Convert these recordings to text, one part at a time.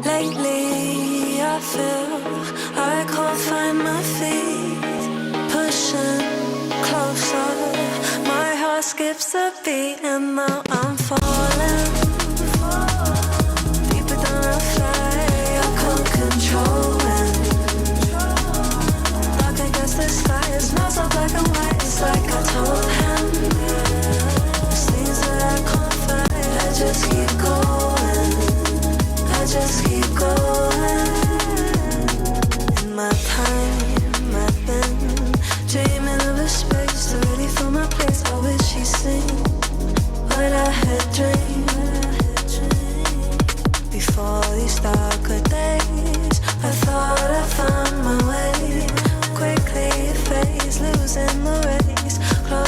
Lately I feel I can't find my feet, pushing closer, my heart skips a beat and now I'm falling deeper than I fly, I can't control it. Dark against the sky, it's not so black and white, it's like I told him. There's things that I can't fight, I just keep going, I just keep going. In my time, I've been dreaming of a space to really fill my place. I wish he'd seen what I had dreamed. Before these darker days, I thought I found my way. Quickly it fades, losing the race. Close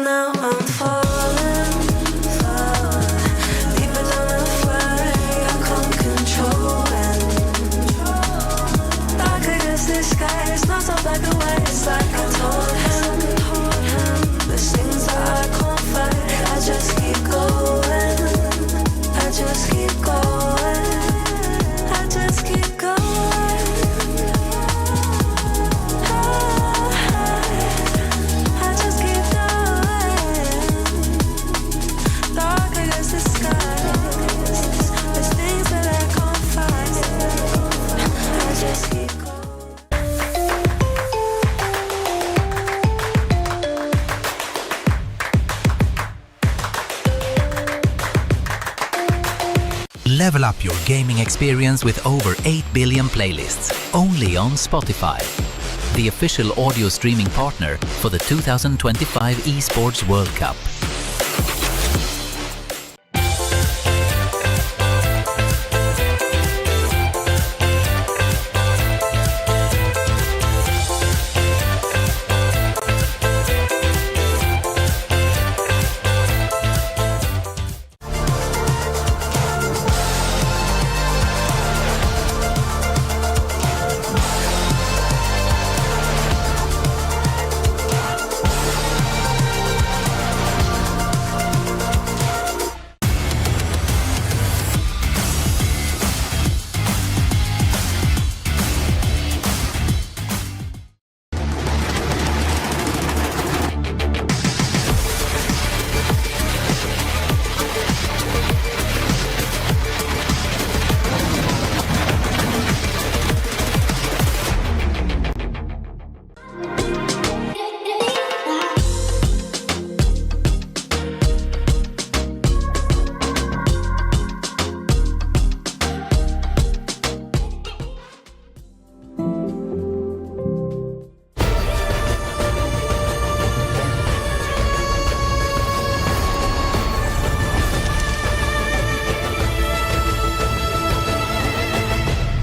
now I'm falling, deeper down the flag, I can't control it. Dark against the sky, it's not so black and white. It's like I told him, there's things that I can't fight. I just keep going, I just keep going, I just keep going. Level up your gaming experience with over 8 billion playlists, only on Spotify, the official audio streaming partner for the 2025 Esports World Cup.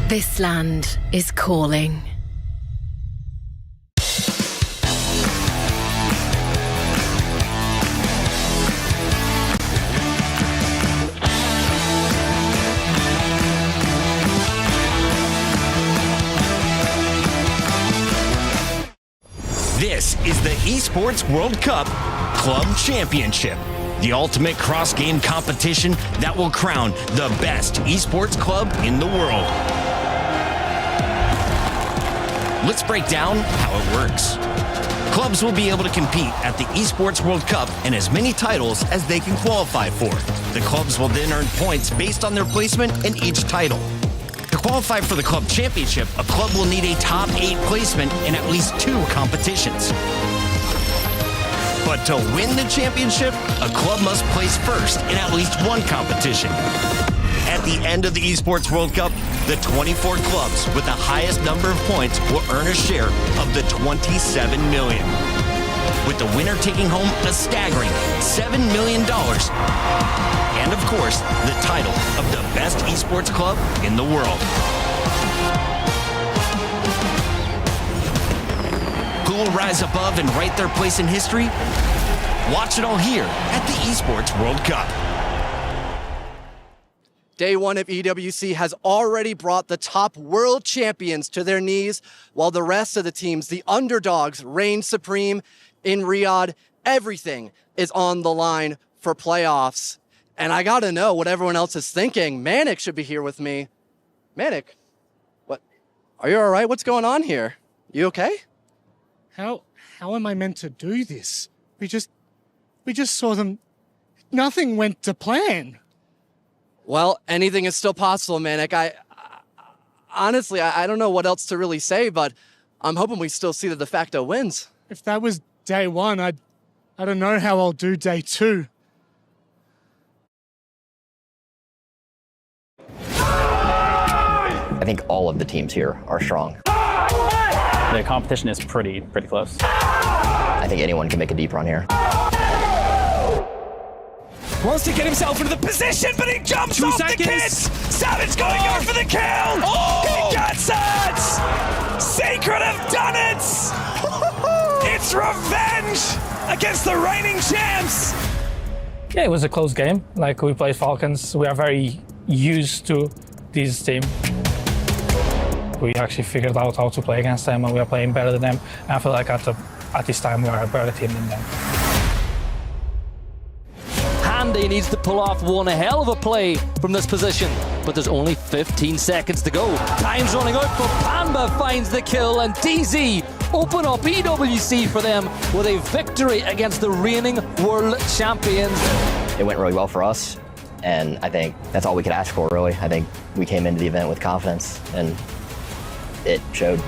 This land is calling. This is the Esports World Cup Club Championship, the ultimate cross-game competition that will crown the best esports club in the world. Let's break down how it works. Clubs will be able to compete at the Esports World Cup and as many titles as they can qualify for. The clubs will then earn points based on their placement in each title. To qualify for the club championship, a club will need a top 8 placement in at least 2 competitions. But to win the championship, a club must place first in at least 1 competition. At the end of the Esports World Cup, the 24 clubs with the highest number of points will earn a share of the $27 million, with the winner taking home a staggering $7 million. And of course, the title of the best esports club in the world. Who will rise above and write their place in history? Watch it all here at the Esports World Cup. Day 1 of EWC has already brought the top world champions to their knees, while the rest of the teams, the underdogs, reign supreme in Riyadh. Everything is on the line for playoffs. And I gotta know what everyone else is thinking. Manic should be here with me. Manic, what? Are you all right? What's going on here? You okay? How am I meant to do this? We just saw them. Nothing went to plan. Well, anything is still possible, Manic. Honestly, I don't know what else to really say, but I'm hoping we still see the de facto wins. If that was day 1, I don't know how I'll do day 2. I think all of the teams here are strong. The competition is pretty close. I think anyone can make a deep run here. Wants to get himself into the position, but he jumps off the kid! Savage going over for the kill! He gets it! Secret have done it! It's revenge! against the reigning champs. Yeah, it was a close game. Like, we played Falcons. We are very used to this team. We actually figured out how to play against them, and we are playing better than them. And I feel like at this time we are a better team than them. Handy needs to pull off one hell of a play from this position, but there's only 15 seconds to go. Time's running out, but Panda finds the kill, and DZ open up EWC for them with a victory against the reigning world champions. It went really well for us, and I think that's all we could ask for, really. I think we came into the event with confidence, and it showed.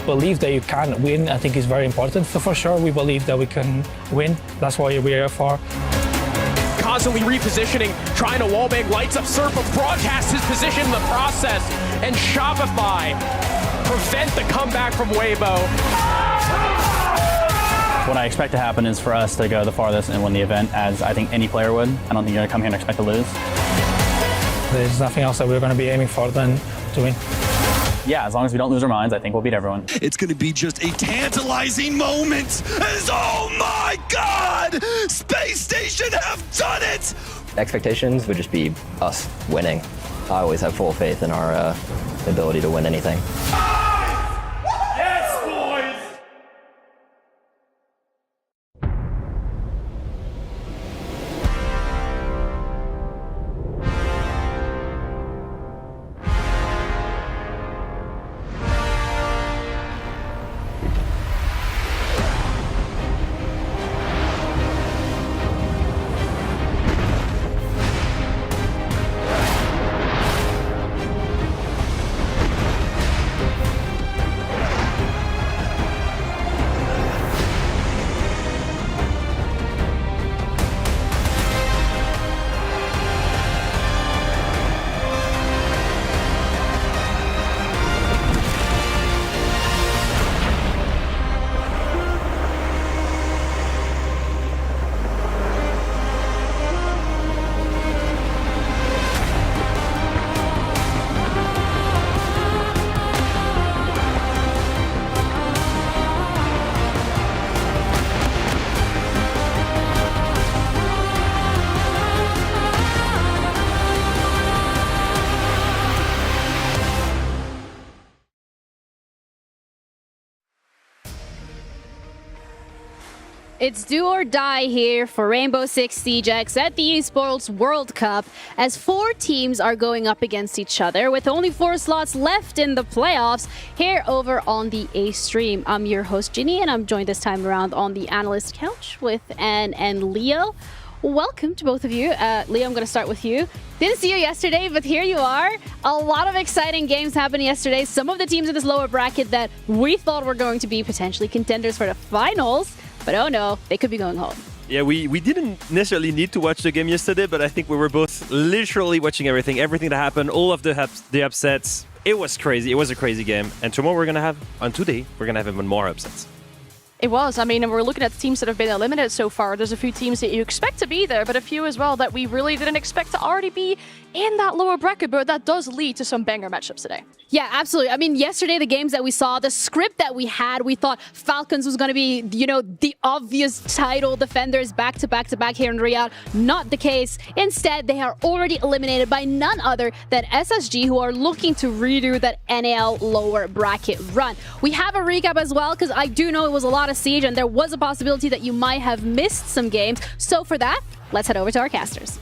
Believe that you can win, I think, is very important. So for sure, we believe that we can win. That's what we're here for. Constantly repositioning, trying to wallbang, lights up Surf, but broadcasts his position in the process, and Shopify prevent the comeback from Weibo. What I expect to happen is for us to go the farthest and win the event, as I think any player would. I don't think you're going to come here and expect to lose. There's nothing else that we're going to be aiming for than to win. Yeah, as long as we don't lose our minds, I think we'll beat everyone. It's going to be just a tantalizing moment as, oh my God, Space Station have done it! Expectations would just be us winning. I always have full faith in our ability to win anything. Yes, boys! It's do or die here for Rainbow Six Siege X at the Esports World Cup, as 4 teams are going up against each other with only 4 slots left in the playoffs here over on the A stream. I'm your host Ginny, and I'm joined this time around on the Analyst couch with Anne and Leo. Welcome to both of you. Leo, I'm going to start with you. Didn't see you yesterday, but here you are. A lot of exciting games happened yesterday. Some of the teams in this lower bracket that we thought were going to be potentially contenders for the finals, but oh no, they could be going home. Yeah, we didn't necessarily need to watch the game yesterday, but I think we were both literally watching everything that happened, all of the upsets. It was crazy. It was a crazy game. And today, we're going to have even more upsets. It was. I mean, and we're looking at the teams that have been eliminated so far. There's a few teams that you expect to be there, but a few as well that we really didn't expect to already be in that lower bracket, but that does lead to some banger matchups today. Yeah, absolutely. I mean, yesterday, the games that we saw, the script that we had, we thought Falcons was going to be, you know, the obvious title defenders back to back to back here in Riyadh. Not the case. Instead, they are already eliminated by none other than SSG, who are looking to redo that NAL lower bracket run. We have a recap as well, because I do know it was a lot of Siege, and there was a possibility that you might have missed some games. So for that, let's head over to our casters.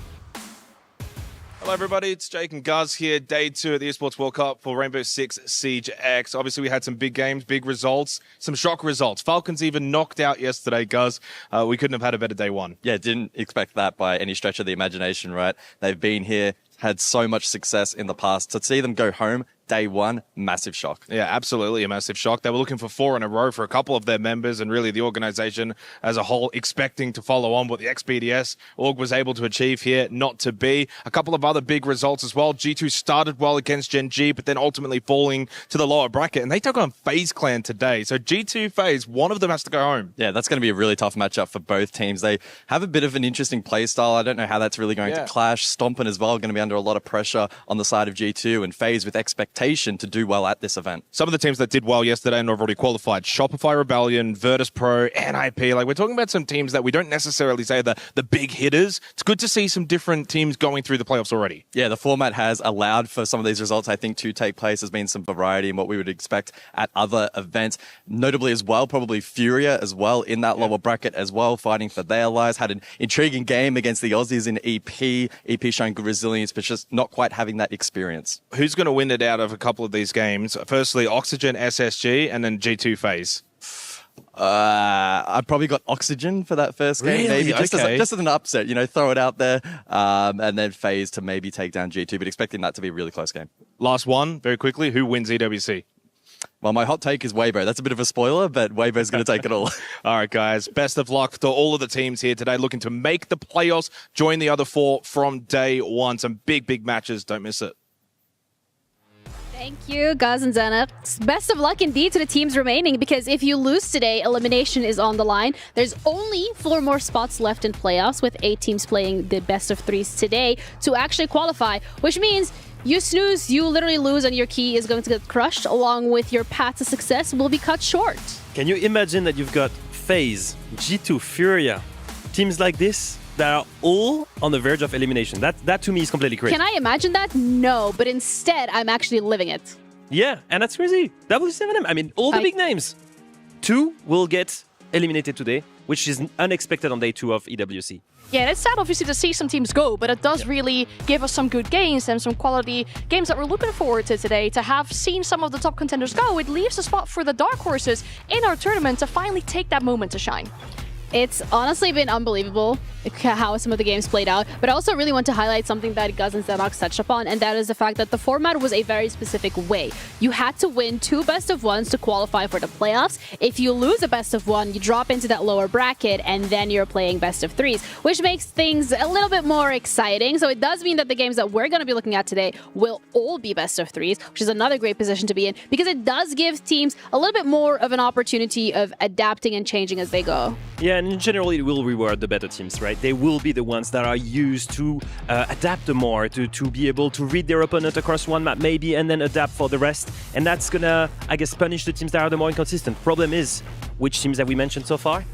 Hello everybody, it's Jake and Guz here, day 2 at the Esports World Cup for Rainbow Six Siege X. Obviously we had some big games, big results, some shock results. Falcons even knocked out yesterday, Guz. We couldn't have had a better day 1. Yeah, didn't expect that by any stretch of the imagination, right? They've been here, had so much success in the past. To see them go home day 1, massive shock. Yeah, absolutely a massive shock. They were looking for 4 in a row for a couple of their members, and really the organization as a whole expecting to follow on what the XBDS org was able to achieve here, not to be. A couple of other big results as well. G2 started well against Gen G, but then ultimately falling to the lower bracket, and they took on FaZe Clan today. So G2, FaZe, one of them has to go home. Yeah, that's going to be a really tough matchup for both teams. They have a bit of an interesting play style. I don't know how that's really going to clash. Stompin as well, going to be under a lot of pressure on the side of G2 and FaZe with expectation to do well at this event. Some of the teams that did well yesterday and have already qualified: Shopify Rebellion, Vertus Pro, NIP. Like, we're talking about some teams that we don't necessarily say the big hitters. It's good to see some different teams going through the playoffs already. Yeah, the format has allowed for some of these results, I think, to take place. There's been some variety in what we would expect at other events. Notably as well, probably Furia as well in that lower bracket as well, fighting for their lives. Had an intriguing game against the Aussies in EP. EP showing good resilience, but just not quite having that experience. Who's going to win it out of a couple of these games? Firstly, Oxygen, SSG, and then G2 FaZe. I probably got Oxygen for that first game, really? maybe just Okay. as an upset, throw it out there, and then FaZe to maybe take down G2, but expecting that to be a really close game. Last one, very quickly, who wins EWC? Well, my hot take is Weibo. That's a bit of a spoiler, but Weibo's going to take it all. All right, guys. Best of luck to all of the teams here today looking to make the playoffs, join the other four from day one. Some big, big matches. Don't miss it. Thank you, Gaz and Xanax. Best of luck indeed to the teams remaining, because if you lose today, elimination is on the line. There's only 4 more spots left in playoffs, with 8 teams playing the best of 3s today to actually qualify, which means you snooze, you literally lose, and your key is going to get crushed, along with your path to success will be cut short. Can you imagine that you've got FaZe, G2, Furia, teams like this that are all on the verge of elimination? That to me is completely crazy. Can I imagine that? No, but instead, I'm actually living it. Yeah, and that's crazy. W7M, I mean, all the big names. 2 will get eliminated today, which is unexpected on day 2 of EWC. Yeah, and it's sad obviously to see some teams go, but it does really give us some good games and some quality games that we're looking forward to today. To have seen some of the top contenders go, it leaves a spot for the dark horses in our tournament to finally take that moment to shine. It's honestly been unbelievable how some of the games played out, but I also really want to highlight something that Guz and Xenox touched upon, and that is the fact that the format was a very specific way. You had to win 2 best of 1s to qualify for the playoffs. If you lose a best of 1, you drop into that lower bracket, and then you're playing best of 3s, which makes things a little bit more exciting. So it does mean that the games that we're going to be looking at today will all be best of 3s, which is another great position to be in, because it does give teams a little bit more of an opportunity of adapting and changing as they go. Yeah, and in general, it will reward the better teams, right? They will be the ones that are used to adapt more, to be able to read their opponent across one map maybe, and then adapt for the rest. And that's gonna, I guess, punish the teams that are the more inconsistent. Problem is, which teams have we mentioned so far?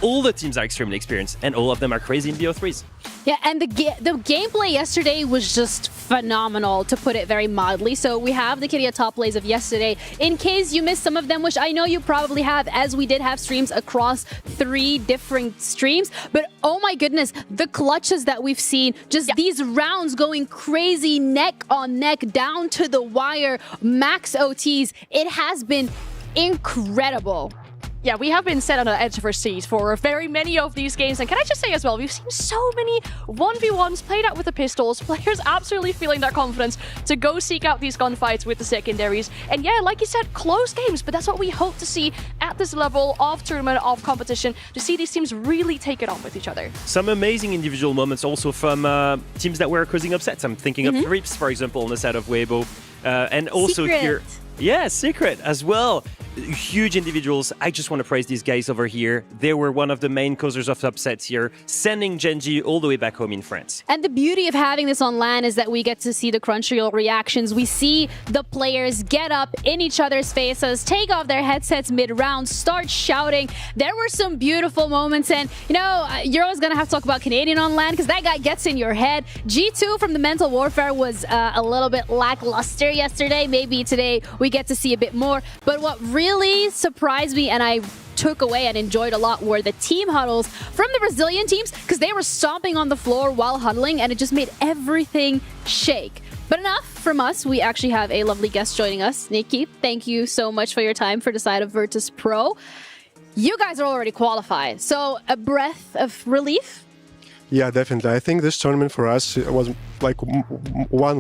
All the teams are extremely experienced, and all of them are crazy in BO3s. Yeah, and the gameplay yesterday was just phenomenal, to put it very mildly. So we have the Kiria top plays of yesterday. In case you missed some of them, which I know you probably have, as we did have streams across 3 different streams. But oh my goodness, the clutches that we've seen, just these rounds going crazy, neck on neck, down to the wire, max OTs. It has been incredible. Yeah, we have been set on the edge of our seats for very many of these games. And can I just say as well, we've seen so many 1v1s played out with the pistols, players absolutely feeling that confidence to go seek out these gunfights with the secondaries. And yeah, like you said, close games, but that's what we hope to see at this level of tournament, of competition, to see these teams really take it on with each other. Some amazing individual moments also from teams that were causing upsets. I'm thinking of Rips, for example, on the side of Weibo. And also Secret. here... Yeah, Secret as well. Huge individuals. I just want to praise these guys over here. They were one of the main causers of upsets here, sending Genji all the way back home in France. And the beauty of having this on LAN is that we get to see the Crunchyroll reactions. We see the players get up in each other's faces, take off their headsets mid-round, start shouting. There were some beautiful moments, and you're always going to have to talk about Canadian on LAN, because that guy gets in your head. G2 from the Mental Warfare was a little bit lackluster yesterday. Maybe today we get to see a bit more. But what really surprised me and I took away and enjoyed a lot were the team huddles from the Brazilian teams, because they were stomping on the floor while huddling, and it just made everything shake. But enough from us. We actually have a lovely guest joining us. Nikki, thank you so much for your time for the side of Vertus Pro. You guys are already qualified, so a breath of relief? Yeah, definitely. I think this tournament for us was like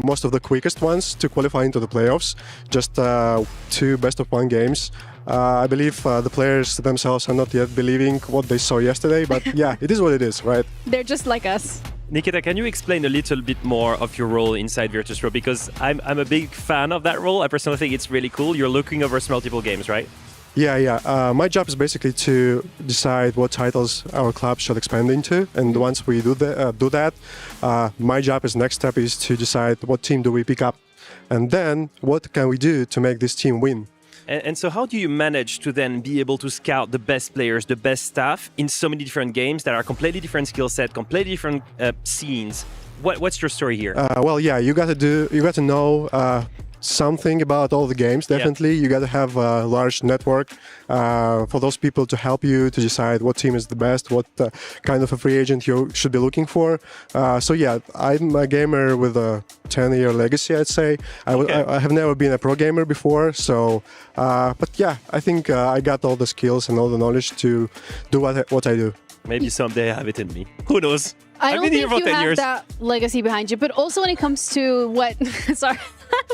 most of the quickest ones to qualify into the playoffs. Just 2 best-of-1 games. I believe the players themselves are not yet believing what they saw yesterday, but yeah, it is what it is, right? They're just like us. Nikita, can you explain a little bit more of your role inside Vertus Pro? Because I'm a big fan of that role. I personally think it's really cool. You're looking over multiple games, right? Yeah. My job is basically to decide what titles our club should expand into, and once we do that, my job is next step is to decide what team do we pick up, and then what can we do to make this team win. And so how do you manage to then be able to scout the best players, the best staff in so many different games that are completely different skill set, completely different scenes? What's your story here? You got to know something about all the games. Definitely, you got to have a large network for those people to help you to decide what team is the best, what kind of a free agent you should be looking for. I'm a gamer with a 10-year legacy, I'd say. I have never been a pro gamer before, I think I got all the skills and all the knowledge to do what I do. Maybe someday I have it in me. Who knows? I I've don't been think here for you 10 have years. that legacy behind you, but also when it comes to what... Sorry.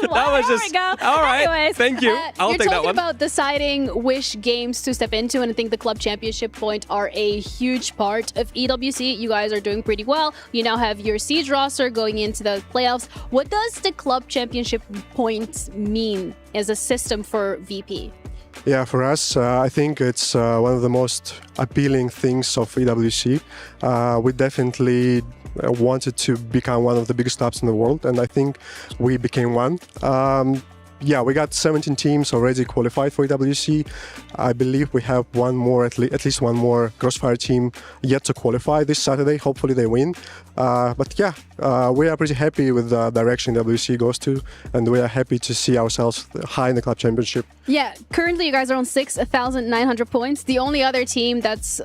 That was there just... we go. All right. Anyways, Thank you. I'll you're take that talking one. about deciding which games to step into, and I think the club championship point are a huge part of EWC. You guys are doing pretty well. You now have your Siege roster going into the playoffs. What does the club championship points mean as a system for VP? Yeah, for us, I think it's one of the most appealing things of EWC. We definitely wanted to become one of the biggest clubs in the world, and I think we became one. We got 17 teams already qualified for EWC. I believe we have one more, at least one more Crossfire team yet to qualify this Saturday. Hopefully they win. We are pretty happy with the direction EWC goes to, and we are happy to see ourselves high in the club championship. Yeah, currently you guys are on 6,900 points. The only other team that's,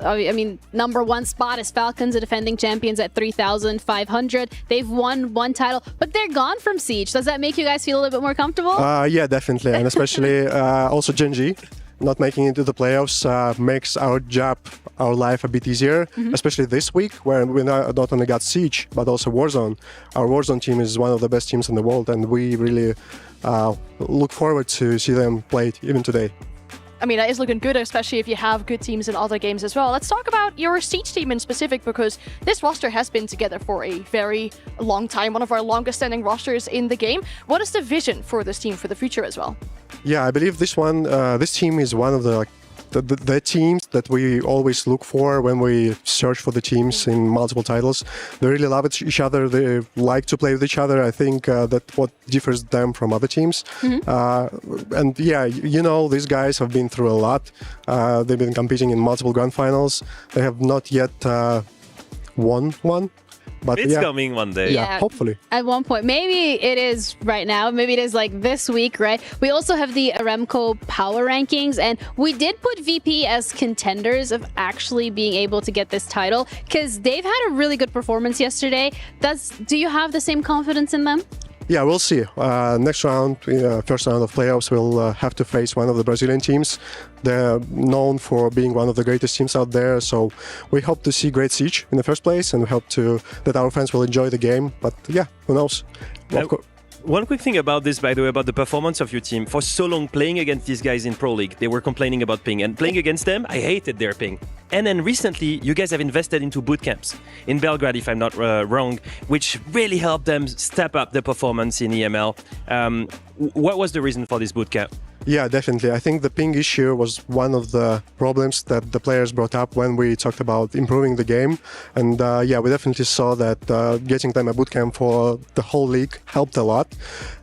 number one spot is Falcons, the defending champions at 3,500. They've won one title, but they're gone from Siege. Does that make you guys feel a little bit more comfortable? Yeah, definitely, and especially also Gen.G not making it to the playoffs makes our job, our life a bit easier, especially this week where we not only got Siege but also Warzone. Our Warzone team is one of the best teams in the world, and we really look forward to see them play even today. I mean, that is looking good, especially if you have good teams in other games as well. Let's talk about your Siege team in specific, because this roster has been together for a very long time, one of our longest standing rosters in the game. What is the vision for this team for the future as well? Yeah, I believe this team is one of the teams that we always look for when we search for the teams in multiple titles. They really love each other. They like to play with each other. I think that's what differs them from other teams. These guys have been through a lot. They've been competing in multiple grand finals. They have not yet won one. But it's coming one day. Yeah, hopefully. At one point. Maybe it is right now. Maybe it is like this week, right? We also have the Aramco power rankings, and we did put VP as contenders of actually being able to get this title because they've had a really good performance yesterday. Do you have the same confidence in them? Yeah, we'll see. Next round, first round of playoffs, we'll have to face one of the Brazilian teams. They're known for being one of the greatest teams out there, so we hope to see great Siege in the first place, and we hope that our fans will enjoy the game. But yeah, who knows? One quick thing about this, by the way, about the performance of your team. For so long, playing against these guys in Pro League, they were complaining about ping. And playing against them, I hated their ping. And then recently, you guys have invested into boot camps in Belgrade, if I'm not wrong, which really helped them step up the performance in EML. What was the reason for this boot camp? Yeah, definitely. I think the ping issue was one of the problems that the players brought up when we talked about improving the game. And we definitely saw that getting them a bootcamp for the whole league helped a lot.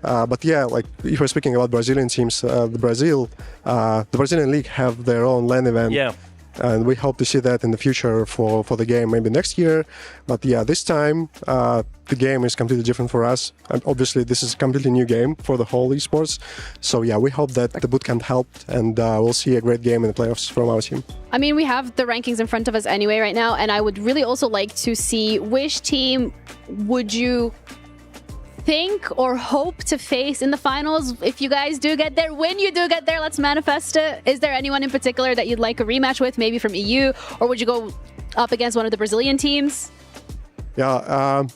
If we're speaking about Brazilian teams, the Brazilian league have their own LAN event. Yeah. And we hope to see that in the future for the game, maybe next year. But yeah, this time the game is completely different for us. And obviously, this is a completely new game for the whole esports. So yeah, we hope that the bootcamp helped, and we'll see a great game in the playoffs from our team. I mean, we have the rankings in front of us anyway right now, and I would really also like to see which team would you think or hope to face in the finals if you guys do get there. When you do get there, let's manifest it. Is there anyone in particular that you'd like a rematch with, maybe from EU, or would you go up against one of the Brazilian teams? Yeah,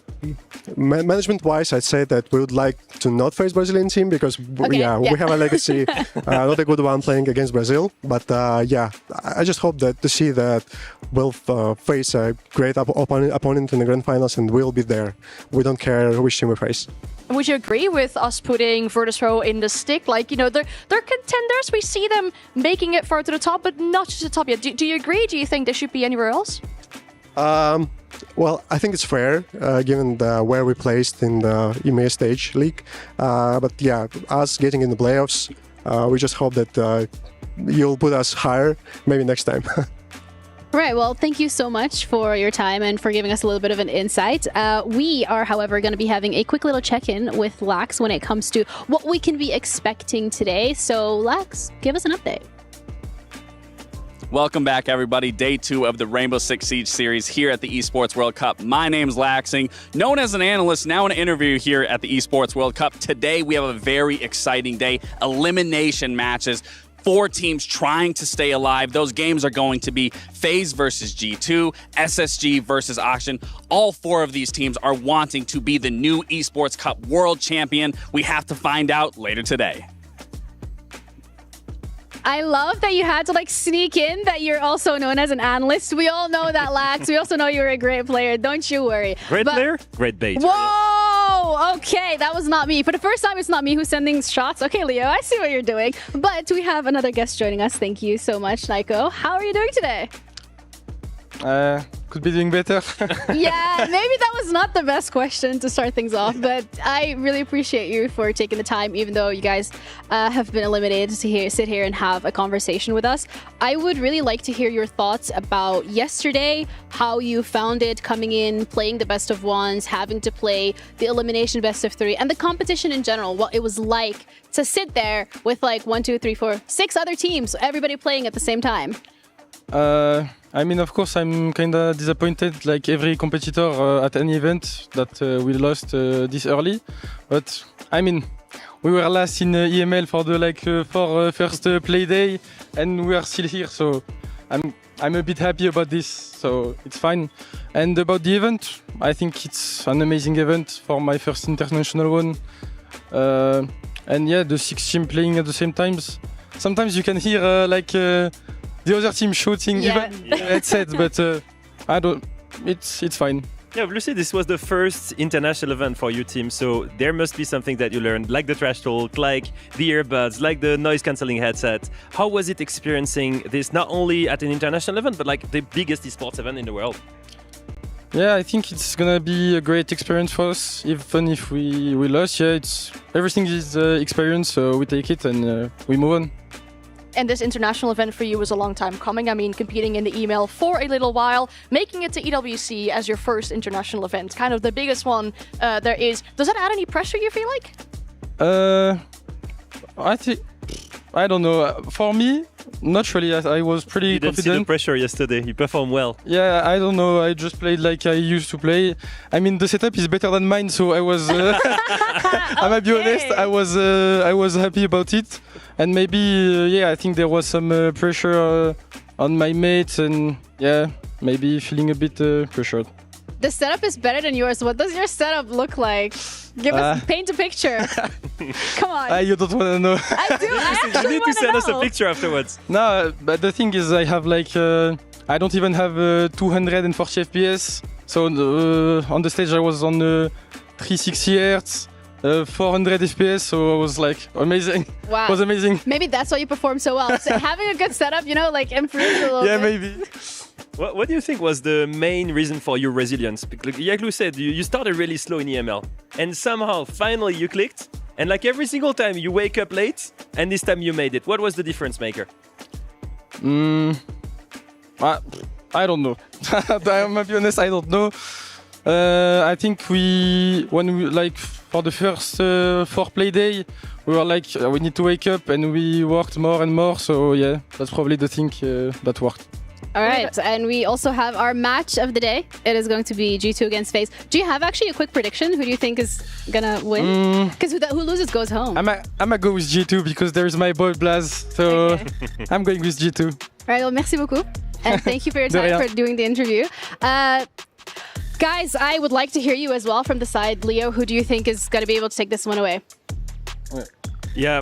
management-wise, I'd say that we would like to not face Brazilian team because we have a legacy, not a good one playing against Brazil. But I just hope that to see that we'll face a great opponent in the grand finals and we'll be there. We don't care which team we face. Would you agree with us putting Vertus Pro in the stick? Like, you know, they're contenders. We see them making it far to the top, but not just the top yet. Do you agree? Do you think they should be anywhere else? Well, I think it's fair, given where we placed in the EMEA stage league. But yeah, us getting in the playoffs, we just hope that you'll put us higher, maybe next time. Right, well, thank you so much for your time and for giving us a little bit of an insight. We are, however, going to be having a quick little check-in with Lax when it comes to what we can be expecting today. So, Lax, give us an update. Welcome back, everybody. Day 2 of the Rainbow Six Siege series here at the Esports World Cup. My name's Laxing, known as an analyst, now an interview here at the Esports World Cup. Today, we have a very exciting day. Elimination matches. 4 teams trying to stay alive. Those games are going to be FaZe versus G2, SSG versus Ashen. All 4 of these teams are wanting to be the new Esports Cup world champion. We have to find out later today. I love that you had to sneak in that you're also known as an analyst. We all know that, Lax. We also know you're a great player. Don't you worry. Great player? Great bait. Whoa! Okay, that was not me. For the first time, it's not me who's sending shots. Okay, Leo, I see what you're doing. But we have another guest joining us. Thank you so much, Nico. How are you doing today? Could be doing better. Yeah, maybe that was not the best question to start things off, but I really appreciate you for taking the time, even though you guys have been eliminated, to sit here and have a conversation with us. I would really like to hear your thoughts about yesterday, how you found it coming in, playing the best of ones, having to play the elimination best of 3, and the competition in general, what it was like to sit there with 1, 2, 3, 4, 6 other teams, everybody playing at the same time. I mean, of course, I'm kind of disappointed, like every competitor at any event, that we lost this early. But I mean, we were last in EML for the first play day, and we are still here. So I'm a bit happy about this. So it's fine. And about the event, I think it's an amazing event for my first international one. And yeah, the 6 teams playing at the same times. Sometimes you can hear the other team shooting even headset, but it's fine. Yeah, Lucy, this was the first international event for your team, so there must be something that you learned, like the trash talk, like the earbuds, like the noise-cancelling headset. How was it experiencing this not only at an international event, but the biggest esports event in the world? Yeah, I think it's gonna be a great experience for us, even if we lost. Yeah, everything is experience, so we take it and we move on. And this international event for you was a long time coming. I mean, competing in the email for a little while, making it to EWC as your first international event, kind of the biggest one there is. Does that add any pressure, you feel like? I don't know. For me, not really. I was pretty confident. You didn't see the pressure yesterday. You performed well. Yeah, I don't know. I just played like I used to play. I mean, the setup is better than mine, so I was. I'm gonna be honest. I was happy about it, and maybe I think there was some pressure on my mates, and maybe feeling a bit pressured. The setup is better than yours. What does your setup look like? Paint a picture. Come on. You don't want to know. I do. You need to send us a picture afterwards. No, but the thing is, I have I don't even have 240 FPS. So on the stage, I was on 360 Hz. 400 FPS, so I was amazing. Wow. It was amazing. Maybe that's why you perform so well. So having a good setup, improves a little bit. Yeah, maybe. What do you think was the main reason for your resilience? Like Yaglu said, you started really slow in EML, and somehow, finally, you clicked, and every single time you wake up late, and this time you made it. What was the difference maker? I don't know. I'm gonna be honest, I don't know. I think for the first 4 play day, we were we need to wake up, and we worked more and more. So yeah, that's probably the thing that worked. All right, and we also have our match of the day. It is going to be G2 against FaZe. Do you have actually a quick prediction? Who do you think is gonna win? Because who loses goes home. I'm gonna go with G2 because there's my boy Blaz. So I'm going with G2. All right, well, merci beaucoup. And thank you for your time for doing the interview. Guys, I would like to hear you as well from the side. Leo, who do you think is going to be able to take this one away? Yeah,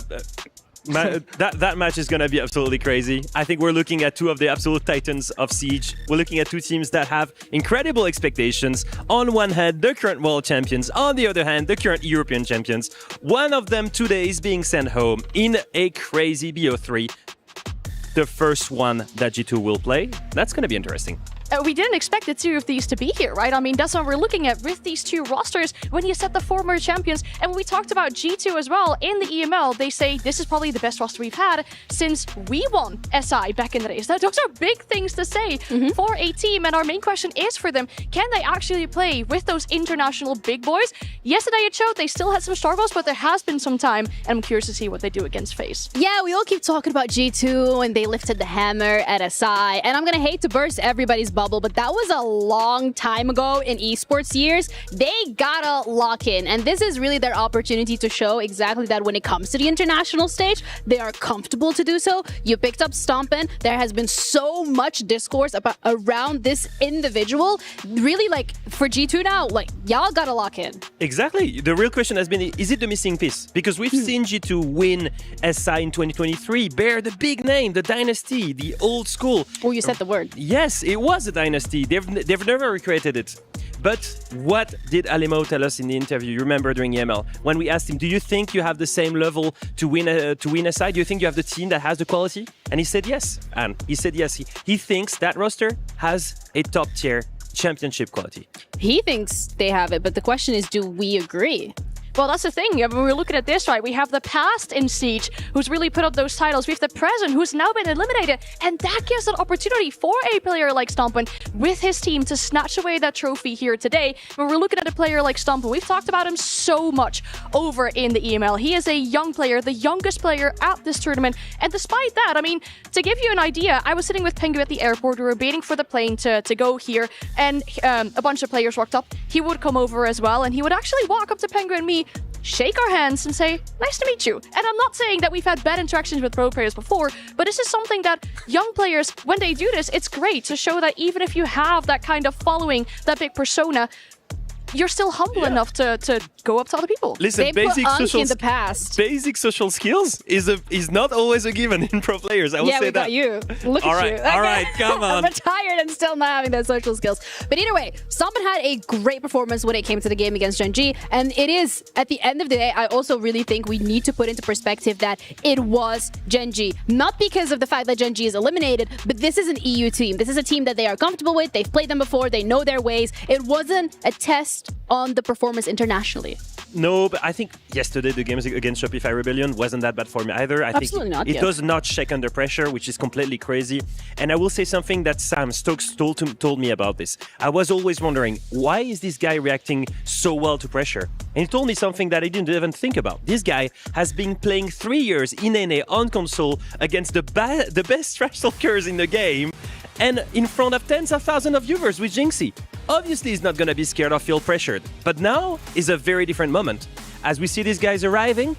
that match is going to be absolutely crazy. I think we're looking at two of the absolute titans of Siege. We're looking at two teams that have incredible expectations. On one hand, the current world champions. On the other hand, the current European champions. One of them today is being sent home in a crazy BO3. The first one that G2 will play. That's going to be interesting. We didn't expect the two of these to be here, right? I mean, that's what we're looking at with these two rosters when you set the former champions. And when we talked about G2 as well, in the EML, they say this is probably the best roster we've had since we won SI back in the days. Those are big things to say for a team. And our main question is for them, can they actually play with those international big boys? Yesterday it showed they still had some struggles, but there has been some time. And I'm curious to see what they do against FaZe. Yeah, we all keep talking about G2 and they lifted the hammer at SI. And I'm going to hate to burst everybody's bubble, but that was a long time ago in esports years. They gotta lock in, and this is really their opportunity to show exactly that when it comes to the international stage, they are comfortable to do so. You picked up Stompin. There has been so much discourse around this individual. Really, like, for G2 now, like, y'all gotta lock in. Exactly. The real question has been, is it the missing piece? Because we've seen G2 win SI in 2023, bear the big name, the dynasty, the old school. Oh, you said the word. Yes, it was a dynasty. They've never recreated it. But what did Alemo tell us in the interview? You remember during EML when we asked him, "Do you think you have the same level to win SI? Do you think you have the team that has the quality?" And he said yes. And he said yes. He thinks that roster has a top tier championship quality. He thinks they have it, but the question is, do we agree? Well, that's the thing. When we're looking at this, right, we have the past in Siege who's really put up those titles. We have the present who's now been eliminated. And that gives an opportunity for a player like Stompin with his team to snatch away that trophy here today. When we're looking at a player like Stompin, we've talked about him so much over in the EML. He is a young player, the youngest player at this tournament. And despite that, I mean, to give you an idea, I was sitting with Pengu at the airport. We were waiting for the plane to go here. And a bunch of players walked up. He would come over as well. And he would actually walk up to Pengu and me, shake our hands and say, nice to meet you. And I'm not saying that we've had bad interactions with pro players before, but this is something that young players, when they do this, it's great to show that even if you have that kind of following, that big persona, you're still humble enough to go up to other people. Listen, they basic put social in the past. Basic social skills is not always a given in pro players. I will say that. Yeah, we got you. Look all at right, you. All right, come on. I'm retired and still not having those social skills. But either way, Stompin had a great performance when it came to the game against Gen G. And it is, at the end of the day, I also really think we need to put into perspective that it was Gen G. Not because of the fact that Gen G is eliminated, but this is an EU team. This is a team that they are comfortable with. They've played them before. They know their ways. It wasn't a test on the performance internationally. No, but I think yesterday the games against Shopify Rebellion wasn't that bad for me either. I Absolutely think not, it yeah. does not shake under pressure, which is completely crazy. And I will say something that Sam Stokes told me about this. I was always wondering, why is this guy reacting so well to pressure? And he told me something that I didn't even think about. This guy has been playing 3 years in NA on console against the best trash talkers in the game and in front of tens of thousands of viewers with Jinxie. Obviously, he's not going to be scared or feel pressured. But now is a very different moment. As we see these guys arriving,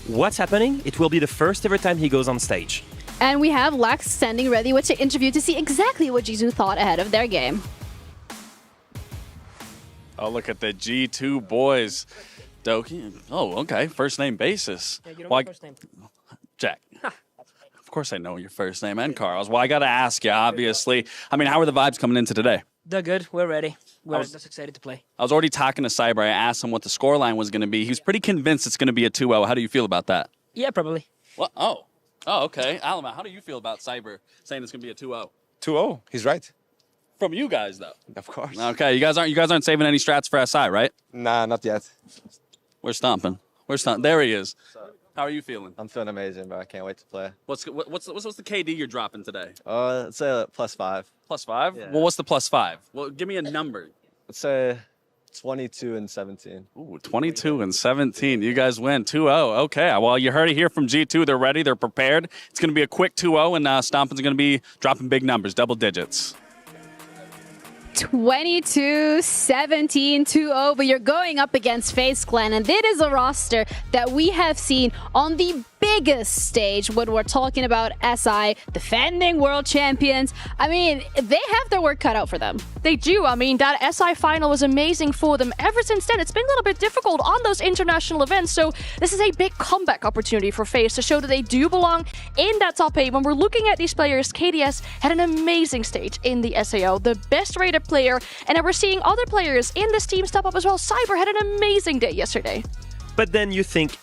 what's happening? It will be the first ever time he goes on stage. And we have Lax standing ready with the interview to see exactly what G2 thought ahead of their game. Oh, look at the G2 boys. Doki. Oh, okay. First name basis. Yeah, you don't know my first name. Jack. Of course I know your first name and Carl's. Well, I got to ask you, obviously. I mean, how are the vibes coming into today? They're good. We're ready. We're just excited to play. I was already talking to Cyber. I asked him what the scoreline was going to be. He was pretty convinced it's going to be a 2-0. How do you feel about that? Yeah, probably. What? Oh, okay. Alama, how do you feel about Cyber saying it's going to be a 2-0? 2-0. He's right. From you guys, though. Of course. Okay, you guys aren't saving any strats for SI, right? Nah, not yet. We're stomping. There he is. How are you feeling? I'm feeling amazing, bro. I can't wait to play. What's the KD you're dropping today? Let's say +5. +5? Yeah. Well, what's the +5? Well, give me a number. Let's say 22 and 17. Ooh, 22 and 17. You guys win 2-0. Okay. Well, you heard it here from G2. They're ready. They're prepared. It's going to be a quick 2-0, and Stompin's going to be dropping big numbers, double digits. 22-17, 2-0, but you're going up against FaZe Clan, and it is a roster that we have seen on the biggest stage when we're talking about SI, defending world champions. I mean, they have their work cut out for them. They do. I mean, that SI final was amazing for them. Ever since then, it's been a little bit difficult on those international events. So this is a big comeback opportunity for FaZe to show that they do belong in that top 8. When we're looking at these players, KDS had an amazing stage in the SAO, the best rated player. And then we're seeing other players in this team step up as well. Cyber had an amazing day yesterday. But then you think,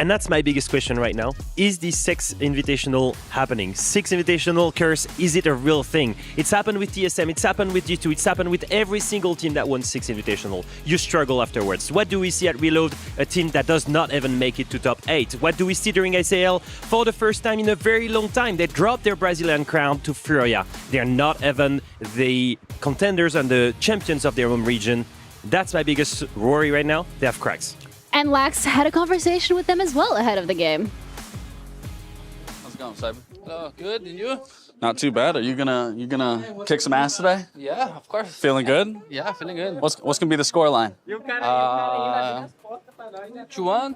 and that's my biggest question right now, is the 6 Invitational happening? 6 Invitational curse, is it a real thing? It's happened with TSM, it's happened with G2, it's happened with every single team that won 6 Invitational. You struggle afterwards. What do we see at Reload? A team that does not even make it to top 8. What do we see during ICL? For the first time in a very long time, they dropped their Brazilian crown to Furia. They're not even the contenders and the champions of their home region. That's my biggest worry right now. They have cracks. And Lax had a conversation with them as well ahead of the game. How's it going, Cyber? Hello, good, and you? Not too bad. Are you gonna kick some ass today? Yeah, of course. Feeling good? Yeah, feeling good. What's gonna be the score line? 2-1,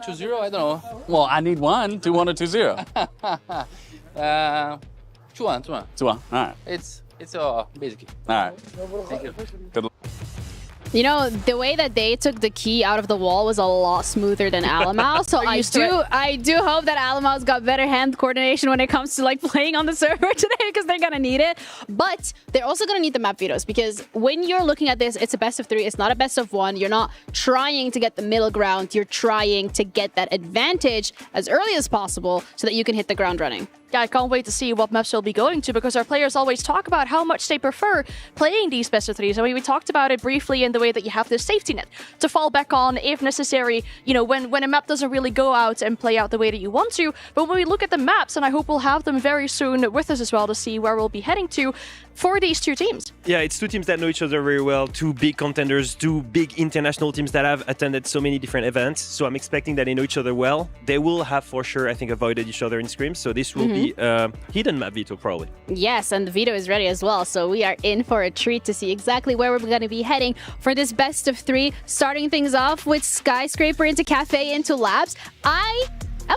2-0, I don't know. Well, I need one. 2-1 or 2-0. 2-1. 2-1. All right. It's basically. All right. Thank you. Good luck. You know, the way that they took the key out of the wall was a lot smoother than Alamau. So I do hope that Alamau's got better hand coordination when it comes to like playing on the server today, because they're gonna need it. But they're also gonna need the map vetoes, because when you're looking at this, it's a best of 3. It's not a best of 1. You're not trying to get the middle ground. You're trying to get that advantage as early as possible so that you can hit the ground running. Yeah, I can't wait to see what maps they'll be going to, because our players always talk about how much they prefer playing these best of 3s. I mean, we talked about it briefly in the way that you have this safety net to fall back on if necessary, you know, when a map doesn't really go out and play out the way that you want to. But when we look at the maps, and I hope we'll have them very soon with us as well to see where we'll be heading to for these 2 teams. Yeah, it's 2 teams that know each other very well, 2 big contenders, 2 big international teams that have attended so many different events. So I'm expecting that they know each other well. They will have, for sure, I think, avoided each other in scrims. So this will be hidden map veto, probably. Yes, and the veto is ready as well. So we are in for a treat to see exactly where we're going to be heading for this best of 3. Starting things off with Skyscraper into Cafe into Labs. I'm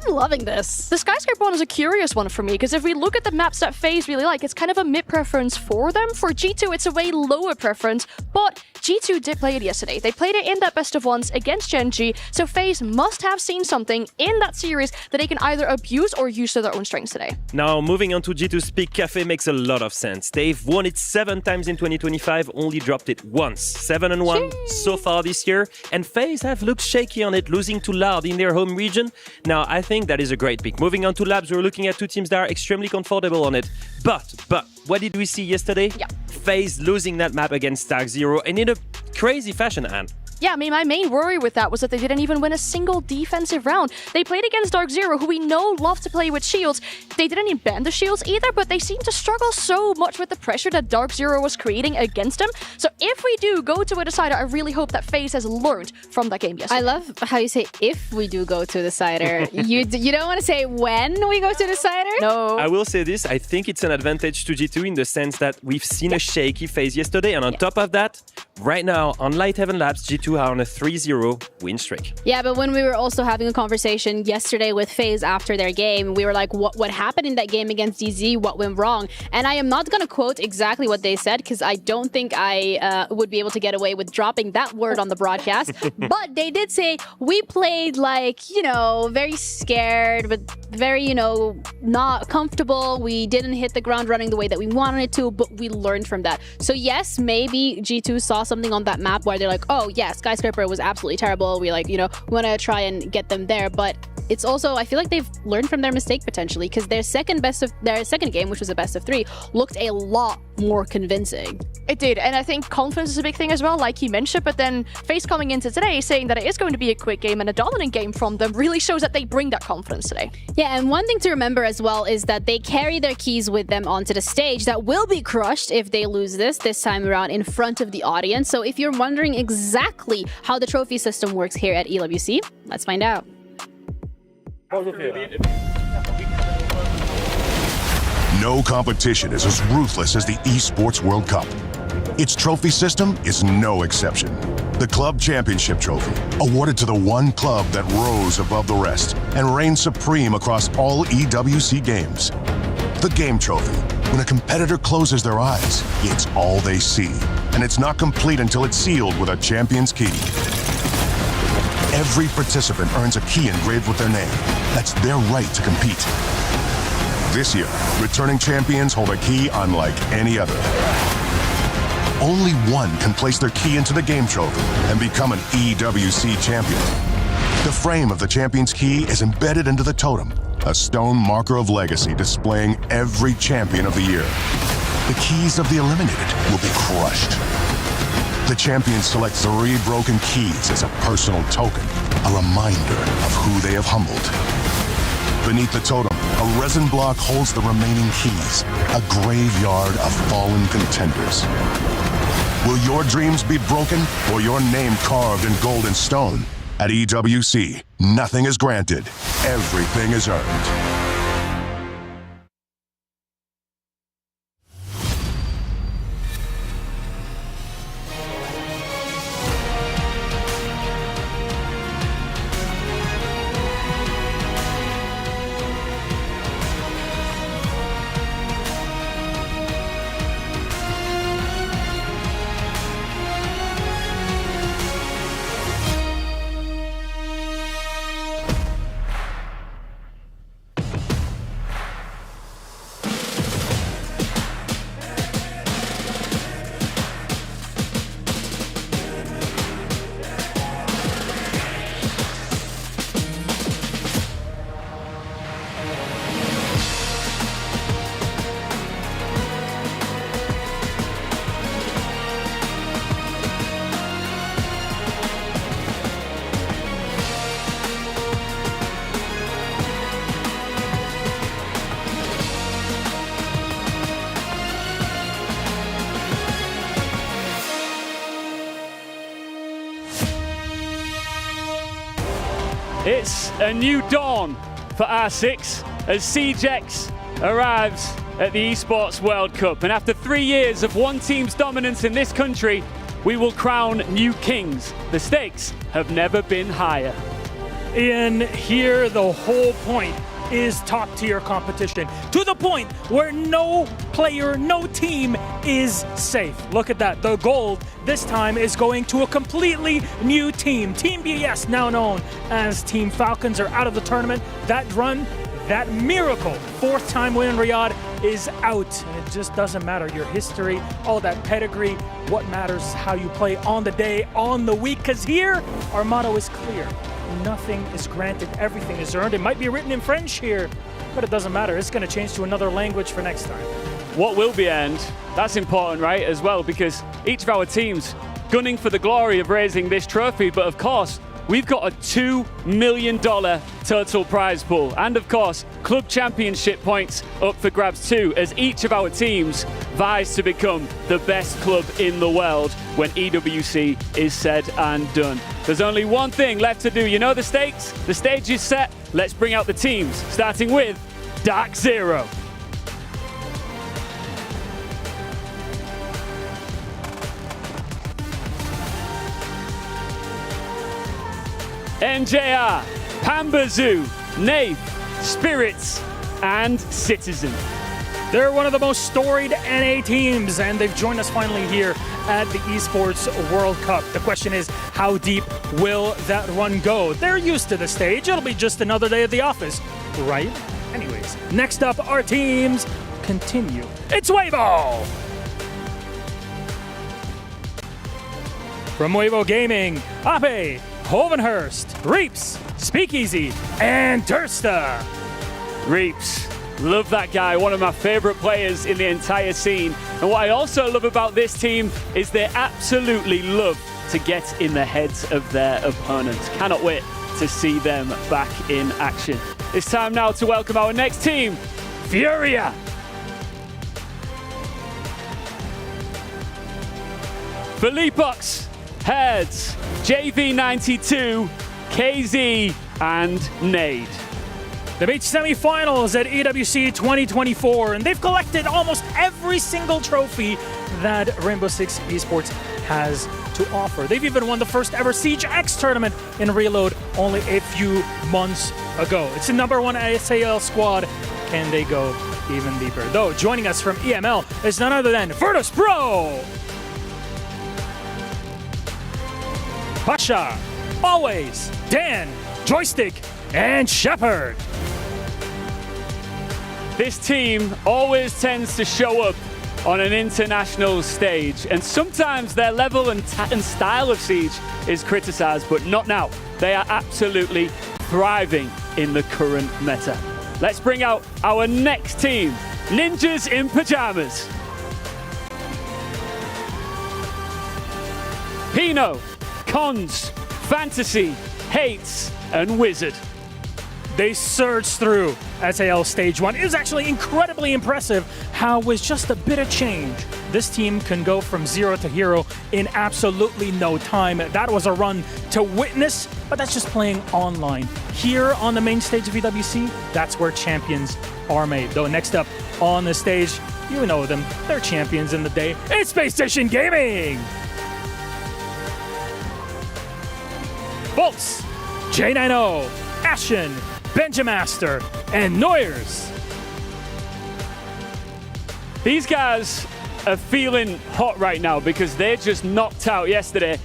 loving this. The Skyscraper one is a curious one for me, because if we look at the maps that FaZe really like, it's kind of a mid preference for them. For G2, it's a way lower preference, but G2 did play it yesterday. They played it in that best of 1s against Gen G, so FaZe must have seen something in that series that they can either abuse or use to their own strengths today. Now, moving on to G2's pick, Cafe makes a lot of sense. They've won it 7 times in 2025, only dropped it once. 7-1 so far this year, and FaZe have looked shaky on it, losing to Loud in their home region. Now, I think that is a great pick. Moving on to Labs, we're looking at 2 teams that are extremely comfortable on it. But, what did we see yesterday? Yeah. FaZe losing that map against Dark Zero, and in a crazy fashion, Anne. Yeah, I mean, my main worry with that was that they didn't even win a single defensive round. They played against Dark Zero, who we know love to play with shields. They didn't even ban the shields either, but they seemed to struggle so much with the pressure that Dark Zero was creating against them. So if we do go to a decider, I really hope that FaZe has learned from that game yesterday. I love how you say if we do go to a decider. you don't want to say when we go to a decider? No. I will say this, I think it's an advantage to G2 in the sense that we've seen a shaky FaZe yesterday, and on top of that, right now on Lightheaven Labs, G2 are on a 3-0 win streak. Yeah, but when we were also having a conversation yesterday with FaZe after their game, we were like, what happened in that game against DZ? What went wrong? And I am not going to quote exactly what they said, because I don't think I would be able to get away with dropping that word on the broadcast. But they did say, we played like, you know, very scared, but very, you know, not comfortable. We didn't hit the ground running the way that we wanted it to, but we learned from that. So yes, maybe G2 saw something on that map where they're like, oh yeah, Skyscraper was absolutely terrible. We like, you know, we want to try and get them there, but it's also, I feel like they've learned from their mistake potentially, because their second game, which was a best of 3, looked a lot more convincing. It did, and I think confidence is a big thing as well, like he mentioned, but then FaZe coming into today saying that it is going to be a quick game and a dominant game from them really shows that they bring that confidence today. Yeah, and one thing to remember as well is that they carry their keys with them onto the stage that will be crushed if they lose this time around in front of the audience. So if you're wondering exactly how the trophy system works here at EWC, let's find out. No competition is as ruthless as the Esports World Cup. Its trophy system is no exception. The Club Championship Trophy, awarded to the one club that rose above the rest and reigned supreme across all EWC games. The Game Trophy, when a competitor closes their eyes, it's all they see, and it's not complete until it's sealed with a champion's key. Every participant earns a key engraved with their name. That's their right to compete. This year, returning champions hold a key unlike any other. Only one can place their key into the Game Trophy and become an EWC champion. The frame of the champion's key is embedded into the totem, a stone marker of legacy displaying every champion of the year. The keys of the eliminated will be crushed. The champions select 3 broken keys as a personal token, a reminder of who they have humbled. Beneath the totem, a resin block holds the remaining keys, a graveyard of fallen contenders. Will your dreams be broken or your name carved in gold and stone? At EWC, nothing is granted, everything is earned. It's a new dawn for R6 as CJX arrives at the Esports World Cup. And after 3 years of one team's dominance in this country, we will crown new kings. The stakes have never been higher. Ian, here the whole point is top-tier competition, to the point where no player, no team is safe. Look at that. The gold this time is going to a completely new team. Team BS, now known as Team Falcons, are out of the tournament. That run, that miracle, 4th time win in Riyadh is out. And it just doesn't matter. Your history, all that pedigree, what matters is how you play on the day, on the week, because here our motto is clear. Nothing is granted, everything is earned. It might be written in French here, but it doesn't matter. It's going to change to another language for next time. What will be earned, that's important, right, as well, because each of our teams gunning for the glory of raising this trophy, but of course, we've got a $2 million total prize pool. And of course, club championship points up for grabs too, as each of our teams vies to become the best club in the world when EWC is said and done. There's only one thing left to do. You know the stakes? The stage is set. Let's bring out the teams, starting with Dark Zero. NJR, Pambazoo, Nath, Spirits, and Citizen. They're one of the most storied NA teams, and they've joined us finally here at the Esports World Cup. The question is, how deep will that run go? They're used to the stage. It'll be just another day at the office, right? Anyways, next up, our teams continue. It's Weibo! From Weibo Gaming, Ape, Hovenhurst, Reaps, Speakeasy, and Dursta. Reaps, love that guy, one of my favorite players in the entire scene. And what I also love about this team is they absolutely love to get in the heads of their opponents. Cannot wait to see them back in action. It's time now to welcome our next team, Furia. Philippox, Herds, JV92, KZ, and Nade. They reached semi-finals at EWC 2024, and they've collected almost every single trophy that Rainbow Six Esports has to offer. They've even won the first ever Siege X tournament in Reload only a few months ago. It's the #1 SAL squad. Can they go even deeper? Though, joining us from EML is none other than Vertus Pro! Pasha, Always, Dan, Joystick, and Shepard. This team always tends to show up on an international stage, and sometimes their level and style of Siege is criticized, but not now. They are absolutely thriving in the current meta. Let's bring out our next team, Ninjas in Pajamas. Pino, Cons, Fantasy, Hates, and Wizard. They surged through SAL Stage 1. It was actually incredibly impressive how with just a bit of change, this team can go from 0 to hero in absolutely no time. That was a run to witness, but that's just playing online. Here on the main stage of EWC, that's where champions are made. Though next up on the stage, you know them, they're champions in the day. It's Space Station Gaming! Bolts, J90, Ashen, Benjamaster, and Noyers. These guys are feeling hot right now because they just knocked out yesterday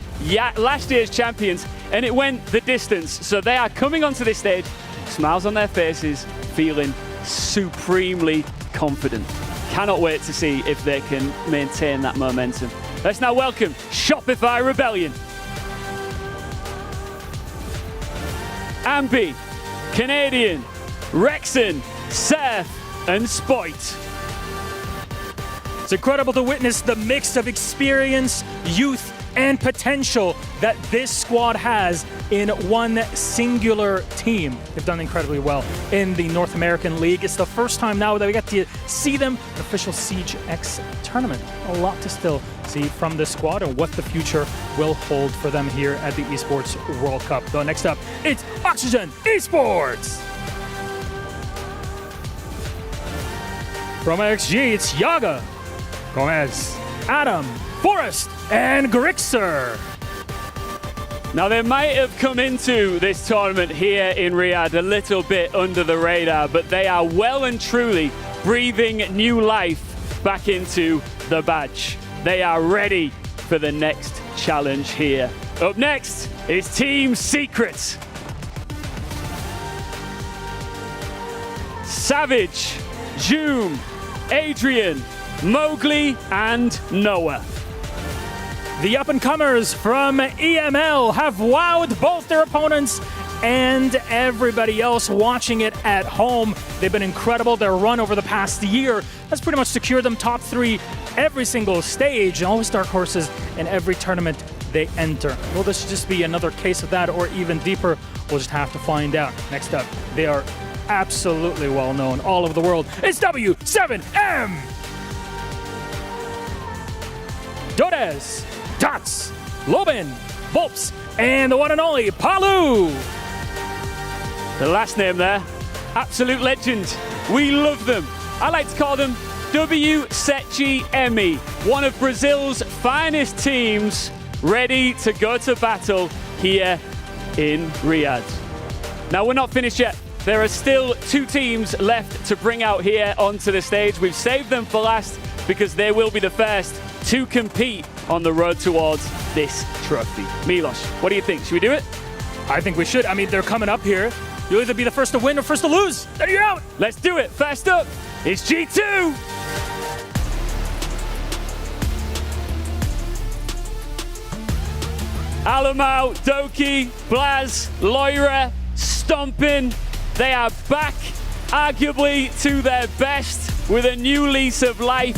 last year's champions, and it went the distance. So they are coming onto this stage, smiles on their faces, feeling supremely confident. Cannot wait to see if they can maintain that momentum. Let's now welcome Shopify Rebellion. Ambi, Canadian, Rexon, Seth, and Spoit. It's incredible to witness the mix of experience, youth, and potential that this squad has in one singular team. They've done incredibly well in the North American League. It's the first time now that we get to see them in the official Siege X tournament. A lot to still see from this squad and what the future will hold for them here at the Esports World Cup. Though next up, it's Oxygen Esports! From XG, it's Yaga, Gomez, Adam, Forrest, and Grixer. Now, they might have come into this tournament here in Riyadh a little bit under the radar, but they are well and truly breathing new life back into the badge. They are ready for the next challenge here. Up next is Team Secret. Savage, Zoom, Adrian, Mowgli, and Noah. The up-and-comers from EML have wowed both their opponents and everybody else watching it at home. They've been incredible. Their run over the past year has pretty much secured them top 3 every single stage and always dark horses in every tournament they enter. Will this just be another case of that or even deeper? We'll just have to find out. Next up, they are absolutely well known all over the world. It's W7M! Dodez, Dots, Lobin, Volps, and the one and only Palu. The last name there, absolute legend. We love them. I like to call them WCG, one of Brazil's finest teams, ready to go to battle here in Riyadh. Now, we're not finished yet. There are still 2 teams left to bring out here onto the stage. We've saved them for last because they will be the first to compete on the road towards this trophy. Milos, what do you think? Should we do it? I think we should. I mean, they're coming up here. You'll either be the first to win or first to lose. Then you're out. Let's do it. First up is G2. Alamau, Doki, Blaz, Loira, Stompin. They are back, arguably to their best, with a new lease of life,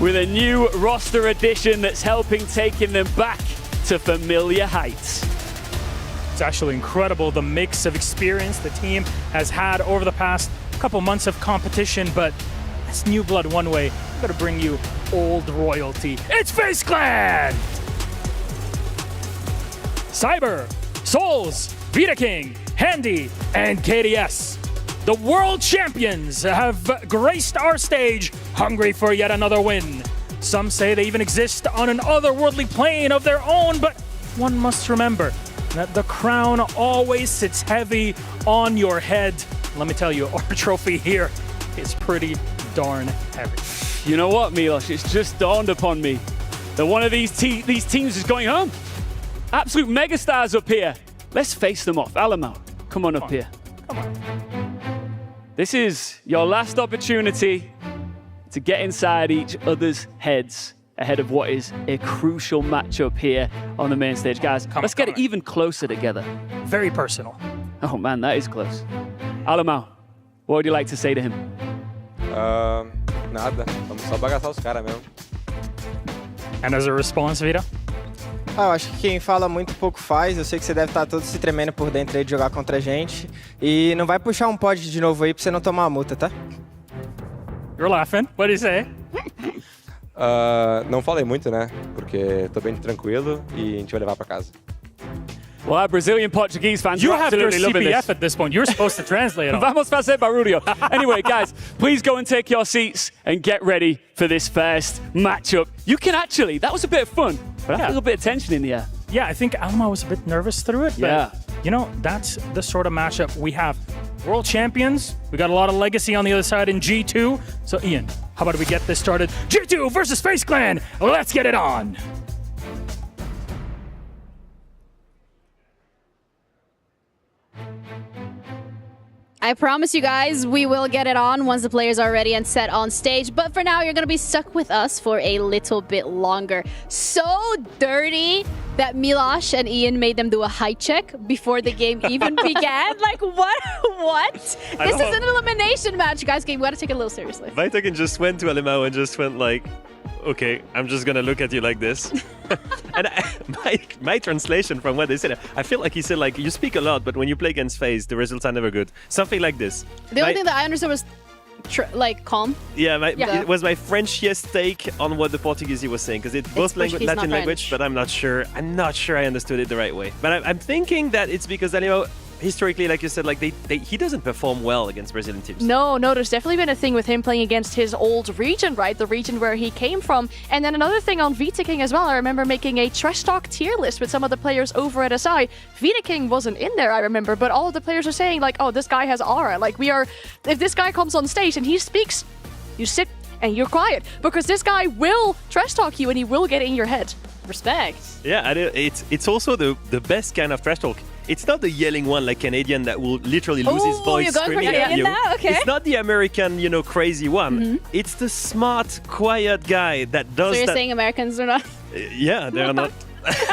with a new roster addition that's helping taking them back to familiar heights. It's actually incredible, the mix of experience the team has had over the past couple months of competition, but that's new blood one way. I'm gonna bring you old royalty. It's FaZe Clan! Cyber, Souls, Vita King, Handy, and KDS. The world champions have graced our stage, hungry for yet another win. Some say they even exist on an otherworldly plane of their own, but one must remember that the crown always sits heavy on your head. Let me tell you, our trophy here is pretty darn heavy. You know what, Milos? It's just dawned upon me that one of these teams is going home. Absolute megastars up here. Let's face them off. Alamo, come on up here. Come on. This is your last opportunity to get inside each other's heads ahead of what is a crucial matchup here on the main stage. Guys, let's get it even closer together. Very personal. Oh man, that is close. Alamo, what would you like to say to him? Nada. Vamos só bagaçar os caras mesmo. And as a response, Vito? Eu acho que quem fala muito pouco faz. Eu sei que você deve estar todo se tremendo por dentro aí de jogar contra a gente. E não vai puxar um pod de novo aí pra você não tomar a multa, tá? You're laughing. What do you say? Não falei muito, né? Porque tô bem tranquilo e a gente vai levar pra casa. Well, our Brazilian Portuguese fans You are have your absolutely loving CPF this. at this point. You're supposed to translate it all. Vamos fazer barulho. Anyway, guys, please go and take your seats and get ready for this first matchup. You can actually, that was a bit of fun, but I had a little bit of tension in the air. Yeah, I think Alamo was a bit nervous through it, but Yeah. you know, that's the sort of matchup we have. World champions, we got a lot of legacy on the other side in G2. So Ian, how about we get this started? G2 versus FaZe Clan. Let's get it on. I promise you guys we will get it on once the players are ready and set on stage. But for now, you're going to be stuck with us for a little bit longer. So dirty that Milosh and Ian made them do a height check before the game even began. Like, what? What? This is an elimination match, guys. Okay, we got to take it a little seriously. Vitakin just went to Alamo and just went like, okay, I'm just gonna look at you like this. And my translation from what they said, I feel like he said like, you speak a lot, but when you play against FaZe, the results are never good. Something like this. The only thing that I understood was like calm. Yeah, it was my Frenchiest take on what the Portuguese he was saying, because it's both Latin language, but I'm not sure I understood it the right way. But I'm thinking that it's because Alamo, historically, like you said, like he doesn't perform well against Brazilian teams. No, there's definitely been a thing with him playing against his old region, right? The region where he came from. And then another thing on Vita King as well. I remember making a trash talk tier list with some of the players over at SI. Vita King wasn't in there, I remember, but all of the players are saying like, oh, this guy has aura. Like if this guy comes on stage and he speaks, you sit and you're quiet, because this guy will trash talk you and he will get in your head. Respect. Yeah, it's also the best kind of trash talk. It's not the yelling one like Canadian that will literally lose his voice screaming at you. Okay. It's not the American, crazy one. It's the smart, quiet guy that does So you're that. saying Americans are not? Yeah, they're not.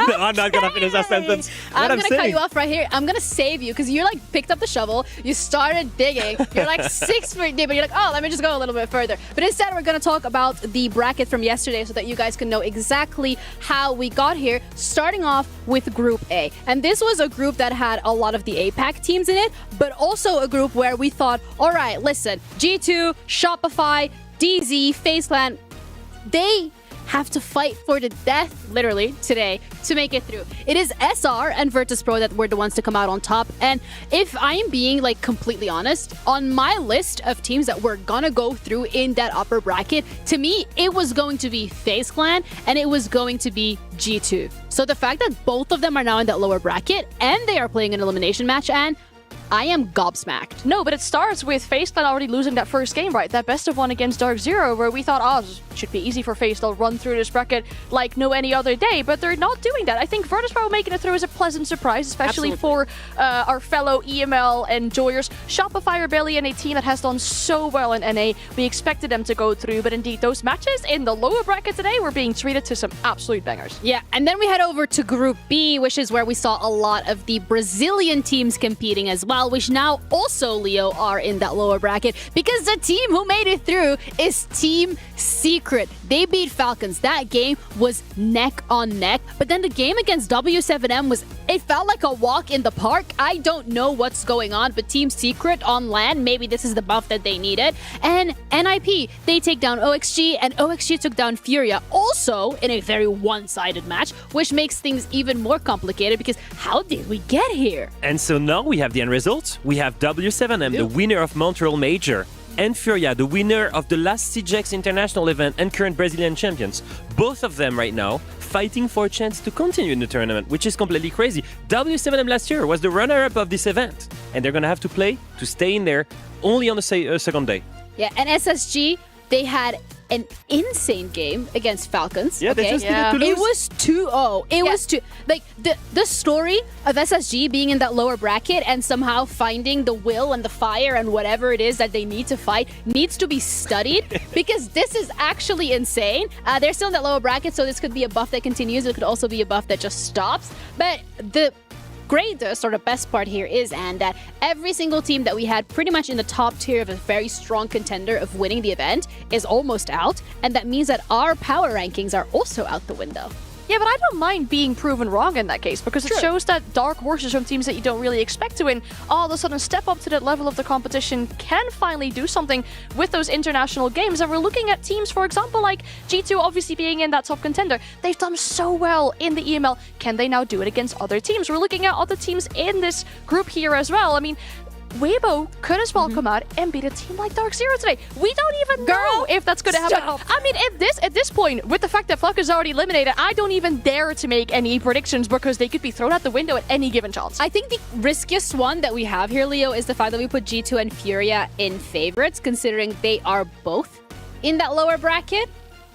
No, I'm not gonna finish that sentence. I'm going to cut you off right here. I'm going to save you because you picked up the shovel, you started digging, you're like 6 feet deep, and you're like, oh, let me just go a little bit further. But instead, we're going to talk about the bracket from yesterday so that you guys can know exactly how we got here, starting off with Group A. And this was a group that had a lot of the APAC teams in it, but also a group where we thought, all right, listen, G2, Shopify, DZ, FaZe Clan, they have to fight for the death, literally, today to make it through. It is SR and Vertus Pro that were the ones to come out on top. And if I am being completely honest, on my list of teams that were gonna go through in that upper bracket, to me, it was going to be FaZe Clan and it was going to be G2. So the fact that both of them are now in that lower bracket and they are playing an elimination match, and I am gobsmacked. No, but it starts with FaZe Clan already losing that first game, right? That best of one against Dark Zero, where we thought, oh, it should be easy for FaZe. They'll run through this bracket like no any other day, but they're not doing that. I think Vertus Pro making it through is a pleasant surprise, especially for our fellow EML enjoyers. Shopify Rebellion, a team that has done so well in NA. We expected them to go through, but indeed, those matches in the lower bracket today were being treated to some absolute bangers. Yeah, and then we head over to Group B, which is where we saw a lot of the Brazilian teams competing as well, which now also, Leo, are in that lower bracket because the team who made it through is Team Secret. They beat Falcons. That game was neck on neck, but then the game against W7M it felt like a walk in the park. I don't know what's going on, but Team Secret on LAN, maybe this is the buff that they needed. And NIP, they take down OXG, and OXG took down Furia, also in a very one-sided match, which makes things even more complicated because how did we get here? And so now we have the end results. We have W7M, the winner of Montreal Major, and Furia, the winner of the last CJX International event and current Brazilian champions. Both of them right now fighting for a chance to continue in the tournament, which is completely crazy. W7M last year was the runner-up of this event, and they're going to have to play to stay in there only on the second day. Yeah, and SSG, they had an insane game against Falcons. Yeah, they just needed to lose. It was 2-0. It was like the story of SSG being in that lower bracket and somehow finding the will and the fire and whatever it is that they need to fight needs to be studied because this is actually insane. They're still in that lower bracket, so this could be a buff that continues. It could also be a buff that just stops. But the greatest or the best part here is, and that every single team that we had pretty much in the top tier of a very strong contender of winning the event is almost out, and that means that our power rankings are also out the window. Yeah, but I don't mind being proven wrong in that case, because it shows that dark horses from teams that you don't really expect to win all of a sudden step up to that level of the competition, can finally do something with those international games. And we're looking at teams, for example, like G2 obviously being in that top contender. They've done so well in the EML. Can they now do it against other teams? We're looking at other teams in this group here as well. I mean, Weibo could as well come out and beat a team like Dark Zero today. We don't even know if that's going to happen. I mean, at this point, with the fact that Falcons is already eliminated, I don't even dare to make any predictions because they could be thrown out the window at any given chance. I think the riskiest one that we have here, Leo, is the fact that we put G2 and Furia in favorites, considering they are both in that lower bracket.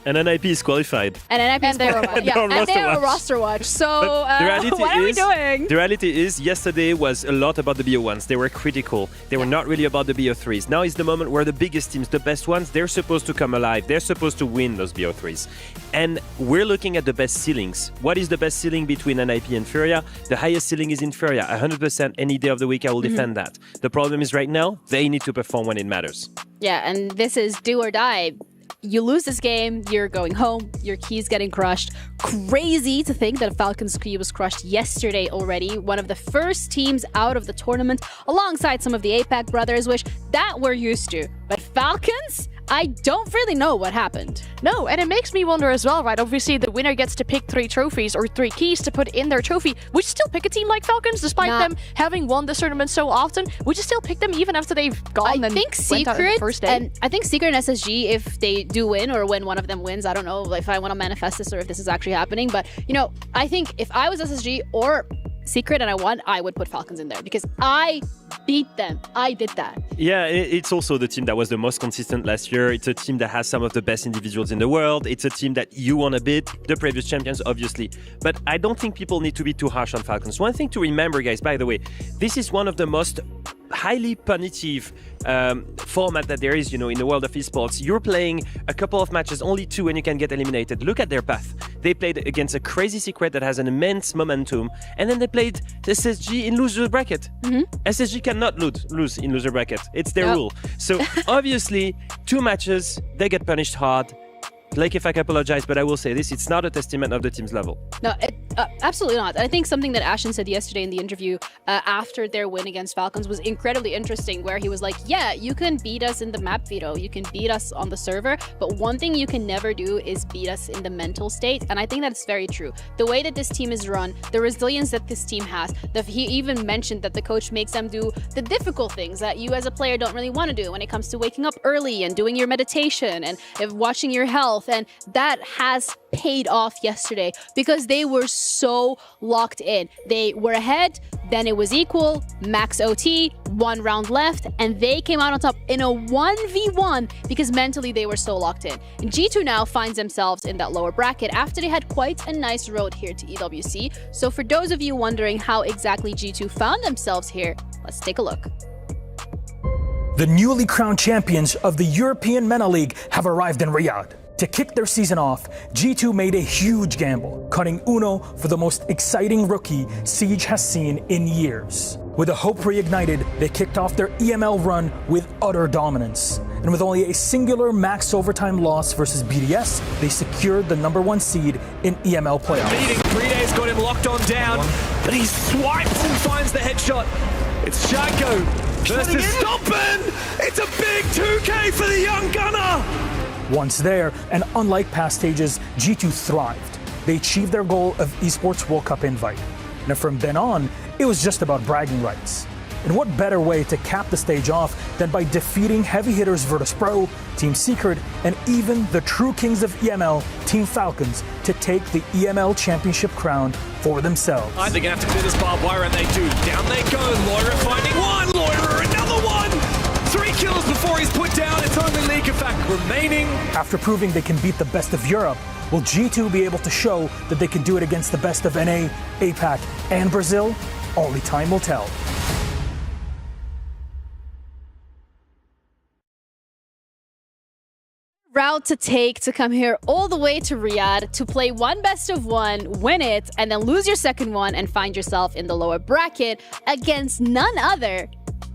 And NIP is qualified. And NIP is qualified. Yeah, and they're a roster watch. So what are we doing? The reality is, yesterday was a lot about the BO1s. They were critical. They were not really about the BO3s. Now is the moment where the biggest teams, the best ones, they're supposed to come alive. They're supposed to win those BO3s. And we're looking at the best ceilings. What is the best ceiling between NIP and Furia? The highest ceiling is in Furia. 100% any day of the week I will defend that. The problem is right now, they need to perform when it matters. Yeah, and this is do or die. You lose this game, you're going home, your key's getting crushed. Crazy to think that Falcons' key was crushed yesterday already. One of the first teams out of the tournament, alongside some of the APAC brothers, which that we're used to. But Falcons? I don't really know what happened. No, and it makes me wonder as well, right? Obviously, the winner gets to pick 3 trophies or 3 keys to put in their trophy. Would you still pick a team like Falcons, despite them having won this tournament so often? Would you still pick them even after they've gone and went out on the first day? And I think Secret and SSG, if they do win or when one of them wins, I don't know if I want to manifest this or if this is actually happening. But, you know, I think if I was SSG or Secret and I won, I would put Falcons in there because I beat them. I did that. Yeah, it's also the team that was the most consistent last year. It's a team that has some of the best individuals in the world. It's a team that you want to beat, the previous champions, obviously. But I don't think people need to be too harsh on Falcons. One thing to remember, guys, by the way, this is one of the most highly punitive format that there is, you know, in the world of esports. You're playing a couple of matches, only 2, and you can get eliminated. Look at their path. They played against a crazy Secret that has an immense momentum, and then they played SSG in loser bracket. SSG cannot lose in loser bracket. It's their rule. So obviously, 2 matches, they get punished hard. Like, if I can apologize, but I will say this, it's not a testament of the team's level. No, absolutely not. I think something that Ashen said yesterday in the interview after their win against Falcons was incredibly interesting, where he was like, yeah, you can beat us in the map veto, you can beat us on the server, but one thing you can never do is beat us in the mental state. And I think that's very true. The way that this team is run, the resilience that this team has, he even mentioned that the coach makes them do the difficult things that you as a player don't really want to do when it comes to waking up early and doing your meditation and watching your health. And that has paid off yesterday because they were so locked in. They were ahead, then it was equal, max OT, 1 round left, and they came out on top in a 1v1 because mentally they were so locked in. And G2 now finds themselves in that lower bracket after they had quite a nice road here to EWC. So for those of you wondering how exactly G2 found themselves here, let's take a look. The newly crowned champions of the European MENA League have arrived in Riyadh. To kick their season off, G2 made a huge gamble, cutting Uno for the most exciting rookie Siege has seen in years. With a hope reignited, they kicked off their EML run with utter dominance. And with only a singular max overtime loss versus BDS, they secured the #1 seed in EML playoffs. Beating 3 days got him locked on down, but he swipes and finds the headshot. It's Shaco versus Stompin'! It's a big 2K for the young gunner! Once there, and unlike past stages, G2 thrived. They achieved their goal of Esports World Cup invite. And from then on, it was just about bragging rights. And what better way to cap the stage off than by defeating heavy hitters Vertus Pro, Team Secret, and even the true kings of EML, Team Falcons, to take the EML championship crown for themselves. They're going to have to clear this barbed wire, and they do. Down they go. Loira finding one. Loira another one. 3 kills before he's put down. It's only League of Fact remaining. After proving they can beat the best of Europe, will G2 be able to show that they can do it against the best of NA, APAC, and Brazil? Only time will tell. Route to take to come here all the way to Riyadh to play one best of one, win it, and then lose your second one and find yourself in the lower bracket against none other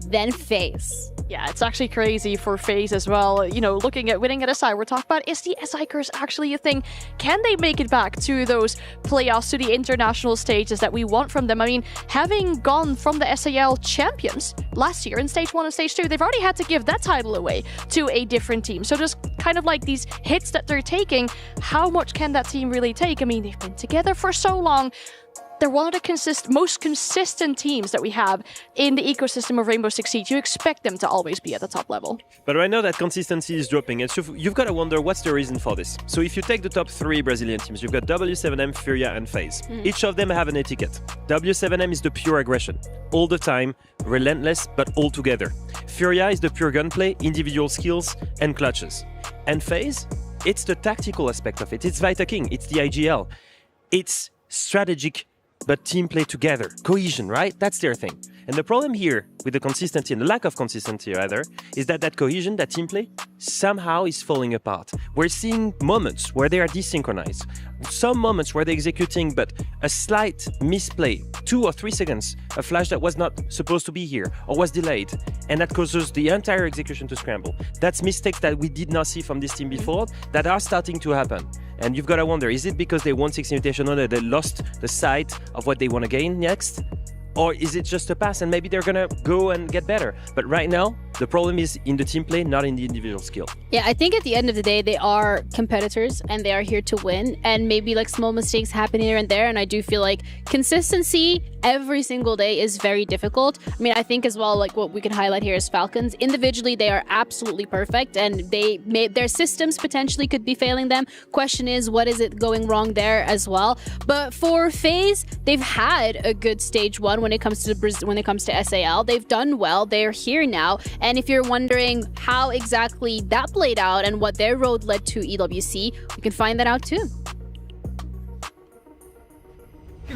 than FaZe. Yeah, it's actually crazy for FaZe as well. You know, looking at winning at SI, we're talking about, is the SI curse actually a thing? Can they make it back to those playoffs, to the international stages that we want from them? I mean, having gone from the SAL champions last year in Stage 1 and Stage 2, they've already had to give that title away to a different team. So just kind of like these hits that they're taking, how much can that team really take? I mean, they've been together for so long. They're one of the most consistent teams that we have in the ecosystem of Rainbow Six Siege. You expect them to always be at the top level. But right now that consistency is dropping, and so you've got to wonder what's the reason for this. So if you take the top 3 Brazilian teams, you've got W7M, Furia, and FaZe. Each of them have an etiquette. W7M is the pure aggression, all the time, relentless, but all together. Furia is the pure gunplay, individual skills, and clutches. And FaZe, it's the tactical aspect of it. It's Vita King, it's the IGL. It's strategic, but team play together. Cohesion, right? That's their thing. And the problem here with the consistency and the lack of consistency rather is that cohesion, that team play, somehow is falling apart. We're seeing moments where they are desynchronized. Some moments where they're executing, but a slight misplay, 2 or 3 seconds, a flash that was not supposed to be here or was delayed, and that causes the entire execution to scramble. That's mistakes that we did not see from this team before that are starting to happen. And you've got to wonder, is it because they won 6 Invitational that they lost the sight of what they want to gain next? Or is it just a pass and maybe they're going to go and get better? But right now, the problem is in the team play, not in the individual skill. Yeah, I think at the end of the day, they are competitors and they are here to win. And maybe like small mistakes happen here and there. And I do feel like consistency every single day is very difficult. I mean, I think as well, like what we can highlight here is Falcons. Individually, they are absolutely perfect and their systems potentially could be failing them. Question is, what is it going wrong there as well? But for FaZe, they've had a good stage 1 when it comes to SAL. They've done well. They're here now. And if you're wondering how exactly that played out and what their road led to EWC, we can find that out too.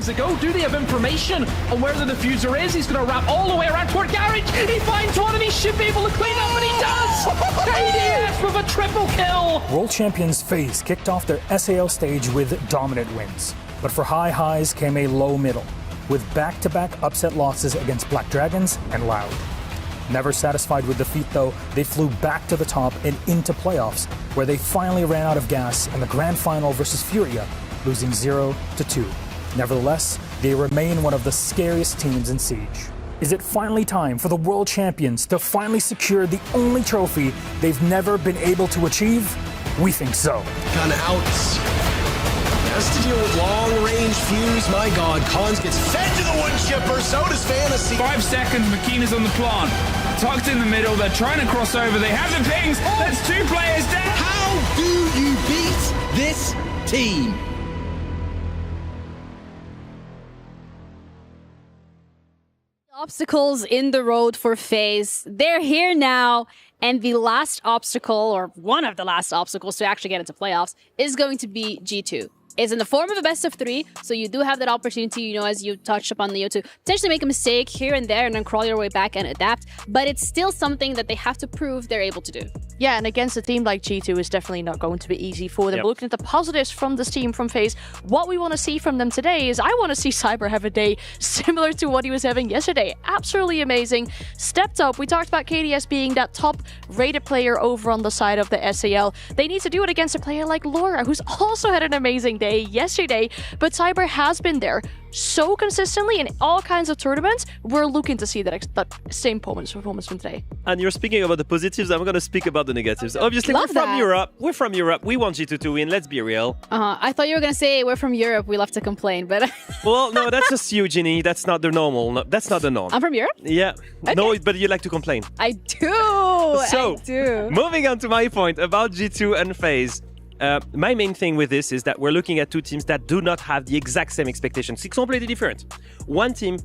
Ago, do they have information on where the diffuser is? He's going to wrap all the way around toward Garage. He finds one and he should be able to clean up, and he does! KDF with a triple kill! World champions FaZe kicked off their SAL stage with dominant wins. But for high highs came a low middle, with back-to-back upset losses against Black Dragons and Loud. Never satisfied with defeat though, they flew back to the top and into playoffs, where they finally ran out of gas in the grand final versus Furia, losing 0-2. Nevertheless, they remain one of the scariest teams in Siege. Is it finally time for the world champions to finally secure the only trophy they've never been able to achieve? We think so. Gun out. Has to deal with long-range fuse. My God, Collins gets fed to the wood chipper. So does Fantasy. 5 seconds, Makina's on the plant. Tucked in the middle, they're trying to cross over. They have the pings. That's 2 players down. How do you beat this team? Obstacles in the road for FaZe. They're here now, and the last obstacle, or one of the last obstacles to actually get into playoffs, is going to be G2. It's in the form of a best of 3, so you do have that opportunity, you know, as you touched upon, Leo, to potentially make a mistake here and there and then crawl your way back and adapt, but it's still something that they have to prove they're able to do. Yeah, and against a team like G2 is definitely not going to be easy for them. Yep. Looking at the positives from this team from FaZe, what we want to see from them today is I want to see Cyber have a day similar to what he was having yesterday. Absolutely amazing. Stepped up. We talked about KDS being that top rated player over on the side of the SAL. They need to do it against a player like Laura, who's also had an amazing day. day yesterday, but Cyber has been there so consistently in all kinds of tournaments. We're looking to see that same performance from today. And you're speaking about the positives, I'm going to speak about the negatives. Obviously, Love we're from that. Europe. We're from Europe. We want G2 to win. Let's be real. I thought you were going to say we're from Europe. We love to complain, but Well, no, that's just you, Ginny. That's not the normal. No, that's not the norm. I'm from Europe? Yeah. Okay. No, but you like to complain. I do. So, I do. moving on to my point about G2 and FaZe. My main thing with this is that we're looking at two teams that do not have the exact same expectations. It's completely different. One team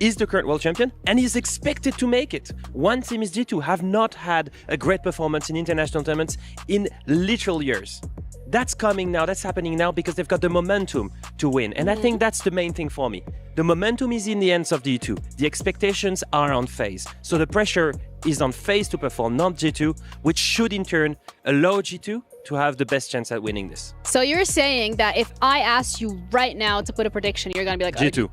is the current world champion and is expected to make it. One team is G2, have not had a great performance in international tournaments in literal years. That's coming now, that's happening now because they've got the momentum to win. And I think that's the main thing for me. The momentum is in the hands of G2. The expectations are on FaZe. So the pressure is on FaZe to perform, not G2, which should in turn allow G2 to have the best chance at winning this. So you're saying that if I asked you right now to put a prediction, you're going to be like, G2.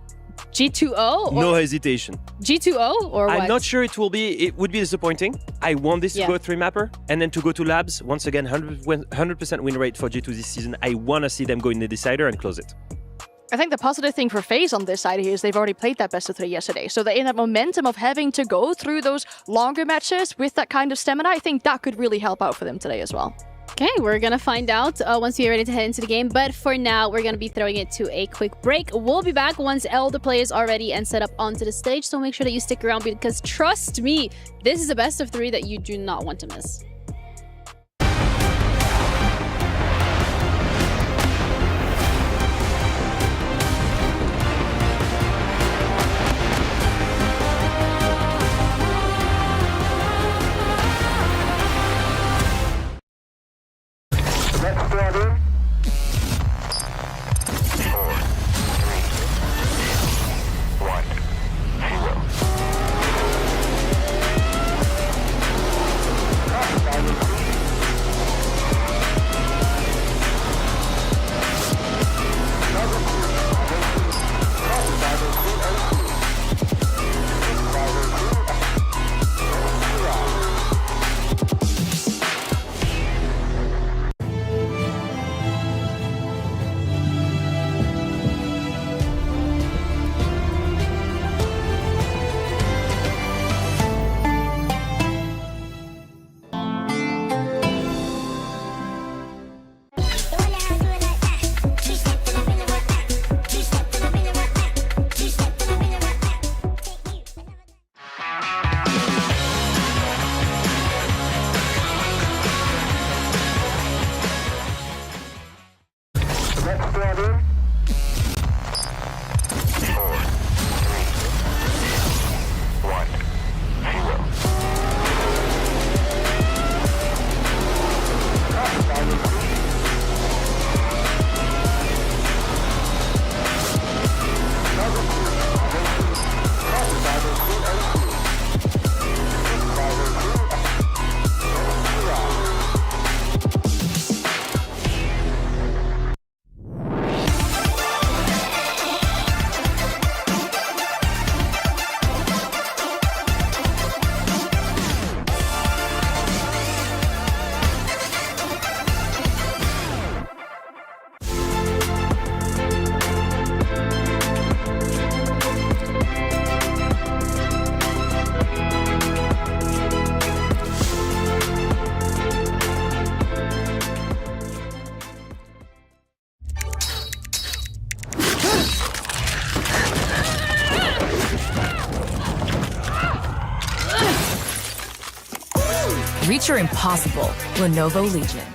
G2O? Or No hesitation. G2O or what? I'm not sure it would be disappointing. I want this to go 3-mapper and then to go to labs. Once again, 100% win rate for G2 this season. I want to see them go in the decider and close it. I think the positive thing for FaZe on this side here is they've already played that best of 3 yesterday. So they're in that momentum of having to go through those longer matches with that kind of stamina. I think that could really help out for them today as well. Okay, we're going to find out once we're ready to head into the game. But for now, we're going to be throwing it to a quick break. We'll be back once all the players are ready and set up onto the stage. So make sure that you stick around because trust me, this is a best of 3 that you do not want to miss. Reach your impossible. Lenovo Legion.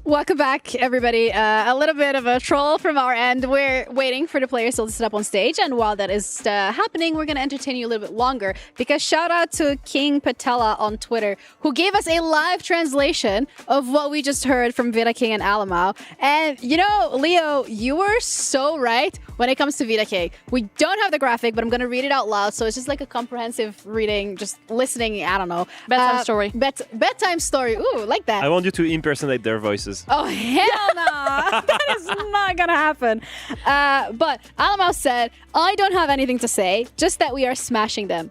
Welcome back, everybody. A little bit of a troll from our end. We're waiting for the players to sit up on stage, and while that is happening, we're going to entertain you a little bit longer, because shout out to King Patella on Twitter, who gave us a live translation of what we just heard from Vita King and Alamau. And, you know, Leo, you were so right when it comes to Vita King. We don't have the graphic, but I'm going to read it out loud, so it's just like a comprehensive reading, just listening, I don't know. Bedtime story. Bedtime story. Ooh, like that. I want you to impersonate their voices. Oh, hell no. That is not going to happen. But Alamau said, I don't have anything to say, just that we are smashing them.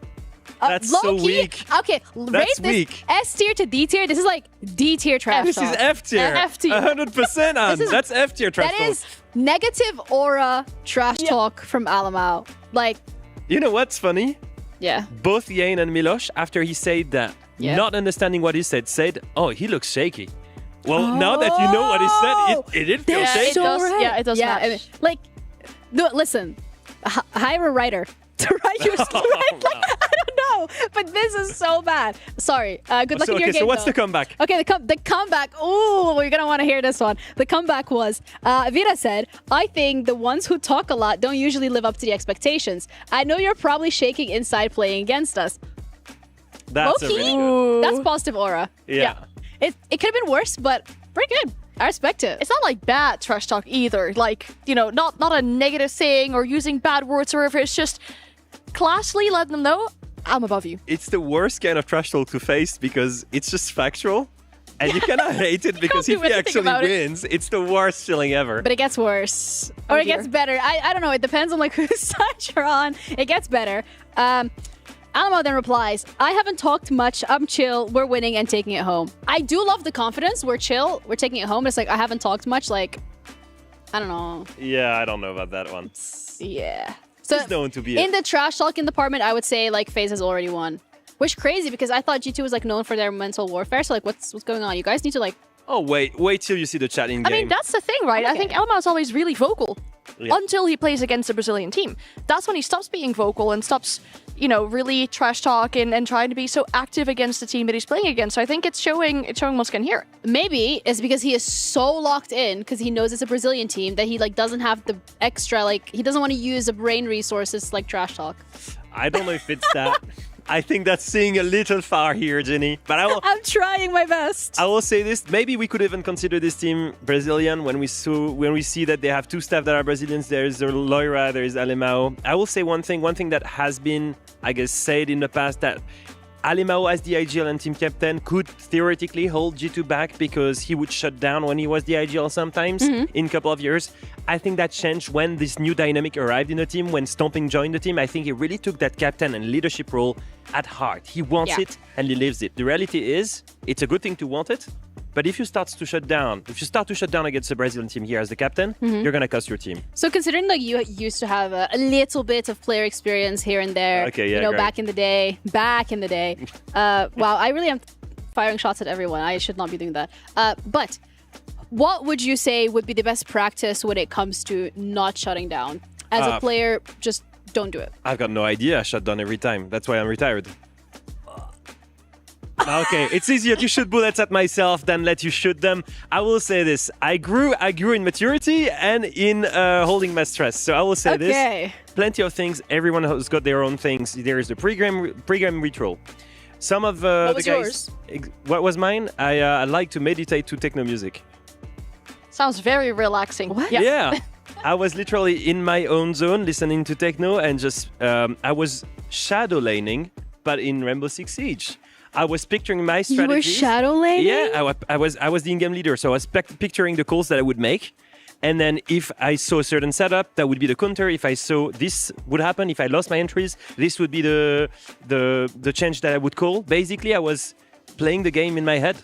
That's so weak. Okay, rate That's this weak. S tier to D tier. This is like D tier trash This talk. is F tier. F tier. 100%, Anne. That's F tier trash That talk. is negative aura trash talk from Alamau. Like, You know what's funny? yeah. Both Yane and Milosh, after he said that, not understanding what he said, oh, he looks shaky. Well, now that you know what he said, it did feel shaky. It does, yeah, it does Yeah, match. I mean, like, no, listen, hire a writer to write your story. I don't know, but this is so bad. Sorry. Good luck in your game. So what's though. the comeback? Okay, the comeback. Ooh, you're gonna want to hear this one. The comeback was Vita said, "I think the ones who talk a lot don't usually live up to the expectations. I know you're probably shaking inside playing against us." That's a Low-key, really good. that's positive aura. Yeah. It could have been worse, but pretty good. I respect it. It's not like bad trash talk either. Like, you know, not a negative thing or using bad words or whatever. It's just classily letting them know, I'm above you. It's the worst kind of trash talk to face because it's just factual. And you cannot hate it because if do he anything actually about it. wins, it's the worst feeling ever. But it gets worse. Oh, Or it dear. gets better. I don't know. It depends on like whose side you're on. It gets better. Alamo then replies, I haven't talked much. I'm chill. We're winning and taking it home. I do love the confidence. We're chill. We're taking it home. It's like, I haven't talked much. Like, I don't know. Yeah, I don't know about that one. Yeah. So It's known to be in the trash talking department, I would say like FaZe has already won. Which crazy because I thought G2 was like known for their mental warfare. So like, what's going on? You guys need to like. Oh, wait till you see the chat in I game. mean, that's the thing, right? I think Elma is always really vocal until he plays against a Brazilian team. That's when he stops being vocal and stops, you know, really trash talk and trying to be so active against the team that he's playing against. So I think it's showing once again here. Maybe it's because he is so locked in because he knows it's a Brazilian team that he like doesn't have the extra like he doesn't want to use the brain resources like trash talk. I don't know if it's that. I think that's seeing a little far here, Jenny. But I'm trying my best. I will say this. Maybe we could even consider this team Brazilian when we see that they have two staff that are Brazilians. There is Loira, there is Alemão. I will say one thing that has been, I guess, said in the past that Alemao as the IGL and team captain could theoretically hold G2 back because he would shut down when he was the IGL sometimes in a couple of years. I think that changed when this new dynamic arrived in the team, when Stomping joined the team. I think he really took that captain and leadership role at heart. He wants it and he lives it. The reality is, it's a good thing to want it, but if you start to shut down against the Brazilian team here as the captain, you're going to cost your team. So considering like you used to have a little bit of player experience here and there, back in the day, wow, I really am firing shots at everyone. I should not be doing that. But what would you say would be the best practice when it comes to not shutting down? As a player, just don't do it. I've got no idea. I shut down every time. That's why I'm retired. Okay, it's easier to shoot bullets at myself than let you shoot them. I will say this. I grew in maturity and in holding my stress. So I will say this. Plenty of things. Everyone has got their own things. There is the pre-game ritual. Some of what the was guys... yours? What was mine? I like to meditate to techno music. Sounds very relaxing. What? Yeah. I was literally in my own zone listening to techno and just... I was shadow laning, but in Rainbow Six Siege. I was picturing my strategies. You were shadow laning? Yeah, I was the in-game leader, so I was picturing the calls that I would make. And then if I saw a certain setup, that would be the counter. If I saw this would happen, if I lost my entries, this would be the change that I would call. Basically, I was playing the game in my head.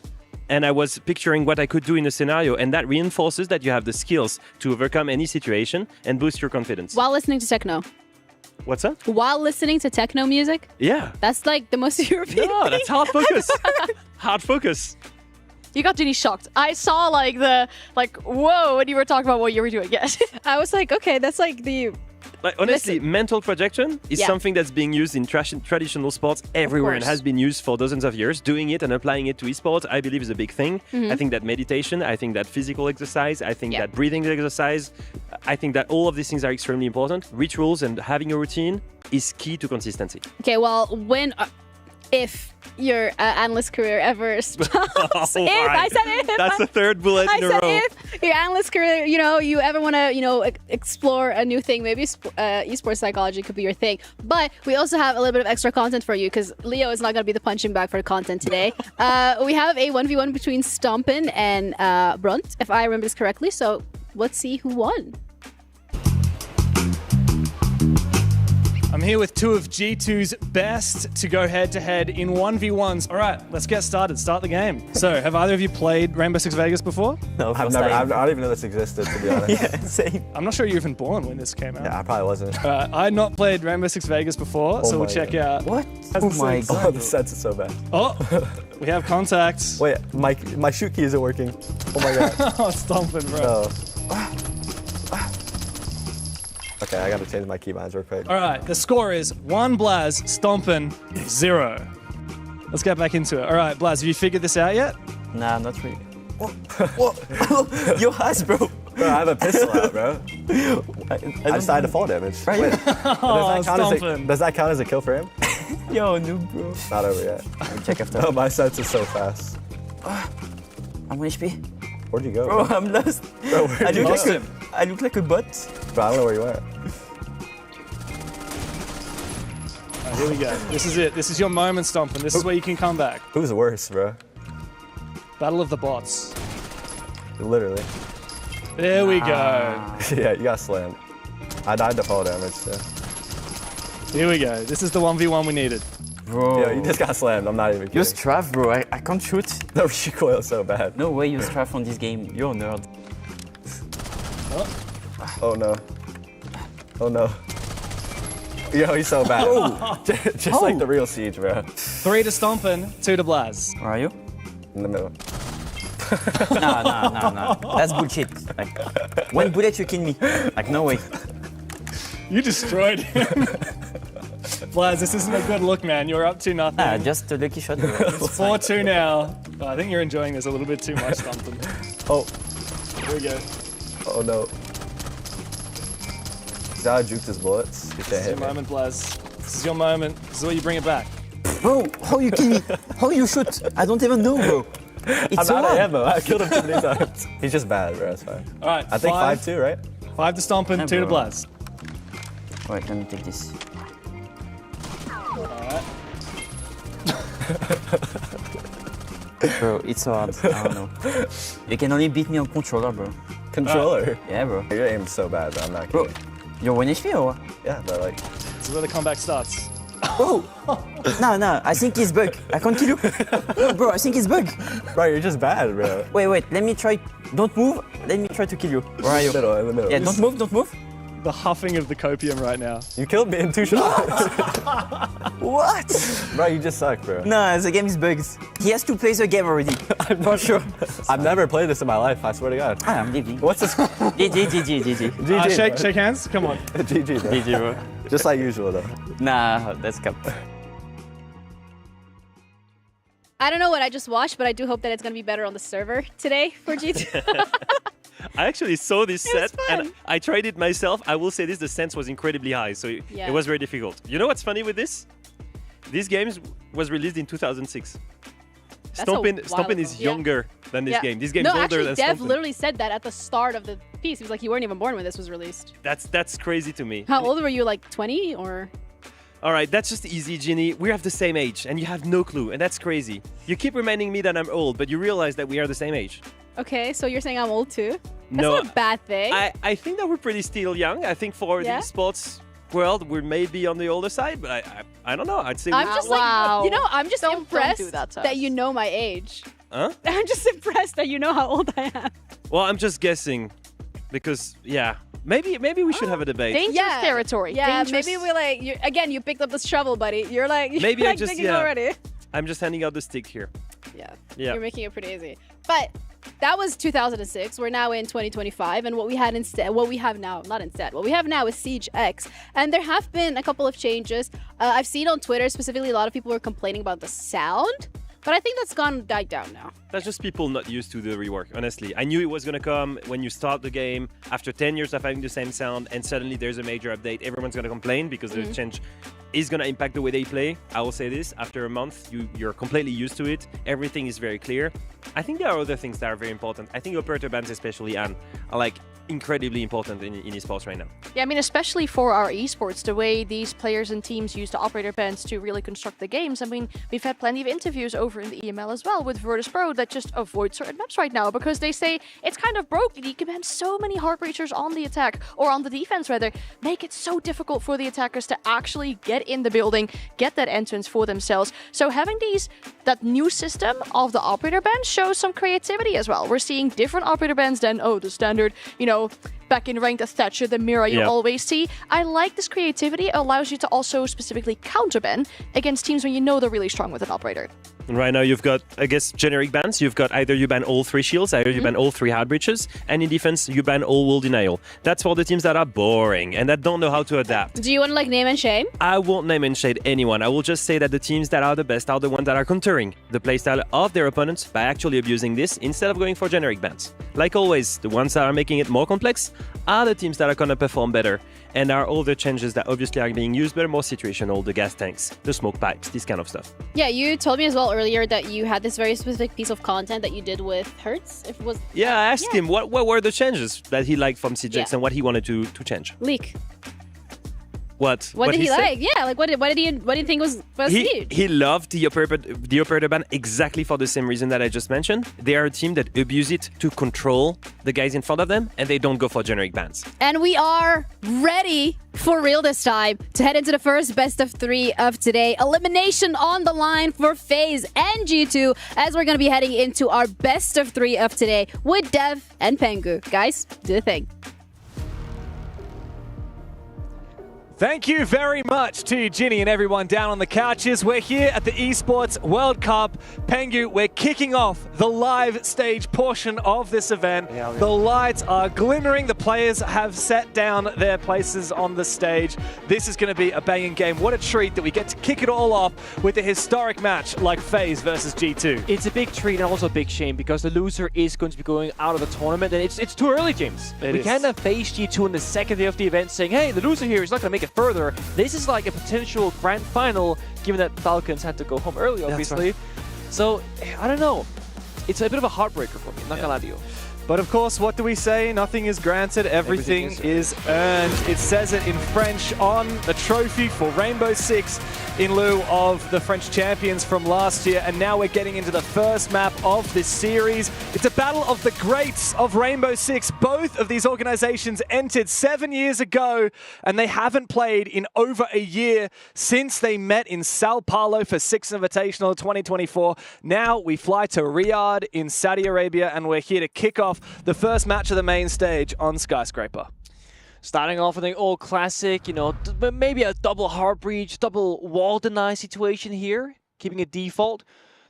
And I was picturing what I could do in a scenario. And that reinforces that you have the skills to overcome any situation and boost your confidence. While listening to techno. What's that? While listening to techno music? Yeah. That's like the most European No, thing. that's hard focus. Hard focus. You got Ginny shocked. I saw whoa, when you were talking about what you were doing. Yes. I was like, okay, that's like the... Like honestly, mental projection is something that's being used in traditional sports everywhere and has been used for dozens of years. Doing it and applying it to esports, I believe, is a big thing. I think that meditation, I think that physical exercise, I think that breathing exercise, I think that all of these things are extremely important. Rituals and having a routine is key to consistency. Okay, well, if your analyst career ever stops, I said if. That's the third bullet in a row. If your analyst career, you ever want to, explore a new thing, maybe esports psychology could be your thing. But we also have a little bit of extra content for you because Leo is not going to be the punching bag for content today. We have a 1v1 between Stompin and Brunt, if I remember this correctly. So let's see who won. I'm here with two of G2's best to go head-to-head in 1v1s. All right, let's get started. Start the game. So, have either of you played Rainbow Six Vegas before? No, I've never. I don't even know this existed, to be honest. Yeah, same. I'm not sure you were even born when this came out. Yeah, I probably wasn't. I had not played Rainbow Six Vegas before, so we'll check out. What? Oh my god. Oh, the sets are so bad. Oh, we have contacts. Wait, my shoot key isn't working. Oh my god. Oh, Stompin', bro. Okay, I gotta change my keybinds real quick. All right, the score is 1 Blaz, Stompin', 0. Let's get back into it. All right, Blaz, have you figured this out yet? Nah, not really. What? Your eyes, bro. Bro, I have a pistol out, bro. I decided to fall damage. Right. Wait, Stompin'. does that count as a kill for him? Yo, noob, bro. Not over yet. Check after. Oh, my sets are so fast. I'm 1 HP. Where'd you go? Bro, I'm lost. Bro, where'd you go? I look like a bot. Bro, I don't know where you went. Here we go. This is it. This is your moment, Stompin'. This is where you can come back. Who's worse, bro? Battle of the bots. Literally. There we go. Yeah, you got slammed. I died to fall damage, so. Here we go. This is the 1v1 we needed. Bro. Yeah, you just got slammed. I'm not even kidding. You're strafe, bro. I can't shoot. The recoil is so bad. No way you're strafe on this game. You're a nerd. Oh no. Oh no. Yo, he's so bad. Just like the real Siege, bro. 3 to Stompin', 2 to Blaz. Where are you? In the middle. No. That's bullshit. Like, 1 bullet, you kill me. Like, no way. You destroyed him. Blaz, this isn't a good look, man. You're up to nothing. Nah, just a lucky shot. Bro. It's 4-2 now. Oh, I think you're enjoying this a little bit too much, Stompin'. Oh. Here we go. Oh no. He's out of juked his bullets. You This can't is hit your me. moment, Blaz. This is your moment. This is where you bring it back. Bro, how you kill me? How you shoot? I don't even know, bro. It's I'm so out of hard. ammo. I killed him too many times. He's just bad, bro. That's fine. All right, I think 5-2, right? 5 to Stompin', 2 to Blaz. Wait, let me take this. All right. Bro, it's so hard. I don't know. You can only beat me on controller, bro. Controller? Yeah, bro. Your aim's so bad, bro. I'm not Bro, kidding. you're 1 HP or what? Yeah, but like... This is where the comeback starts. Bro! No, I think he's bug. I can't kill you. No, bro, I think he's bug. Bro, you're just bad, bro. Wait, let me try. Don't move. Let me try to kill you. Where are you? In the middle. Yeah, don't move. The huffing of the copium right now. You killed me in 2 shots. What? Bro, you just suck, bro. No, the game is bugged. He has to play the game already. For sure. I've never played this in my life, I swear to God. I'm leaving. What's this? GG. Shake hands. Come on. GG, bro. GG, bro. Just like usual, though. Nah, that's cap. I don't know what I just watched, but I do hope that it's going to be better on the server today for G2. I actually saw this set and I tried it myself. I will say this, the sense was incredibly high, so it was very difficult. You know what's funny with this? This game was released in 2006. Stompin is younger than this game. This game is older than Dev Stompin. literally said that at the start of the piece. He was like, you weren't even born when this was released. That's crazy to me. How old were you, like 20 or? All right, that's just easy, Ginny. We have the same age and you have no clue, and that's crazy. You keep reminding me that I'm old, but you realize that we are the same age. Okay, so you're saying I'm old too? That's No, not a bad thing. I think that we're pretty still young. I think for the esports world, we're maybe on the older side, but I don't know. I'd say I'm just like, you know, I'm just impressed do that, that you know my age. Huh? I'm just impressed that you know how old I am. Well, I'm just guessing because maybe we should have a debate. Dangerous territory. Yeah, Dangerous. maybe we like, you picked up this shovel, buddy. You're like, Maybe you're I just thinking already. I'm just handing out the stick here. Yeah. Yeah. You're making it pretty easy. But that was 2006. We're now in 2025, and what we have now is Siege X. And there have been a couple of changes. I've seen on Twitter specifically a lot of people were complaining about the sound, but I think that's died down now. That's just people not used to the rework, honestly. I knew it was going to come when you start the game after 10 years of having the same sound, and suddenly there's a major update. Everyone's going to complain because the change is going to impact the way they play. I will say this, after a month, you're completely used to it. Everything is very clear. I think there are other things that are very important. I think operator bans especially, and are like incredibly important in esports right now. Yeah, I mean, especially for our esports, the way these players and teams use the operator bans to really construct the games. I mean, we've had plenty of interviews over in the EML as well with Vertus Pro that just avoid certain maps right now because they say it's kind of broke. You can ban so many heart breachers on the attack, or on the defense rather, make it so difficult for the attackers to actually get in the building, get that entrance for themselves. So having that new system of the operator bans shows some creativity as well. We're seeing different operator bans than, the standard, back in ranked Thatcher, the mirror you always see. I like this creativity. It allows you to also specifically counterban against teams when you know they're really strong with an operator. And right now you've got, I guess, generic bans. You've got either you ban all 3 shields, either you ban all 3 hard breaches, and in defense you ban all wall denial. That's for the teams that are boring and that don't know how to adapt. Do you want to name and shame? I won't name and shade anyone. I will just say that the teams that are the best are the ones that are countering the playstyle of their opponents by actually abusing this instead of going for generic bans. Like always, the ones that are making it more complex are the teams that are going to perform better, and are all the changes that obviously are being used but are more situational, the gas tanks, the smoke pipes, this kind of stuff. Yeah, you told me as well earlier that you had this very specific piece of content that you did with Hertz. If it was I asked him what were the changes that he liked from CJX and what he wanted to change. Leak. What did he said? like? Yeah, like what did he think was huge? He loved the operator ban exactly for the same reason that I just mentioned. They are a team that abuse it to control the guys in front of them, and they don't go for generic bans. And we are ready for real this time to head into the first best of 3 of today. Elimination on the line for FaZe and G2 as we're going to be heading into our best of 3 of today with Dev and Pengu. Guys, do the thing. Thank you very much to Ginny and everyone down on the couches. We're here at the Esports World Cup. Pengu, we're kicking off the live stage portion of this event. The lights are glimmering. The players have set down their places on the stage. This is going to be a banging game. What a treat that we get to kick it all off with a historic match like FaZe versus G2. It's a big treat and also a big shame because the loser is going to be going out of the tournament, and it's too early, James. We can't have FaZe G2 on the second day of the event saying, hey, the loser here is not going to make it further. This is like a potential grand final, given that Falcons had to go home early, obviously. Right. So, I don't know. It's a bit of a heartbreaker for me, not gonna lie to you. But of course, what do we say? Nothing is granted, everything is earned. It says it in French on the trophy for Rainbow Six in lieu of the French champions from last year. And now we're getting into the first map of this series. It's a battle of the greats of Rainbow Six. Both of these organizations entered 7 years ago, and they haven't played in over a year since they met in Sao Paulo for Six Invitational 2024. Now we fly to Riyadh in Saudi Arabia, and we're here to kick off the first match of the main stage on Skyscraper. Starting off with an old classic, you know, but maybe a double heart breach, double wall deny situation here, keeping it default.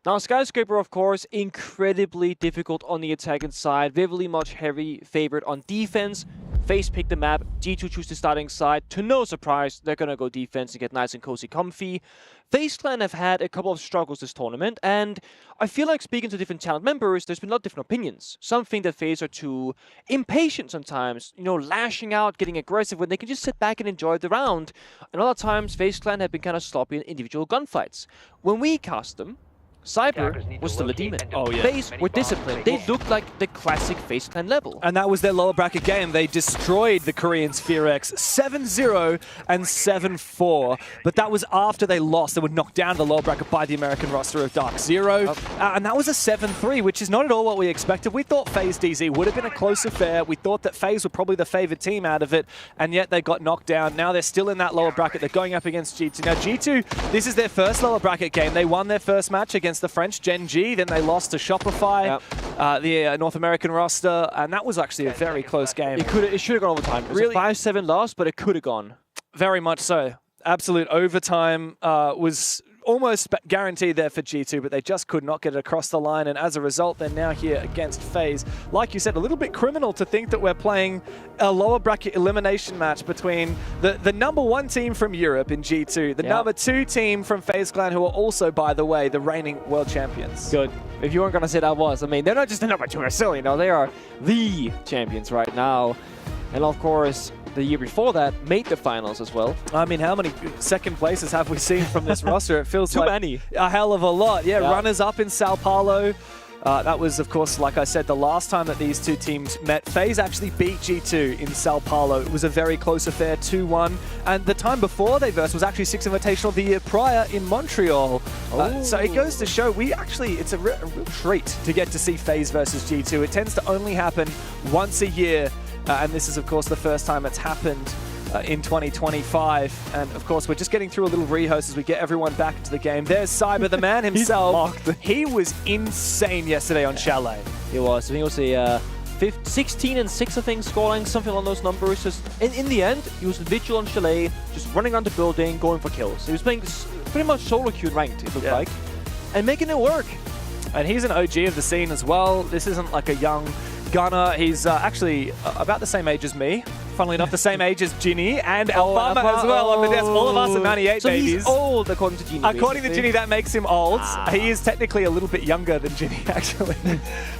Now, Skyscraper, of course, incredibly difficult on the attacking side, vividly much heavy favored on defense. FaZe picked the map, G2 choose the starting side. To no surprise, they're gonna go defense and get nice and cozy comfy. FaZe Clan have had a couple of struggles this tournament, and I feel like speaking to different talent members, there's been a lot of different opinions. Some think that FaZe are too impatient sometimes, you know, lashing out, getting aggressive when they can just sit back and enjoy the round. And other times, FaZe Clan have been kind of sloppy in individual gunfights. When we cast them, Cyber was still a demon. Oh, yeah. FaZe were disciplined. They looked like the classic FaZe Clan level. And that was their lower bracket game. They destroyed the Korean Spherex 7-0 and 7-4. But that was after they lost. They were knocked down to the lower bracket by the American roster of Dark Zero. And that was a 7-3, which is not at all what we expected. We thought FaZe DZ would have been a close affair. We thought that FaZe were probably the favored team out of it. And yet they got knocked down. Now they're still in that lower bracket. They're going up against G2. Now G2, this is their first lower bracket game. They won their first match against the French Gen G, then they lost to Shopify, the North American roster, and that was actually a very close game. It should have gone overtime. It was really? A 5-7 loss, but it could have gone. Very much so. Absolute overtime was almost guaranteed there for G2, but they just could not get it across the line, and as a result, they're now here against FaZe. Like you said, a little bit criminal to think that we're playing a lower bracket elimination match between the #1 team from Europe in G2, the #2 team from FaZe Clan, who are also, by the way, the reigning world champions. Good. If you weren't going to say that was, I mean, they're not just the #2 or so, you know, they are the champions right now. And of course, the year before that, made the finals as well. I mean, how many second places have we seen from this roster? It feels Too like many. A hell of a lot. Yeah, runners-up in Sao Paulo. That was, of course, like I said, the last time that these two teams met. FaZe actually beat G2 in Sao Paulo. It was a very close affair, 2-1. And the time before they versed was actually Six Invitational the year prior in Montreal. So it goes to show it's a real treat to get to see FaZe versus G2. It tends to only happen once a year. And this is, of course, the first time it's happened in 2025. And, of course, we're just getting through a little rehost as we get everyone back into the game. There's Cyber, the man himself. He was insane yesterday on Chalet. He was. I think it was a 16-6, I think, scoring, something along those numbers. Just in the end, he was vigil on Chalet, just running around the building, going for kills. He was playing pretty much solo queue ranked, it looked like, and making it work. And he's an OG of the scene as well. This isn't like a young gunner. He's actually about the same age as me. Funnily enough, the same age as Ginny and Alabama as well on the desk. All of us are 98 babies. He's old, according to Ginny. According to Ginny, that makes him old. He is technically a little bit younger than Ginny, actually.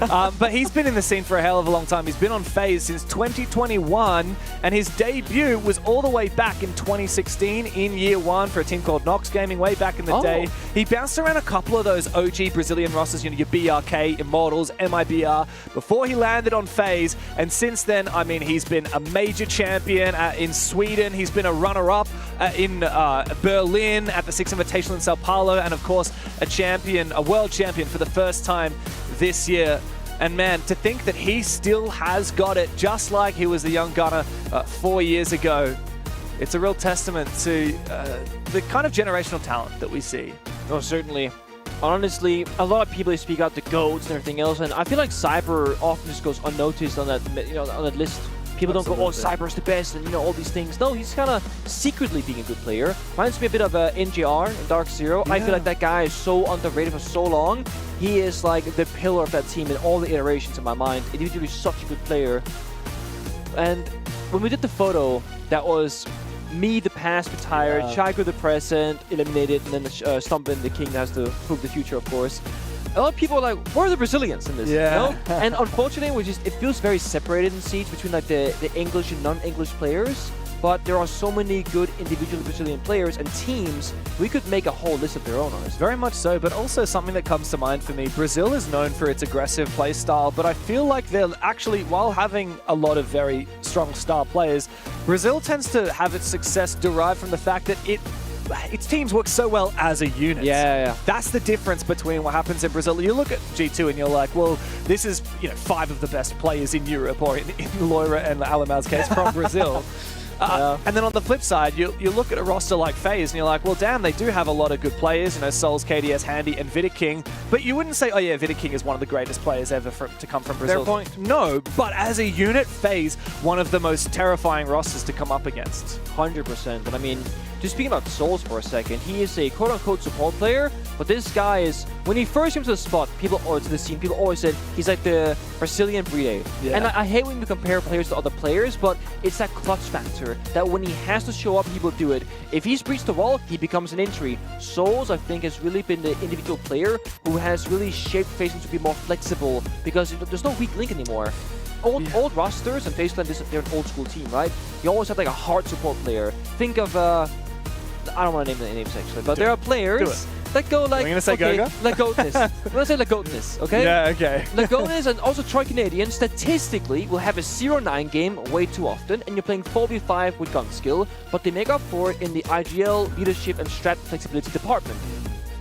But he's been in the scene for a hell of a long time. He's been on FaZe since 2021, and his debut was all the way back in 2016 in year one for a team called Nox Gaming way back in the day. He bounced around a couple of those OG Brazilian rosters, you know, your BRK, Immortals, MIBR, before he landed on FaZe. And since then, I mean, he's been a major champion in Sweden. He's been a runner-up in Berlin at the Six Invitational in Sao Paulo, and of course a world champion for the first time this year. And man, to think that he still has got it just like he was the young gunner 4 years ago, it's a real testament to the kind of generational talent that we see. Oh, certainly. Honestly, a lot of people speak out the GOATs and everything else, and I feel like Cyber often just goes unnoticed on that, you know, on that list. People don't go, oh, Cyber's the best, and you know, all these things. No, he's kind of secretly being a good player. Reminds me a bit of NGR in Dark Zero. Yeah. I feel like that guy is so underrated for so long. He is like the pillar of that team in all the iterations in my mind. Individually, such a good player. And when we did the photo, that was me, the past, retired, Chaiko, the present, eliminated, and then Stumpin, the king, has to prove the future, of course. A lot of people are like, where are the Brazilians in this? Yeah. You know? And unfortunately, it feels very separated in seats between like the English and non-English players. but there are so many good individual Brazilian players and teams, we could make a whole list of their own, honestly. Very much so, but also something that comes to mind for me, Brazil is known for its aggressive play style, but I feel like they're actually, while having a lot of very strong star players, Brazil tends to have its success derived from the fact that its teams work so well as a unit. Yeah. That's the difference between what happens in Brazil. You look at G2 and you're like, well, this is 5 of the best players in Europe, or in Loira and Alamau's case, from Brazil. And then on the flip side, you look at a roster like FaZe and you're like, well, damn, they do have a lot of good players, Souls, KDS, Handy, and Vidiking. But you wouldn't say, oh yeah, Vidiking is one of the greatest players ever to come from Brazil. Fair point. No, but as a unit, FaZe, one of the most terrifying rosters to come up against. 100%. And I mean, just speaking about Souls for a second, he is a quote-unquote support player, but this guy is, when he first came to the spot, people always said he's like the Brazilian Bride. Yeah. And I hate when we compare players to other players, but it's that clutch factor that when he has to show up, he will do it. If he's breached the wall, he becomes an injury. Souls, I think, has really been the individual player who has really shaped FaZe to be more flexible, because there's no weak link anymore. Old rosters, and FaZe they're an old school team, right? You always have like a hard support player. Think of, I don't want to name the names actually, but there are players that go like, Are you going to say Goga? Lagoatness. I'm going to say Lagoatness, okay? Yeah, okay. Lagoatness and also Troy Canadian statistically will have a 0-9 game way too often, and you're playing 4v5 with gun skill, but they make up for it in the IGL, leadership, and strat flexibility department.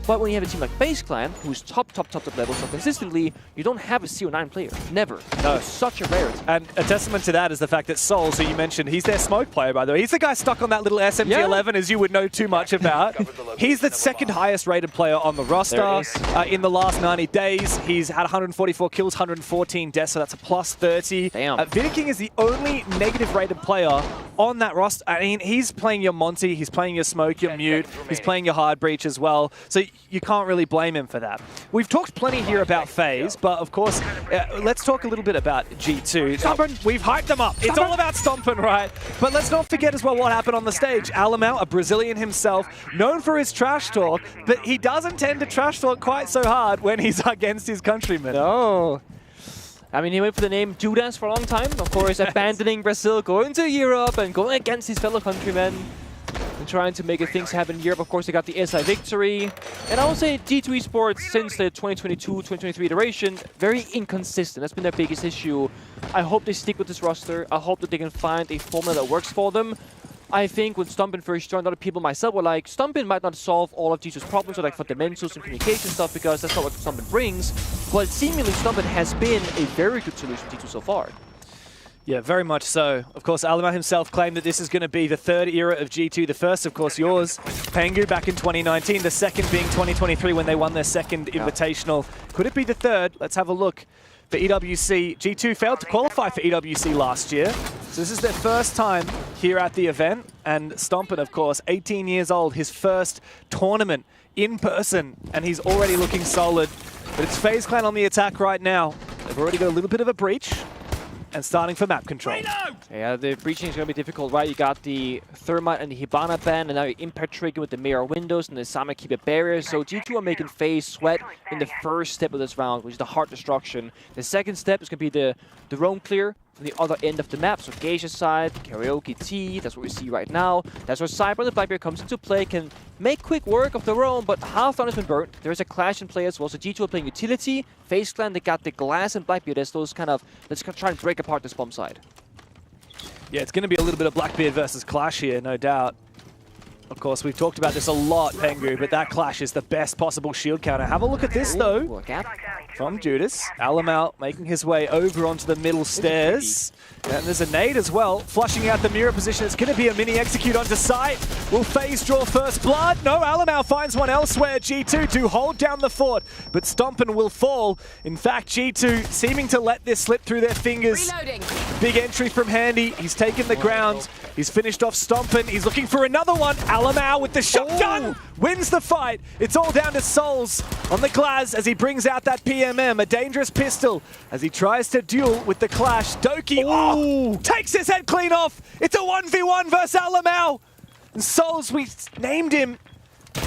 But when you have a team like FaZe Clan, who's top level so consistently, you don't have a 0-9 player. Never. No. It's such a rarity. And a testament to that is the fact that Souls, who you mentioned, he's their smoke player, by the way. He's the guy stuck on that little SMG-11, as you would know too much about. He's the second highest rated player on the roster. In the last 90 days, he's had 144 kills, 114 deaths, so that's a plus 30. Damn. Vidiking is the only negative rated player on that roster. I mean, he's playing your Monty, he's playing your Smoke, your Mute, he's playing your Hard Breach as well. So you can't really blame him for that. We've talked plenty here about FaZe, but of course, let's talk a little bit about G2. Stompin'. We've hyped them up. It's all about stomping, right? But let's not forget as well what happened on the stage. Alamau, a Brazilian himself, known for his trash talk, but he doesn't tend to trash talk quite so hard when he's against his countrymen. No. I mean, he went for the name Judas for a long time. Of course, abandoning Brazil, going to Europe, and going against his fellow countrymen. And trying to make things happen in Europe. Of course, they got the SI victory. And I would say G2 Esports, since the 2022-2023 iteration, very inconsistent. That's been their biggest issue. I hope they stick with this roster. I hope that they can find a formula that works for them. I think when Stumpin first joined, a lot of people, myself, were like, Stumpin might not solve all of G2's problems, or like fundamentals and communication stuff, because that's not what Stumpin brings. But seemingly, Stumpin has been a very good solution to G2 so far. Yeah, very much so. Of course, Alamau himself claimed that this is going to be the third era of G2. The first, of course, yours, Pengu, back in 2019. The second being 2023 when they won their second invitational. Could it be the third? Let's have a look. For EWC, G2 failed to qualify for EWC last year. So this is their first time here at the event. And Stompin, of course, 18 years old, his first tournament in person. And he's already looking solid. But it's FaZe Clan on the attack right now. They've already got a little bit of a breach. And starting for map control. Yeah, the breaching is going to be difficult, right? You got the Thermite and the Hibana ban, and now you're Impact Trigger with the Mirror Windows and the Sama Keep It Barrier. So G2 are making FaZe sweat in the first step of this round, which is the Heart Destruction. The second step is going to be the roam clear from the other end of the map. So Geisha side, Karaoke T, that's what we see right now. That's where Cyber the Blackbeard comes into play, can make quick work of the roam, but half the round has been burnt. There's a clash in play as well. So G2 are playing utility. FaZe Clan, they got the Glass and Blackbeard as those kind of, let's try and break apart this bomb side. Yeah, it's going to be a little bit of Blackbeard versus Clash here, no doubt. Of course, we've talked about this a lot, Pengu, but that Clash is the best possible shield counter. Have a look at this, though, from Judas. Alamau making his way over onto the middle stairs. And there's a nade as well, flushing out the mirror position. It's going to be a mini execute onto site. Will FaZe draw first blood? No, Alamau finds one elsewhere. G2 to hold down the fort, but Stompin will fall. In fact, G2 seeming to let this slip through their fingers. Reloading. Big entry from Handy. He's taken the ground. He's finished off Stompin. He's looking for another one. Alamau with the shotgun wins the fight. It's all down to Souls on the Glaz as he brings out that PMM, a dangerous pistol, as he tries to duel with the Clash. Doki takes his head clean off. It's a 1v1 versus Alamau. And Souls, we named him.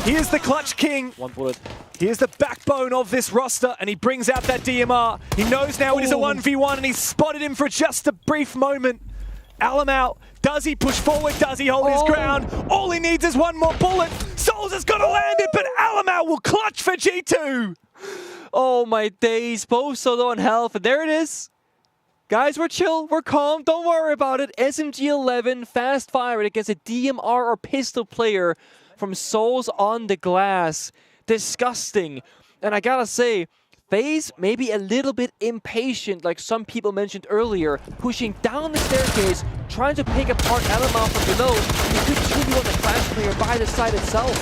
He is the Clutch King. One bullet. He is the backbone of this roster, and he brings out that DMR. He knows now it is a 1v1, and he's spotted him for just a brief moment. Alamau, does he push forward? Does he hold his ground? All he needs is one more bullet. Souls has got to land it, but Alamau will clutch for G2. Oh my days, both so low on health, and there it is. Guys, we're chill, we're calm, don't worry about it. SMG11 fast firing against a DMR or pistol player from Souls on the glass. Disgusting. And I gotta say, FaZe maybe a little bit impatient, like some people mentioned earlier, pushing down the staircase, trying to pick apart Alamau from below. He could truly want the Clash player by the side itself.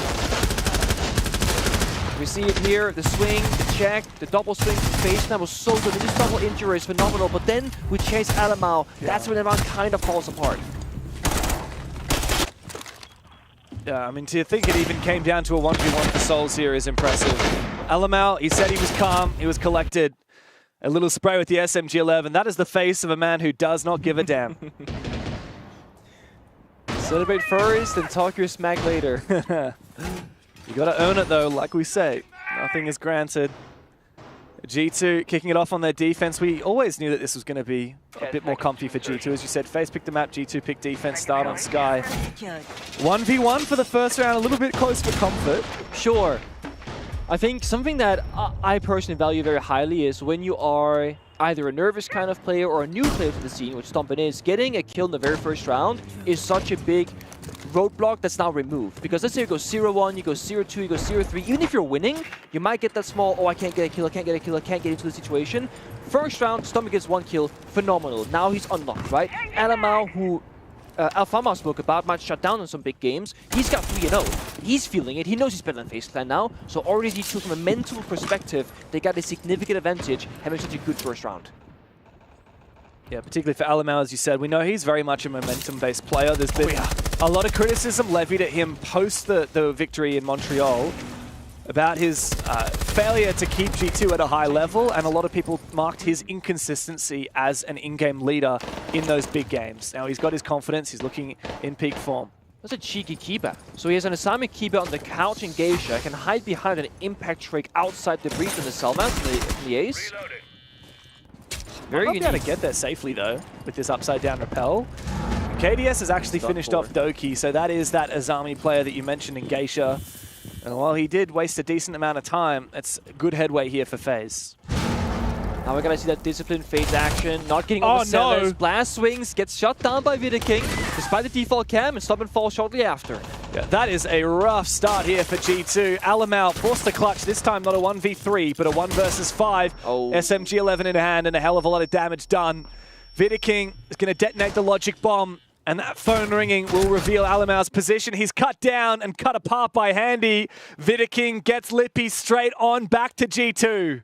We see it here, the swing, the check, the double swing to FaZe now was so good. This double injury is phenomenal, but then we chase Alamau. That's when the round kind of falls apart. Yeah, I mean, to think it even came down to a 1v1 for Souls here is impressive. Alamau, he said he was calm, he was collected. A little spray with the SMG11. That is the face of a man who does not give a damn. Celebrate first and talk your smack later. You gotta earn it though, like we say. Nothing is granted. G2 kicking it off on their defense. We always knew that this was going to be a bit more comfy for G2. As you said, FaZe picked the map, G2 picked defense, start on Sky. 1v1 for the first round, a little bit close for comfort. Sure. I think something that I personally value very highly is when you are either a nervous kind of player or a new player to the scene, which Stompin is, getting a kill in the very first round is such a big roadblock that's now removed. Because let's say you go 0-1, you go 0-2, you go 0-3, even if you're winning, you might get that small, oh, I can't get a kill, I can't get a kill, I can't get into the situation. First round, Stompin gets 1 kill, phenomenal. Now he's unlocked, right? Alamau, who Alfama spoke about, might shut down in some big games. He's got 3-0. He's feeling it. He knows he's better than FaZe Clan now. So already from a mental perspective, they got a significant advantage having such a good first round. Yeah, particularly for Alamau, as you said. We know he's very much a momentum-based player. There's been a lot of criticism levied at him post the victory in Montreal about his failure to keep G2 at a high level, and a lot of people marked his inconsistency as an in-game leader in those big games. Now he's got his confidence, he's looking in peak form. That's a cheeky keeper. So he has an assignment keeper on the couch in Geisha, can hide behind an impact trick outside the breach in the cell mount from the ace. Very unique. Able to get there safely though, with this upside down rappel. KDS has actually finished off Doki, so that is that Azami player that you mentioned in Geisha. And while he did waste a decent amount of time, it's good headway here for FaZe. Now we're gonna see that disciplined FaZe action, not getting on the sellers. Blast swings, gets shut down by veto, despite the default cam, and Stompin falls shortly after. Yeah, that is a rough start here for G2. Alamau forced to clutch, this time not a 1v3, but a 1 versus 5. SMG11 in hand and a hell of a lot of damage done. veto is gonna detonate the logic bomb, and that phone ringing will reveal Alamau's position. He's cut down and cut apart by Handy. veto gets Lippy straight on back to G2.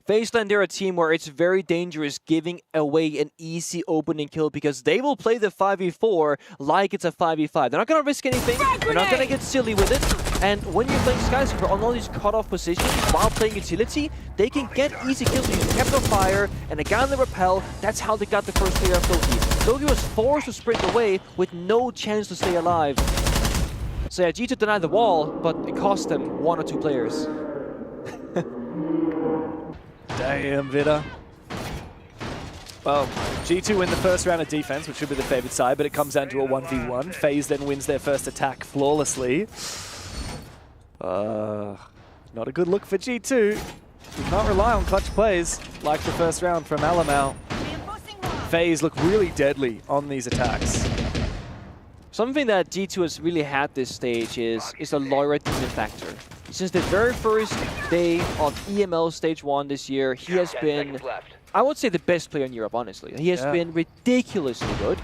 FaZe Clan, they're a team where it's very dangerous giving away an easy opening kill because they will play the 5v4 like it's a 5v5. They're not going to risk anything. They're not going to get silly with it. And when you're playing Skyscraper on all these cut-off positions while playing utility, they can get easy kills using Captain of Fire and a guy on the rappel. That's how they got the first player of Doki. Doki was forced to sprint away with no chance to stay alive. So yeah, G2 denied the wall, but it cost them 1 or 2 players. Damn, Vida. Well, G2 win the first round of defense, which should be the favored side, but it comes down to a 1v1. FaZe then wins their first attack flawlessly. Not a good look for G2. You can't rely on clutch plays like the first round from Alamau. FaZe look really deadly on these attacks. Something that G2 has really had this stage is a Loira demon factor. Since the very first day of EML Stage 1 this year, he has been, I would say, the best player in Europe, honestly. He has been ridiculously good.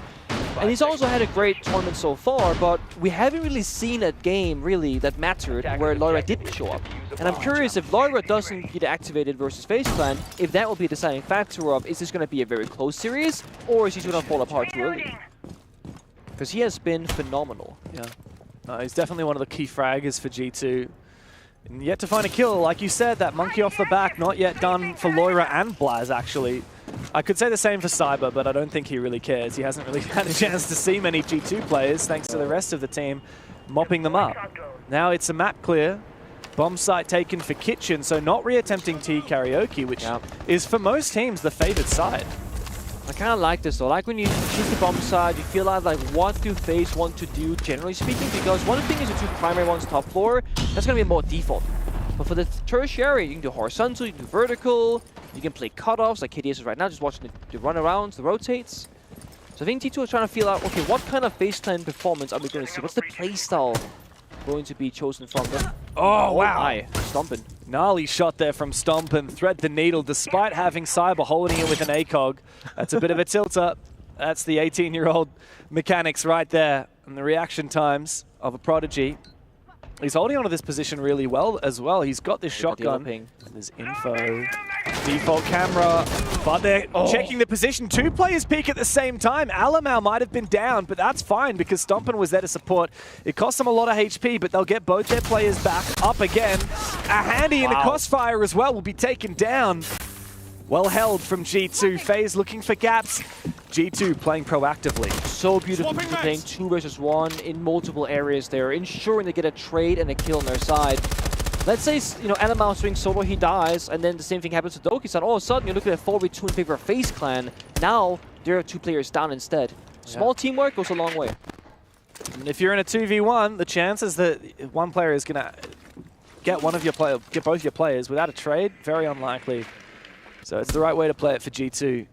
And he's also had a great tournament so far, but we haven't really seen a game, really, that mattered where Loira didn't show up. And I'm curious if Loira doesn't get activated versus FaZe Clan, if that will be a deciding factor of, is this going to be a very close series, or is he going to fall apart too early? Because he has been phenomenal. Yeah, he's definitely one of the key fraggers for G2. And yet to find a kill, like you said, that monkey off the back, not yet done for Loira and Blaz, actually. I could say the same for Cyber, but I don't think he really cares. He hasn't really had a chance to see many G2 players, thanks to the rest of the team mopping them up. Now it's a map clear. Bomb site taken for Kitchen, so not re-attempting T Karaoke, which is for most teams the favored side. I kind of like this though. Like when you choose the bomb side, you feel like what do FaZe want to do generally speaking? Because one thing is the two primary ones top floor, that's going to be more default. But for the tertiary, you can do horizontal, you can do vertical, you can play cutoffs like KDS is right now, just watching the runarounds, the rotates. So I think T2 is trying to feel out, okay, what kind of FaZe clan performance are we going to see? What's the playstyle going to be chosen from them? Oh, wow. Hi, Stompin. Gnarly shot there from Stompin. Thread the needle despite having Cyber holding it with an ACOG. That's a bit of a tilter. That's the 18-year-old mechanics right there. And the reaction times of a Prodigy. He's holding onto this position really well as well. He's got this shotgun. There's info. Default camera. But they're checking the position. Two players peek at the same time. Alamau might have been down, but that's fine because Stompin was there to support. It cost them a lot of HP, but they'll get both their players back up again. A handy in the crossfire as well will be taken down. Well held from G2. FaZe looking for gaps. G2 playing proactively. So beautiful playing 2 versus 1 in multiple areas there, ensuring they get a trade and a kill on their side. Let's say, you know, Alamau swings solo, he dies, and then the same thing happens to Doki-san. All of a sudden, you're looking at a 4v2 in favor of FaZe Clan. Now, there are 2 players down instead. Small teamwork goes a long way. And if you're in a 2v1, the chances that one player is going to get both your players without a trade, very unlikely. So it's the right way to play it for G2.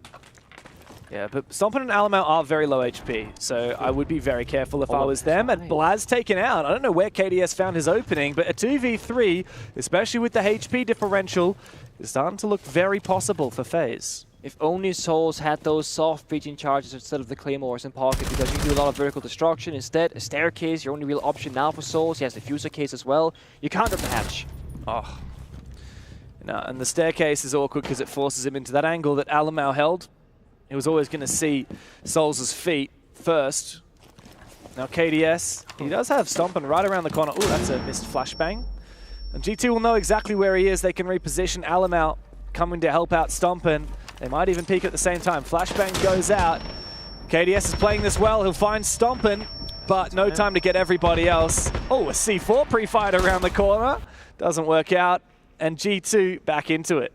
Yeah, but Stompin and Alamau are very low HP, so I would be very careful if I was them. And Blaz taken out. I don't know where KDS found his opening, but a 2v3, especially with the HP differential, is starting to look very possible for FaZe. If only Souls had those soft breaching charges instead of the Claymores in pocket, because you can do a lot of vertical destruction. Instead, a staircase, your only real option now for Souls. He has the Fuser case as well. You can't get the hatch. Oh. No, and the staircase is awkward because it forces him into that angle that Alamau held. He was always going to see Souls' feet first. Now KDS, he does have Stompin right around the corner. Ooh, that's a missed flashbang. And G2 will know exactly where he is. They can reposition. Alamau coming to help out Stompin. They might even peek at the same time. Flashbang goes out. KDS is playing this well. He'll find Stompin, but no time to get everybody else. Oh, a C4 pre-fight around the corner. Doesn't work out. And G2 back into it.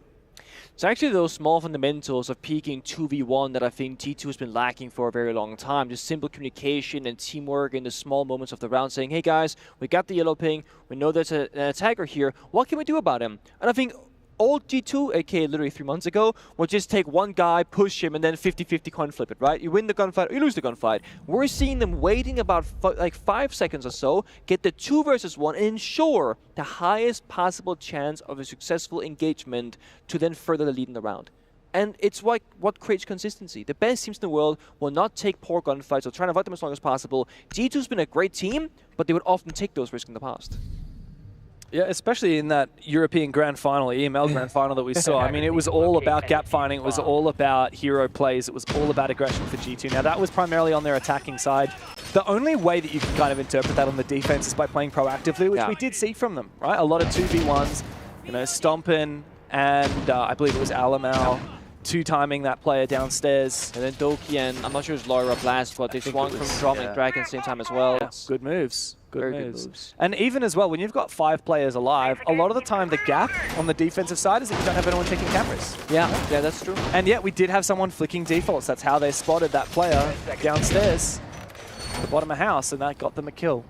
It's actually those small fundamentals of peaking 2v1 that I think T2 has been lacking for a very long time. Just simple communication and teamwork in the small moments of the round, saying, hey guys, we got the yellow ping, we know there's an attacker here, what can we do about him? And I think old G2, aka literally 3 months ago, would just take one guy, push him, and then 50-50 coin flip it, right? You win the gunfight, or you lose the gunfight. We're seeing them waiting about like 5 seconds or so, get the 2 versus 1, and ensure the highest possible chance of a successful engagement to then further the lead in the round. And it's what creates consistency. The best teams in the world will not take poor gunfights or try to avoid them as long as possible. G2's been a great team, but they would often take those risks in the past. Yeah, especially in that European Grand Final, EML Grand Final that we saw. I mean, it was all about gap finding. It was all about hero plays. It was all about aggression for G2. Now, that was primarily on their attacking side. The only way that you can kind of interpret that on the defense is by playing proactively, which we did see from them, right? A lot of 2v1s, you know, Stompin and I believe it was Alamau. 2-timing that player downstairs. And then Doki and I'm not sure it's Laura Blast, but they swung from Drum and Dragon at the same time as well. Yeah. Good moves. Very good moves. And even as well, when you've got 5 players alive, a lot of the time the gap on the defensive side is that you don't have anyone taking cameras. Yeah, that's true. And yet we did have someone flicking defaults. That's how they spotted that player downstairs at the bottom of house, and that got them a kill.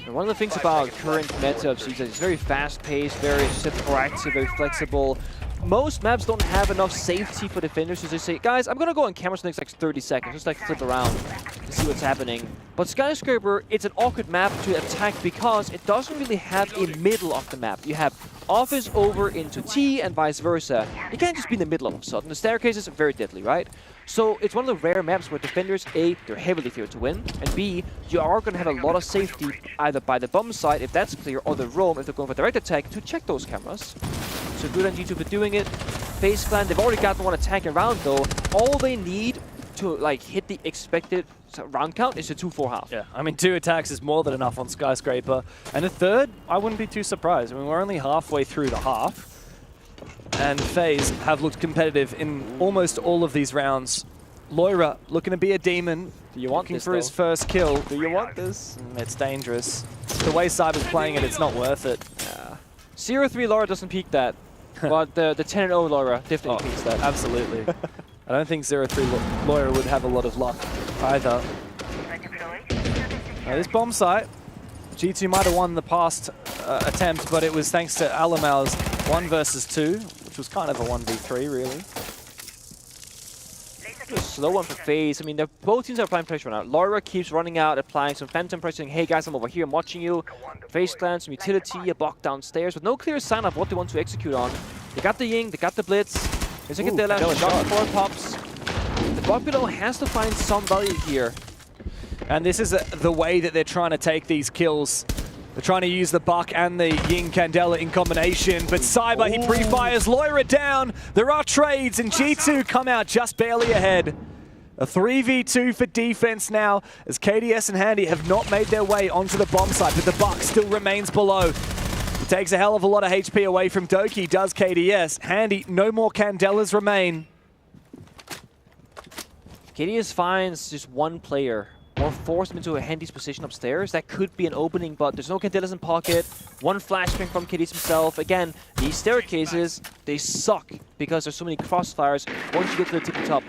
And one of the things about current meta of Siege is it's very fast-paced, very proactive, very flexible. Most maps don't have enough safety for defenders to just say, guys, I'm going to go on cameras for the next like 30 seconds, just like flip around to see what's happening. But Skyscraper, it's an awkward map to attack because it doesn't really have a middle of the map. You have office over into T and vice versa. You can't just be in the middle all of a sudden. The staircases are very deadly, right? So it's one of the rare maps where defenders, A, they're heavily favored to win, and B, you are going to have a lot of safety either by the bomb side, if that's clear, or the roam, if they're going for direct attack, to check those cameras. So good on G2 for doing it. FaZe Clan, they've already got the one attacking round though. All they need to like hit the expected round count is a 2-4 half. Yeah, I mean 2 attacks is more than enough on Skyscraper. And a third, I wouldn't be too surprised. I mean, we're only halfway through the half. And FaZe have looked competitive in almost all of these rounds. Loira looking to be a demon. Do you want looking this, for his first kill. Do you want this? It's dangerous. The way Cyber's playing it, it's not worth it. Yeah. 0-3 Laura doesn't peak that. But the 10-0 Laura definitely peaks that. Absolutely. I don't think 0-3 Lawyer would have a lot of luck either. Now this bomb site, G2 might have won the past attempt, but it was thanks to Alamal's 1 versus 2, which was kind of a 1v3 really. A slow one for FaZe. I mean, both teams are applying pressure now. Laura keeps running out, applying some phantom pressure, saying, hey guys, I'm over here, I'm watching you. FaZe clan, some utility, a block downstairs, with no clear sign of what they want to execute on. They got the Ying, they got the Blitz. There's a Cadilla, shot 4 pops. The block below has to find some value here. And this is the way that they're trying to take these kills. They're trying to use the Buck and the Ying Candela in combination, but Cyber, he pre-fires Loira down. There are trades, and G2 come out just barely ahead. A 3v2 for defense now, as KDS and Handy have not made their way onto the bomb site, but the Buck still remains below. He takes a hell of a lot of HP away from Doki, does KDS. Handy, no more Candelas remain. KDS finds just one player, or force him into a Handy's position upstairs. That could be an opening, but there's no Candelas in pocket. One flashbang from KDS himself. Again, these staircases, they suck because there's so many crossfires once you get to the tippy top.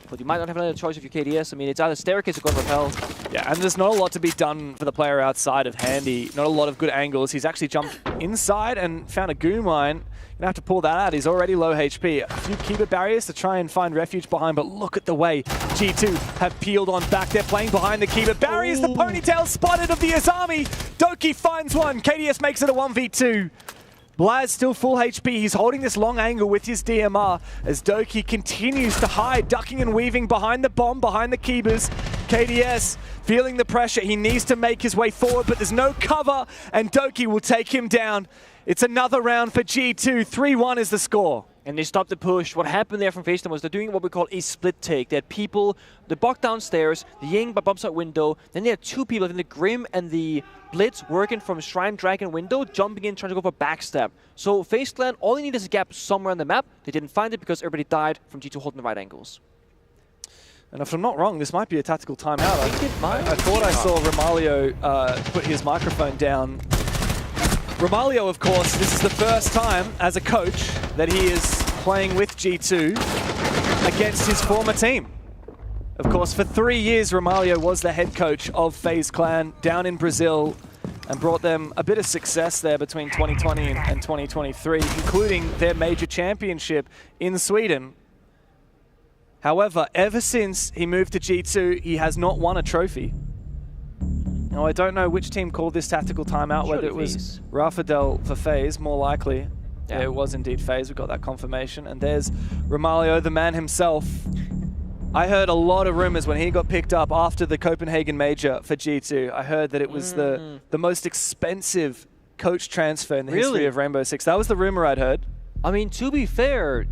But you might not have another choice if you're KDS. I mean, it's either staircase or going repel. Yeah, and there's not a lot to be done for the player outside of Handy. Not a lot of good angles. He's actually jumped inside and found a goo mine. Gonna have to pull that out. He's already low HP. A few keeper barriers to try and find refuge behind, but look at the way G2 have peeled on back. They're playing behind the keeper barriers. The ponytail spotted of the Azami. Doki finds one. KDS makes it a 1v2. Blaz still full HP. He's holding this long angle with his DMR as Doki continues to hide, ducking and weaving behind the bomb, behind the keepers. KDS feeling the pressure. He needs to make his way forward, but there's no cover, and Doki will take him down. It's another round for G2. 3-1 is the score. And they stopped the push. What happened there from FaZe was they're doing what we call a split take. They had people, the Buck downstairs, the Ying by bumps out window. Then they had 2 people, the Grim and the Blitz, working from Shrine Dragon window, jumping in, trying to go for backstab. So FaZe clan, all they need is a gap somewhere on the map. They didn't find it because everybody died from G2 holding the right angles. And if I'm not wrong, this might be a tactical timeout. I thought I saw Romalio put his microphone down. Romalio, of course, this is the first time as a coach that he is playing with G2 against his former team. Of course, for 3 years, Romalio was the head coach of FaZe Clan down in Brazil and brought them a bit of success there between 2020 and 2023, including their major championship in Sweden. However, ever since he moved to G2, he has not won a trophy. Now, I don't know which team called this tactical timeout, whether it was Rafadel for FaZe, more likely. Yeah, it was indeed FaZe, we got that confirmation. And there's Romalio, the man himself. I heard a lot of rumors when he got picked up after the Copenhagen Major for G2. I heard that it was the most expensive coach transfer in the history of Rainbow Six. That was the rumor I'd heard. I mean, to be fair,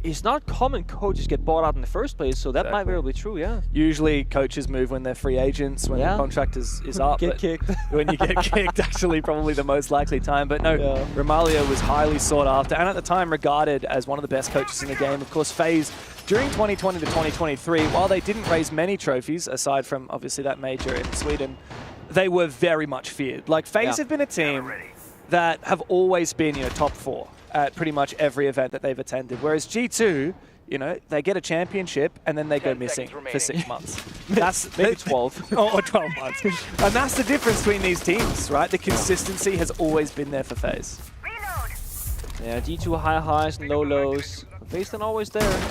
it's not common coaches get bought out in the first place, so that might very well be true, yeah. Usually coaches move when they're free agents, when the contract is up. Get kicked. When you get kicked, actually probably the most likely time. But no, Romalio was highly sought after and at the time regarded as one of the best coaches in the game. Of course, FaZe, during 2020 to 2023, while they didn't raise many trophies, aside from obviously that major in Sweden, they were very much feared. Like, FaZe have been a team that have always been, top 4 at pretty much every event that they've attended. Whereas G2, they get a championship and then they go missing for 6 months. That's maybe 12. or 12 months. And that's the difference between these teams, right? The consistency has always been there for FaZe. Yeah, G2 high highs and low lows. FaZe then always there,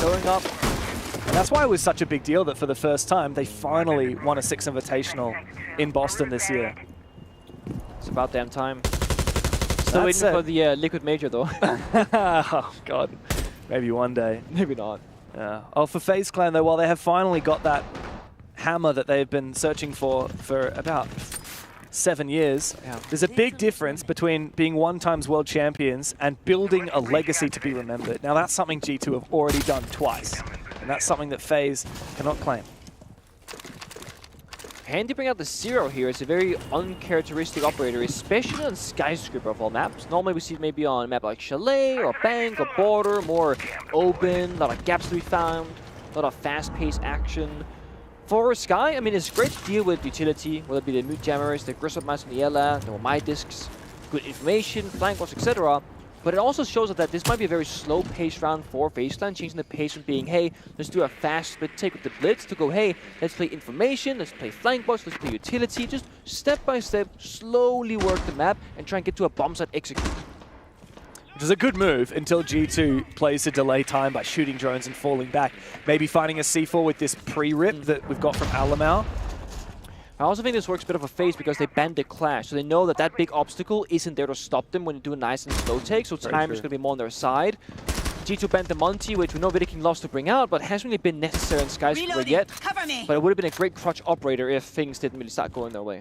showing up. And that's why it was such a big deal that for the first time, they finally won a 6 Invitational in Boston this year. It's about damn time. Still waiting for the Liquid Major, though. Oh, God. Maybe one day. Maybe not. Yeah. Oh, for FaZe Clan, though, while they have finally got that hammer that they've been searching for about 7 years, there's a big difference between being 1-time world champions and building a legacy to be remembered. Now, that's something G2 have already done twice, and that's something that FaZe cannot claim. Handy bring out the 0 here. It's a very uncharacteristic operator, especially on Skyscraper of all maps. Normally we see it maybe on a map like Chalet or Bank or Border, more open, a lot of gaps to be found, a lot of fast-paced action. For Sky, I mean, it's great to deal with utility, whether it be the mute jammers, the Gristle Mice on the Ella, the My Discs, good information, flank walls, etc. but it also shows that this might be a very slow-paced round for FaZe Clan, changing the pace from being, hey, let's do a fast split take with the Blitz, to go, hey, let's play information, let's play flank box, let's play utility, just step by step, slowly work the map and try and get to a bomb site execute. Which is a good move until G2 plays to delay time by shooting drones and falling back. Maybe finding a C4 with this pre-rip that we've got from Alamau. I also think this works a bit of a phase because they banned the clash, so they know that that big obstacle isn't there to stop them when they do a nice and slow take, so time is going to be more on their side. G2 banned the Monty, which we know Vidiking loves to bring out, but hasn't really been necessary in Skyscraper yet. But it would have been a great crutch operator if things didn't really start going their way.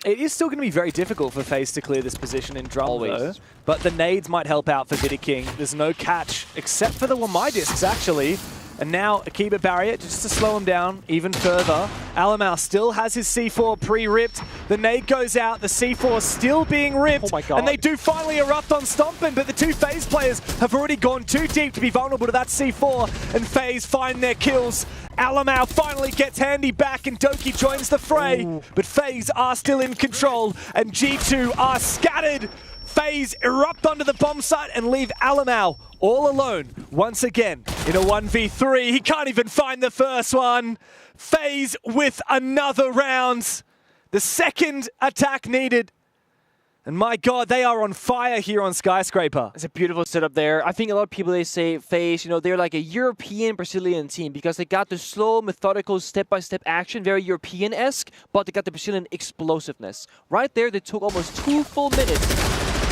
It is still going to be very difficult for FaZe to clear this position in drum, though. But the nades might help out for Vidiking. There's no catch, except for the Wamai discs, actually. And now Akiba barrier just to slow him down even further. Alamau still has his C4 pre-ripped. The nade goes out. The C4 still being ripped. Oh my God. And they do finally erupt on Stompin', but the two FaZe players have already gone too deep to be vulnerable to that C4. And FaZe find their kills. Alamau finally gets Handy back and Doki joins the fray. Ooh. But FaZe are still in control and G2 are scattered. FaZe erupt onto the bomb site and leave Alamau all alone once again in a 1v3. He can't even find the first one. FaZe with another round. The second attack needed. And my God, they are on fire here on Skyscraper. It's a beautiful setup there. I think a lot of people, they say FaZe, you know, they're like a European Brazilian team because they got the slow, methodical, step-by-step action, very European-esque, but they got the Brazilian explosiveness. Right there, they took almost 2 full minutes.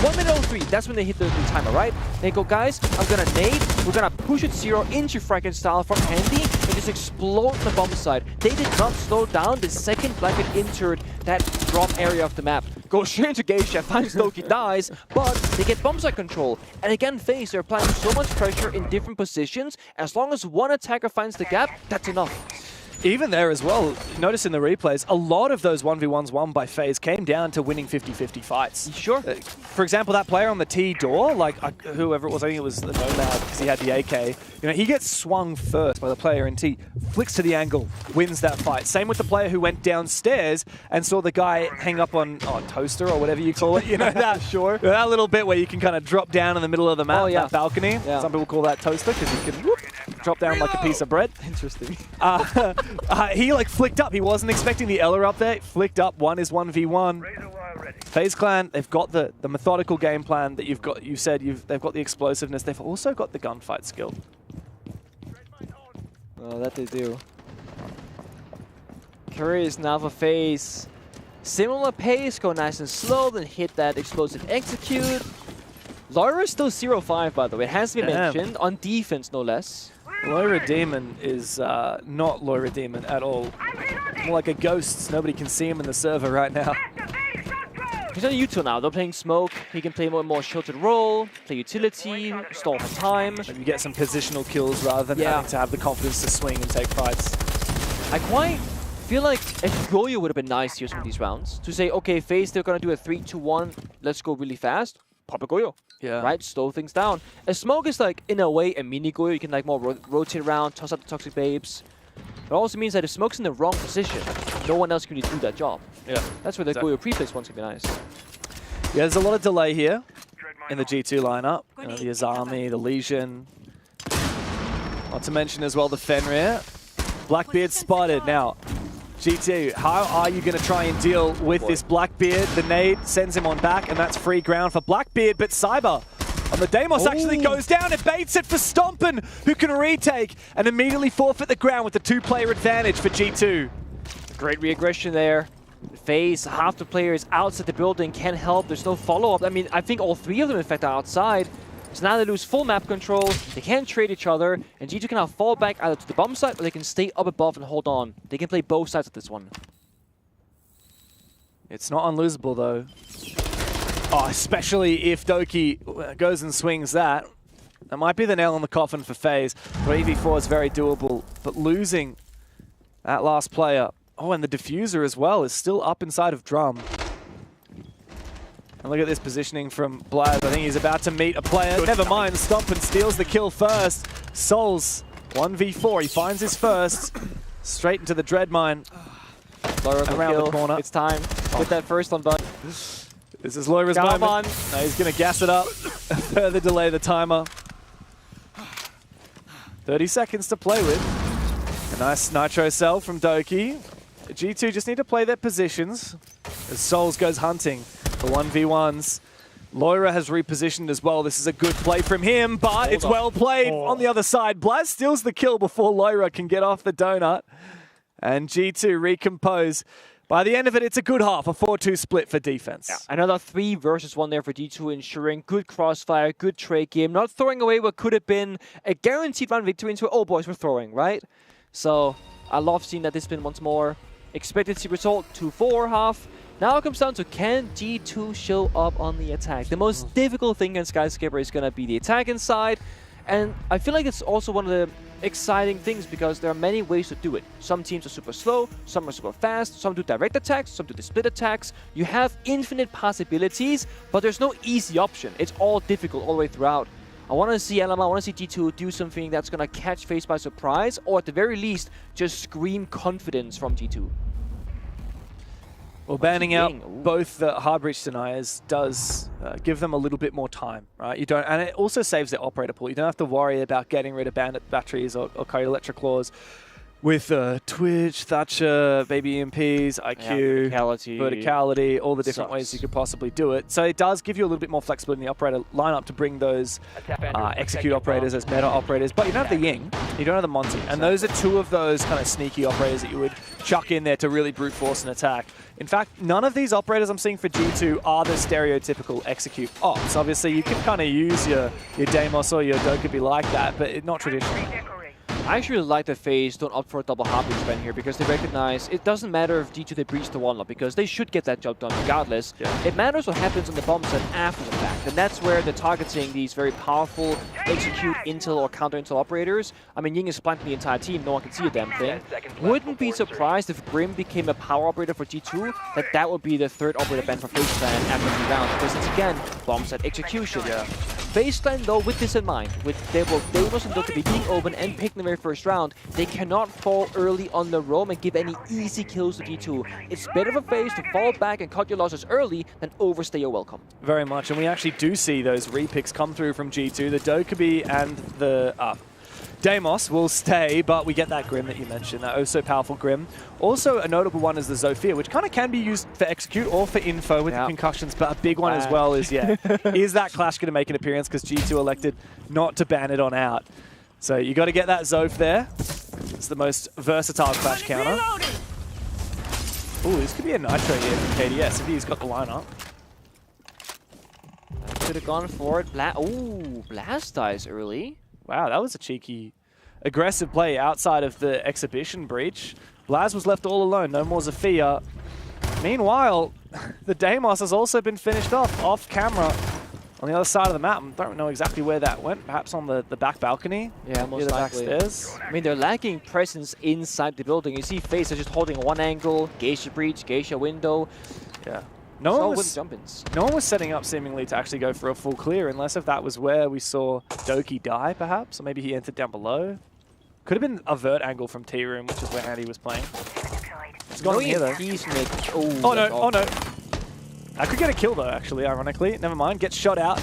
1 minute 03, that's when they hit the timer, right? They go, guys, I'm gonna nade, we're gonna push it 0 into Fracken style from Handy and just explode the bomb site. They did not slow down the second Blackbeard entered that drop area of the map. Goes straight into Geisha, finds Doki, dies, but they get bomb site control. And again, FaZe, they're applying so much pressure in different positions. As long as one attacker finds the gap, that's enough. Even there as well, notice in the replays, a lot of those 1v1s won by FaZe came down to winning 50-50 fights. Sure. For example, that player on the T door, like whoever it was, I think it was the Nomad because he had the AK, you know, he gets swung first by the player in T, flicks to the angle, wins that fight. Same with the player who went downstairs and saw the guy hang up on toaster or whatever you call it, you know, that that little bit where you can kind of drop down in the middle of the map, that balcony. Yeah. Some people call that toaster because you can drop down like a piece of bread. Interesting. He like flicked up. He wasn't expecting the Eller up there. Flicked up. 1 is 1v1. FaZe Clan, they've got the methodical game plan that you've got. You said they've got the explosiveness. They've also got the gunfight skill. Oh, that they do. Curious now for FaZe. Similar pace, go nice and slow, then hit that explosive execute. Lyra is still 0-5, by the way. It has to be mentioned. On defense, no less. Lyra Demon is not Lyra Demon at all. More like a ghost. Nobody can see him in the server right now. He's on util now. They're playing smoke. He can play more sheltered role, play utility, stall for time. And you get some positional kills rather than having to have the confidence to swing and take fights. I quite feel like a Goyo would have been nice here some of these rounds. To say, okay, FaZe, they're going to do a 3-2-1. Let's go really fast. Pop a Goyo. Yeah. Right? Slow things down. A smoke is like, in a way, a mini Goyo. You can like more rotate around, toss out the toxic babes. It also means that if smoke's in the wrong position, no one else can really do that job. Yeah. That's where the Goyo pre-place one's going to be nice. Yeah, there's a lot of delay here in the G2 lineup. You know, the Azami, the Legion. Not to mention as well the Fenrir. Blackbeard spotted. Now, G2, how are you going to try and deal with this Blackbeard? The nade sends him on back, and that's free ground for Blackbeard, but Cyber on the Deimos actually goes down and baits it for Stompin', who can retake and immediately forfeit the ground with the 2-player advantage for G2. Great re-aggression there. FaZe, half the players outside the building can help. There's no follow-up. I mean, I think all 3 of them, in fact, are outside. So now they lose full map control, they can't trade each other, and G2 can now fall back either to the bomb site or they can stay up above and hold on. They can play both sides of this one. It's not unlosable though. Oh, especially if Doki goes and swings that. That might be the nail on the coffin for FaZe. 3v4 is very doable, but losing that last player. Oh, and the diffuser as well is still up inside of Drum. And look at this positioning from Blaz. I think he's about to meet a player. Never mind, Stompin' steals the kill first. Souls, 1v4. He finds his first. Straight into the Dread Mine. Around the corner. It's time. Get that first on button. This is Loira's Come moment. on. No, he's going to gas it up. Further delay the timer. 30 seconds to play with. A nice Nitro cell from Doki. G2 just need to play their positions as Souls goes hunting for 1v1s. Loira has repositioned as well. This is a good play from him, but it's well played on the other side. Blaz steals the kill before Loira can get off the donut. And G2 recompose. By the end of it, it's a good half, a 4-2 split for defense. Yeah, another 3 versus 1 there for G2, ensuring good crossfire, good trade game, not throwing away what could have been a guaranteed run victory into, oh boys, we're throwing, right? So I love seeing that this spin once more. Expected to see result 2-4 half. Now it comes down to, can G2 show up on the attack? The most difficult thing in Skyscraper is going to be the attack inside. And I feel like it's also one of the exciting things because there are many ways to do it. Some teams are super slow, some are super fast, some do direct attacks, some do the split attacks. You have infinite possibilities, but there's no easy option. It's all difficult all the way throughout. I want to see LMA, I want to see G2 do something that's going to catch FaZe by surprise, or at the very least, just scream confidence from G2. Well, banning out both the hard breach deniers does give them a little bit more time, right? You don't, and it also saves their operator pool. You don't have to worry about getting rid of bandit batteries or Coyote Electric Claws with Twitch, Thatcher, Baby EMPs, IQ, verticality, all the different ways you could possibly do it. So it does give you a little bit more flexibility in the operator lineup to bring those execute operators as meta operators, but you don't have the Ying, you don't have the Monty, and those are 2 of those kind of sneaky operators that you would chuck in there to really brute force an attack. In fact, none of these operators I'm seeing for G2 are the stereotypical execute ops. Obviously, you can kind of use your Deimos or your Dokkaebi like that, but not traditionally. I actually like that FaZe don't opt for a double hard breach ban here because they recognize it doesn't matter if G2 they breach the one-up because they should get that job done regardless. It matters what happens on the bomb set after the fact, and that's where they're targeting these very powerful execute intel or counter intel operators. I mean, Ying is planting the entire team, no one can see a damn thing. Wouldn't be surprised if Grim became a power operator for G2, that would be the 3rd operator ban for FaZe Clan after 3 rounds because it's again bomb set execution. FaZe Clan though, with this in mind, with both Deimos and Dokkaebi being open and picking the very first round, they cannot fall early on the roam and give any easy kills to G2. It's better for FaZe to fall back and cut your losses early than overstay your welcome. Very much, and we actually do see those repicks come through from G2. The Dokkaebi and the Deimos will stay, but we get that Grim that you mentioned, that oh so powerful Grim. Also a notable one is the Zofia, which kind of can be used for execute or for info with the concussions, but a big one as well is, is that Clash going to make an appearance because G2 elected not to ban it on out. So you got to get that Zof there. It's the most versatile Clash counter. Ooh, this could be a Nitro here from KDS if he's got the lineup. Could have gone for it. Ooh, Blast dies early. Wow, that was a cheeky, aggressive play outside of the exhibition breach. Blaz was left all alone, no more Zofia. Meanwhile, the Deimos has also been finished off camera on the other side of the map. I don't know exactly where that went, perhaps on the back balcony? Yeah, most likely. Backstairs. I mean, they're lacking presence inside the building. You see FaZe are just holding one angle, Geisha breach, Geisha window. Yeah. No one was setting up seemingly to actually go for a full clear, unless if that was where we saw Doki die, perhaps, or maybe he entered down below. Could have been a vert angle from T Room, which is where Andy was playing. It's gone in here though. Oh no! Oh no! I could get a kill though, actually. Ironically, never mind. Gets shot out.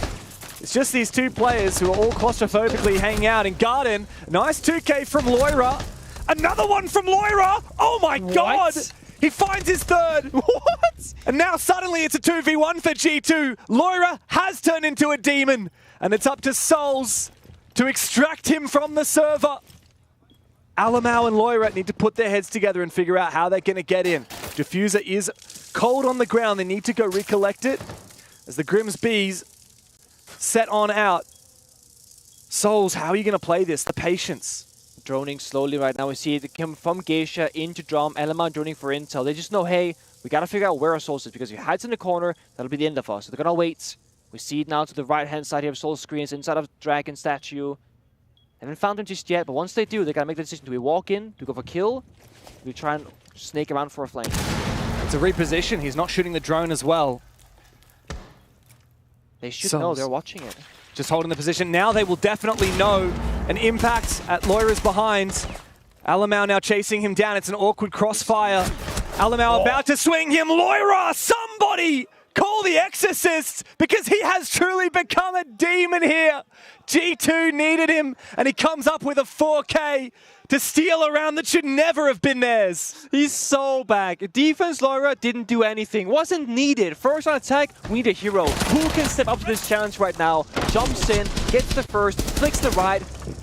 It's just these 2 players who are all claustrophobically hanging out in Garden. Nice 2K from Loira. Another one from Loira. Oh my God! He finds his 3rd. What? And now suddenly it's a 2v1 for G2. Loira has turned into a demon. And it's up to Souls to extract him from the server. Alamau and Loira need to put their heads together and figure out how they're going to get in. Diffuser is cold on the ground. They need to go recollect it. As the Grimm's Bees set on out. Souls, how are you going to play this? The patience. Droning slowly right now. We see it come from Geisha into Drum. Elema droning for intel. They just know, hey, we got to figure out where our Souls is because if he hides in the corner, that'll be the end of us. So they're going to wait. We see it now to the right-hand side here of Soul Screens inside of Dragon Statue. Haven't found him just yet, but once they do, they got to make the decision. Do we walk in? Do we go for kill? Do we try and snake around for a flank? It's a reposition. He's not shooting the drone as well. They should know. They're watching it. Just holding the position. Now they will definitely know an impact at Loira's behind. Alamau now chasing him down. It's an awkward crossfire. Alamau about to swing him. Loira! Somebody Call the Exorcist, because he has truly become a demon here. G2 needed him, and he comes up with a 4K to steal a round that should never have been theirs. He's so back. Defense Lyra didn't do anything. Wasn't needed. First on attack, we need a hero. Who can step up to this challenge right now? Jumps in, gets the first, flicks the right,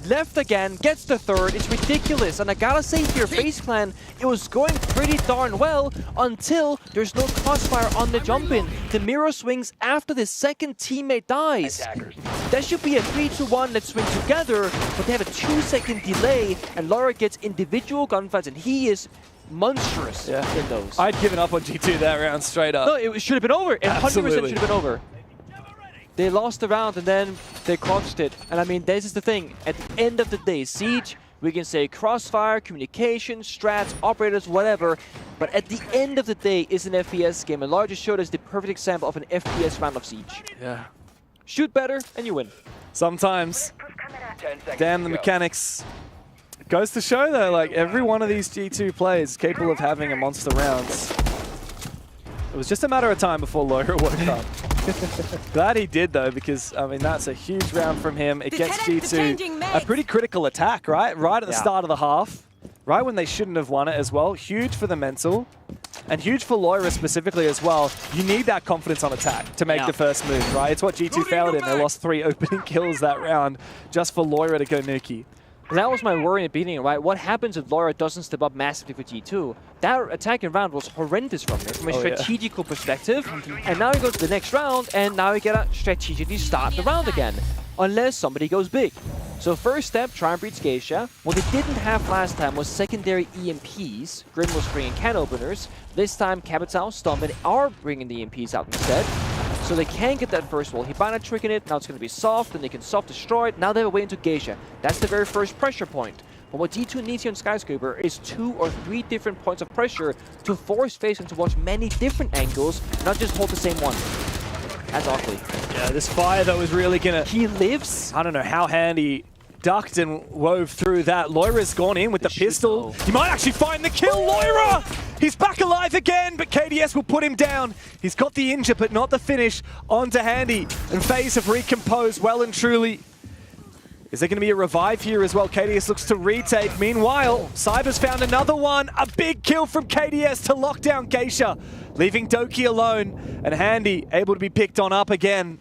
left again, gets the third. It's ridiculous. And I gotta say here, FaZe Clan, it was going pretty darn well until there's no crossfire on the jump in. The mirror swings after the second teammate dies. That should be a 3-2-1 that swing together, but they have a 2-second delay, and Lara gets individual gunfights, and he is monstrous in those. I'd given up on G2 that round straight up. No, it should have been over. It 100% should have been over. They lost the round, and then they crushed it. And I mean, this is the thing. At the end of the day, Siege, we can say crossfire, communication, strats, operators, whatever. But at the end of the day, it's an FPS game. And Lara just showed us the perfect example of an FPS round of Siege. Yeah. Shoot better, and you win. Sometimes. Damn the mechanics. It goes to show, though, like, every one of these G2 players is capable of having a monster rounds. It was just a matter of time before Lyra woke up. Glad he did, though, because, I mean, that's a huge round from him. It gets G2 a pretty critical attack, right? Right at the start of the half. Right when they shouldn't have won it as well. Huge for the mental. And huge for Lyra specifically as well. You need that confidence on attack to make the first move, right? It's what G2 failed in. They lost 3 opening kills that round just for Lyra to go nuki. That was my worry in the beginning, right? What happens if Lyra doesn't step up massively for G2? That attacking round was horrendous from him, from a strategical perspective. And now you go to the next round, and now you gotta strategically start the round again. Unless somebody goes big. So first step, try and breach Geisha. What they didn't have last time was secondary EMPs. Grim was bringing can openers. This time, Capital, Stumpin are bringing the EMPs out instead. So they can get that first wall. He banned tricking it, now it's going to be soft, and they can soft destroy it. Now they have a way into Geisha. That's the very first pressure point. But what G2 needs here in Skyscraper is 2 or 3 different points of pressure to force FaZe to watch many different angles, not just hold the same one. That's ugly. Yeah, this fire, though, is really going to... He lives? I don't know how Handy ducked and wove through that. Lyra's gone in with the pistol. He might actually find the kill. Lyra! He's back alive again, but KDS will put him down. He's got the injure, but not the finish onto Handy. And FaZe have recomposed well and truly. Is there going to be a revive here as well? KDS looks to retake. Meanwhile, Cyber's found another one. A big kill from KDS to lock down Geisha, leaving Doki alone. And Handy able to be picked on up again.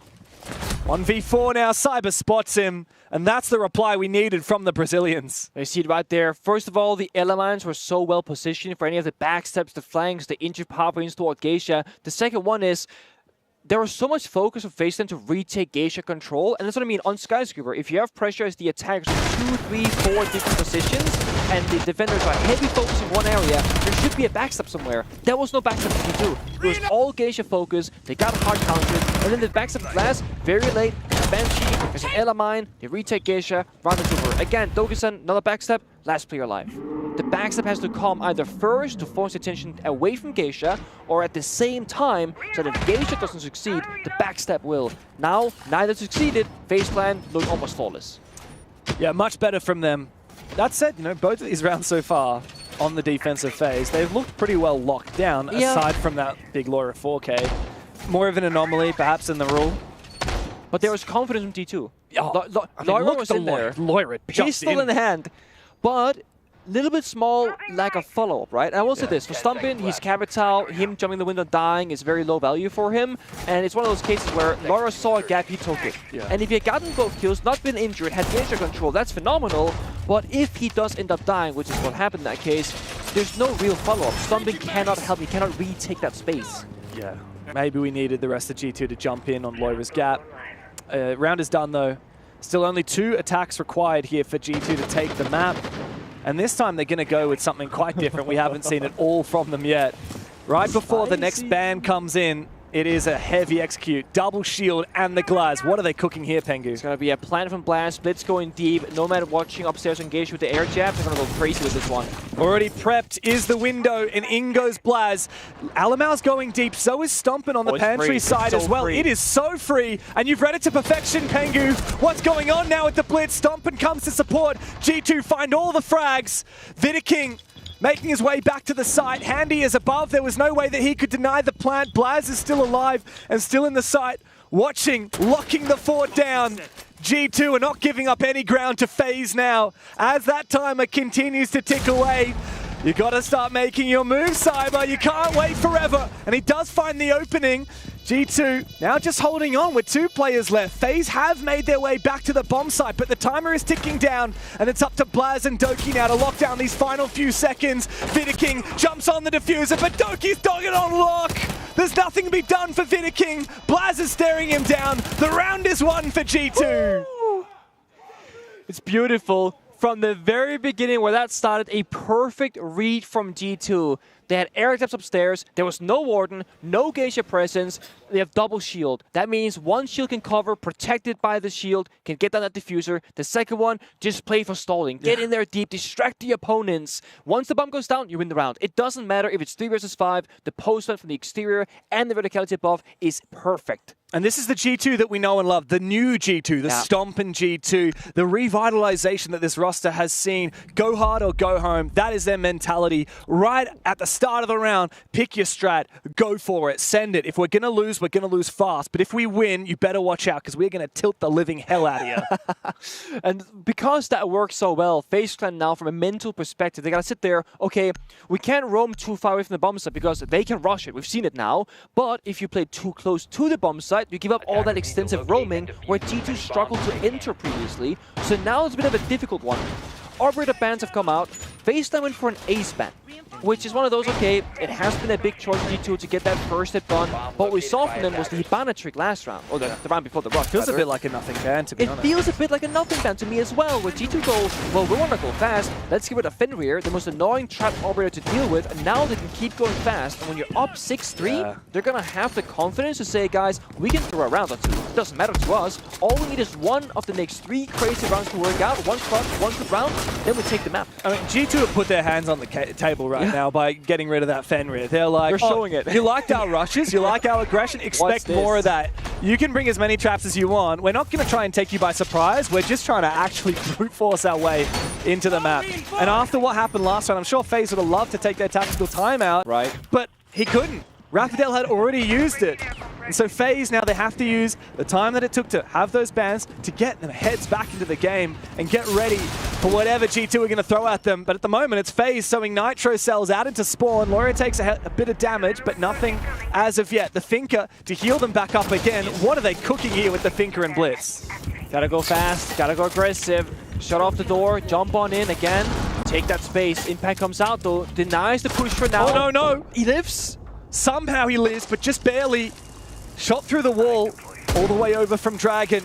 1v4 now. Cyber spots him. And that's the reply we needed from the Brazilians. You see it right there. First of all, the elements were so well positioned for any of the backsteps, the flanks, the injured power-ins toward Geisha. The second one is, there was so much focus on FaZe to retake Geisha control, and that's what I mean on Skyscraper. If you have pressure as the attackers from 2, 3, 4 different positions, and the defenders are heavy focus in one area, there should be a backstep somewhere. There was no backstep in G2. It was all Geisha focus, they got hard countered, and then the backstep last, very late, Banshee, there's an Ela mine, they retake Geisha, round it over. Again, Doki-san, another backstep, last player alive. The backstep has to come either first to force attention away from Geisha, or at the same time, so that if Geisha doesn't succeed, the backstep will. Now, neither succeeded, FaZe Clan looked almost flawless. Yeah, much better from them. That said, you know, both of these rounds so far on the defensive phase, they've looked pretty well locked down, aside from that big Lyra 4K. More of an anomaly, perhaps, in the rule. But there was confidence from T2. Lyra was in there. Lyra Pistol in hand. But little bit small lack of follow-up, right? And I will say this, for Stumpin, he's Capital, him jumping the window dying is very low value for him. And it's one of those cases where Lyra saw a gap, he took it. And if he had gotten both kills, not been injured, had Geisha control, that's phenomenal. But if he does end up dying, which is what happened in that case, there's no real follow-up. Stumpin cannot help, he cannot retake that space. Yeah, maybe we needed the rest of G2 to jump in on Lyra's gap. Round is done, though. Still only 2 attacks required here for G2 to take the map. And this time they're going to go with something quite different. We haven't seen it all from them yet. Right before the next ban comes in, it is a heavy execute. Double shield and the glass. What are they cooking here, Pengu? It's going to be a plant from blast, blitz going deep. Nomad watching upstairs engaged with the air jab. They're going to go crazy with this one. Already prepped is the window, and in goes Blaz. Alamau's going deep, so is Stumpin on the pantry side as well. It is so free, and you've read it to perfection, Pengu. What's going on now with the blitz? Stumpin comes to support. G2 find all the frags. Vidaking making his way back to the site. Handy is above. There was no way that he could deny the plant. Blaz is still alive and still in the site, watching, locking the fort down. G2 are not giving up any ground to FaZe now. As that timer continues to tick away, you gotta start making your move, Cyber. You can't wait forever. And he does find the opening. G2 now just holding on with 2 players left. FaZe have made their way back to the bomb site, but the timer is ticking down, and it's up to Blaz and Doki now to lock down these final few seconds. Vidiking jumps on the diffuser, but Doki's got it on lock. There's nothing to be done for Vidiking. Blaz is staring him down. The round is won for G2. Woo! It's beautiful. From the very beginning where that started, a perfect read from G2. They had air taps upstairs, there was no Warden, no Geisha presence, they have double shield. That means one shield can cover, protected by the shield, can get down that diffuser. The second one, just play for stalling. Get in there deep, distract the opponents. Once the bomb goes down, you win the round. It doesn't matter if it's 3 versus 5, the postman from the exterior and the verticality above is perfect. And this is the G2 that we know and love, the new G2, the stomping G2, the revitalization that this roster has seen. Go hard or go home. That is their mentality. Right at the start of the round, pick your strat, go for it, send it. If we're going to lose, we're going to lose fast. But if we win, you better watch out because we're going to tilt the living hell out of you. And because that works so well, FaZe Clan now, from a mental perspective, they got to sit there, okay, we can't roam too far away from the bomb site because they can rush it. We've seen it now. But if you play too close to the bomb site, you give up all that extensive roaming where G2 struggled to enter previously. So now it's a bit of a difficult one. Arbiter bans have come out. FaZe Clan went for an ace ban, which is one of those, okay, it has been a big choice for G2 to get that first hit done. But what we saw from them was the Hibana trick last round, or the round before the rush. Feels a bit like a nothing ban, to be honest. It feels a bit like a nothing ban to me as well, where G2 goes, well, we want to go fast, let's give it a Fenrir, the most annoying trap Arbiter to deal with, and now they can keep going fast. And when you're up 6-3, they're going to have the confidence to say, guys, we can throw a round or 2. It doesn't matter to us. All we need is one of the next 3 crazy rounds to work out, one clutch, one good round, then we take the map. I mean, G2 have put their hands on the table right now by getting rid of that Fenrir. They're like, they're showing it. You liked our rushes, you like our aggression, expect more of that. You can bring as many traps as you want. We're not going to try and take you by surprise. We're just trying to actually brute force our way into the map. And after what happened last round, I'm sure FaZe would have loved to take their tactical timeout, but he couldn't. Rapidel had already used it. And so FaZe, now they have to use the time that it took to have those bans to get their heads back into the game and get ready for whatever G2 are going to throw at them. But at the moment, it's FaZe sowing Nitro cells out into spawn. Loria takes a bit of damage, but nothing as of yet. The Finker to heal them back up again. What are they cooking here with the Finker and Blitz? Gotta go fast, gotta go aggressive. Shut off the door, jump on in again. Take that space. Impact comes out though, denies the push for now. Oh no, he lives. Somehow he lives, but just barely. Shot through the wall, all the way over from Dragon.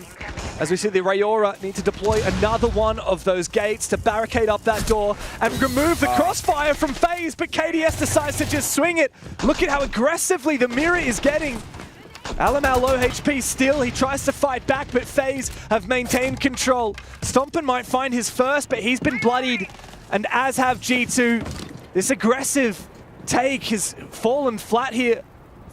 As we see the Rayora need to deploy another one of those gates to barricade up that door and remove the crossfire from FaZe, but KDS decides to just swing it. Look at how aggressively the mirror is getting. Alamal low HP still, he tries to fight back, but FaZe have maintained control. Stompin might find his first, but he's been bloodied, and as have G2. This aggressive take has fallen flat here.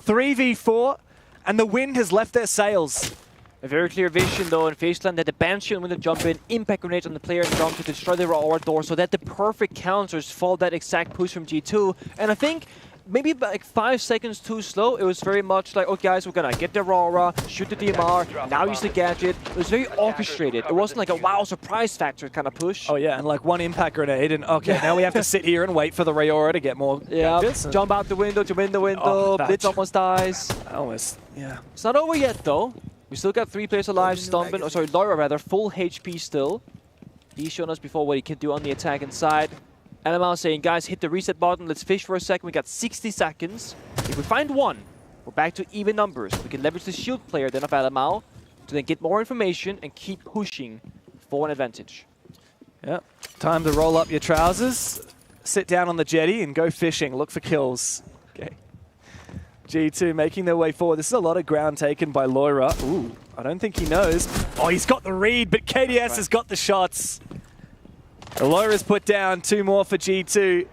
3v4. And the wind has left their sails. A very clear vision though in FaZe Clan that the Banshee when they jump in, impact grenades on the player jump to destroy the Aura door so that the perfect counters fall that exact push from G2. And I think maybe like 5 seconds too slow. It was very much like, oh guys, we're gonna get the Aurora, shoot the DMR, now use the gadget. It was very orchestrated. It wasn't like a wow surprise factor kind of push. Oh yeah, and like one impact grenade and okay, now we have to sit here and wait for the Rayora to get more gadgets. Jump out the window to win the window, Blitz almost dies. Almost, yeah. It's not over yet though. We still got 3 players alive, Stompin, or sorry, Loira rather, full HP still. He's shown us before what he can do on the attack inside. Alamal saying, guys, hit the reset button, let's fish for a second, we got 60 seconds. If we find one, we're back to even numbers. We can leverage the shield player then of Alamal to then get more information and keep pushing for an advantage. Yep, time to roll up your trousers, sit down on the jetty and go fishing, look for kills. Okay. G2 making their way forward. This is a lot of ground taken by Loira. Ooh, I don't think he knows. Oh, he's got the read, but KDS has got the shots. Loira's put down 2 more for G2.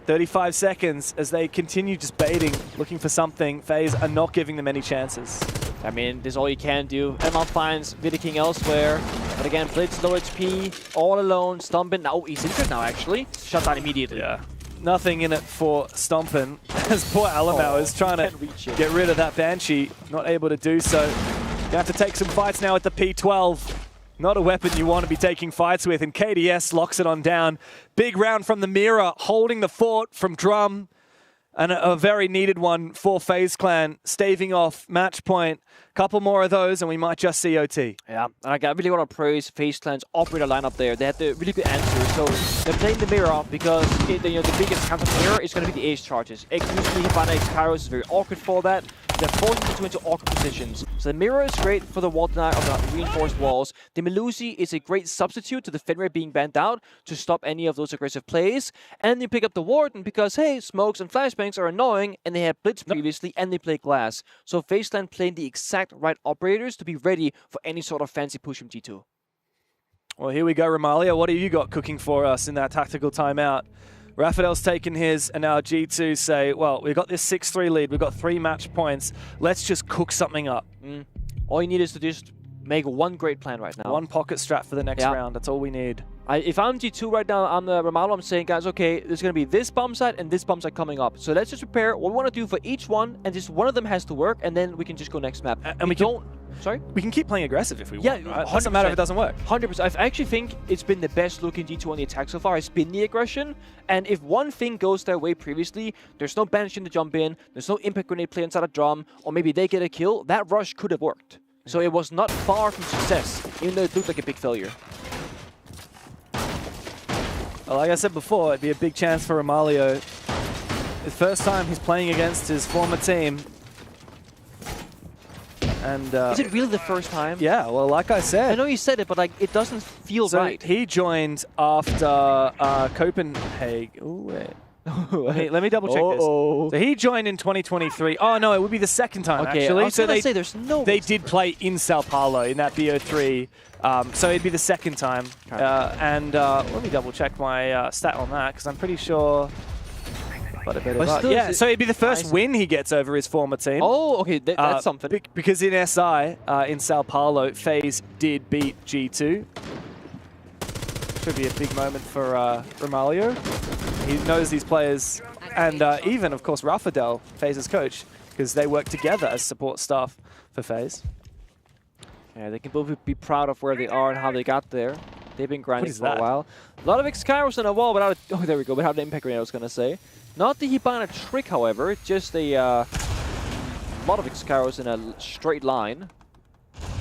35 seconds as they continue just baiting, looking for something. FaZe are not giving them any chances. I mean, this is all you can do. Emma finds Vidiking elsewhere. But again, Blitz, low HP, all alone. Stompin. Now, he's injured now, actually. Shut down immediately. Yeah. nothing in it for Stompin. As poor Alamau is trying to get rid of that Banshee, not able to do so. You have to take some fights now with the P12. Not a weapon you want to be taking fights with, and KDS locks it on down. Big round from the Mirror, holding the fort from Drum. And a very needed one for FaZe Clan, staving off match point. Couple more of those, and we might just see OT. Yeah, and I really want to praise FaZe Clan's operator lineup there. They had the really good answer. So they're playing the Mirror because the biggest counter for Mirror is going to be the ace charges. Usually Hibana X Kairos is very awkward for that. They're forcing into awkward positions. So the Mirror is great for the wall deny of the reinforced walls. The Melusi is a great substitute to the Fenrir being banned out to stop any of those aggressive plays. And you pick up the Warden because, hey, smokes and flashbangs are annoying, and they had Blitz previously, and they play Glass. So FaZe Clan playing the exact right operators to be ready for any sort of fancy push from G2. Well, here we go, Romalia. What have you got cooking for us in that tactical timeout? Raphael's taken his, and now G2 say, well, we've got this 6-3 lead, we've got 3 match points, let's just cook something up. All you need is to just make one great plan right now. One pocket strat for the next round, that's all we need. If I'm G2 right now, I'm the Romalo, I'm saying, guys, okay, there's going to be this bomb site and this bomb site coming up. So let's just prepare what we want to do for each one, and just one of them has to work, and then we can just go next map. And we don't... Sorry? We can keep playing aggressive if we want, right? It doesn't matter if it doesn't work. 100%. I actually think it's been the best looking G2 on the attack so far. It's been the aggression. And if one thing goes their way previously, there's no Banshee to jump in, there's no impact grenade play inside a drum, or maybe they get a kill, that rush could have worked. So it was not far from success, even though it looked like a big failure. Well, like I said before, it'd be a big chance for Romalio. The first time he's playing against his former team. And, is it really the first time? Yeah, well, like I said. I know you said it, but like it doesn't feel right. He joined after Copenhagen. Ooh, wait. let me double check this. So he joined in 2023. Oh, no, it would be the second time, actually. I was going to say there's no... They did play in Sao Paulo in that BO3. So it'd be the second time. Let me double check my stat on that, because I'm pretty sure... so it'd be the first win he gets over his former team. Oh, okay, that's something. Because in SI, in Sao Paulo, FaZe did beat G2. Should be a big moment for Romalio. He knows these players, and even, of course, Rafadel, FaZe's coach, because they work together as support staff for FaZe. Yeah, they can both be proud of where they are and how they got there. They've been grinding for a while. A lot of X-Kairos on a wall without a... Oh, there we go, without an impact grenade, I was going to say. Not the Hibana trick, however, just a lot of X-Kairos in a straight line.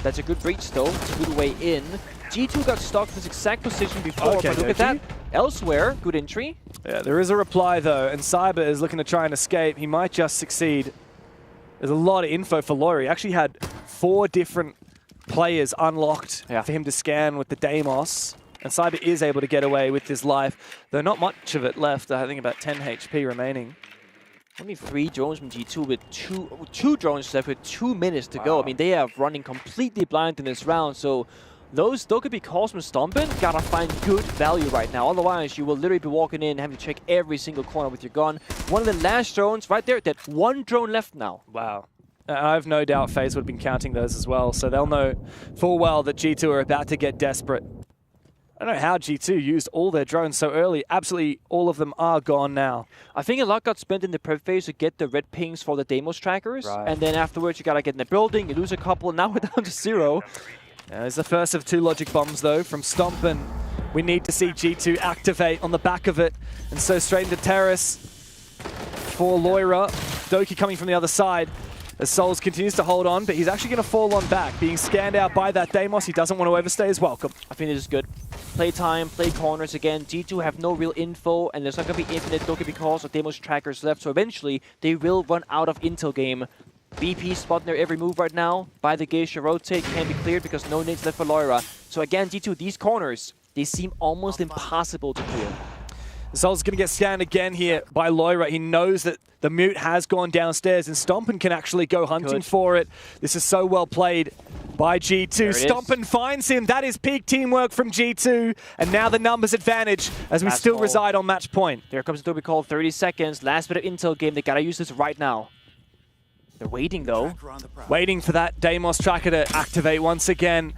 That's a good breach, though. It's a good way in. G2 got stuck in this exact position before, but look at that. Elsewhere, good entry. Yeah, there is a reply, though, and Cyber is looking to try and escape. He might just succeed. There's a lot of info for Loira. He actually had 4 different players unlocked for him to scan with the Deimos. And Cyber is able to get away with his life, though not much of it left. I think about 10 HP remaining. Only 3 drones from G2 with two drones left with 2 minutes to go. I mean, they are running completely blind in this round, so those could be calls from Stompin. Gotta find good value right now. Otherwise, you will literally be walking in having to check every single corner with your gun. One of the last drones right there, that 1 drone left now. Wow. I have no doubt FaZe would have been counting those as well, so they'll know full well that G2 are about to get desperate. I don't know how G2 used all their drones so early. Absolutely all of them are gone now. I think a lot got spent in the prep phase to get the red pings for the Deimos trackers. Right. And then afterwards, you gotta get in the building, you lose a couple, and now we're down to 0. It's the first of 2 logic bombs, though, from Stomp, and we need to see G2 activate on the back of it. And so straight into Terrace for Loira. Doki coming from the other side. As Souls continues to hold on, but he's actually going to fall on back. Being scanned out by that Deimos, he doesn't want to overstay his welcome. I think this is good. Play time, play corners again. G2 have no real info, and there's not going to be infinite Dokkaebi calls or Deimos trackers left, so eventually they will run out of intel game. BP spotting their every move right now. By the Geisha rotate can be cleared because no nades left for Loira. So again, G2, these corners, they seem almost impossible to clear. Zol's going to get scanned again here by Loira. He knows that the mute has gone downstairs, and Stompin can actually go hunting for it. This is so well played by G2. Stompin finds him. That is peak teamwork from G2. And now the numbers advantage as we still reside on match point. There comes the Dokkaebi call, 30 seconds. Last bit of intel game. They got to use this right now. They're waiting, though. Waiting for that Deimos tracker to activate once again.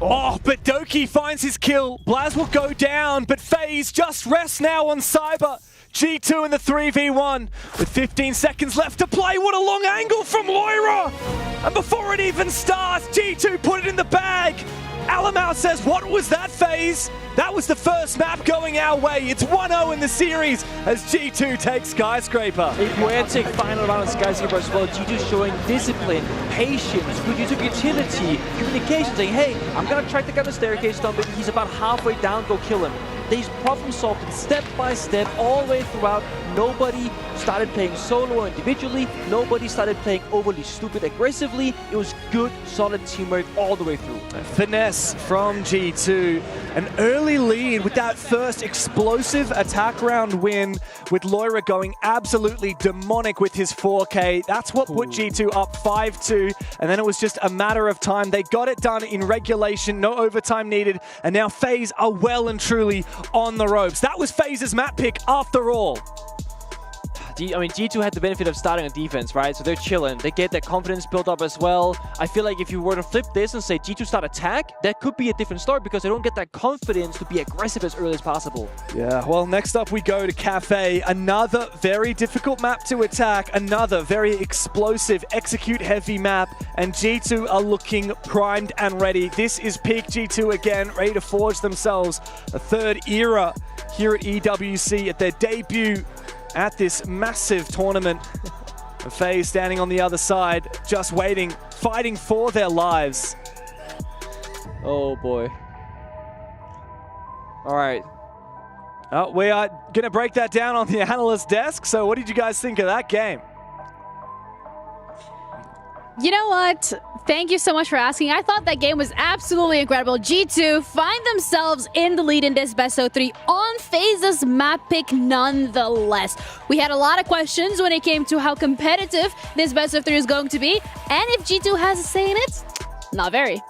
Oh, but Doki finds his kill. Blaz will go down, but FaZe just rests now on Cyber. G2 in the 3v1 with 15 seconds left to play. What a long angle from Loira! And before it even starts, G2 put it in the bag. Alamau says, what was that, FaZe? That was the first map going our way. It's 1-0 in the series as G2 takes Skyscraper. A poetic final round of Skyscraper as well. G2 showing discipline, patience, good use of utility, communication, saying, hey, I'm going to track the guy on the staircase, Stompin. He's about halfway down, go kill him. They've problem solved step by step all the way throughout. Nobody started playing solo or individually. Nobody started playing overly stupid aggressively. It was good, solid teamwork all the way through. Finesse from G2. An early lead with that first explosive attack round win, with Loira going absolutely demonic with his 4K. That's what put G2 up 5-2, and then it was just a matter of time. They got it done in regulation, no overtime needed, and now FaZe are well and truly on the ropes. That was FaZe's map pick after all. G2 had the benefit of starting on defense, right? So they're chilling. They get their confidence built up as well. I feel like if you were to flip this and say G2 start attack, that could be a different story because they don't get that confidence to be aggressive as early as possible. Yeah, well, next up we go to Cafe. Another very difficult map to attack. Another very explosive, execute-heavy map. And G2 are looking primed and ready. This is peak G2 again, ready to forge themselves a third era here at EWC at their debut at this massive tournament. FaZe standing on the other side, just waiting, fighting for their lives. Oh boy. All right. Oh, we are going to break that down on the analyst desk. So what did you guys think of that game? You know what? Thank you so much for asking. I thought that game was absolutely incredible. G2 find themselves in the lead in this best of 3 on FaZe's map pick nonetheless. We had a lot of questions when it came to how competitive this best of 3 is going to be, and if G2 has a say in it, not very.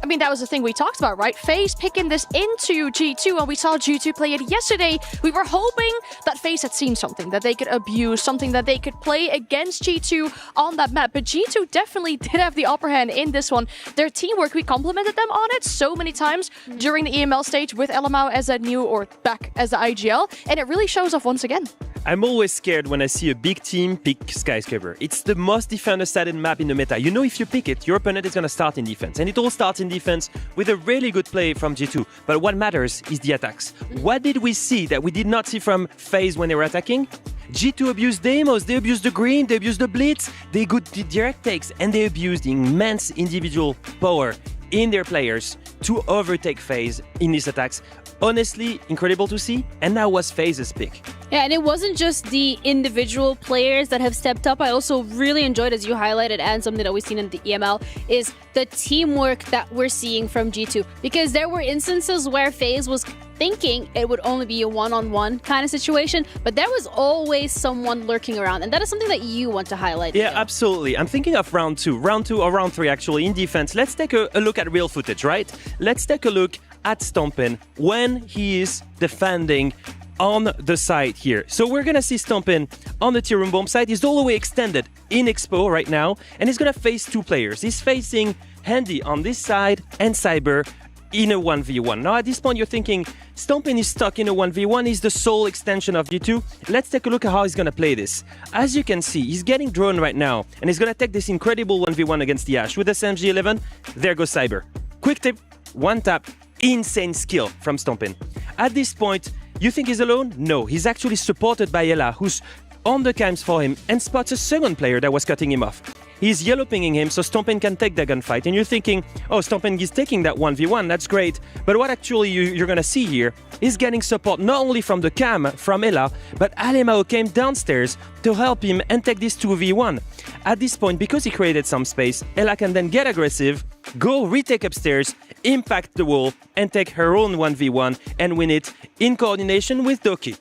I mean, that was the thing we talked about, right? FaZe picking this into G2, and we saw G2 play it yesterday. We were hoping that FaZe had seen something that they could abuse, something that they could play against G2 on that map. But G2 definitely did have the upper hand in this one. Their teamwork, we complimented them on it so many times during the EML stage with Alamau as a new or back as the IGL, and it really shows off once again. I'm always scared when I see a big team pick Skyscraper. It's the most defender-sided map in the meta. You know, if you pick it, your opponent is going to start in defense. And it all starts in defense with a really good play from G2. But what matters is the attacks. What did we see that we did not see from FaZe when they were attacking? G2 abused demos, they abused the green, they abused the blitz, they got the direct takes, and they abused the immense individual power in their players to overtake FaZe in these attacks. Honestly, incredible to see, and that was FaZe's pick. Yeah, and it wasn't just the individual players that have stepped up. I also really enjoyed, as you highlighted, and something that we've seen in the EML, is the teamwork that we're seeing from G2. Because there were instances where FaZe was thinking it would only be a one-on-one kind of situation, but there was always someone lurking around, and that is something that you want to highlight. Yeah, absolutely. I'm thinking of round 2 or round 3 actually in defense. Let's take a look at real footage, right? Let's take a look at Stompin when he is defending on the side here. So we're gonna see Stompin on the Tier Room Bomb side. He's all the way extended in Expo right now, and he's gonna face 2 players. He's facing Handy on this side and Cyber in a 1v1. Now at this point you're thinking, Stompin is stuck in a 1v1, he's the sole extension of G2. Let's take a look at how he's gonna play this. As you can see, he's getting drone right now, and he's gonna take this incredible 1v1 against the Ash. With SMG11, there goes Cyber. Quick tip, one tap, insane skill from Stompin. At this point, you think he's alone? No, he's actually supported by Ella, who's on the cams for him and spots a second player that was cutting him off. He's yellow pinging him so Stompin can take the gunfight, and you're thinking, oh, Stompin is taking that 1v1, that's great. But what actually you're gonna see here is getting support not only from the cam, from Ella, but Alemao came downstairs to help him and take this 2v1. At this point, because he created some space, Ella can then get aggressive, go retake upstairs, impact the wall, and take her own 1v1 and win it in coordination with Doki.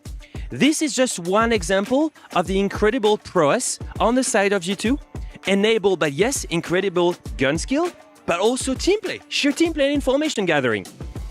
This is just one example of the incredible prowess on the side of G2, enabled by, yes, incredible gun skill, but also team play, sheer team play and information gathering.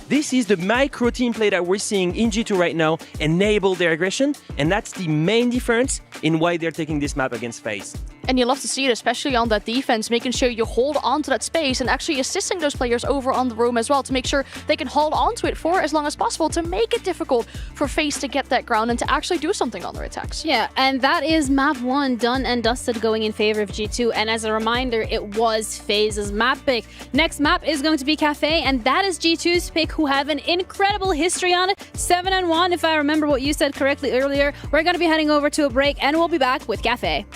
This is the micro team play that we're seeing in G2 right now, enable their aggression, and that's the main difference in why they're taking this map against FaZe. And you love to see it, especially on that defense, making sure you hold on to that space and actually assisting those players over on the roam as well to make sure they can hold on to it for as long as possible to make it difficult for FaZe to get that ground and to actually do something on their attacks. Yeah, and that is map 1 done and dusted, going in favor of G2. And as a reminder, it was FaZe's map pick. Next map is going to be Cafe, and that is G2's pick, who have an incredible history on it. 7-1, if I remember what you said correctly earlier. We're going to be heading over to a break, and we'll be back with Cafe.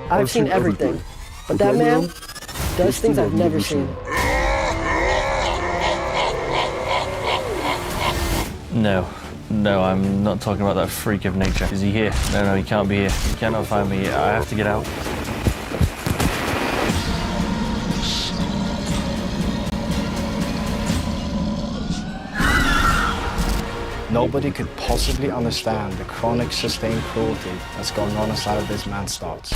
I've seen everything, but that man does things I've never seen. No, I'm not talking about that freak of nature. Is he here? No, he can't be here. He cannot find me. I have to get out. Nobody could possibly understand the chronic, sustained cruelty that's going on inside of this man's thoughts.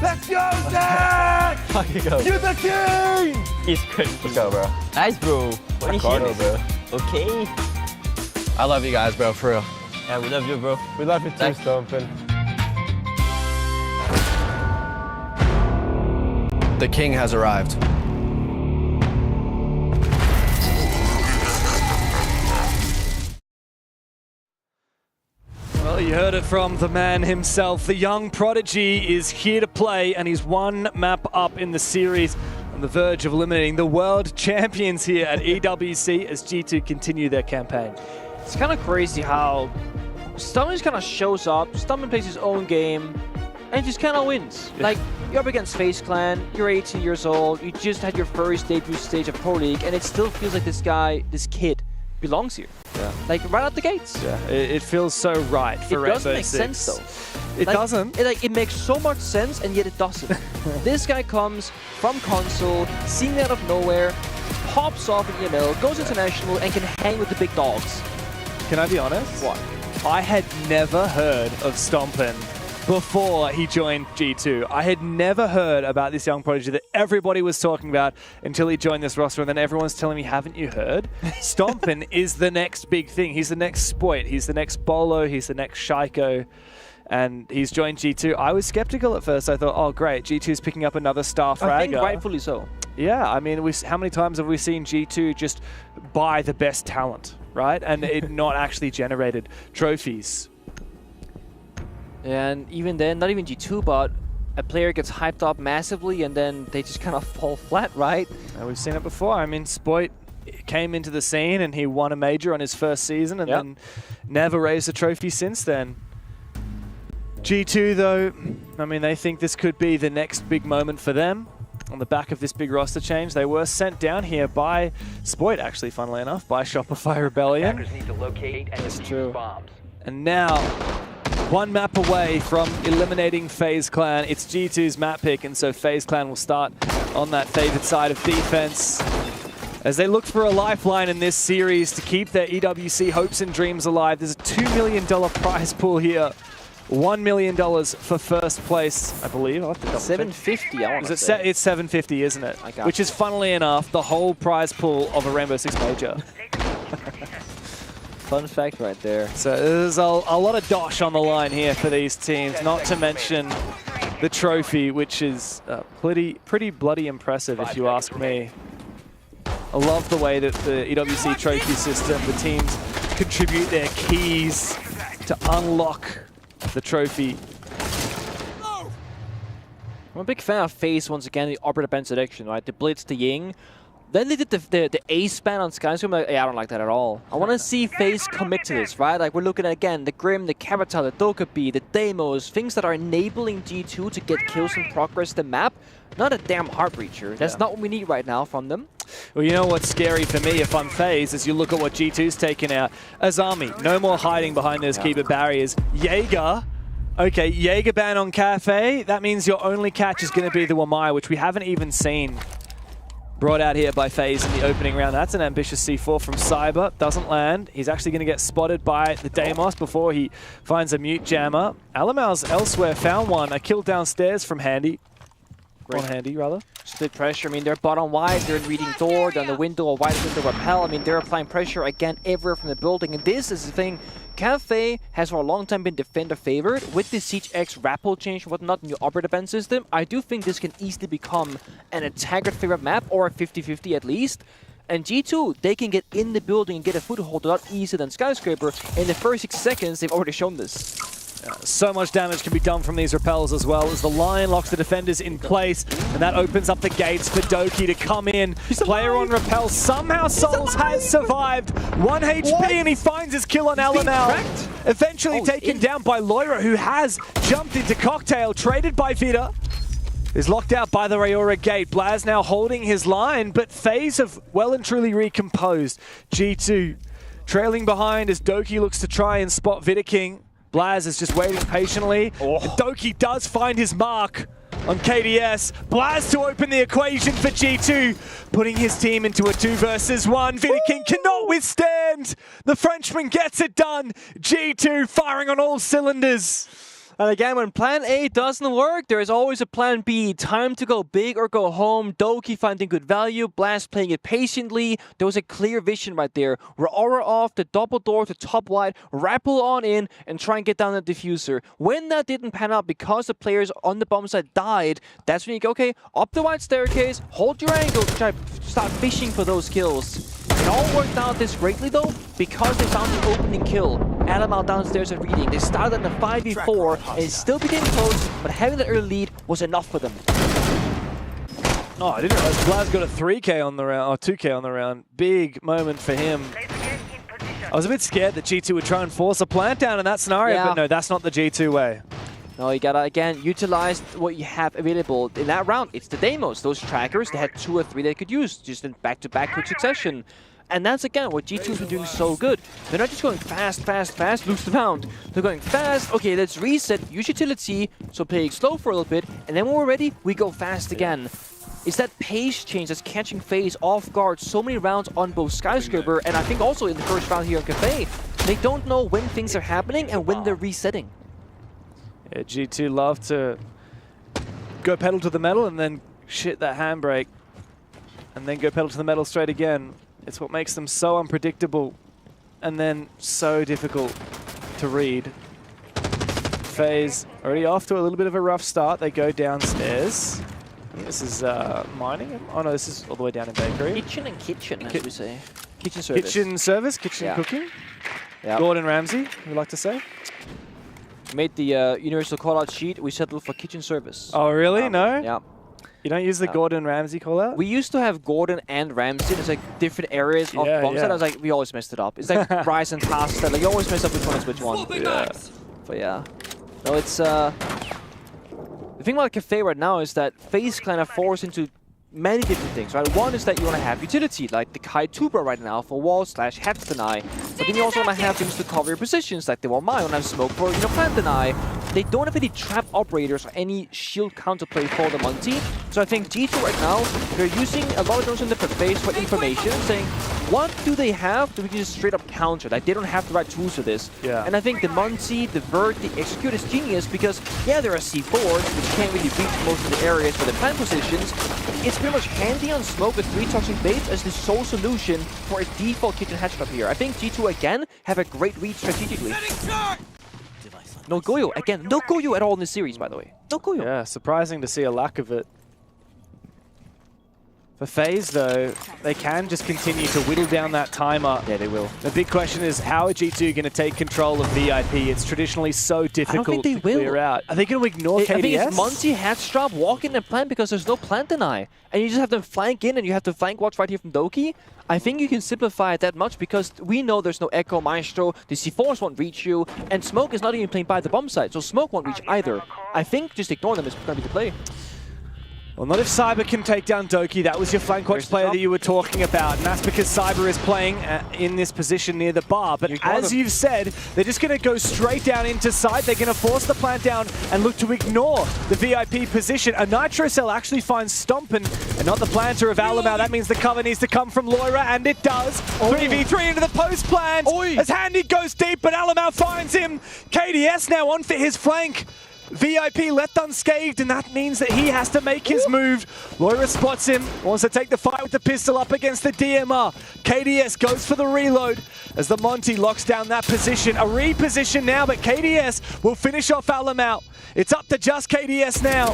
Let's go, Zach! Fuck you go. You're the king! He's good. Let's go, bro. Nice, bro. What are you doing, bro? Okay. I love you guys, bro, for real. Yeah, we love you, bro. We love you too, Stompin'. The king has arrived. Well, you heard it from the man himself. The young prodigy is here to play, and he's one map up in the series, on the verge of eliminating the world champions here at EWC as G2 continue their campaign. It's kind of crazy how Stummin just kind of shows up, Stummin plays his own game, and just kind of wins. Like, you're up against FaZe Clan, you're 18 years old, you just had your first debut stage of Pro League, and it still feels like this kid belongs here. Yeah. Like, right out the gates. Yeah, it feels so right for Rainbow It doesn't make Six. sense, though. It doesn't? It makes so much sense, and yet it doesn't. This guy comes from console, seeing out of nowhere, pops off in EML, goes international, and can hang with the big dogs. Can I be honest? What? I had never heard of Stompin before he joined G2. I had never heard about this young prodigy that everybody was talking about until he joined this roster, and then everyone's telling me, haven't you heard? Stompin is the next big thing. He's the next Spoit. He's the next Bolo. He's the next Shaiko. And he's joined G2. I was skeptical at first. I thought, oh, great, G2's picking up another star fragger. I think rightfully so. Yeah, I mean, how many times have we seen G2 just buy the best talent, right? And it not actually generated trophies. And even then, not even G2, but a player gets hyped up massively and then they just kind of fall flat, right? And we've seen it before. I mean, Spoit came into the scene and he won a major on his first season and then never raised a trophy since then. G2, though, I mean, they think this could be the next big moment for them on the back of this big roster change. They were sent down here by Spoit, actually, funnily enough, by Shopify Rebellion. That's true. And now, one map away from eliminating FaZe Clan. It's G2's map pick, and so FaZe Clan will start on that favored side of defense as they look for a lifeline in this series to keep their EWC hopes and dreams alive. There's a $2 million prize pool here. $1 million for first place, I believe. I'll have to double check. $750, I want to say. It's $750, isn't it? Which is, funnily enough, the whole prize pool of a Rainbow Six major. Fun fact right there. So there's a lot of dosh on the line here for these teams, not to mention the trophy, which is pretty bloody impressive, if you ask me. I love the way that the EWC trophy system, the teams contribute their keys to unlock the trophy. I'm a big fan of FaZe, once again, the upper defense selection, right? The Blitz, the Ying. Then they did the ace ban on Skyscraper. I'm like, hey, I don't like that at all. I want to see FaZe commit to this, right? Like, we're looking at, again, the Grim, the Cavatar, the Dokkaebi, the Deimos, things that are enabling G2 to get kills and progress the map. Not a damn Heartbreacher. That's not what we need right now from them. Well, you know what's scary for me if I'm FaZe is you look at what G2's taken out. Azami, no more hiding behind those keeper barriers. Jaeger, okay, Jaeger ban on Cafe. That means your only catch is going to be the Wamai, which we haven't even seen brought out here by FaZe in the opening round. That's an ambitious C4 from Cyber. Doesn't land. He's actually going to get spotted by the Deimos before he finds a mute jammer. Alamal's elsewhere found one. A kill downstairs from Handy. On Handy, rather. Split pressure. I mean, they're bottom wide, they're reading door, down the window, a wide window rappel. I mean, they're applying pressure again everywhere from the building. And this is the thing. Cafe has for a long time been defender favored. With the Siege X rappel change and whatnot in your upper defense system, I do think this can easily become an attacker favorite map, or a 50-50 at least. And G2, they can get in the building and get a foothold a lot easier than Skyscraper. In the first 6 seconds, they've already shown this. So much damage can be done from these repels as well as the Lion locks the defenders in place, and that opens up the gates for Doki to come in. Player on repel, somehow Souls has survived. 1 HP and he finds his kill on Alamal. Eventually taken down by Loira, who has jumped into Cocktail, traded by Vida. Is locked out by the Rayora gate. Blaz now holding his line, but FaZe have well and truly recomposed. G2 trailing behind as Doki looks to try and spot Vida King. Blaz is just waiting patiently. Doki does find his mark on KDS. Blaz to open the equation for G2, putting his team into a 2 versus 1. Vida King cannot withstand. The Frenchman gets it done. G2 firing on all cylinders. And again, when plan A doesn't work, there is always a plan B. Time to go big or go home. Doki finding good value. Blast playing it patiently. There was a clear vision right there. We're aura off, the double door to top wide, rappel on in, and try and get down the diffuser. When that didn't pan out because the players on the bomb side died, that's when you go, okay, up the wide staircase, hold your angle to try to start fishing for those kills. It all worked out this greatly though, because they found the opening kill. Alamal downstairs and reading. They started in a 5v4 and still became close, but having that early lead was enough for them. Oh, I didn't realize Blaz got a 3k on the round, or 2k on the round. Big moment for him. I was a bit scared that G2 would try and force a plant down in that scenario, but no, that's not the G2 way. No, you gotta, again, utilize what you have available. In that round, it's the Deimos. Those trackers, they had 2 or 3 they could use, just in back-to-back quick succession. And that's, again, what G2's been doing so good. They're not just going fast, lose the round. They're going fast, okay, let's reset, use utility, so playing slow for a little bit, and then when we're ready, we go fast again. It's that pace change that's catching FaZe off guard so many rounds on both Skyscraper, and I think also in the first round here in Cafe. They don't know when things are happening and when they're resetting. Yeah, G2 love to go pedal to the metal and then shit that handbrake. And then go pedal to the metal straight again. It's what makes them so unpredictable and then so difficult to read. FaZe already off to a little bit of a rough start. They go downstairs. This is mining. Oh no, this is all the way down in bakery. Kitchen and kitchen, as we say. Kitchen service. Kitchen service, kitchen cooking. Yep. Gordon Ramsay, we like to say. Made the universal callout sheet. We settled for kitchen service. Oh really? No? Yeah. You don't use the Gordon Ramsay callout? We used to have Gordon and Ramsay. It's like different areas of bombs. I was like, we always messed it up. It's like rice and pasta. Like you always mess up which one is which one. Yeah. But yeah. No, it's the thing about Cafe right now is that FaZe kind of force into many different things, right? One is that you want to have utility, like the Kai Tubra right now for wall / hex deny. But then you also want to have things to cover your positions, like they want Mine, have smoke for plant deny. They don't have any trap operators or any shield counterplay for the Monty. So I think G2 right now, they're using a lot of those in the phase for information, saying, what do they have that we can just straight up counter? Like they don't have the right tools for this. Yeah. And I think the Monty, the Vert, the Execute is genius because, yeah, there are C4s, which can't really reach most of the areas for the plant positions. It's pretty much handy on smoke with 3 toxic baits as the sole solution for a default kitchen headshot here. I think G2 again have a great read strategically. No Goyo, again, no Goyo at all in this series, by the way. No Goyo. Yeah, surprising to see a lack of it. For FaZe, though, they can just continue to whittle down that timer. Yeah, they will. The big question is, how are G2 going to take control of VIP? It's traditionally so difficult to clear out. Are they going to ignore KDS? I think it's Monty, Hatstrap, walk in and plant because there's no plant deny. And you just have them flank in and you have to flank watch right here from Doki. I think you can simplify it that much because we know there's no Echo, Maestro, the C4s won't reach you, and Smoke is not even playing by the bomb side, so Smoke won't reach either. I think just ignore them is going to be the play. Well, not if Cyber can take down Doki. That was your flank watch player that you were talking about, and that's because Cyber is playing in this position near the bar. But as you've said, they're just going to go straight down into side. They're going to force the plant down and look to ignore the VIP position. A Nitro Cell actually finds Stompin and not the planter of Alamau. That means the cover needs to come from Loira, and it does. 3v3 into the post plant as Handy goes deep, but Alamau finds him. KDS now on for his flank. VIP left unscathed, and that means that he has to make his move. Loira spots him, wants to take the fight with the pistol up against the DMR. KDS goes for the reload as the Monty locks down that position. A reposition now, but KDS will finish off Alamau. It's up to just KDS now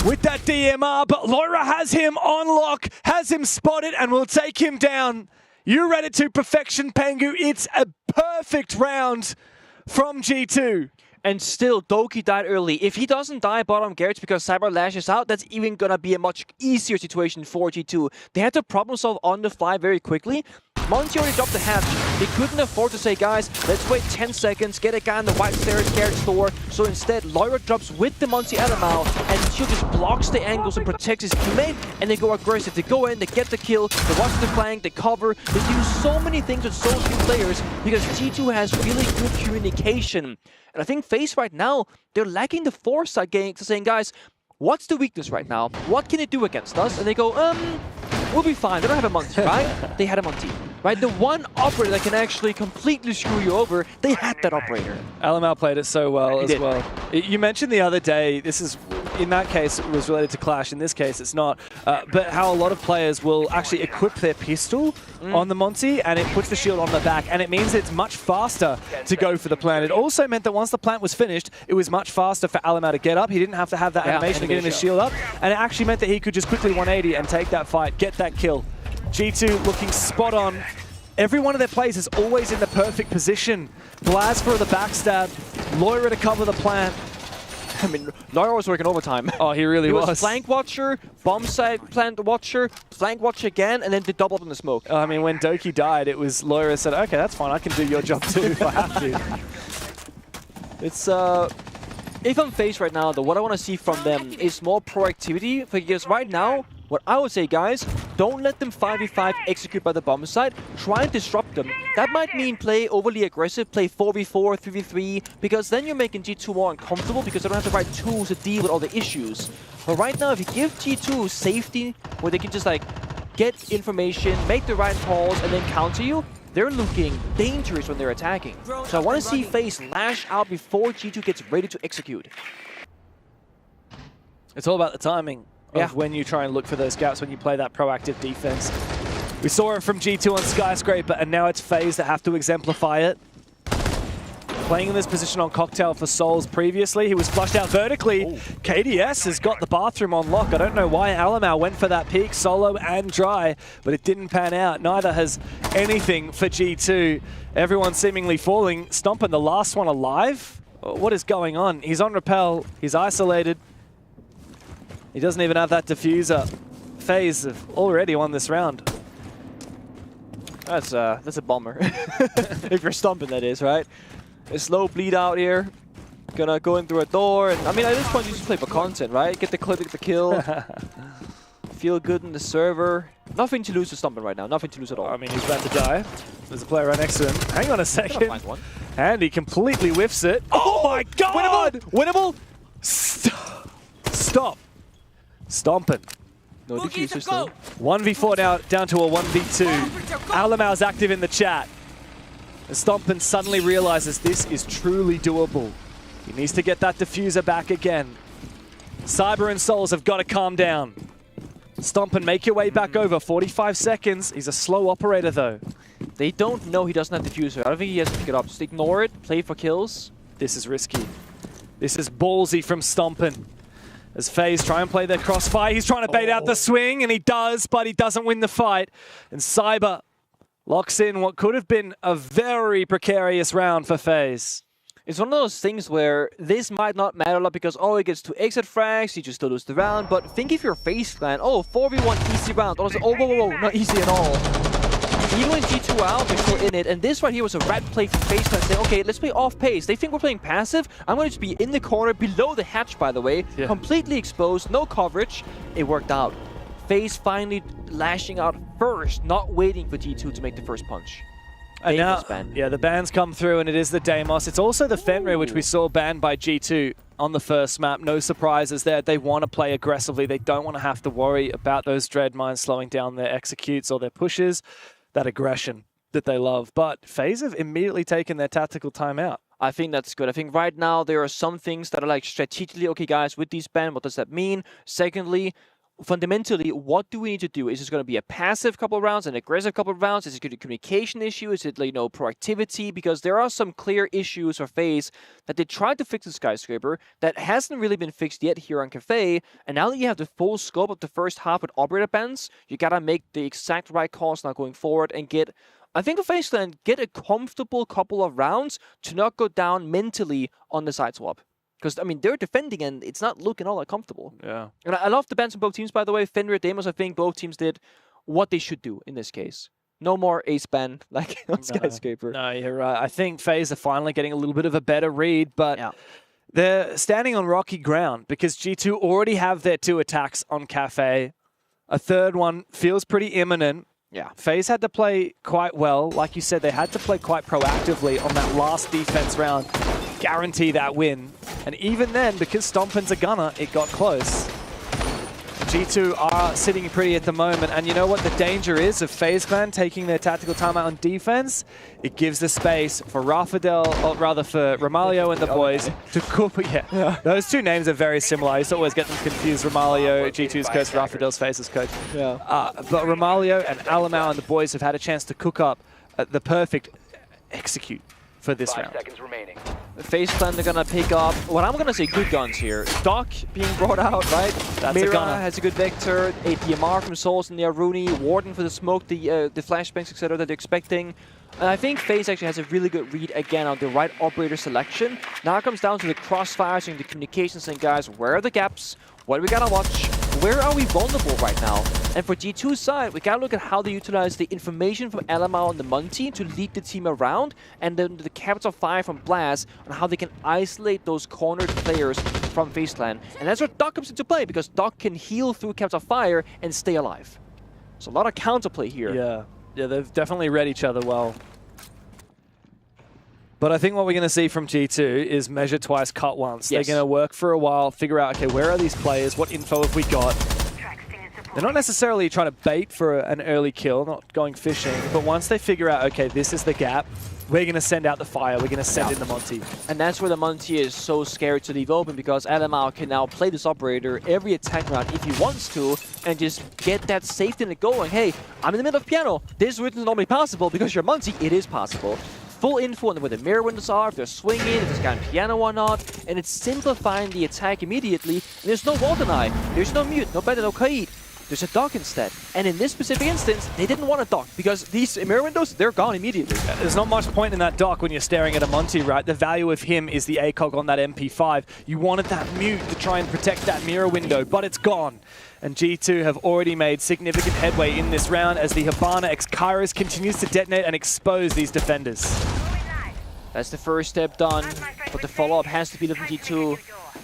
with that DMR, but Loira has him on lock, has him spotted, and will take him down. You read it to perfection, Pengu. It's a perfect round from G2. And still, Doki died early. If he doesn't die bottom Garage because Cyber lashes out, that's even gonna be a much easier situation for G2. They had to problem solve on the fly very quickly. Monty already dropped the hatch. They couldn't afford to say, guys, let's wait 10 seconds, get a guy in the white stairs Garage store. So instead, Loira drops with the Monty Alamau, and she just blocks the angles and protects his teammate, and they go aggressive. They go in, they get the kill, they watch the flank, they cover. They do so many things with so few players because G2 has really good communication. And I think FaZe right now, they're lacking the foresight game to saying, guys, what's the weakness right now? What can it do against us? And they go, we'll be fine. They don't have a Monty, right? They had a Monty, right? The one operator that can actually completely screw you over, they had that operator. Alamau played it so well as well. You mentioned the other day, this is, in that case, it was related to Clash. In this case, it's not. But how a lot of players will actually equip their pistol on the Monty, and it puts the shield on the back, and it means it's much faster to go for the plant. It also meant that once the plant was finished, it was much faster for Alamau to get up. He didn't have to have that animation to get his shield up, and it actually meant that he could just quickly 180 and take that fight, get that kill. G2 looking spot on. Every one of their plays is always in the perfect position. Blaz for the backstab, Loira to cover the plant. I mean, Loira was working overtime. Oh, he really was. He was flank watcher, bomb side plant watcher, flank watch again, and then they doubled in the smoke. I mean, when Doki died, it was Loira said, okay, that's fine, I can do your job too if I have to. It's If I'm FaZe right now, though, what I want to see from them is more proactivity. Because right now, what I would say, guys, don't let them 5v5 execute by the bomb side. Try and disrupt them. That might mean play overly aggressive, play 4v4, 3v3, because then you're making G2 more uncomfortable because they don't have the right tools to deal with all the issues. But right now, if you give G2 safety, where they can just like get information, make the right calls, and then counter you, they're looking dangerous when they're attacking. So I want to see FaZe lash out before G2 gets ready to execute. It's all about the timing of when you try and look for those gaps, when you play that proactive defense. We saw it from G2 on Skyscraper, and now it's FaZe that have to exemplify it. Playing in this position on Cocktail for Souls previously, he was flushed out vertically. KDS has got the bathroom on lock. I don't know why Alamau went for that peak solo and dry, but it didn't pan out. Neither has anything for G2. Everyone seemingly falling. Stompin, the last one alive? What is going on? He's on rappel. He's isolated. He doesn't even have that diffuser. FaZe have already won this round. That's a bummer. If you're Stompin, that is, right? A slow bleed out here. Gonna go in through a door. And I mean, at this point, you just play for content, right? Get the clip, get the kill. Feel good in the server. Nothing to lose to Stompin right now. Nothing to lose at all. I mean, he's about to die. There's a player right next to him. Hang on a second. And he completely whiffs it. Oh my god! Winnable! Stop. Stompin. No diffuser still. 1v4 now, down to a 1v2. Alamau's active in the chat. Stompin suddenly realizes this is truly doable. He needs to get that diffuser back again. Cyber and Souls have got to calm down. Stompin, make your way back over. 45 seconds. He's a slow operator, though. They don't know he doesn't have diffuser. I don't think he has to pick it up. Just ignore it. Play for kills. This is risky. This is ballsy from Stompin. As FaZe try and play their crossfire. He's trying to bait out the swing, and he does, but he doesn't win the fight. And Cyber locks in what could have been a very precarious round for FaZe. It's one of those things where this might not matter a lot because, oh, he gets 2 exit frags, you just still lose the round. But think if you're FaZe clan, oh, 4v1 easy round. Oh, whoa, not easy at all. Even when G2 out, they're still in it. And this right here was a rat play from FaZe clan saying, okay, let's play off pace. They think we're playing passive. I'm going to just be in the corner, below the hatch, by the way. Yeah. Completely exposed, no coverage. It worked out. FaZe finally lashing out first, not waiting for G2 to make the first punch. And now, yeah, the bans come through, and it is the Deimos. It's also the Fenrir, which we saw banned by G2 on the first map. No surprises there. They want to play aggressively. They don't want to have to worry about those Dread Mines slowing down their executes or their pushes, that aggression that they love. But FaZe have immediately taken their tactical timeout. I think that's good. I think right now there are some things that are like strategically, okay, guys, with these bans, what does that mean? Secondly, fundamentally, what do we need to do? Is this going to be a passive couple of rounds, an aggressive couple of rounds? Is it going to be a communication issue? Is it, like, proactivity? Because there are some clear issues for FaZe that they tried to fix in Skyscraper that hasn't really been fixed yet here on Cafe. And now that you have the full scope of the first half with operator bans, you got to make the exact right calls now going forward and get, I think, the FaZe clan get a comfortable couple of rounds to not go down mentally on the side swap. Because, I mean, they're defending and it's not looking all that comfortable. Yeah. And I love the bans from both teams, by the way. Fenrir, Deimos, I think both teams did what they should do in this case. No more ace ban like on Skyscraper. No, you're right. I think FaZe are finally getting a little bit of a better read, but they're standing on rocky ground because G2 already have their 2 attacks on Cafe. A third one feels pretty imminent. Yeah. FaZe had to play quite well. Like you said, they had to play quite proactively on that last defense round. Guarantee that win. And even then, because Stompin's a gunner, it got close. G2 are sitting pretty at the moment. And you know what the danger is of FaZe clan taking their tactical timeout on defense? It gives the space for Rafadel, or rather for Romalio and the boys to cook. Yeah, those 2 names are very similar. I used to always get them confused. Romalio, G2's coach, Rafadel's FaZe's coach. Yeah. But Romalio and Alamau and the boys have had a chance to cook up the perfect execute for this round. 5 seconds remaining. FaZe clan, they're gonna pick up what I'm gonna say good guns here. Doc being brought out, right? That's Mira a gunner. has a good vector, a DMR from Souls and the Aruni, Warden for the smoke, the flashbangs, etc. that they're expecting. And I think FaZe actually has a really good read again on the right operator selection. Now it comes down to the crossfires and the communications and guys, where are the gaps? What do we gotta watch? where are we vulnerable right now? And for G2's side, we gotta look at how they utilize the information from LMR on the Munty to lead the team around, and then the capital fire from Blast on how they can isolate those cornered players from FaZe Clan. And that's where Doc comes into play, because Doc can heal through capital fire and stay alive. So a lot of counterplay here. Yeah, they've definitely read each other well. But I think what we're going to see from G2 is measure twice, cut once. Yes. They're going to work for a while, figure out, okay, where are these players? What info have we got? They're not necessarily trying to bait for an early kill, not going fishing. But once they figure out, okay, this is the gap, we're going to send out the fire. We're going to send in the Monty. And that's where the Monty is so scared to leave open, because LMR can now play this operator every attack round if he wants to and just get that safety net going. Hey, I'm in the middle of piano. This isn't normally possible because you're Monty. It is possible. Full info on where the mirror windows are, if they're swinging, if there's guy on piano or not, and it's simplifying the attack immediately. And there's no wall deny, there's no mute, no banter, no Kaid. There's a dock instead. And in this specific instance, they didn't want a dock because these mirror windows, they're gone immediately. There's not much point in that dock when you're staring at a Monty, right? The value of him is the ACOG on that MP5. You wanted that mute to try and protect that mirror window, but it's gone. And G2 have already made significant headway in this round as the Hibana X Kairos continues to detonate and expose these defenders. That's the first step done, but the follow-up has to be the G2.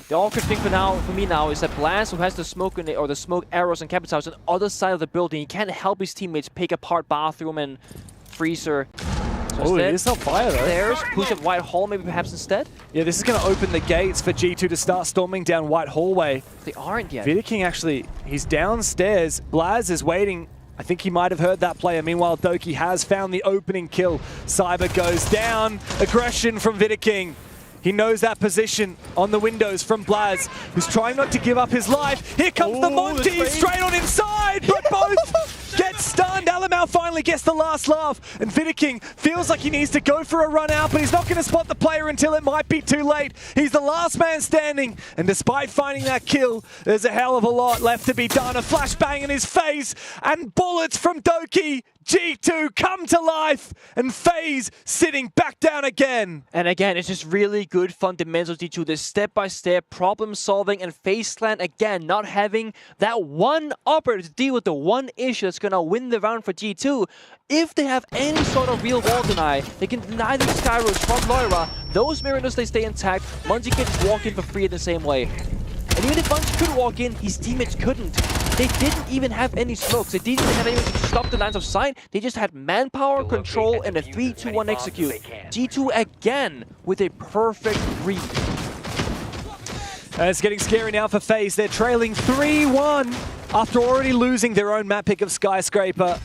The awkward thing for me now is that Blast, who has the smoke in it, or the smoke arrows and Capitals on the other side of the building, he can't help his teammates pick apart Bathroom and Freezer. So oh, it is on fire though. There's push up White Hall maybe perhaps instead. Yeah, this is going to open the gates for G2 to start storming down White Hallway. They aren't yet. veto actually, he's downstairs. Blaz is waiting. I think he might have heard that player. Meanwhile, Doki has found the opening kill. Cyber goes down. Aggression from veto. He knows that position on the windows from Blaz, who's trying not to give up his life. Here comes the Monty straight on inside, but both get stunned. Alamau finally gets the last laugh, and veto feels like he needs to go for a run out, but he's not going to spot the player until it might be too late. He's the last man standing, and despite finding that kill, there's a hell of a lot left to be done. A flashbang in his face, and bullets from Doki. G2 come to life, and FaZe sitting back down again. And again, it's just really good fundamentals, G2. This step-by-step problem solving, and FaZe Clan, again, not having that one operator to deal with the one issue that's going to win the round for G2. If they have any sort of real wall deny, they can deny these Skyros from Loira. Those mirrors, they stay intact. Munji can just walk in for free in the same way. And even if Munji could walk in, his teammates couldn't. They didn't even have any smokes. They didn't even have anyone to stop the lines of sight. They just had manpower, control, and a 3-2-1 execute. G2 again with a perfect read. And it's getting scary now for FaZe. They're trailing 3-1 after already losing their own map pick of Skyscraper.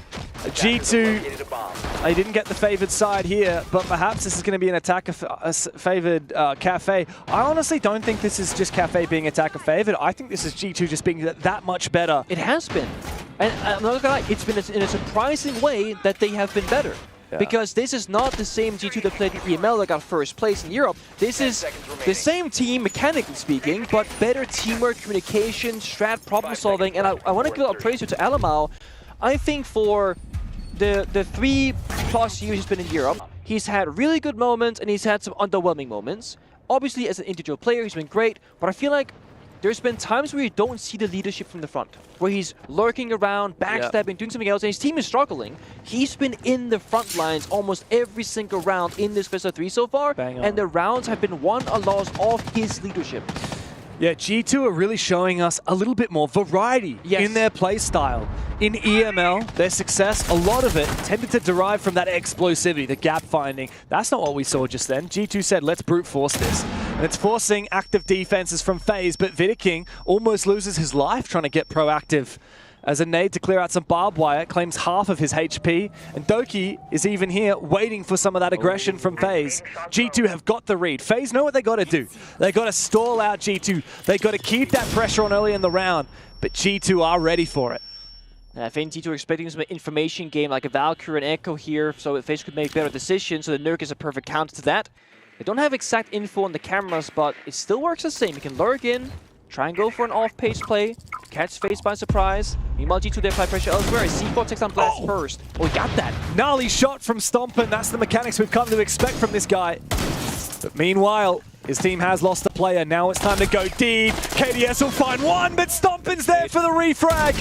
G2, they didn't get the favored side here, but perhaps this is going to be an attacker-favored Cafe. I honestly don't think this is just Cafe being attacker-favored. I think this is G2 just being that much better. It has been. And I'm not gonna lie, it's been in a surprising way that they have been better. Yeah. Because this is not the same G2 that played in EML that got first place in Europe. This is the same team, mechanically speaking, but better teamwork, communication, strat, problem solving. And I want to give a praise to Alamau. I think for the 3+ years he's been in Europe, he's had really good moments and he's had some underwhelming moments. Obviously, as an individual player, he's been great, but I feel like there's been times where you don't see the leadership from the front, where he's lurking around, backstabbing, doing something else, and his team is struggling. He's been in the front lines almost every single round in this best of 3 so far, and the rounds have been won or lost off his leadership. Yeah, G2 are really showing us a little bit more variety in their play style. In EML, their success, a lot of it tended to derive from that explosivity, the gap finding. That's not what we saw just then. G2 said, let's brute force this. And it's forcing active defenses from FaZe, but veto almost loses his life trying to get proactive. As a nade to clear out some barbed wire, claims half of his HP, and Doki is even here waiting for some of that aggression from FaZe. G2 have got the read. FaZe know what they got to do. They got to stall out G2. They got to keep that pressure on early in the round, but G2 are ready for it. I think G2 are expecting some information game like a Valkyrie and Echo here, so FaZe could make better decisions, so the Nurk is a perfect counter to that. They don't have exact info on the cameras, but it still works the same. You can lurk in, try and go for an off-pace play, catch FaZe by surprise. Meanwhile, G2 they apply pressure elsewhere. C4 takes on Blast first. Oh, he got that. Gnarly shot from Stompen. That's the mechanics we've come to expect from this guy. But meanwhile, His team has lost a player. Now it's time to go deep. KDS will find one, but Stompin's there for the refrag.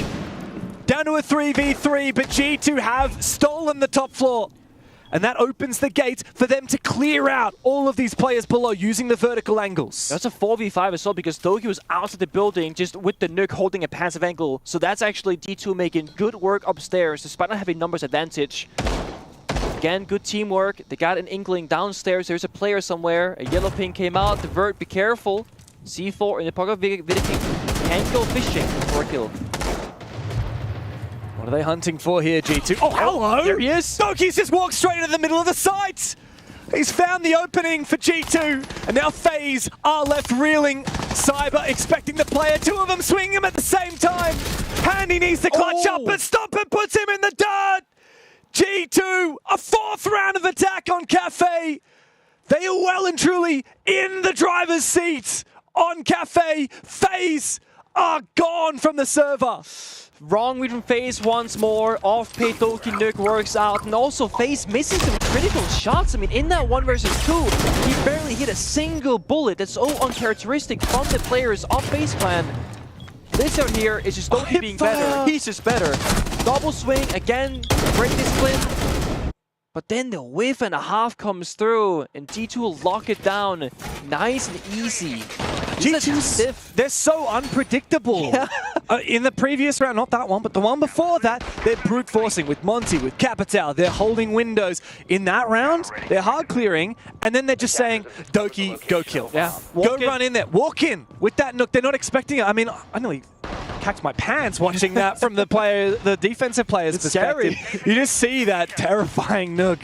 Down to a 3v3, but G2 have stolen the top floor. And that opens the gate for them to clear out all of these players below using the vertical angles. That's a 4v5 as well because Doki was out of the building just with the Nuke holding a passive angle. So that's actually D2 making good work upstairs despite not having numbers advantage. Again, good teamwork. They got an inkling downstairs. There's a player somewhere. A yellow ping came out. The Vert, be careful. C4 in the pocket of Vidiking. Can't go fishing for a kill. What are they hunting for here, G2? Oh, hello! There he is! Doki's just walked straight into the middle of the site! He's found the opening for G2, and now FaZe are left reeling. Cyber expecting the player, two of them swinging him at the same time. Handy needs to clutch up, but Stomper puts him in the dirt! G2, a 4th round of attack on Cafe. They are well and truly in the driver's seat on Cafe. FaZe are gone from the server. Wrong read from FaZe once more. Off-pay Doki Nuke works out. And also FaZe missing some critical shots. I mean, in that 1 versus 2, he barely hit a single bullet. That's so uncharacteristic from the players of FaZe Clan. This out here is just Doki being better. He's just better. Double swing, again, break discipline. But then the whiff and a half comes through, and G2 will lock it down. Nice and easy. G2, they're so unpredictable. Yeah. In the previous round, not that one, but the one before that, they're brute forcing with Monty, with Capital. They're holding windows. In that round, they're hard clearing, and then they're just saying, Doki, go kill. Yeah. Go run in there. Walk in with that Nook. They're not expecting it. I mean, I nearly cacked my pants watching that from the defensive player's perspective. Scary. You just see that terrifying Nook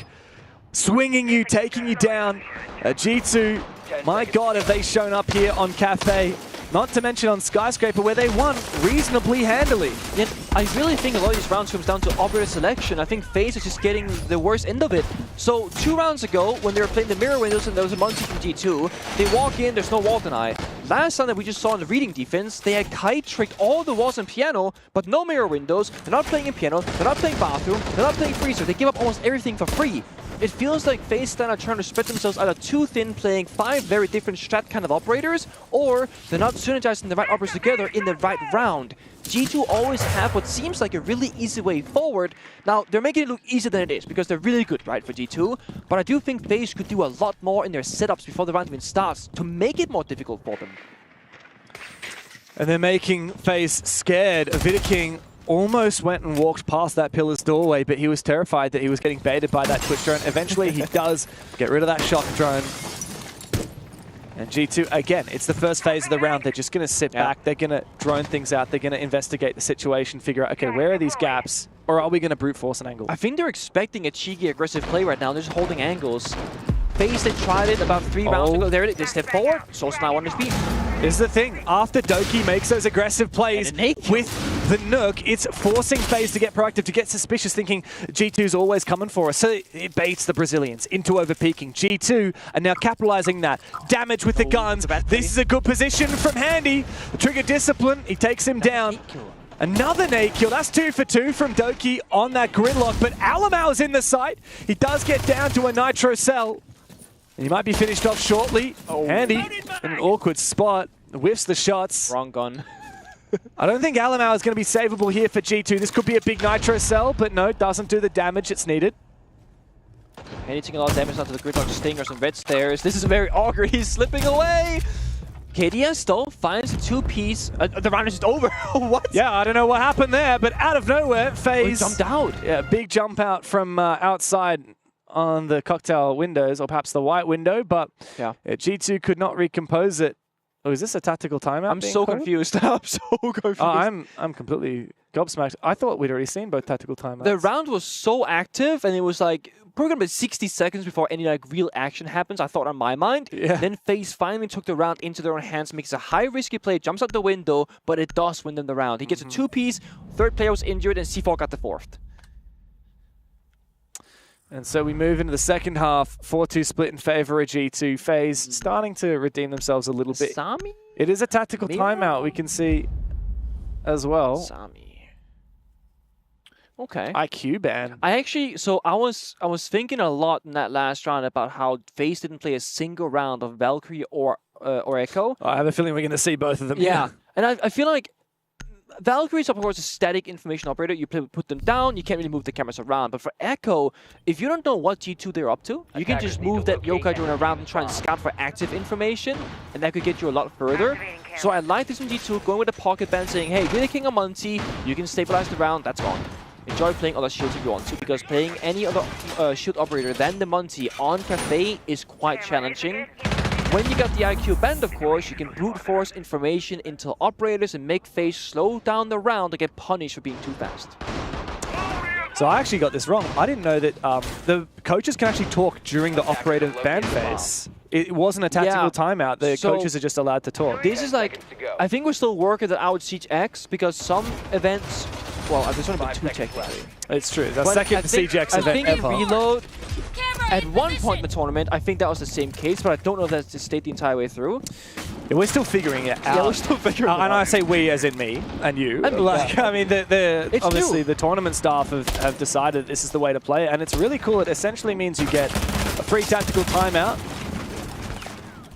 swinging you, taking you down. G2, my God, have they shown up here on Cafe. Not to mention on Skyscraper, where they won reasonably handily. Yet, I really think a lot of these rounds comes down to operator selection. I think FaZe is just getting the worst end of it. So 2 rounds ago, when they were playing the mirror windows and there was a Monty from G2, they walk in, there's no wall deny. Last time that we just saw in the reading defense, they had kite tricked all the walls in piano, but no mirror windows. They're not playing in piano, they're not playing bathroom, they're not playing freezer. They give up almost everything for free. It feels like FaZe Clan are trying to spread themselves either too thin, playing 5 very different strat kind of operators, or they're not synergizing the right operators together in the right round. G2 always have what seems like a really easy way forward. Now, they're making it look easier than it is, because they're really good, right, for G2, but I do think FaZe could do a lot more in their setups before the round even starts to make it more difficult for them. And they're making FaZe scared. Vidiking almost went and walked past that pillar's doorway, but he was terrified that he was getting baited by that Twitch drone. Eventually, he does get rid of that shock drone. And G2, again, it's the first phase of the round. They're just going to sit back. They're going to drone things out. They're going to investigate the situation, figure out, okay, where are these gaps? Or are we going to brute force an angle? I think they're expecting a cheeky, aggressive play right now. They're just holding angles. FaZe, they tried it about 3 rounds ago. There they step forward. Source now on his feet. Is the thing, after Doki makes those aggressive plays with the Nook, it's forcing FaZe to get proactive, to get suspicious, thinking G2's always coming for us. So it baits the Brazilians into overpeaking. G2 are now capitalizing that. Damage with the guns. This is a good position from Handy. Trigger discipline, he takes him down. Another nade kill. That's 2 for 2 from Doki on that gridlock, but Alamau's in the site. He does get down to a nitro cell. And he might be finished off shortly. Handy in an awkward spot. Whiffs the shots. Wrong gun. I don't think Alamau is going to be savable here for G2. This could be a big nitro cell, but no, it doesn't do the damage it's needed. Handy taking a lot of damage onto the gridlock stingers and red stairs. This is very awkward. He's slipping away. KDS though finds a 2-piece. The round is just over. What? Yeah, I don't know what happened there, but out of nowhere, FaZe jumped out. Yeah, big jump out from outside on the cocktail windows, or perhaps the white window, but G2 could not recompose it. Oh, is this a tactical timeout? I'm so confused. I'm so confused. I'm completely gobsmacked. I thought we'd already seen both tactical timeouts. The round was so active, and it was like probably about 60 seconds before any like real action happens, I thought on my mind. Yeah. Then FaZe finally took the round into their own hands, makes a high risky play, jumps out the window, but it does win them the round. He gets a 2-piece, 3rd player was injured, and C4 got the 4th. And so we move into the second half, 4-2 split in favor of G2. FaZe starting to redeem themselves a little bit. Sami? It is a tactical timeout, we can see as well. Sami. Okay. IQ ban. I was thinking a lot in that last round about how FaZe didn't play a single round of Valkyrie or Echo. I have a feeling we're going to see both of them. Yeah, and I feel like Valkyrie is, of course, a static information operator. You put them down, you can't really move the cameras around. But for Echo, if you don't know what G2 they're up to, you can just move that yokai drone around and try and scout for active information, and that could get you a lot further. So I like this from G2, going with a pocket ban, saying, hey, we're the king of Monty, you can stabilize the round, that's gone. Enjoy playing other shields if you want to, because playing any other shield operator than the Monty on Cafe is quite challenging. When you got the IQ band, of course, you can brute force information into operators and make FaZe slow down the round to get punished for being too fast. So I actually got this wrong. I didn't know that the coaches can actually talk during the operator ban phase. It wasn't a tactical timeout. The coaches are just allowed to talk. This is like, I think we're still working that out Siege X, because some events, well, there's only been 2 technically. It's true. The second Siege X event ever. I think in Reload, at one point in the tournament, I think that was the same case, but I don't know if that's stayed the entire way through. Yeah, we're still figuring it out. Yeah, we're still figuring it out. And I say we as in me and you. I mean, obviously the tournament staff have decided this is the way to play it, and it's really cool. It essentially means you get a free tactical timeout.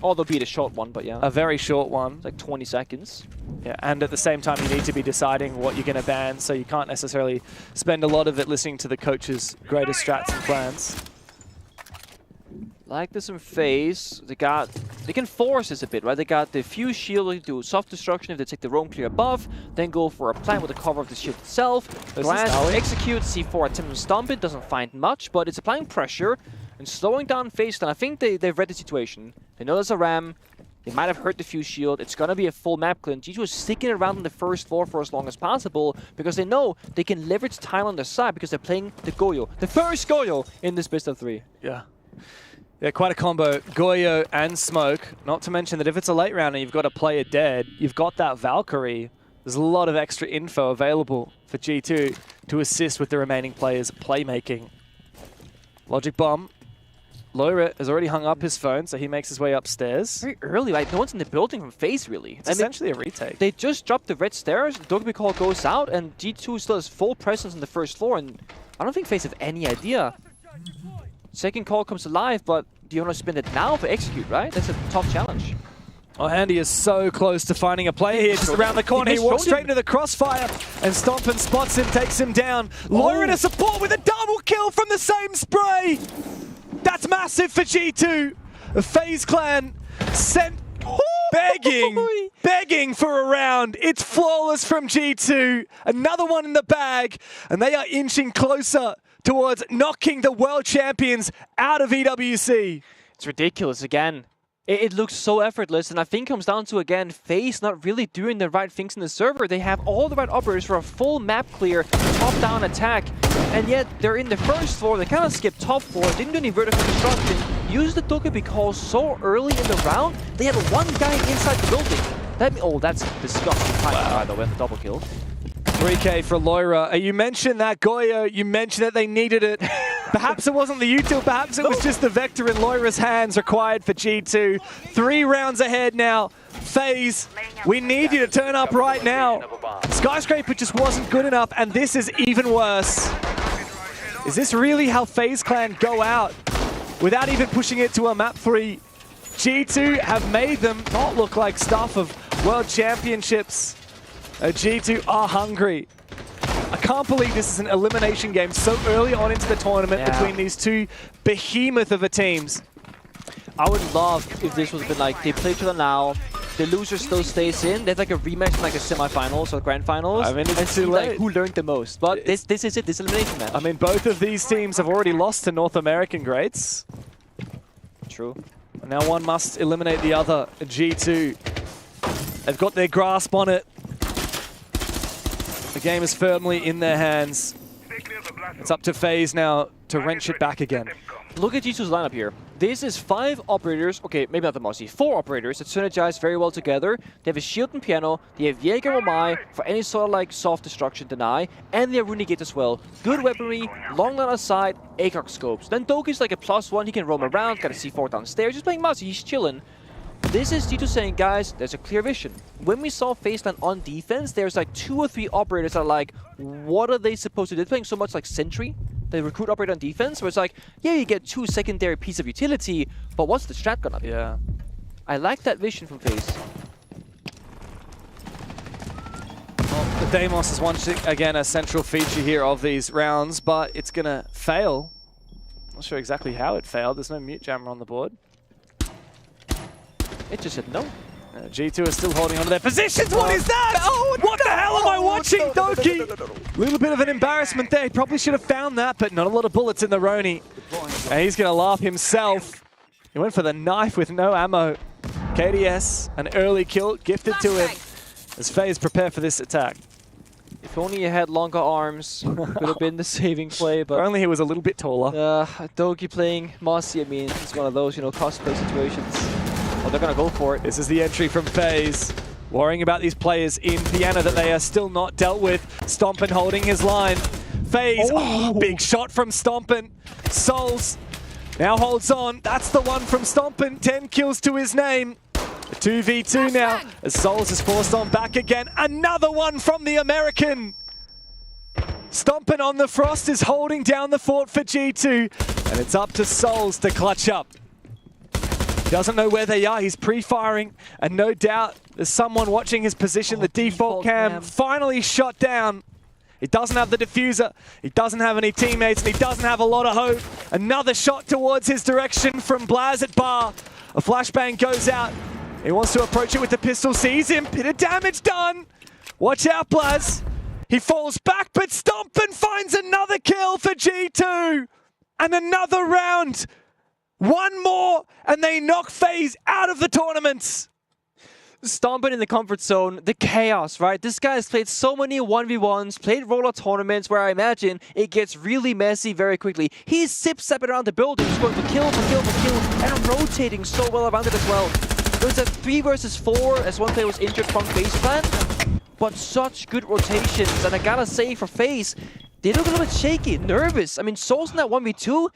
Or there'll be a short one, but yeah. A very short one. It's like 20 seconds. Yeah, and at the same time, you need to be deciding what you're going to ban, so you can't necessarily spend a lot of it listening to the coach's greatest strats and plans. Like this in FaZe, they can force this a bit, right? They got the fuse shield, they do soft destruction if they take the roam clear above, then go for a plant with the cover of the shield itself. Glass executes, C4 attempt to stomp it, doesn't find much, but it's applying pressure and slowing down FaZe. And I think they've read the situation. They know there's a ram, they might have hurt the fuse shield, it's gonna be a full map clear. G2 is sticking around on the first floor for as long as possible because they know they can leverage time on their side because they're playing the Goyo, the first Goyo in this best of 3. Yeah. Yeah, quite a combo. Goyo and Smoke. Not to mention that if it's a late round and you've got a player dead, you've got that Valkyrie. There's a lot of extra info available for G2 to assist with the remaining players' playmaking. Logic Bomb. Loira has already hung up his phone, so he makes his way upstairs. Very early, like no one's in the building from FaZe, really. It's essentially a retake. They just dropped the red stairs, Dokkaebi call goes out, and G2 still has full presence on the first floor, and I don't think FaZe have any idea. Second call comes alive, but do you want to spin it now for execute, right? That's a tough challenge. Oh, Andy is so close to finding a player here, just around the corner. He walks straight into the crossfire, and Stompin spots him, takes him down. Loira to support with a double kill from the same spray. That's massive for G2. The FaZe clan sent begging for a round. It's flawless from G2. Another one in the bag, and they are inching closer towards knocking the world champions out of EWC. It's ridiculous again. It looks so effortless, and I think it comes down to, again, FaZe not really doing the right things in the server. They have all the right operators for a full map clear, top-down attack, and yet they're in the first floor. They kind of skipped top floor, didn't do any vertical construction, used the Dokkaebi call so early in the round, they had one guy inside the building. Oh, that's disgusting timing, by the way, the double kill. 3K for Loira. You mentioned that, Goyo. You mentioned that they needed it. Perhaps it wasn't the util, perhaps it was just the Vector in Loira's hands required for G2. 3 rounds ahead now. FaZe, we need you to turn up right now. Skyscraper just wasn't good enough, and this is even worse. Is this really how FaZe Clan go out without even pushing it to a map 3? G2 have made them not look like stuff of World Championships. G2 are hungry. I can't believe this is an elimination game so early on into the tournament between these two behemoth of a teams. I would love if this was a bit like they play each other now, the loser still stays in. There's like a rematch in like a semifinals or grand finals. I mean, it's too late. Like who learned the most. But this is it, this elimination match. I mean, both of these teams have already lost to North American greats. True. And now one must eliminate the other. G2. They've got their grasp on it. The game is firmly in their hands. It's up to FaZe now to wrench it back again. Look at G2's lineup here. This is 5 operators, okay, maybe not the most, 4 operators that synergize very well together. They have a shield and piano, they have Jaeger Omai for any sort of like soft destruction deny, and they have Runegate as well. Good weaponry, long line of sight, ACOG scopes. Then Dokkaebi's like a +1, he can roam around, got a C4 downstairs, just playing Mousy, he's chilling. This is G2 saying, guys, there's a clear vision. When we saw FaZe Clan on defense, there's like 2 or 3 operators that are like, what are they supposed to do? They're playing so much like Sentry, the recruit operator on defense, where it's like, yeah, you get 2 secondary pieces of utility, but what's the strat gonna be? Yeah. I like that vision from FaZe. Well, the Deimos is once again a central feature here of these rounds, but it's gonna fail. Not sure exactly how it failed. There's no mute jammer on the board. It just said no. G2 is still holding on to their positions. What is that? Oh, what the hell am I watching, Doki? Little bit of an embarrassment there. He probably should have found that, but not a lot of bullets in the Roni. And he's going to laugh himself. He went for the knife with no ammo. KDS, an early kill gifted to him as FaZe prepare for this attack. If only he had longer arms, could have been the saving play, but... If only he was a little bit taller. Doki playing Mossy, I mean, it's one of those, cosplay situations. Oh, they're going to go for it. This is the entry from FaZe. Worrying about these players in Piano that they are still not dealt with. Stompin holding his line. FaZe, big shot from Stompin. Souls now holds on. That's the one from Stompin. 10 kills to his name. A 2v2 now as Souls is forced on back again. Another one from the American. Stompin on the Frost is holding down the fort for G2. And it's up to Souls to clutch up. Doesn't know where they are. He's pre-firing, and no doubt there's someone watching his position. The default cam finally shot down. He doesn't have the diffuser. He doesn't have any teammates, and he doesn't have a lot of hope. Another shot towards his direction from Blaz at bar. A flashbang goes out. He wants to approach it with the pistol. Sees him. Bit of damage done. Watch out, Blaz. He falls back, but Stompin finds another kill for G2. And another round. One more, and they knock FaZe out of the tournaments. Stompin in the comfort zone, the chaos, right? This guy has played so many 1v1s, played rollout tournaments where I imagine it gets really messy very quickly. He's zip-zapping around the building, just going for kill, for kill, for kill, and rotating so well around it as well. It was a 3 versus 4 as one player was injured from FaZe plan, but such good rotations, and I gotta say for FaZe, they look a little bit shaky, nervous. I mean, Souls in that 1v2,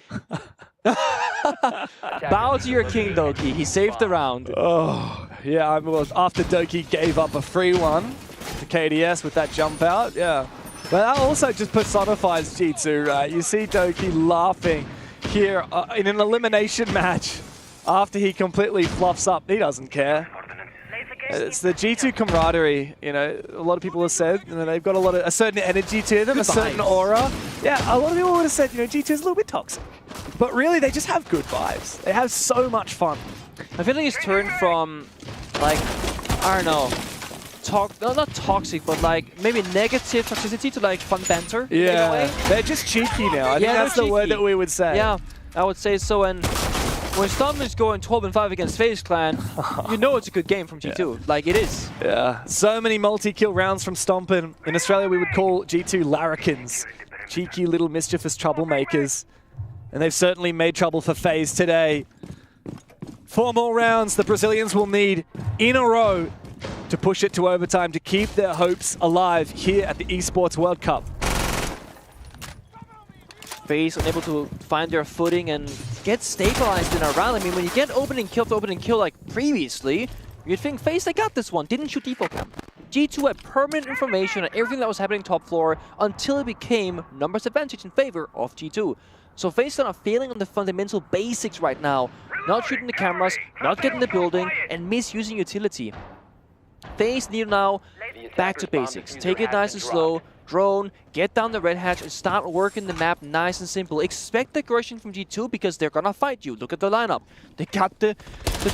bow to your king, Doki. He saved the round. Oh, yeah, well, after Doki gave up a free one to KDS with that jump out, yeah. But that also just personifies G2, right? You see Doki laughing here in an elimination match after he completely fluffs up. He doesn't care. It's the G2 camaraderie, a lot of people have said, they've got a certain energy to them, a certain aura. Yeah, a lot of people would have said, G2 is a little bit toxic. But really, they just have good vibes. They have so much fun. I feel like it's turned from, like, I don't know, not toxic, but like maybe negative toxicity to like fun banter. Yeah, in a way. They're just cheeky now. I think that's the word that we would say. Yeah, I would say so. And when Stompin's going 12-5 against FaZe Clan, you know it's a good game from G2. Yeah. Like, it is. Yeah. So many multi-kill rounds from Stompin. In Australia, we would call G2 larrikins. Cheeky little mischievous troublemakers. And they've certainly made trouble for FaZe today. 4 more rounds the Brazilians will need in a row to push it to overtime to keep their hopes alive here at the Esports World Cup. FaZe unable to find their footing and get stabilized in a round. I mean, when you get opening kill to opening kill like previously, you'd think FaZe, they got this one. Didn't shoot default cam. G2 had permanent information on everything that was happening top floor until it became numbers advantage in favor of G2. So FaZe are not failing on the fundamental basics right now. Not shooting the cameras, not getting the building, and misusing utility. FaZe need now back to basics. Take it nice and slow. Drone, get down the red hatch and start working the map nice and simple. Expect aggression from G2 because they're gonna fight you. Look at the lineup. They got the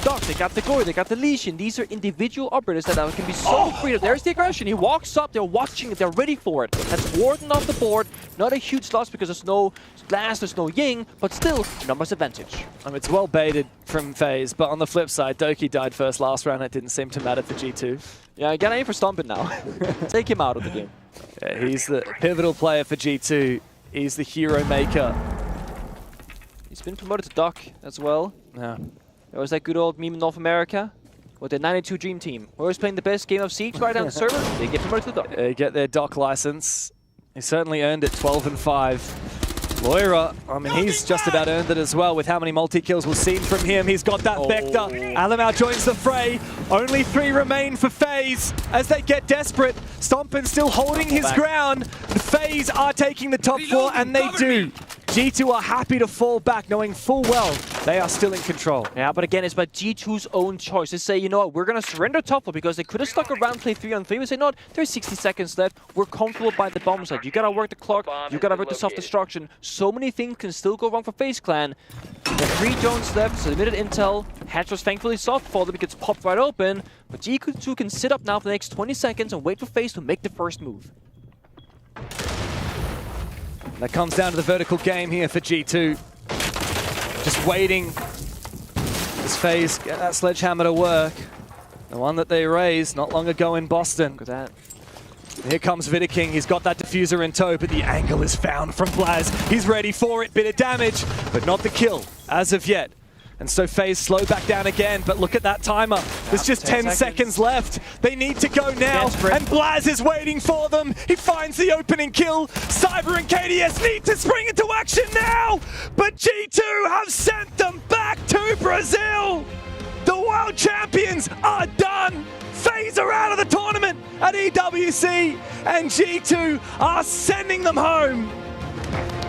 Doc, they got the Goy, they got the Lesion. These are individual operators that can be so creative. There's the aggression. He walks up, they're watching it, they're ready for it. That's Warden off the board. Not a huge loss because there's no Blast, there's no Ying, but still, numbers advantage. It's well baited from FaZe, but on the flip side, Doki died first last round. It didn't seem to matter for G2. Yeah, get aim for Stompin now. Take him out of the game. Yeah, he's the pivotal player for G2. He's the hero maker. He's been promoted to Doc as well. Yeah. There was that good old meme in North America with the 92 Dream Team. Whoever's playing the best game of Siege right down the server, they get promoted to Doc. They get their Doc license. He certainly earned it 12-5. Loira, I mean, he's just about earned it as well with how many multi-kills we've seen from him. He's got that Vector. Alamau joins the fray. Only 3 remain for FaZe as they get desperate. Stompin still holding his ground. FaZe are taking the top 4, and they do. G2 are happy to fall back, knowing full well they are still in control. Yeah, but again, it's by G2's own choice. They say, you know what, we're going to surrender top 4 because they could have stuck around, play 3-on-3. We say, no, there's 60 seconds left. We're comfortable by the bomb side. You got to work the clock. You got to work the self-destruction. So many things can still go wrong for FaZe Clan. The 3 drones left, so limited intel. Hatch was thankfully soft for them, it gets popped right open. But G2 can sit up now for the next 20 seconds and wait for FaZe to make the first move. That comes down to the vertical game here for G2. Just waiting as FaZe get that sledgehammer to work. The one that they raised not long ago in Boston. Look at that. Here comes Vidiking. He's got that diffuser in tow, but the angle is found from Blaz. He's ready for it. Bit of damage, but not the kill as of yet. And so FaZe slow back down again, but look at that timer. There's just 10 seconds left. They need to go now, and Blaz is waiting for them. He finds the opening kill. Cyber and KDS need to spring into action now, but G2 have sent them back to Brazil. The world champions are done. FaZe are out of the tournament at EWC, and G2 are sending them home.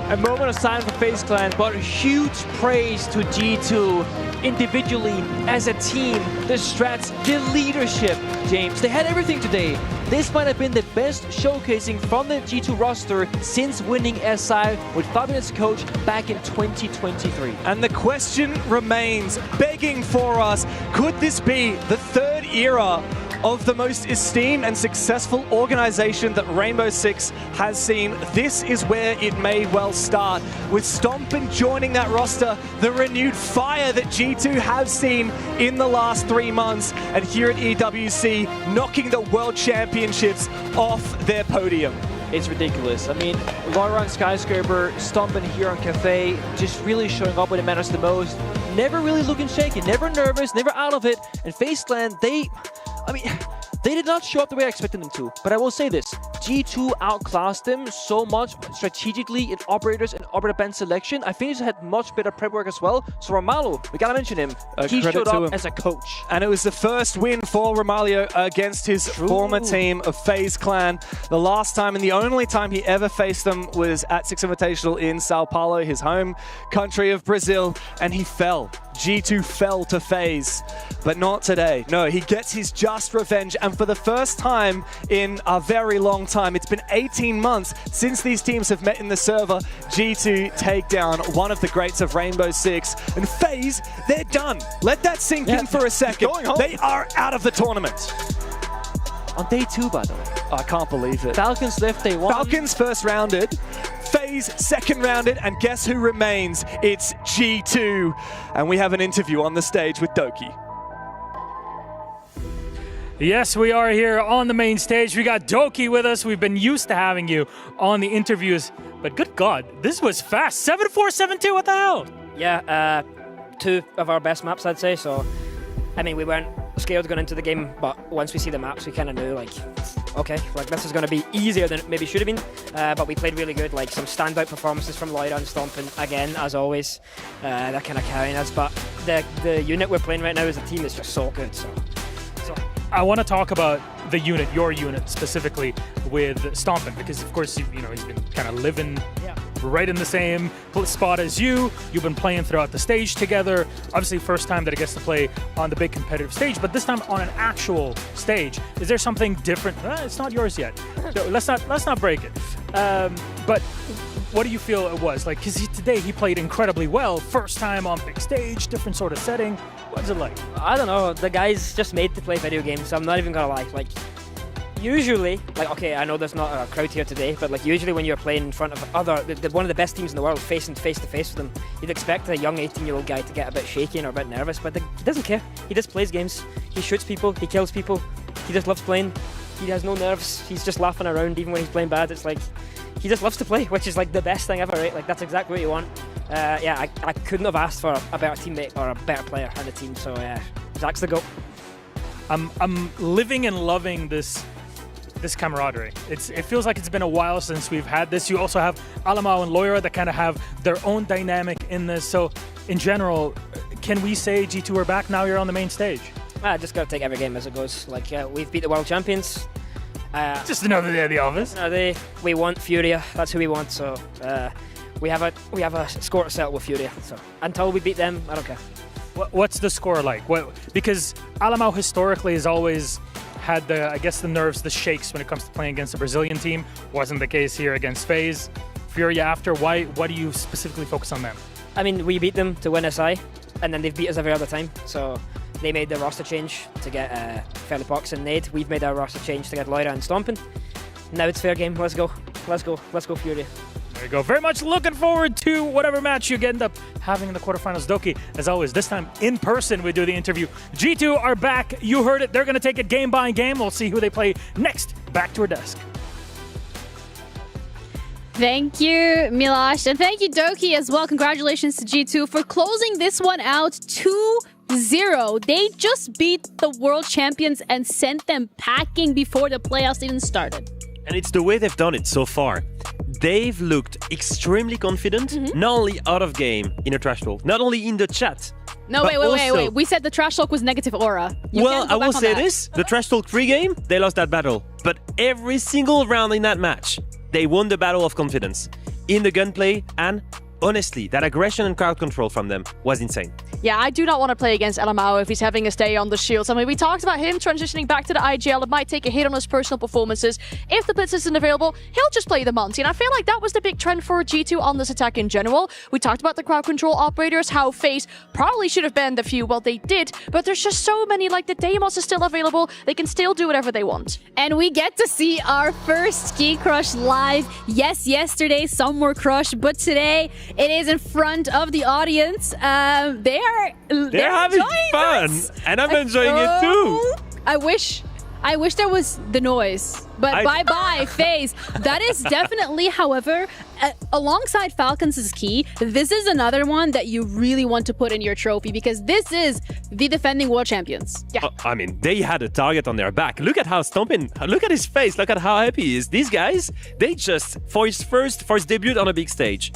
A moment of silence for FaZe Clan, but huge praise to G2 individually, as a team, the strats, the leadership, James. They had everything today. This might have been the best showcasing from the G2 roster since winning SI with Fabian as coach back in 2023. And the question remains, begging for us, could this be the 3rd era of the most esteemed and successful organization that Rainbow Six has seen? This is where it may well start, with Stompin joining that roster, the renewed fire that G2 have seen in the last 3 months, and here at EWC, knocking the World Championships off their podium. It's ridiculous. I mean, Loira on Skyscraper, Stompin here on Cafe, just really showing up when it matters the most. Never really looking shaky, never nervous, never out of it. And FaZe Clan, they did not show up the way I expected them to. But I will say this, G2 outclassed them so much strategically in operators and operator band selection. I think he had much better prep work as well. So Romalio, we gotta mention him. He showed up as a coach. And it was the first win for Romalio against his former team of FaZe Clan. The last time and the only time he ever faced them was at Six Invitational in Sao Paulo, his home country of Brazil, and he fell. G2 fell to FaZe, but not today. No, he gets his just revenge, and for the first time in a very long time, it's been 18 months since these teams have met in the server, G2 take down one of the greats of Rainbow Six, and FaZe, they're done. Let that sink in for a second. They are out of the tournament. On day 2, by the way. I can't believe it. Falcons left day 1. Falcons first rounded, FaZe second rounded, and guess who remains? It's G2. And we have an interview on the stage with Doki. Yes, we are here on the main stage. We got Doki with us. We've been used to having you on the interviews, but good God, this was fast. 7-4, 7-2, what the hell? Yeah, 2 of our best maps, I'd say. So, I mean, we weren't scared going into the game, but once we see the maps, we kind of knew, like, okay, like this is going to be easier than it maybe should have been, but we played really good, like some standout performances from Loira and Stompin, again, as always, that kind of carrying us, but the unit we're playing right now as a team is just so good, so. I want to talk about the unit, your unit specifically, with Stompin, because of course, you know, he's been kind of living right in the same spot as you. You've been playing throughout the stage together. Obviously, first time that he gets to play on the big competitive stage, but this time on an actual stage. Is there something different? It's not yours yet. So let's not break it. But what do you feel it was like? Because today he played incredibly well. First time on big stage, different sort of setting. What's it like? I don't know. The guy's just made to play video games, so I'm not even gonna lie. Like, usually, like, okay, I know there's not a crowd here today, but like usually when you're playing in front of one of the best teams in the world, facing face to face with them, you'd expect a young 18-year-old guy to get a bit shaky or a bit nervous, but he doesn't care. He just plays games. He shoots people. He kills people. He just loves playing. He has no nerves. He's just laughing around even when he's playing bad. It's like he just loves to play, which is like the best thing ever, right? Like that's exactly what you want. Yeah, I couldn't have asked for a better teammate or a better player on the team. So Zach's the GOAT. I'm living and loving this this camaraderie. It feels like it's been a while since we've had this. You also have Alamau and Loira that kind of have their own dynamic in this. So in general, can we say G2 are back now? You're on the main stage. I just got to take every game as it goes. Like, we've beat the world champions. Just another day of the office. We want Furia. That's who we want. So we have a score to settle with Furia. So until we beat them, I don't care. What's the score like? Because Alamau historically has always had the nerves, the shakes when it comes to playing against a Brazilian team. Wasn't the case here against FaZe. Furia after, what do you specifically focus on them? I mean, we beat them to win SI, and then they've beat us every other time. So they made the roster change to get Felipox and Nade. We've made our roster change to get Loira and Stompin. Now it's fair game. Let's go. Let's go. Let's go, Furia. There you go. Very much looking forward to whatever match you end up having in the quarterfinals. Doki, as always, this time in person we do the interview. G2 are back. You heard it. They're going to take it game by game. We'll see who they play next. Back to our desk. Thank you, Milosh, and thank you, Doki, as well. Congratulations to G2 for closing this one out 2-0. They just beat the world champions and sent them packing before the playoffs even started. And it's the way they've done it so far. They've looked extremely confident, not only out of game in a trash talk, not only in the chat. No, wait. We said the trash talk was negative aura. Well, I will say this. The trash talk pre-game, they lost that battle. But every single round in that match, they won the battle of confidence in the gunplay, and honestly, that aggression and crowd control from them was insane. Yeah, I do not want to play against Alamau if he's having a stay on the shields. I mean, we talked about him transitioning back to the IGL. It might take a hit on his personal performances. If the Blitz isn't available, he'll just play the Monty. And I feel like that was the big trend for G2 on this attack in general. We talked about the crowd control operators, how FaZe probably should have banned a few. Well, they did. But there's just so many, like the Deimos is still available. They can still do whatever they want. And we get to see our first Ski Crush live. Yes, yesterday some were crushed, but today it is in front of the audience. They're having fun, and I'm enjoying it too. I wish there was the noise, but bye-bye, FaZe. That is definitely, however, alongside Falcons' key, this is another one that you really want to put in your trophy because this is the defending world champions. Yeah. I mean, they had a target on their back. Look at how Stompin, look at his face, look at how happy he is. These guys, they just, for his debut on a big stage,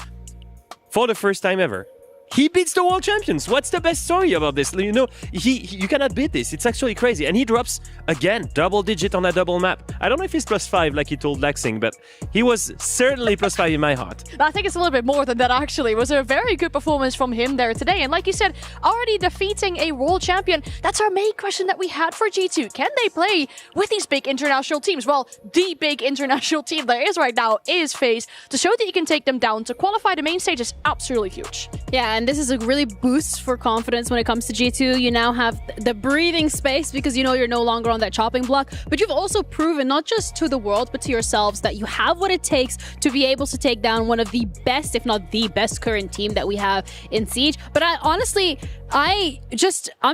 for the first time ever, he beats the world champions. What's the best story about this? You know, you cannot beat this. It's actually crazy. And he drops, again, double digit on a double map. I don't know if he's +5 like he told Laxing, but he was certainly +5 in my heart. I think it's a little bit more than that, actually. It was a very good performance from him there today. And like you said, already defeating a world champion. That's our main question that we had for G2. Can they play with these big international teams? Well, the big international team there is right now is FaZe. To show that you can take them down, to qualify the main stage is absolutely huge. Yeah, and this is a really boost for confidence when it comes to G2. You now have the breathing space because you know you're no longer on that chopping block, but you've also proven not just to the world, but to yourselves that you have what it takes to be able to take down one of the best, if not the best current team that we have in Siege. But I'm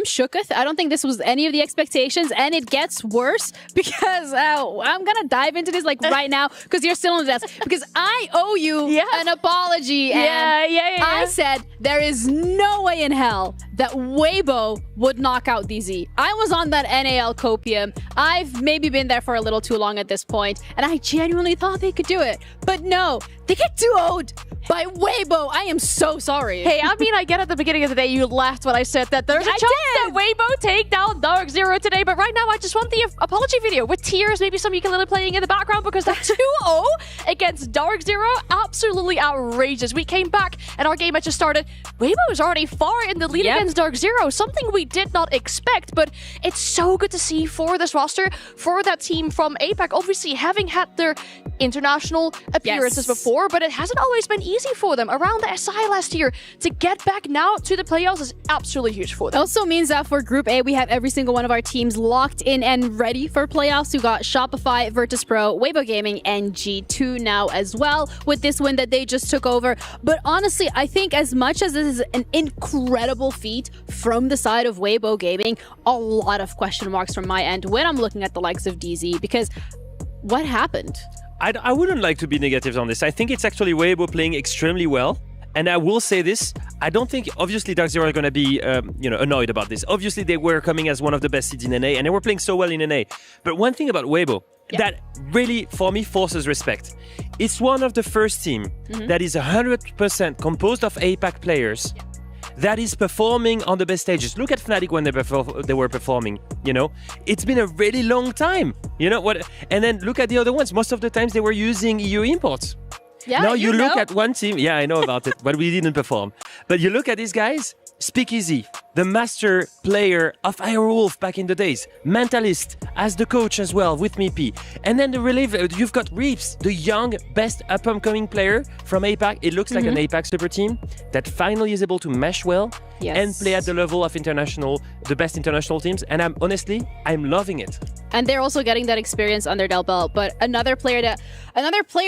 shooketh. I don't think this was any of the expectations, and it gets worse because I'm gonna dive into this right now because you're still on the desk because I owe you an apology. And I said there is no way in hell that Weibo would knock out DZ. I was on that NAL copium. I've maybe been there for a little too long at this point, and I genuinely thought they could do it. But no, they get 2-0'd by Weibo. I am so sorry. Hey, I mean, I get at the beginning of the day you laughed when I said that there's a chance that Weibo take down Dark Zero today, but right now I just want the apology video with tears, maybe some ukulele playing in the background because that 2-0 against Dark Zero, absolutely outrageous. We came back and our game had just started. Weibo is already far in the lead against Dark Zero, something we did not expect, but it's so good to see for this roster, for that team from APAC, obviously having had their international appearances before, but it hasn't always been easy for them around the SI last year. To get back now to the playoffs is absolutely huge for them. It also means that for Group A, we have every single one of our teams locked in and ready for playoffs. We got Shopify, Vertus Pro, Weibo Gaming, and G2 now as well with this win that they just took over. But honestly, I think as much as this is an incredible feat from the side of Weibo Gaming, a lot of question marks from my end when I'm looking at the likes of DZ, because what happened? I wouldn't like to be negative on this. I think it's actually Weibo playing extremely well. And I will say this, I don't think, obviously, Dark Zero are going to be annoyed about this. Obviously, they were coming as one of the best seeds in NA, and they were playing so well in NA. But one thing about Weibo, that really, for me, forces respect. It's one of the first team that is 100% composed of APAC players that is performing on the best stages. Look at Fnatic when they were performing, you know? It's been a really long time, you know what? And then look at the other ones. Most of the times they were using EU imports. Yeah, now you look know. at one team. Yeah, I know about it, but we didn't perform. But you look at these guys, Speakeasy, the master player of Irewolf back in the days, Mentalist as the coach as well with Mipi. And then the relief, you've got Reeps, the young, best up-and-coming player from APAC. It looks like an APAC super team that finally is able to mesh well and play at the level of the best international teams. And I'm loving it. And they're also getting that experience under their belt. But another player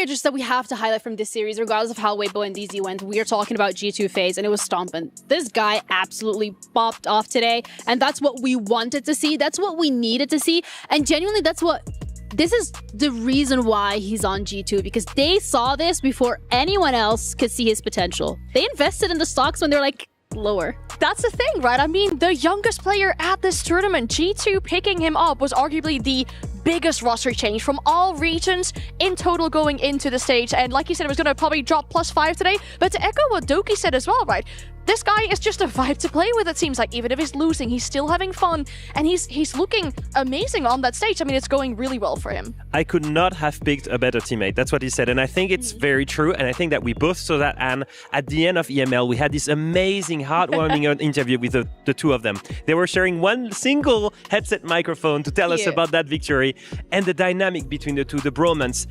just that we have to highlight from this series, regardless of how Weibo and DZ went, we are talking about G2 FaZe, and it was Stompin. This guy absolutely popped off today, and that's what we wanted to see. That's what we needed to see, and genuinely, this is the reason why he's on G2, because they saw this before anyone else could see his potential. They invested in the stocks when they're like lower. That's the thing, right? I mean, the youngest player at this tournament, G2 picking him up was arguably the biggest roster change from all regions in total going into the stage. And like you said, it was going to probably drop +5 today. But to echo what Doki said as well, right? This guy is just a vibe to play with, it seems like. Even if he's losing, he's still having fun. And he's looking amazing on that stage. I mean, it's going really well for him. I could not have picked a better teammate. That's what he said. And I think it's very true. And I think that we both saw that. And at the end of EML, we had this amazing, heartwarming interview with the two of them. They were sharing one single headset microphone to tell us about that victory. And the dynamic between the two, the bromance.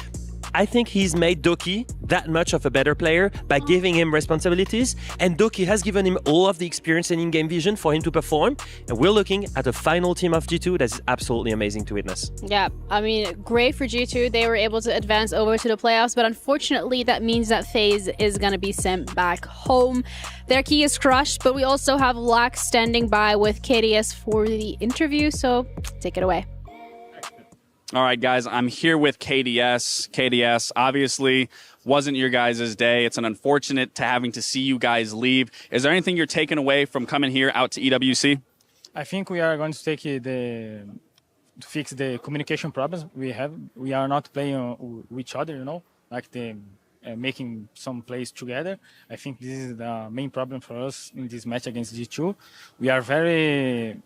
I think he's made Doki that much of a better player by giving him responsibilities, and Doki has given him all of the experience and in-game vision for him to perform, and we're looking at a final team of G2 that's absolutely amazing to witness. Yeah, I mean, great for G2. They were able to advance over to the playoffs, but unfortunately that means that FaZe is going to be sent back home. Their key is crushed, but we also have Lax standing by with KDS for the interview, so take it away. All right, guys, I'm here with KDS. KDS, obviously, wasn't your guys' day. It's an unfortunate to having to see you guys leave. Is there anything you're taking away from coming here out to EWC? I think we are going to take to fix the communication problems we have. We are not playing with each other, you know, like making some plays together. I think this is the main problem for us in this match against G2. We are very...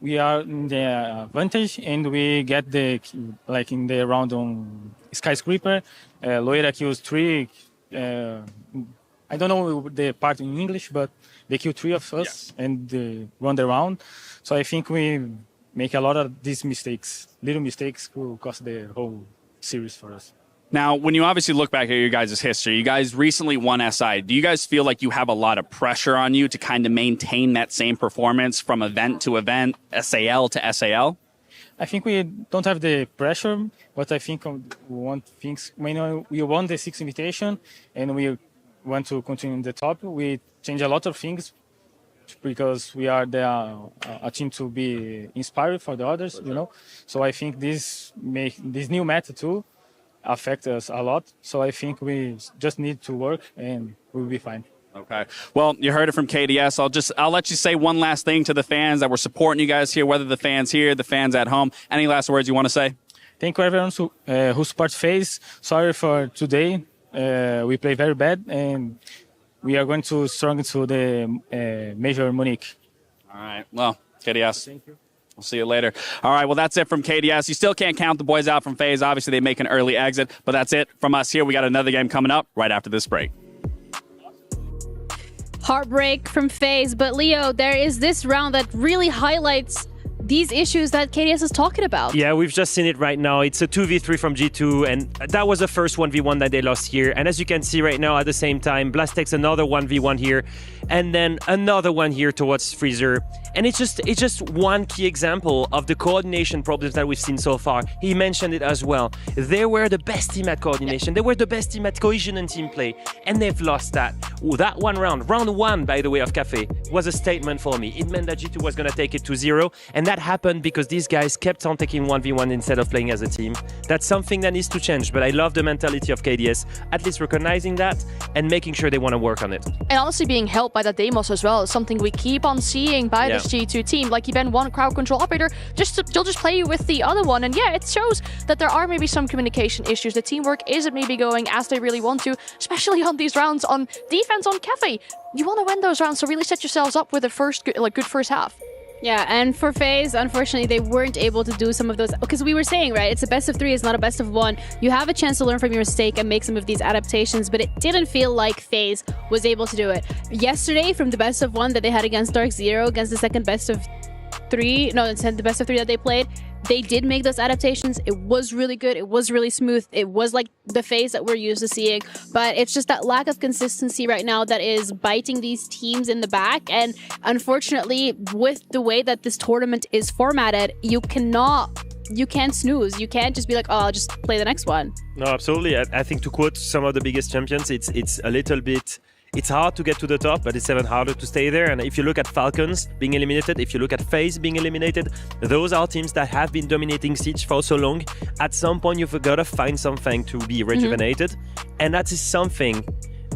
we are in the advantage, and we get in the round on Skyscraper. Loira kills 3. I don't know the part in English, but they kill 3 of us and run the round. So I think we make a lot of these mistakes, little mistakes, who cost the whole series for us. Now, when you obviously look back at your guys' history, you guys recently won SI. Do you guys feel like you have a lot of pressure on you to kind of maintain that same performance from event to event, SAL to SAL? I think we don't have the pressure, but I think we want things. When we won the 6th invitation and we want to continue in the top, we change a lot of things because we are a team to be inspired for the others, you know. So I think this new meta too affect us a lot. So I think we just need to work and we'll be fine. Okay. Well, you heard it from KDS. I'll let you say one last thing to the fans that were supporting you guys here, whether the fans here, the fans at home. Any last words you want to say? Thank you everyone who supports FaZe. Sorry for today. We play very bad and we are going to strong to the Major Munich. All right. Well, KDS. Thank you. We'll see you later. All right, well, that's it from KDS. You still can't count the boys out from FaZe. Obviously, they make an early exit, but that's it from us here. We got another game coming up right after this break. Heartbreak from FaZe, but Leo, there is this round that really highlights these issues that KDS is talking about. Yeah, we've just seen it right now. It's a 2v3 from G2, and that was the first 1v1 that they lost here. And as you can see right now, at the same time, Blast takes another 1v1 here, and then another one here towards Freezer. And it's just one key example of the coordination problems that we've seen so far. He mentioned it as well. They were the best team at coordination. They were the best team at cohesion and team play, and they've lost that. Ooh, that round 1, by the way, of Cafe, was a statement for me. It meant that G2 was going to take it to 0, and that that happened because these guys kept on taking 1v1 instead of playing as a team. That's something that needs to change, but I love the mentality of KDS, at least recognizing that and making sure they want to work on it. And honestly, being helped by that Deimos as well is something we keep on seeing by this G2 team. Like, even one crowd control operator, you'll just play with the other one. And yeah, it shows that there are maybe some communication issues. The teamwork isn't maybe going as they really want to, especially on these rounds on defense on Cafe. You want to win those rounds, so really set yourselves up with a good first half. Yeah, and for FaZe, unfortunately, they weren't able to do some of those, because we were saying, right, it's a best of 3, it's not a best of 1. You have a chance to learn from your mistake and make some of these adaptations, but it didn't feel like FaZe was able to do it. Yesterday, from the best of 1 that they had against Dark Zero, against the second best of 3, no, the best of 3 that they played, they did make those adaptations. It was really good. It was really smooth. It was like the FaZe that we're used to seeing. But it's just that lack of consistency right now that is biting these teams in the back. And unfortunately, with the way that this tournament is formatted, you can't snooze. You can't just be like, oh, I'll just play the next one. No, absolutely. I think to quote some of the biggest champions, it's a little bit... It's hard to get to the top, but it's even harder to stay there. And if you look at Falcons being eliminated, if you look at FaZe being eliminated, those are teams that have been dominating Siege for so long. At some point, you've got to find something to be rejuvenated. And that is something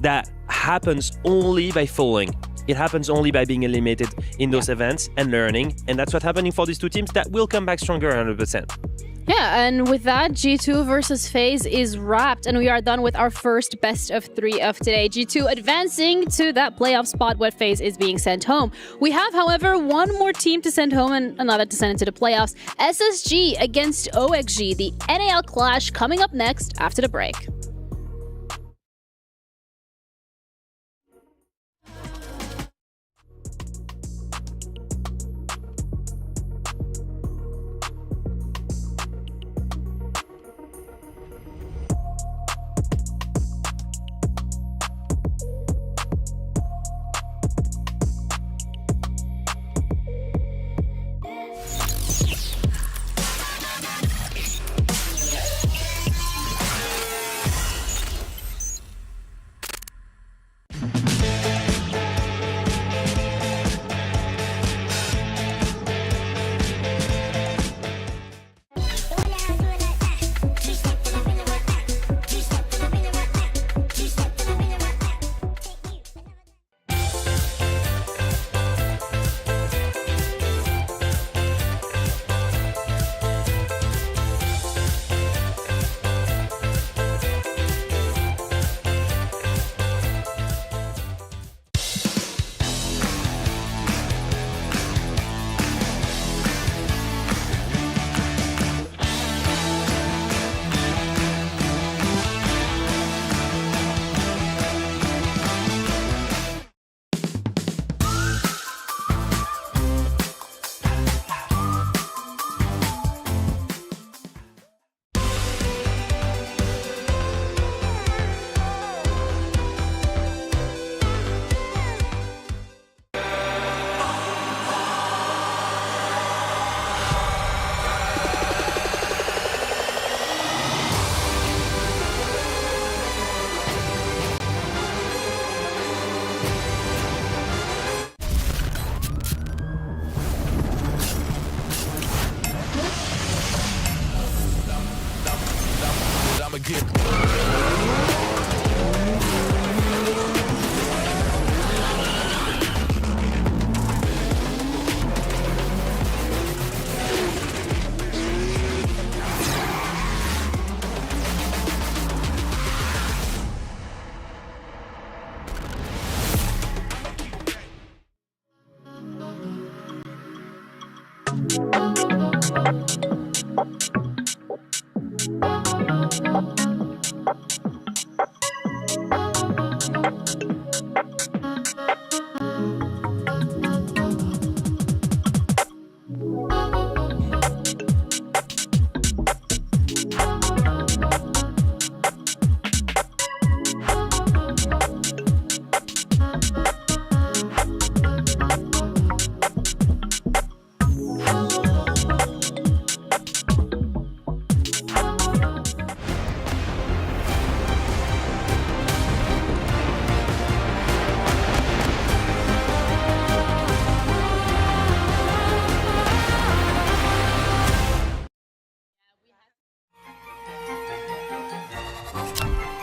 that happens only by falling. It happens only by being eliminated in those events and learning. And that's what's happening for these two teams that will come back stronger 100%. Yeah, and with that, G2 versus FaZe is wrapped, and we are done with our first best of 3 of today. G2 advancing to that playoff spot where FaZe is being sent home. We have, however, one more team to send home and another to send into the playoffs. SSG against OXG, the NAL clash coming up next after the break.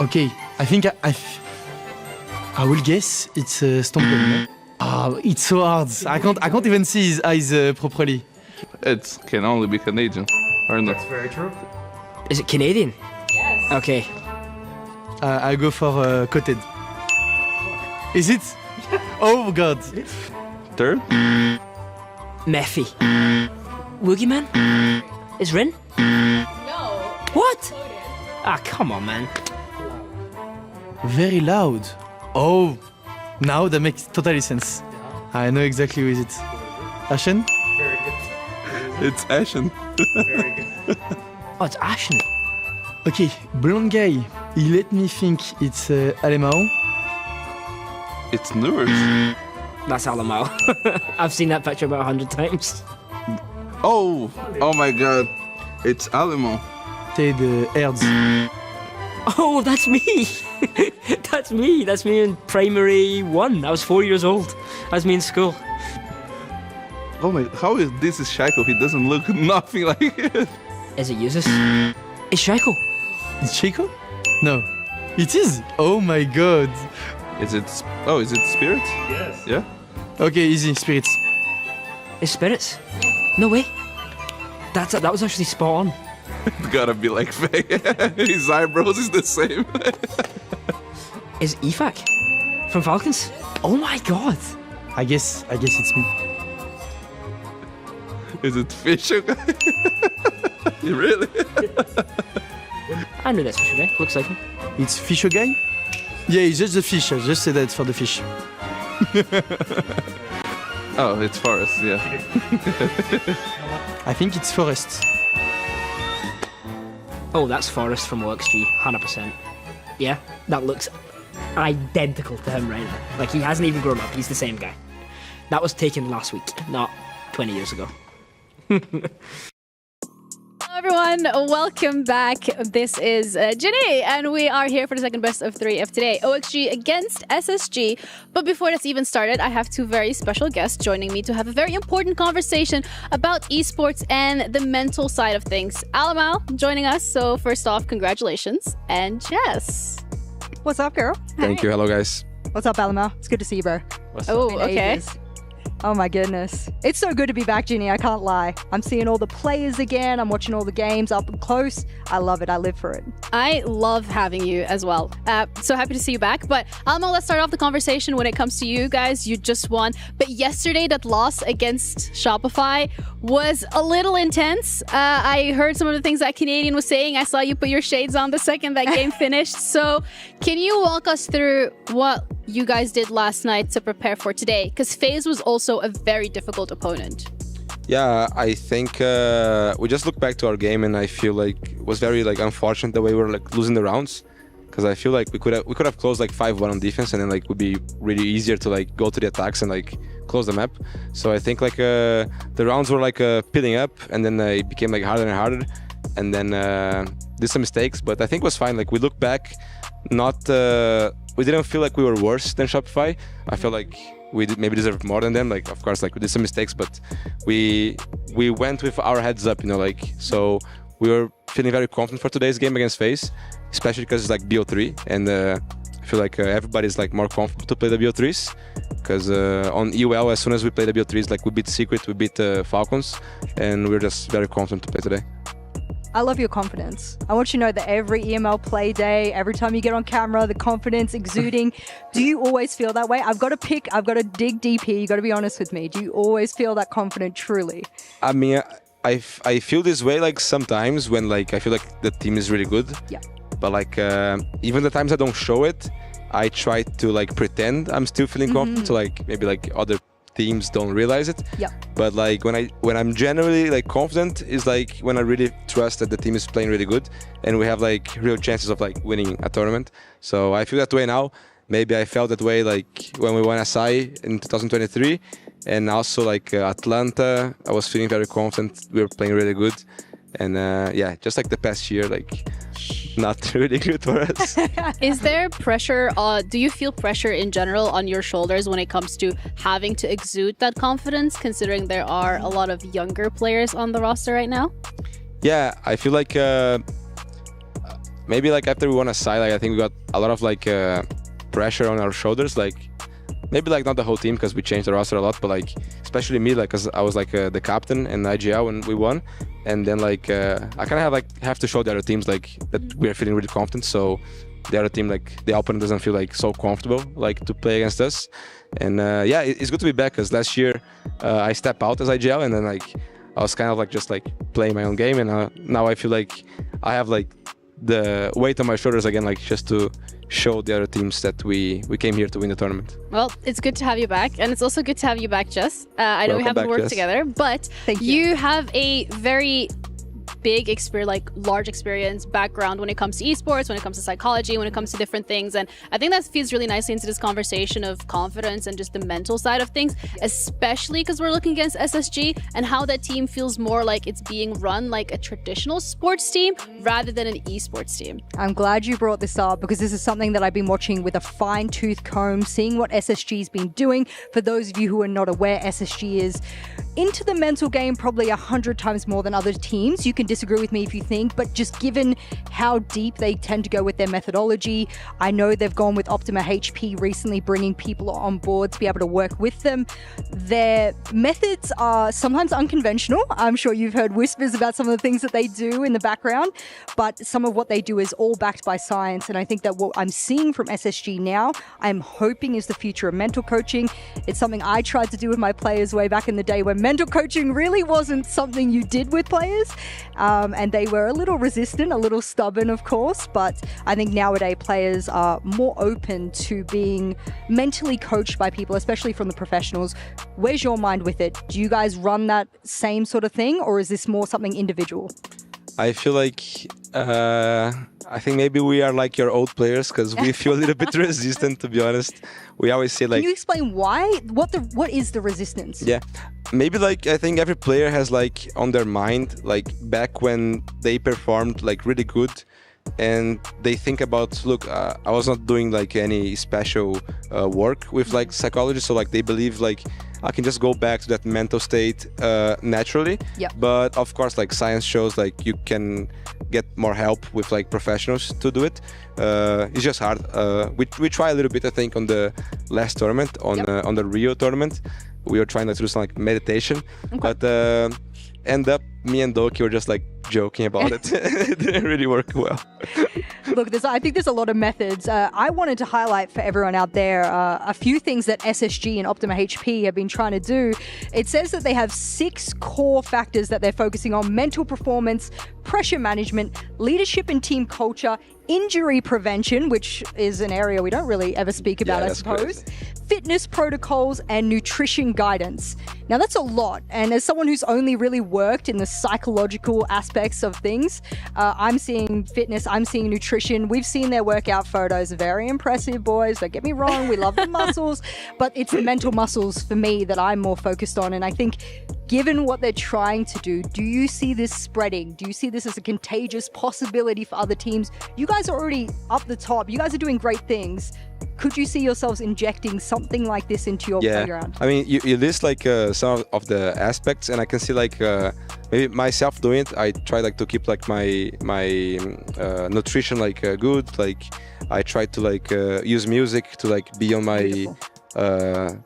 Okay, I think I will guess it's Stompen. It's so hard. I can't even see his eyes properly. It can only be Canadian, or no? That's very true. Is it Canadian? Yes. Okay. I go for Coated. Is it? Oh God. Third? Mephi. Woogieman? Is Rin? No. What? Ah, come on, man. Very loud. Oh, now that makes totally sense. I know exactly who is it. Ashen? Very good. It's Ashen. Very good. Oh, it's Ashen. Okay, blonde guy. He let me think it's Alemao. It's Nurs. That's Alamao. I've seen that picture about 100 times. Oh my God. It's Alemo. Say the herds. Oh, that's me. That's me. That's me in primary 1. I was 4 years old. That's me in school. Oh my, how is this Shaiko? He doesn't look nothing like it. Is it Usus? It's Shaiko. It's Shaiko? No. It is? Oh my God. Is it Spirits? Yes. Yeah? Okay, easy, Spirits. It's Spirits? No way. That was actually spot on. It's gotta be like Faye. His eyebrows is the same. Is Efak from Falcons? Oh my God. I guess it's me. Is it Fisher guy? Really? I knew that's Fisher guy. Looks like him. It's Fisher guy? Yeah, it's just the fish. I just said that for the fish. Oh, it's Forest, yeah. I think it's Forest. Oh, that's Forest from OXG, 100%. Yeah, that looks identical to him right now. Like, he hasn't even grown up. He's the same guy. That was taken last week, not 20 years ago. Hello everyone, welcome back. This is Ginny, and we are here for the second best of 3 of today. OXG against SSG. But before that's even started, I have 2 very special guests joining me to have a very important conversation about esports and the mental side of things. Alamal joining us, so first off, congratulations. And Jess. What's up, girl? Thank you. Hello, guys. What's up, Alamo? It's good to see you, bro. Oh, okay. Ages. Oh my goodness. It's so good to be back, Ginny, I can't lie. I'm seeing all the players again, I'm watching all the games up close. I love it, I live for it. I love having you as well. So happy to see you back. But Almo, let's start off the conversation when it comes to you guys. You just won. But yesterday, that loss against Shopify was a little intense. I heard some of the things that Canadian was saying. I saw you put your shades on the second that game finished. So can you walk us through what you guys did last night to prepare for today? Because FaZe was also a very difficult opponent. Yeah, I think we just look back to our game, and I feel like it was very unfortunate the way we were losing the rounds, because I feel like we could have closed 5-1 on defense, and then would be really easier to go to the attacks and close the map. So I think the rounds were piling up, and then it became harder and harder, and then did some mistakes, but I think it was fine. We look back, we didn't feel like we were worse than Shopify. I feel like we maybe deserved more than them. Of course, we did some mistakes, but we went with our heads up, so we were feeling very confident for today's game against FaZe, especially because it's BO3, and I feel like everybody's more comfortable to play the BO3s, because on EUL, as soon as we play the BO3s, we beat Secret, we beat Falcons, and we're just very confident to play today. I love your confidence. I want you to know that every EML play day, every time you get on camera, the confidence exuding. Do you always feel that way? I've got to dig deep here. You got to be honest with me. Do you always feel that confident truly? I mean, I feel this way sometimes when I feel like the team is really good. Yeah. But even the times I don't show it, I try to pretend I'm still feeling confident. So maybe other teams don't realize it. Yeah. But when I'm generally confident is when I really trust that the team is playing really good and we have real chances of winning a tournament. So I feel that way now. Maybe I felt that way when we won SI in 2023, and also Atlanta, I was feeling very confident. We were playing really good, and yeah, just the past year, not really good for us. Is there pressure, do you feel pressure in general on your shoulders when it comes to having to exude that confidence, considering there are a lot of younger players on the roster right now? Yeah, I feel maybe like after we won a side, like I think we got a lot of like pressure on our shoulders. Like maybe like not the whole team because we changed the roster a lot, but like especially me, like because I was like the captain in IGL when we won, and then like I kind of have to show the other teams like that we are feeling really confident. So the other team, like the opponent, doesn't feel like so comfortable like to play against us. And yeah, it's good to be back because last year I stepped out as IGL, and then like I was kind of like just like playing my own game, and now I feel like I have like the weight on my shoulders again, like just to show the other teams that we came here to win the tournament. Well, it's good to have you back, and it's also good to have you back, Jess. I know we haven't worked together, but you have a very big experience, like large experience background when it comes to esports, when it comes to psychology, when it comes to different things, and I think that feeds really nicely into this conversation of confidence and just the mental side of things, especially because we're looking against SSG and how that team feels more like it's being run like a traditional sports team rather than an esports team. I'm glad you brought this up because this is something that I've been watching with a fine-tooth comb, seeing what SSG's been doing. For those of you who are not aware, SSG is into the mental game probably 100 times more than other teams. You can disagree with me if you think, but just given how deep they tend to go with their methodology, I know they've gone with Optima HP recently, bringing people on board to be able to work with them. Their methods are sometimes unconventional. I'm sure you've heard whispers about some of the things that they do in the background, but some of what they do is all backed by science. And I think that what I'm seeing from SSG now, I'm hoping is the future of mental coaching. It's something I tried to do with my players way back in the day when mental coaching really wasn't something you did with players. And they were a little resistant, a little stubborn, of course, but I think nowadays players are more open to being mentally coached by people, especially from the professionals. Where's your mind with it? Do you guys run that same sort of thing, or is this more something individual? I feel like I think maybe we are like your old players because we feel a little bit resistant, to be honest. We always say like... Can you explain why? What is the resistance? Yeah, maybe like I think every player has like on their mind like back when they performed like really good, and they think about, look, I was not doing like any special work with like psychology, so like they believe like I can just go back to that mental state naturally. Yeah. But of course, like science shows like you can get more help with like professionals to do it. It's just hard. We try a little bit, I think, on the last tournament, on the Rio tournament. We were trying to do some like meditation, but end up me and Doki were just like joking about it. It didn't really work well. Look, I think there's a lot of methods. I wanted to highlight for everyone out there a few things that SSG and Optima HP have been trying to do. It says that they have 6 core factors that they're focusing on: mental performance, pressure management, leadership and team culture, injury prevention, which is an area we don't really ever speak about, I suppose, fitness protocols, and nutrition guidance. Now, that's a lot. And as someone who's only really worked in the psychological aspects of things, I'm seeing fitness, I'm seeing nutrition. We've seen their workout photos. Very impressive, boys. Don't get me wrong. We love the muscles, but it's the mental muscles for me that I'm more focused on. And I think given what they're trying to do you see this spreading? Do you see this as a contagious possibility for other teams? You guys are already up the top. You guys are doing great things. Could you see yourselves injecting something like this into your playground? I mean, you list like some of the aspects, and I can see like maybe myself doing it. I try like to keep like my nutrition like good. Like I try to like use music to like be on my to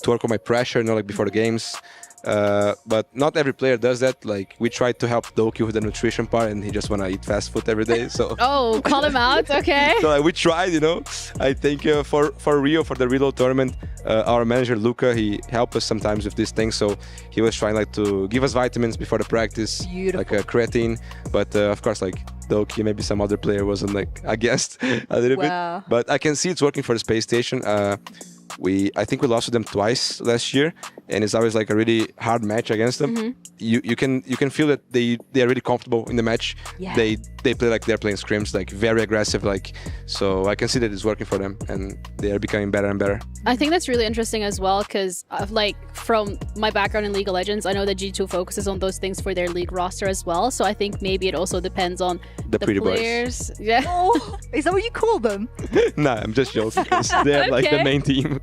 work on my pressure, you know, like before the games. But not every player does that. Like we tried to help Doki with the nutrition part, and he just wanna eat fast food every day. So oh, call him out, okay. So like, we tried, you know. I think for Rio, for the reload tournament, our manager Luca, he helped us sometimes with these things. So he was trying like to give us vitamins before the practice, like creatine. But of course, like Doki, maybe some other player wasn't like against a little bit. But I can see it's working for the space station. I think we lost to them twice last year, and it's always like a really hard match against them. You can feel that they are really comfortable in the match. Yeah. They play like they're playing scrims, like very aggressive, like, so I can see that it's working for them, and they are becoming better and better. I think that's really interesting as well, because like from my background in League of Legends, I know that G2 focuses on those things for their league roster as well. So I think maybe it also depends on the pretty players. Boys. Yeah. Oh, is that what you call them? Nah, I'm just joking, because they're like the main team.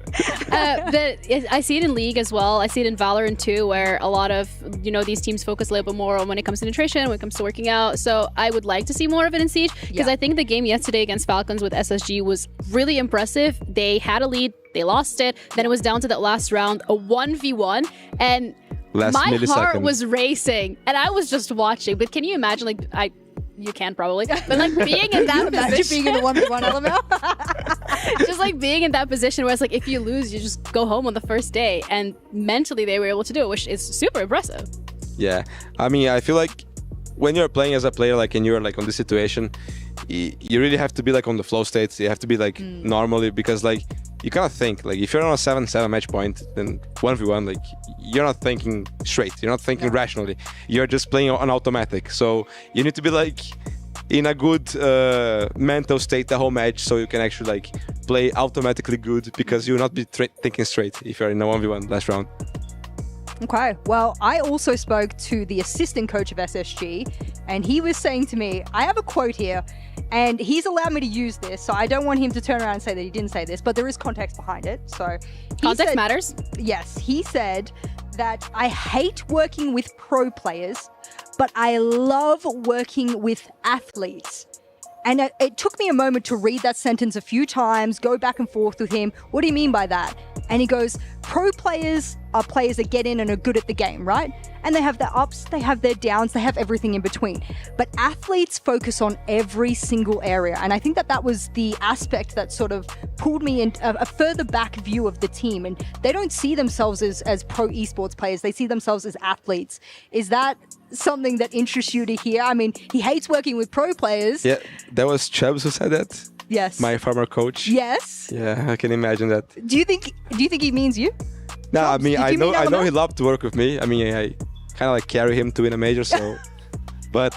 But I see it in League as well. well. I see it in Valorant too, where a lot of, these teams focus a little bit more on when it comes to nutrition, when it comes to working out. So I would like to see more of it in Siege, because I think the game yesterday against Falcons with SSG was really impressive. They had a lead, they lost it, then it was down to that last round, a 1v1, and my heart was racing, and I was just watching. But can you imagine, you can probably, but being in that position, being in the 1v1 LML, just being in that position where it's if you lose, you just go home on the first day, and mentally they were able to do it, which is super impressive. Yeah, I mean, I feel like when you're playing as a player, and you're on this situation, you really have to be on the flow states. You have to be normally, because you cannot think. If you're on a 7-7 match point, then 1v1, you're not thinking straight. You're not thinking rationally. You're just playing on automatic. So you need to be in a good mental state the whole match, so you can actually play automatically good, because you will not be thinking straight if you're in a 1v1 last round. Okay, well, I also spoke to the assistant coach of SSG, and he was saying to me, I have a quote here, and he's allowed me to use this, so I don't want him to turn around and say that he didn't say this, but there is context behind it. So context matters? Yes, he said that I hate working with pro players, but I love working with athletes. And it took me a moment to read that sentence a few times, go back and forth with him. What do you mean by that? And he goes, pro players are players that get in and are good at the game, right? And they have their ups, they have their downs, they have everything in between. But athletes focus on every single area. And I think that was the aspect that sort of pulled me in a further back view of the team. And they don't see themselves as pro esports players. They see themselves as athletes. Is that something that interests you to hear? I mean, he hates working with pro players. Yeah, that was Chubbs who said that. Yes. My former coach. Yes. Yeah, I can imagine that. Do you think he means you? No, I mean, I know he he loved to work with me. I mean, I kind of carry him to win a major, so. But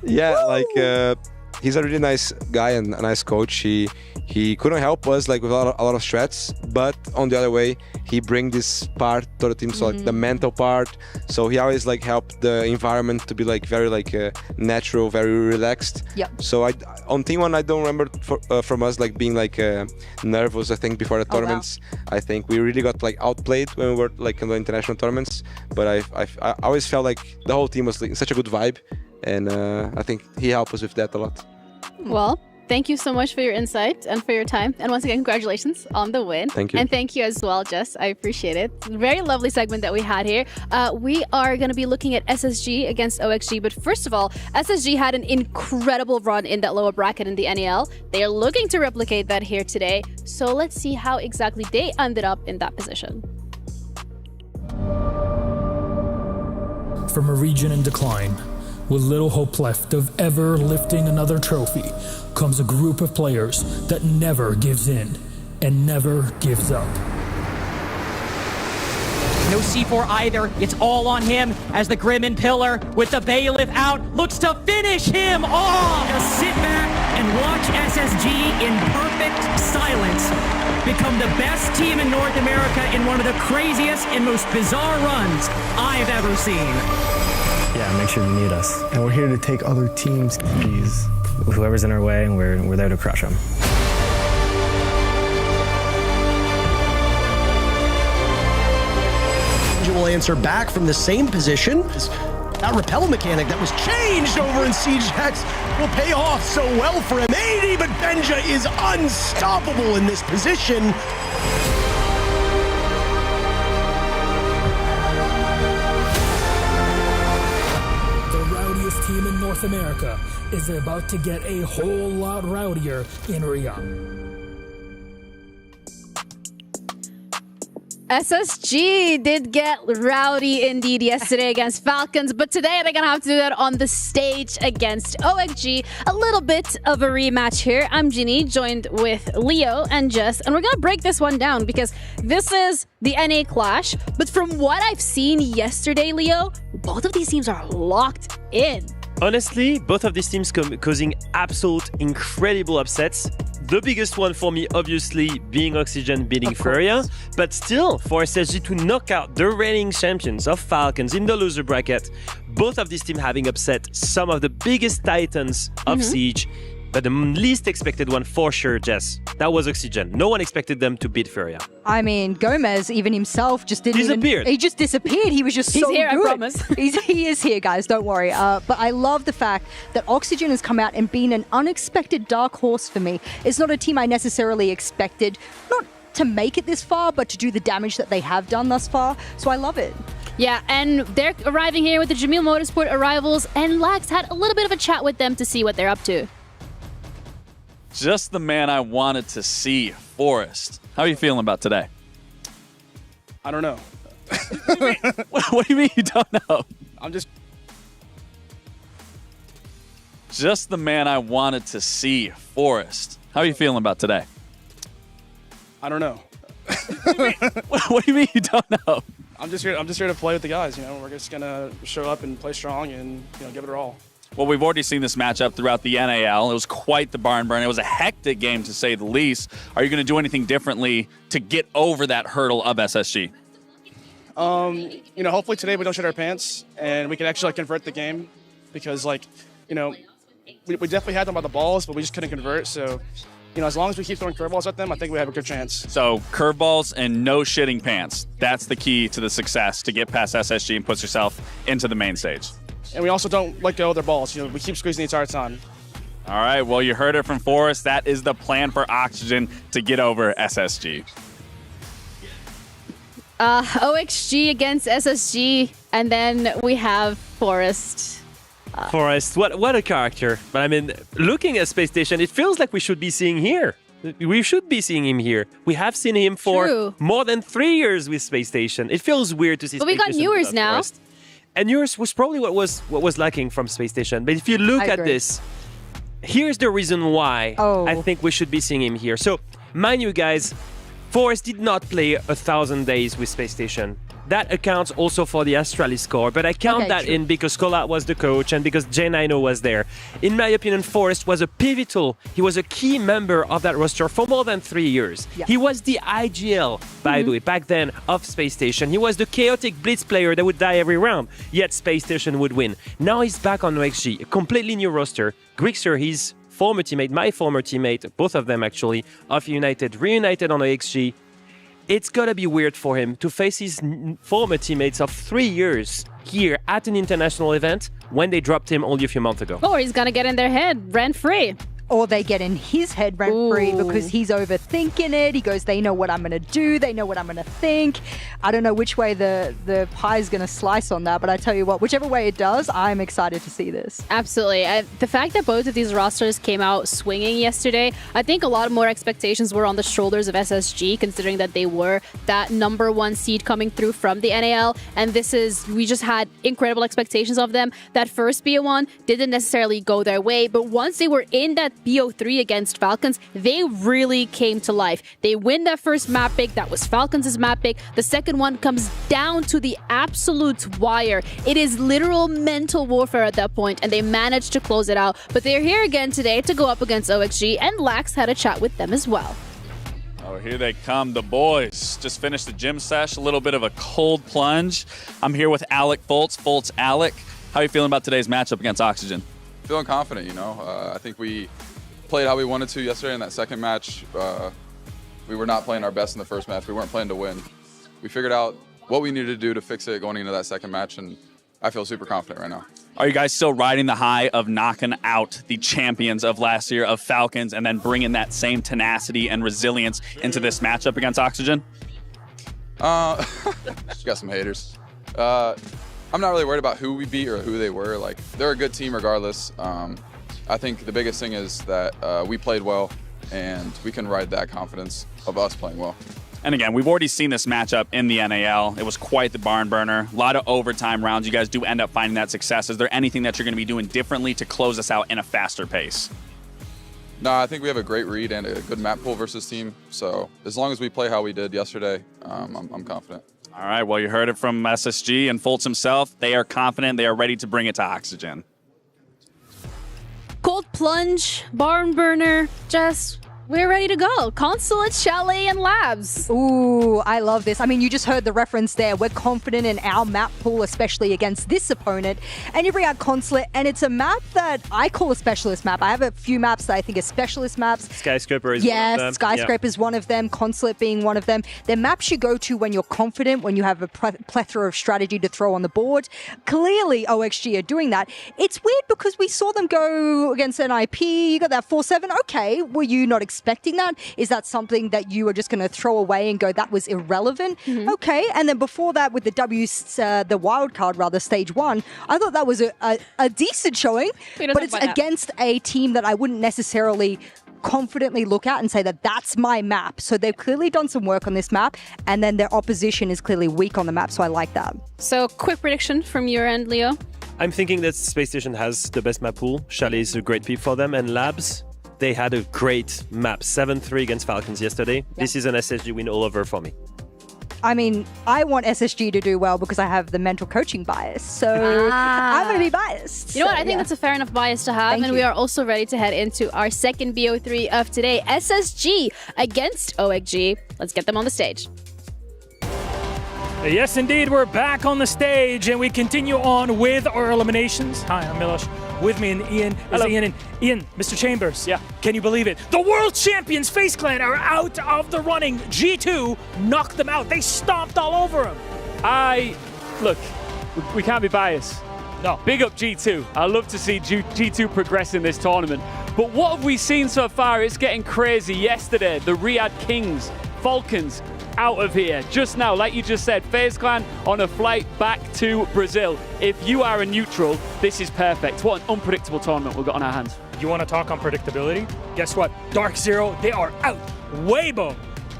yeah, he's a really nice guy and a nice coach. He couldn't help us with a lot of strats, but on the other way, he bring this part to the team, so the mental part. So he always helped the environment to be very natural, very relaxed. Yeah. So on team one, I don't remember from us being nervous. I think before the tournaments, I think we really got outplayed when we were in the international tournaments. But I always felt the whole team was in such a good vibe, and I think he helped us with that a lot. Well, thank you so much for your insight and for your time. And once again, congratulations on the win. Thank you. And thank you as well, Jess. I appreciate it. Very lovely segment that we had here. We are going to be looking at SSG against OXG. But first of all, SSG had an incredible run in that lower bracket in the NAL. They are looking to replicate that here today. So let's see how exactly they ended up in that position. From a region in decline, with little hope left of ever lifting another trophy, comes a group of players that never gives in and never gives up. No C4 either. It's all on him as the Grim and Pillar with the Bailiff out looks to finish him off. Just sit back and watch SSG in perfect silence become the best team in North America in one of the craziest and most bizarre runs I've ever seen. Yeah, make sure you need us. And we're here to take other teams' keys. Whoever's in our way, and we're there to crush them. Will answer back from the same position. That repel mechanic that was changed over in Siege X will pay off so well for him. 80, but Benja is unstoppable in this position. Team in North America is about to get a whole lot rowdier in Rio. SSG did get rowdy indeed yesterday against Falcons, but today they're going to have to do that on the stage against OXG. A little bit of a rematch here. I'm Ginny, joined with Leo and Jess, and we're going to break this one down because this is the NA clash. But from what I've seen yesterday, Leo, both of these teams are locked in. Honestly, both of these teams causing absolute incredible upsets. The biggest one for me, obviously, being Oxygen beating Furia. But still, for SSG to knock out the reigning champions of Falcons in the loser bracket, both of these teams having upset some of the biggest titans of Siege, But the least expected one for sure, Jess, that was Oxygen. No one expected them to beat Furia. I mean, Gomez, even himself, just didn't disappeared. He just disappeared. He was just He's so here, good. I promise. He is here, guys. Don't worry. But I love the fact that Oxygen has come out and been an unexpected dark horse for me. It's not a team I necessarily expected, not to make it this far, but to do the damage that they have done thus far. So I love it. Yeah, and they're arriving here with the Jamil Motorsport arrivals, and Lax had a little bit of a chat with them to see what they're up to. Just the man I wanted to see, Forrest. How are you feeling about today? I don't know. What do you mean you don't know? I'm just... Just the man I wanted to see, Forrest. How are you feeling about today? I don't know. What do you mean you don't know? I'm just here to play with the guys. You know, we're just gonna show up and play strong and give it our all. Well, we've already seen this matchup throughout the NAL. It was quite the barn burn. It was a hectic game, to say the least. Are you going to do anything differently to get over that hurdle of SSG? Hopefully today we don't shit our pants and we can actually convert the game because, we definitely had them by the balls, but we just couldn't convert. So, as long as we keep throwing curveballs at them, I think we have a good chance. So curveballs and no shitting pants. That's the key to the success to get past SSG and put yourself into the main stage. And we also don't let go of their balls. We keep squeezing the entire time. All right, well, you heard it from Forrest. That is the plan for Oxygen to get over SSG. OXG against SSG, and then we have Forrest. Forrest, what a character. But I mean, looking at Space Station, it feels like we should be seeing here. We should be seeing him here. We have seen him for more than 3 years with Space Station. It feels weird to see. But we got viewers now. Forrest. And yours was probably what was lacking from Space Station. But if you look at this, here's the reason why I think we should be seeing him here. So, mind you guys, Forrest did not play 1,000 days with Space Station. That accounts also for the Astralis score, but I count that in because Kola was the coach and because J9O was there. In my opinion, Forrest was he was a key member of that roster for more than 3 years. Yeah. He was the IGL, by the way, back then, of Space Station. He was the chaotic blitz player that would die every round, yet Space Station would win. Now he's back on OXG, a completely new roster. Grixer, his former teammate, my former teammate, both of them actually, of United, reunited on OXG. It's gotta be weird for him to face his former teammates of 3 years here at an international event when they dropped him only a few months ago. Or he's gonna get in their head rent-free. Or they get in his head rent-free because he's overthinking it. He goes, they know what I'm going to do. They know what I'm going to think. I don't know which way the pie is going to slice on that, but I tell you what, whichever way it does, I'm excited to see this. Absolutely. The fact that both of these rosters came out swinging yesterday, I think a lot more expectations were on the shoulders of SSG, considering that they were that #1 seed coming through from the NAL. And we just had incredible expectations of them. That first BO1 didn't necessarily go their way, but once they were in that BO3 against Falcons, they really came to life. They win that first map pick. That was Falcons' map pick. The second one comes down to the absolute wire. It is literal mental warfare at that point, and they managed to close it out. But they're here again today to go up against OXG, and Lax had a chat with them as well. Oh, here they come, the boys. Just finished the gym sesh, a little bit of a cold plunge. I'm here with Alec Foltz. Foltz, Alec, how are you feeling about today's matchup against Oxygen? Feeling confident, I think we played how we wanted to yesterday in that second match. We were not playing our best in the first match. We weren't playing to win. We figured out what we needed to do to fix it going into that second match, and I feel super confident right now. Are you guys still riding the high of knocking out the champions of last year of Falcons and then bringing that same tenacity and resilience into this matchup against Oxygen? Got some haters. I'm not really worried about who we beat or who they were. They're a good team regardless. I think the biggest thing is that we played well, and we can ride that confidence of us playing well. And again, we've already seen this matchup in the NAL. It was quite the barn burner. A lot of overtime rounds. You guys do end up finding that success. Is there anything that you're going to be doing differently to close us out in a faster pace? No, I think we have a great read and a good map pool versus team. So as long as we play how we did yesterday, I'm confident. All right, well, you heard it from SSG and Foltz himself. They are confident. They are ready to bring it to Oxygen. Cold plunge, barn burner, Jess, We're ready to go. Consulate, Chalet, and Labs. Ooh, I love this. I mean, you just heard the reference there. We're confident in our map pool, especially against this opponent. And you bring out Consulate, and it's a map that I call a specialist map. I have a few maps that I think are specialist maps. Skyscraper is one of them. Skyscraper is one of them. Consulate being one of them. They're maps you go to when you're confident, when you have a plethora of strategy to throw on the board. Clearly, OXG are doing that. It's weird because we saw them go against NIP. You got that 4-7. Okay, were you not expecting that? Is that something that you were just going to throw away and go, that was irrelevant? Okay, and then before that with the the wild card, rather, stage 1, I thought that was a decent showing, but it's against a team that I wouldn't necessarily confidently look at and say that that's my map. So they've clearly done some work on this map, and then their opposition is clearly weak on the map, so I like that. So quick prediction from your end, Leo. I'm thinking that Space Station has the best map pool. Chalet is a great pick for them, and Labs, they had a great map, 7-3 against Falcons yesterday. This is an SSG win all over for me. I mean, I want SSG to do well because I have the mental coaching bias. So I'm going to be biased. You know what? I think that's a fair enough bias to have. And we are also ready to head into our second BO3 of today. SSG against OXG. Let's get them on the stage. Yes, indeed. We're back on the stage and we continue on with our eliminations. Hi, I'm Milosh. With me and Ian is Ian. And Ian, Mr. Chambers. Yeah. Can you believe it? The world champions FaZe Clan are out of the running. G2 knocked them out. They stomped all over them. Look, we can't be biased. No. Big up G2. I love to see G2 progress in this tournament. But what have we seen so far? It's getting crazy. Yesterday, the Riyadh Kings, Falcons, out of here. Just now, like you just said, FaZe Clan on a flight back to Brazil. If you are a neutral, this is perfect. What an unpredictable tournament we've got on our hands. You want to talk unpredictability? Guess what? Dark Zero, they are out. Weibo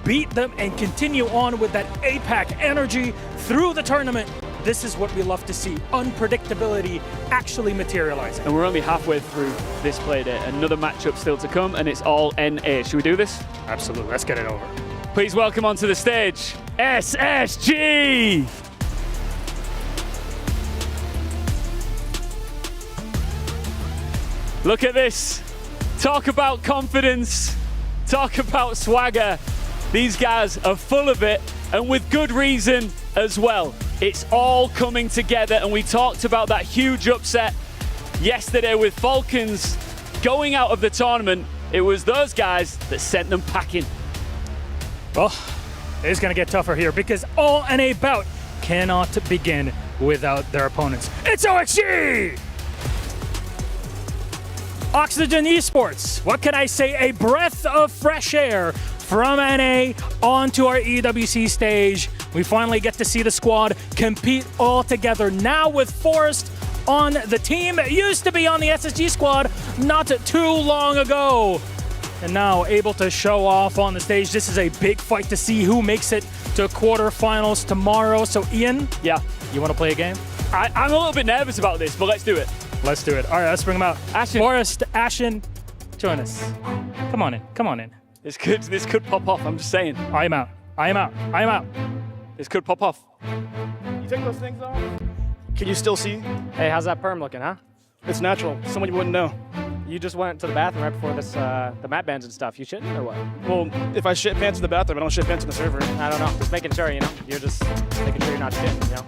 beat them and continue on with that APAC energy through the tournament. This is what we love to see, unpredictability actually materializing. And we're only halfway through this play day. Another matchup still to come, and it's all NA. Should we do this? Absolutely, let's get it over. Please welcome onto the stage, SSG! Look at this. Talk about confidence. Talk about swagger. These guys are full of it, and with good reason as well. It's all coming together, and we talked about that huge upset yesterday with Falcons going out of the tournament. It was those guys that sent them packing. Well, it's going to get tougher here because all NA bout cannot begin without their opponents. It's OXG! Oxygen Esports, what can I say? A breath of fresh air from NA onto our EWC stage. We finally get to see the squad compete all together. Now with Forest on the team, it used to be on the SSG squad not too long ago. And now able to show off on the stage. This is a big fight to see who makes it to quarterfinals tomorrow. So Ian, yeah, you want to play a game? I'm a little bit nervous about this, but let's do it. Let's do it. All right, let's bring them out. Ashen. Forest, Ashen, join us. Come on in, come on in. This could pop off, I'm just saying. I am out, I am out, I am out. This could pop off. You take those things off? Can you still see? Hey, how's that perm looking, huh? It's natural. Someone you wouldn't know. You just went to the bathroom right before this, the mat bands and stuff. You shitting or what? Well, if I shit pants in the bathroom, I don't shit pants in the server. I don't know. Just making sure, you know. You're just making sure you're not shitting, you know.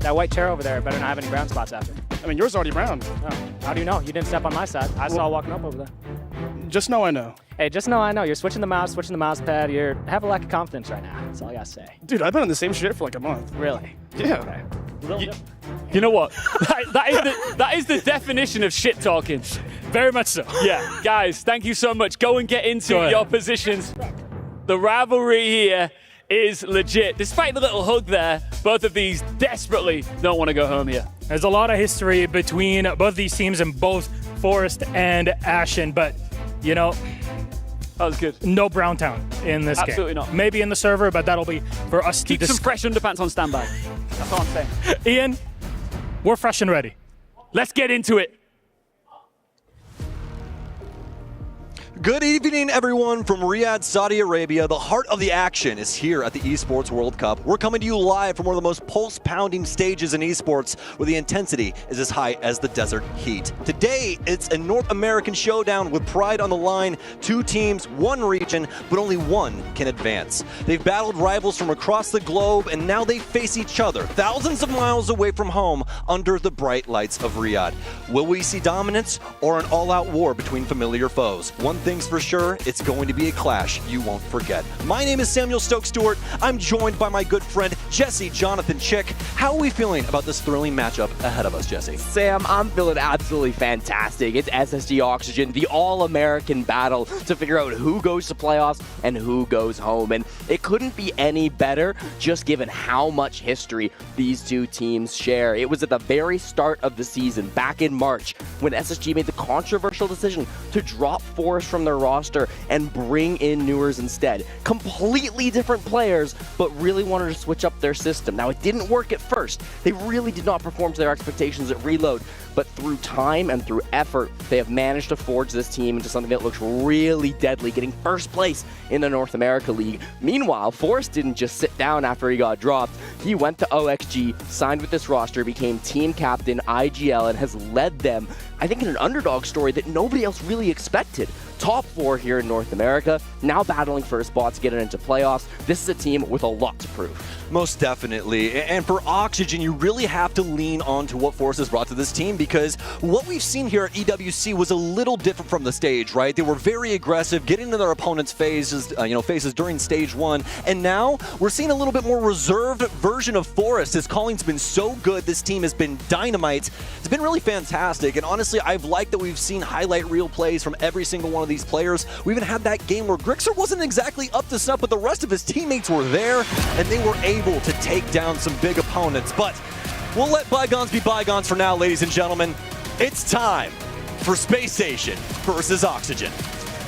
That white chair over there better not have any brown spots after. I mean, yours already brown. Oh, how do you know? You didn't step on my side. I saw walking up over there. Just know I know. Hey, just know I know. You're switching the mouse pad. You have a lack of confidence right now. That's all I gotta say. Dude, I've been on the same shit for like a month. Really? Yeah. Okay. You know what? that is the definition of shit talking. Very much so. Yeah, guys, thank you so much. Go and get into your positions. The rivalry here is legit. Despite the little hug there, both of these desperately don't want to go home here. There's a lot of history between both these teams and both Forest and Ashen, but, you know, that was good. No Browntown in this game. Absolutely not. Maybe in the server, but that'll be for us Keep to some fresh underpants on standby. That's all I'm saying. Ian, we're fresh and ready. Let's get into it. Good evening, everyone, from Riyadh, Saudi Arabia. The heart of the action is here at the Esports World Cup. We're coming to you live from one of the most pulse-pounding stages in esports, where the intensity is as high as the desert heat. Today, it's a North American showdown with pride on the line. 2 teams, 1 region, but only one can advance. They've battled rivals from across the globe, and now they face each other, thousands of miles away from home, under the bright lights of Riyadh. Will we see dominance or an all-out war between familiar foes? One thing's for sure, it's going to be a clash you won't forget. My name is Samuel Stokes-Stewart. I'm joined by my good friend, Jesse Jonathan Chick. How are we feeling about this thrilling matchup ahead of us, Jesse? Sam, I'm feeling absolutely fantastic. It's SSG Oxygen, the all-American battle to figure out who goes to playoffs and who goes home. And it couldn't be any better, just given how much history these 2 teams share. It was at the very start of the season, back in March, when SSG made the controversial decision to drop Forest from their roster and bring in Newers instead. Completely different players, but really wanted to switch up their system. Now, it didn't work at first. They really did not perform to their expectations at Reload, but through time and through effort, they have managed to forge this team into something that looks really deadly, getting first place in the North America League. Meanwhile, Forrest didn't just sit down after he got dropped. He went to OXG, signed with this roster, became team captain, IGL, and has led them, I think, in an underdog story that nobody else really expected. Top 4 here in North America, now battling for a spot to get it into playoffs. This is a team with a lot to prove. Most definitely. And for Oxygen, you really have to lean on to what Force has brought to this team, because what we've seen here at EWC was a little different from the stage, right? They were very aggressive, getting into their opponent's phases during stage 1. And now we're seeing a little bit more reserved version of Forest. His calling's been so good. This team has been dynamite. It's been really fantastic. And honestly, I've liked that we've seen highlight reel plays from every single one of these players. We even had that game where Grixer wasn't exactly up to snuff, but the rest of his teammates were there, and they were able to take down some big opponents. But we'll let bygones be bygones for now, ladies and gentlemen. It's time for Space Station versus Oxygen.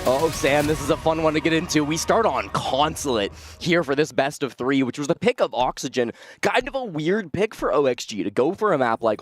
Oh, Sam, this is a fun one to get into. We start on Consulate here for this best of 3, which was the pick of Oxygen. Kind of a weird pick for OXG to go for a map like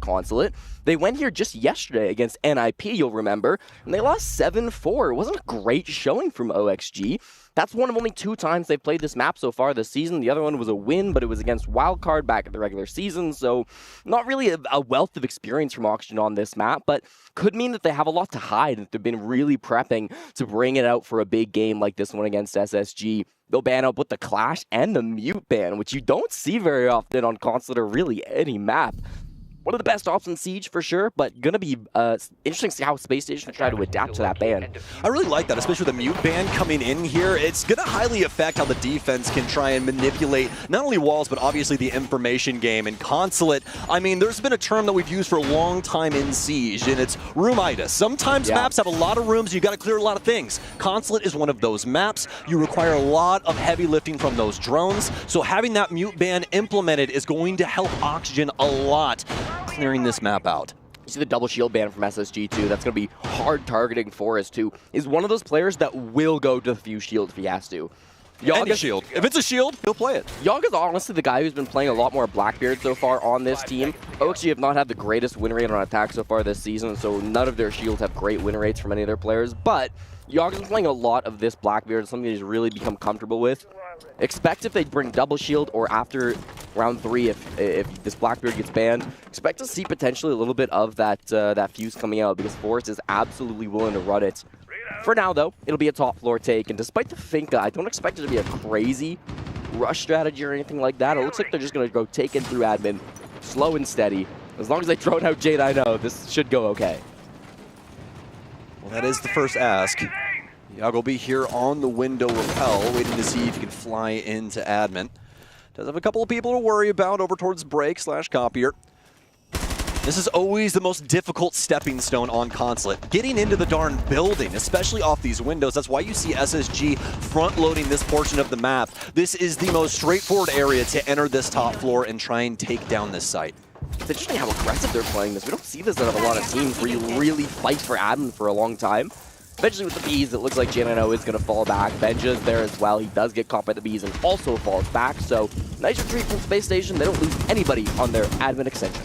Consulate. They went here just yesterday against NIP, you'll remember, and they lost 7-4. It wasn't a great showing from OXG. That's one of only 2 times they've played this map so far this season. The other one was a win, but it was against Wildcard back at the regular season, so not really a wealth of experience from Oxygen on this map, but could mean that they have a lot to hide, and they've been really prepping to bring it out for a big game like this one against SSG. They'll ban up with the Clash and the Mute ban, which you don't see very often on Consulate or really any map. One of the best ops in Siege for sure, but gonna be interesting to see how Space Station try to adapt to that ban. I really like that, especially with the Mute ban coming in here. It's gonna highly affect how the defense can try and manipulate not only walls, but obviously the information game. And Consulate, I mean, there's been a term that we've used for a long time in Siege, and it's roomitis. Sometimes maps have a lot of rooms, you gotta clear a lot of things. Consulate is one of those maps. You require a lot of heavy lifting from those drones, so having that Mute ban implemented is going to help Oxygen a lot, clearing this map out. You see the double shield ban from SSG too. That's going to be hard targeting Forest too. Is one of those players that will go to the few shield if he has to. Any shield. If it's a shield, he'll play it. Yog is honestly the guy who's been playing a lot more Blackbeard so far on this team. OXG have not had the greatest win rate on attack so far this season, so none of their shields have great win rates from any of their players, but Yog is playing a lot of this Blackbeard, something he's really become comfortable with. Expect if they bring double shield, or after round 3, if this Blackbeard gets banned, expect to see potentially a little bit of that fuse coming out, because Forest is absolutely willing to run it. For now, though, it'll be a top floor take, and despite the Finka, I don't expect it to be a crazy rush strategy or anything like that. It looks like they're just going to go take in through admin, slow and steady. As long as they drone out Jade, I know this should go okay. Well, that is the first ask. Yog will be here on the window rappel, waiting to see if he can fly into admin. Does have a couple of people to worry about over towards break/copier. This is always the most difficult stepping stone on Consulate. Getting into the darn building, especially off these windows. That's why you see SSG front-loading this portion of the map. This is the most straightforward area to enter this top floor and try and take down this site. It's interesting how aggressive they're playing this. We don't see this out of a lot of teams where you really fight for admin for a long time. Eventually with the bees, it looks like Janino is going to fall back. Benja's there as well. He does get caught by the bees and also falls back. So nice retreat from Space Station. They don't lose anybody on their admin extension.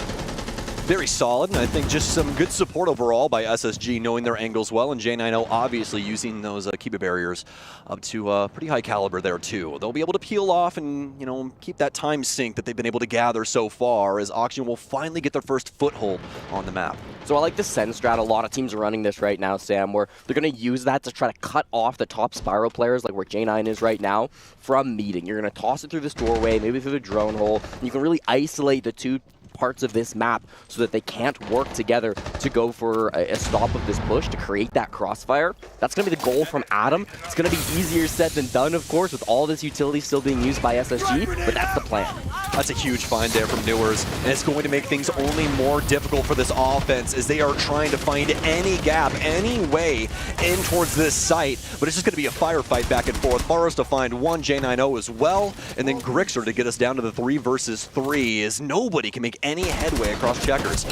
very solid, and I think just some good support overall by SSG, knowing their angles well, and J90 obviously using those Kiba barriers up to pretty high caliber there too. They'll be able to peel off and, you know, keep that time sink that they've been able to gather so far as Oxygen will finally get their first foothold on the map. So I like the send strat. A lot of teams are running this right now, Sam, where they're going to use that to try to cut off the top Spiral players, like where J9 is right now, from meeting. You're going to toss it through this doorway, maybe through the drone hole, and you can really isolate the two parts of this map so that they can't work together to go for a stop of this push to create that crossfire. That's going to be the goal from Adam. It's going to be easier said than done, of course, with all this utility still being used by SSG, but that's the plan. That's a huge find there from Newers, and it's going to make things only more difficult for this offense as they are trying to find any gap, any way in towards this site, but it's just going to be a firefight back and forth. Faros to find one, J90 as well, and then Grixer to get us down to the 3 versus 3 as nobody can make any headway across checkers.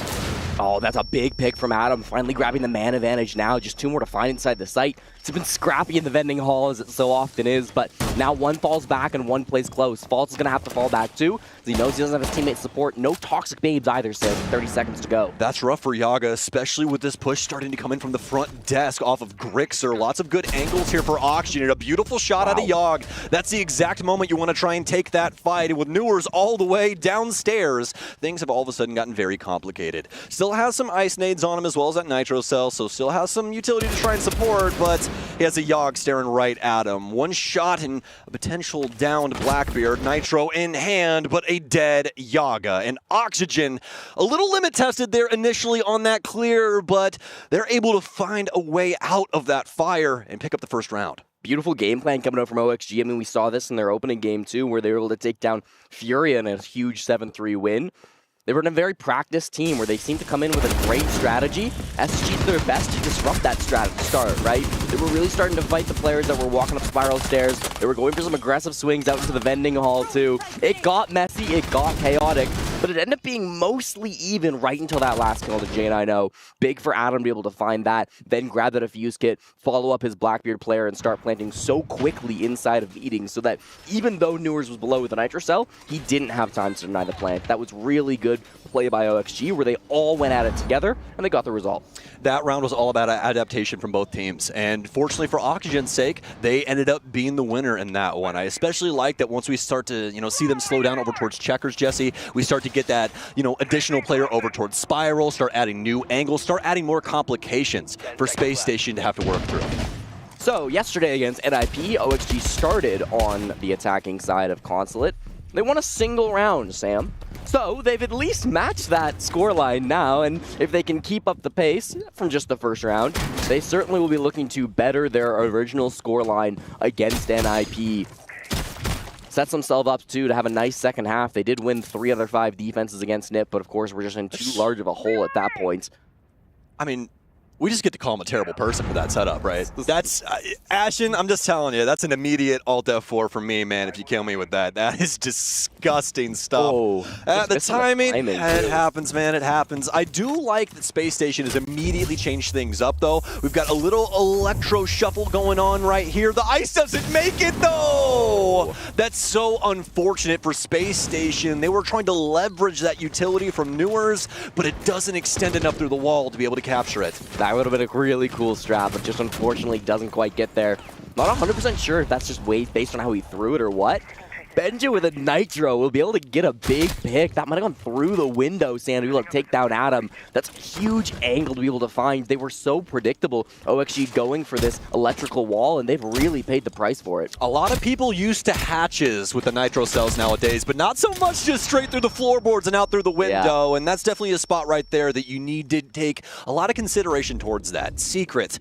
Oh, that's a big pick from Adam, finally grabbing the man advantage now. Just 2 more to find inside the site. It's been scrappy in the vending hall, as it so often is, but now 1 falls back and 1 plays close. Falls is going to have to fall back too, as he knows he doesn't have his teammate support. No toxic babes either, so 30 seconds to go. That's rough for Yaga, especially with this push starting to come in from the front desk off of Grixer. Lots of good angles here for Oxygen, and a beautiful shot out of Yogg. That's the exact moment you want to try and take that fight, and with Newers all the way downstairs, things have all of a sudden gotten very complicated. Still has some ice nades on him as well as that nitro cell, so still has some utility to try and support, but he has a Yogg staring right at him. 1 shot and a potential downed Blackbeard, nitro in hand, but a dead Yaga. And Oxygen, a little limit tested there initially on that clear, but they're able to find a way out of that fire and pick up the first round. Beautiful game plan coming out from OXG. I mean, we saw this in their opening game too, where they were able to take down Furia in a huge 7-3 win. They were in a very practiced team where they seemed to come in with a great strategy. SSG did their best to disrupt that strategy start, right? They were really starting to fight the players that were walking up spiral stairs. They were going for some aggressive swings out into the vending hall too. It got messy, it got chaotic, but it ended up being mostly even right until that last kill to J90. Big for Adam to be able to find that, then grab that defuse kit, follow up his Blackbeard player, and start planting so quickly inside of meetings so that even though Newers was below with the nitro cell, he didn't have time to deny the plant. That was really good play by OXG, where they all went at it together and they got the result. That round was all about adaptation from both teams, and fortunately for Oxygen's sake, they ended up being the winner in that one. I especially like that once we start to, you know, see them slow down over towards checkers, Jesse, we start to get that, you know, additional player over towards spiral, start adding new angles, start adding more complications for Space Station to have to work through. So yesterday against NIP, OXG started on the attacking side of Consulate. They won a single round, Sam. So they've at least matched that scoreline now, and if they can keep up the pace from just the first round, they certainly will be looking to better their original scoreline against NIP. Sets themselves up, too, to have a nice second half. They did win 3 other 5 defenses against NIP, but of course we're just in too large of a hole at that point. I mean, we just get to call him a terrible person for that setup, right? That's, Ashen, I'm just telling you, that's an immediate Alt F4 for me, man, if you kill me with that. That is disgusting stuff. Oh, the timing, it happens, man, it happens. I do like that Space Station has immediately changed things up, though. We've got a little electro shuffle going on right here. The ice doesn't make it, though! That's so unfortunate for Space Station. They were trying to leverage that utility from Newers, but it doesn't extend enough through the wall to be able to capture it. That would have been a really cool strat, but just unfortunately doesn't quite get there. Not 100% sure if that's just based on how he threw it or what. Benja with a nitro will be able to get a big pick. That might have gone through the window, Sam, to be able to take down Adam. That's a huge angle to be able to find. They were so predictable, OXG going for this electrical wall, and they've really paid the price for it. A lot of people used to hatches with the nitro cells nowadays, but not so much just straight through the floorboards and out through the window, and that's definitely a spot right there that you need to take a lot of consideration towards that. Secret,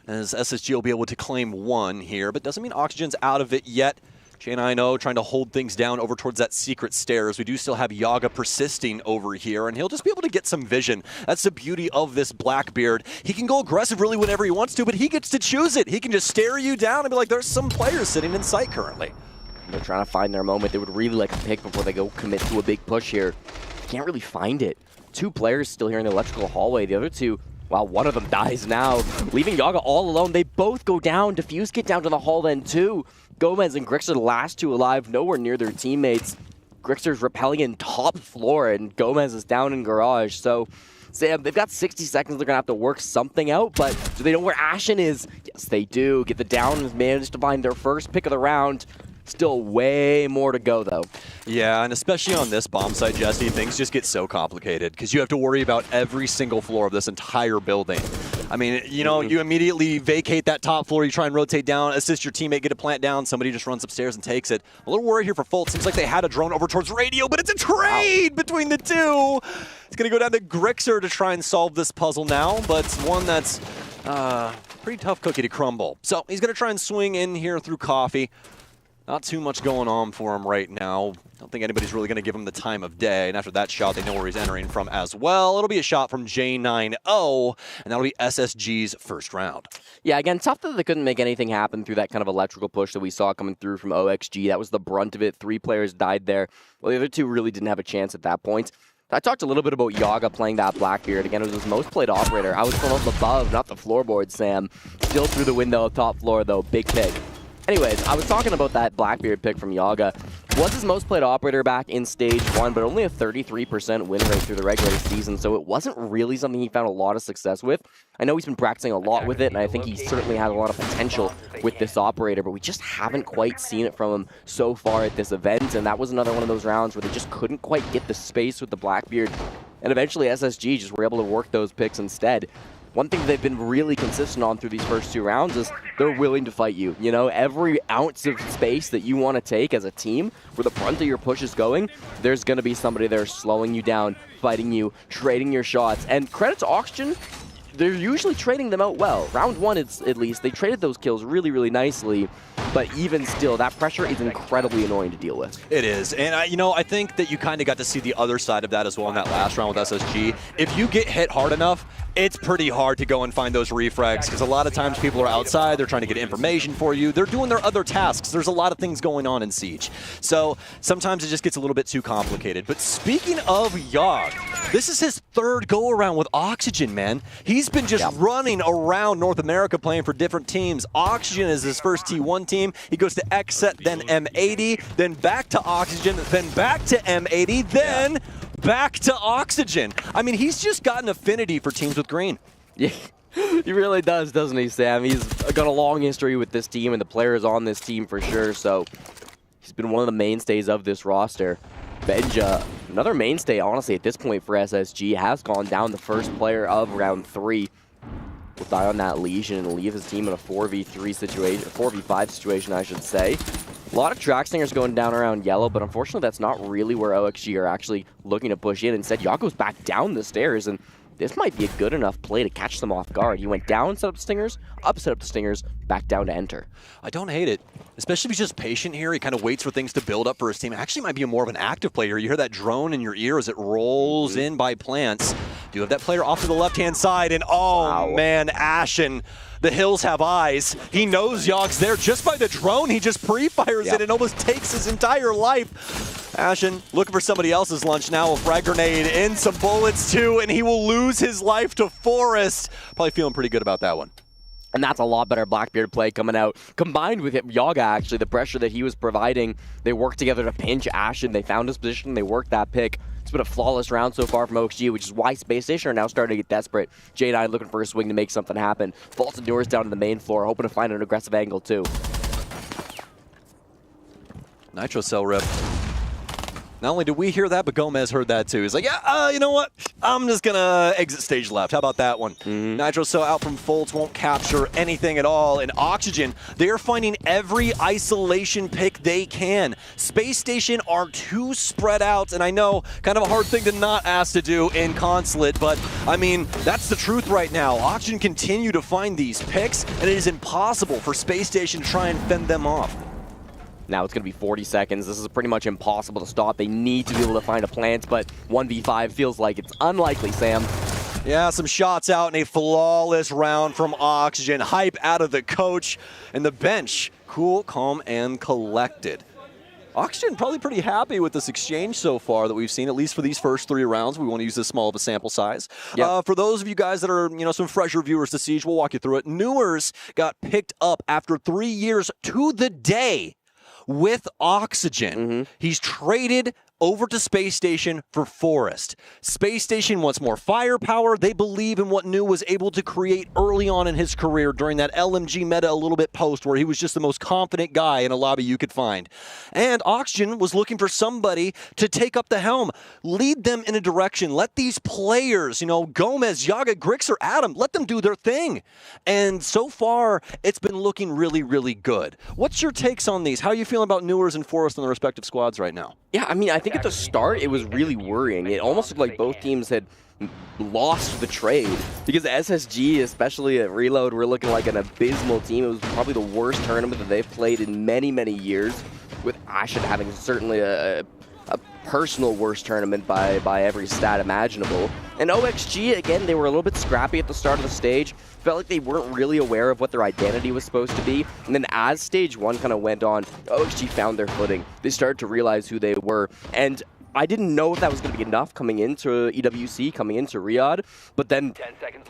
as SSG will be able to claim 1 here, but doesn't mean Oxygen's out of it yet. J90 trying to hold things down over towards that secret stairs. We do still have Yaga persisting over here, and he'll just be able to get some vision. That's the beauty of this Blackbeard. He can go aggressive really whenever he wants to, but he gets to choose it. He can just stare you down and be like, there's some players sitting in sight currently. They're trying to find their moment. They would really like to pick before they go commit to a big push here. Can't really find it. 2 players still here in the electrical hallway. The other 2, well, one of them dies now, leaving Yaga all alone. They both go down. Diffuse get down to the hall then too. Gomez and Grixer, the last 2 alive, nowhere near their teammates. Grixer's repelling in top floor, and Gomez is down in garage. So, Sam, they've got 60 seconds. They're going to have to work something out, but do they know where Ashen is? Yes, they do. Get the down and managed to find their first pick of the round. Still way more to go, though. Yeah, and especially on this bomb site, Jesse, things just get so complicated because you have to worry about every single floor of this entire building. I mean, you know, you immediately vacate that top floor, you try and rotate down, assist your teammate, get a plant down, somebody just runs upstairs and takes it. A little worried here for Folt. Seems like they had a drone over towards Radio, but it's a trade between the two. It's going to go down to Grixer to try and solve this puzzle now, but it's one that's pretty tough cookie to crumble. So he's going to try and swing in here through Coffee. Not too much going on for him right now. Don't think anybody's really going to give him the time of day. And after that shot, they know where he's entering from as well. It'll be a shot from J90, and that'll be SSG's first round. Yeah, again, tough that they couldn't make anything happen through that kind of electrical push that we saw coming through from OXG. That was the brunt of it. 3 players died there. Well, the other 2 really didn't have a chance at that point. I talked a little bit about Yaga playing that Blackbeard. Again, it was his most played operator. I was from up above, not the floorboard, Sam. Still through the window of top floor, though. Big pick. Anyways, I was talking about that Blackbeard pick from Yaga. Was his most played operator back in Stage 1, but only a 33% win rate through the regular season, so it wasn't really something he found a lot of success with. I know he's been practicing a lot with it, and I think he certainly has a lot of potential with this operator, but we just haven't quite seen it from him so far at this event, and that was another one of those rounds where they just couldn't quite get the space with the Blackbeard, and eventually SSG just were able to work those picks instead. One thing they've been really consistent on through these first 2 rounds is they're willing to fight you. You know, every ounce of space that you want to take as a team, where the brunt of your push is going, there's going to be somebody there slowing you down, fighting you, trading your shots. And credit to Oxygen, they're usually trading them out well. Round 1, at least, they traded those kills really, really nicely. But even still, that pressure is incredibly annoying to deal with. It is. And, you know, I think that you kind of got to see the other side of that as well in that last round with SSG. If you get hit hard enough, it's pretty hard to go and find those refrags because a lot of times people are outside, they're trying to get information for you, they're doing their other tasks. There's a lot of things going on in Siege. So sometimes it just gets a little bit too complicated. But speaking of Yogg, this is his 3rd go-around with Oxygen, man. He's been just running around North America playing for different teams. Oxygen is his first T1 team. He goes to XSET, then M80, then back to Oxygen, then back to M80, then back to Oxygen. I mean, he's just got an affinity for teams with green. Yeah, he really does, doesn't he, Sam? He's got a long history with this team and the players on this team for sure, so he's been one of the mainstays of this roster. Benja, another mainstay, honestly, at this point for SSG, has gone down the first player of round 3. Will die on that Legion and leave his team in a 4v3 situation, 4v5 situation, I should say. A lot of track stingers going down around yellow, but unfortunately that's not really where OXG are actually looking to push in. Instead, Yogg goes back down the stairs, and this might be a good enough play to catch them off guard. He went down, set up the stingers, up, set up the stingers, back down to enter. I don't hate it, especially if he's just patient here. He kind of waits for things to build up for his team. Actually might be more of an active player. You hear that drone in your ear as it rolls in by plants. Do you have that player off to the left-hand side, and oh man, Ashen. The hills have eyes. He knows Yogg's there just by the drone. He just pre-fires it and almost takes his entire life. Ashen looking for somebody else's lunch now. A frag grenade and some bullets too, and he will lose his life to Forest. Probably feeling pretty good about that one. And that's a lot better Blackbeard play coming out. Combined with Yaga, actually, the pressure that he was providing, they worked together to pinch Ashen. They found his position. They worked that pick. It's been a flawless round so far from OXG, which is why Space Station are now starting to get desperate. J9 looking for a swing to make something happen. Vaulted doors down to the main floor, hoping to find an aggressive angle too. Nitro cell rip. Not only did we hear that, but Gomez heard that too. He's like, yeah, you know what? I'm just going to exit stage left. How about that one? Nitro cell out from Foltz, won't capture anything at all. And Oxygen, they are finding every isolation pick they can. Space Station are too spread out, and I know, kind of a hard thing to not ask to do in Consulate, but I mean, that's the truth right now. Oxygen continue to find these picks, and it is impossible for Space Station to try and fend them off. Now it's going to be 40 seconds. This is pretty much impossible to stop. They need to be able to find a plant, but 1v5 feels like it's unlikely, Sam. Yeah, some shots out in a flawless round from Oxygen. Hype out of the coach, and the bench cool, calm, and collected. Oxygen probably pretty happy with this exchange so far that we've seen, at least for these first 3 rounds. We want to use this small of a sample size. For those of you guys that are, some fresher viewers to Siege, we'll walk you through it. Newers got picked up after 3 years to the day with Oxygen. He's traded over to Space Station for Forest. Space Station wants more firepower. They believe in what Nu was able to create early on in his career during that LMG meta a little bit post where he was just the most confident guy in a lobby you could find. And Oxygen was looking for somebody to take up the helm, lead them in a direction, let these players, Gomez, Yaga, Grixer, Adam, let them do their thing. And so far, it's been looking really, really good. What's your takes on these? How are you feeling about Newers and Forest on the respective squads right now? Yeah, I mean, I think at the start, it was really worrying. It almost looked like both teams had lost the trade because SSG, especially at Reload, were looking like an abysmal team. It was probably the worst tournament that they've played in many, many years, with Ashen having certainly a personal worst tournament by every stat imaginable. And OXG, again, they were a little bit scrappy at the start of the stage. Felt like they weren't really aware of what their identity was supposed to be. And then as stage one kind of went on, OXG found their footing. They started to realize who they were. And I didn't know if that was going to be enough coming into EWC, coming into Riyadh, but then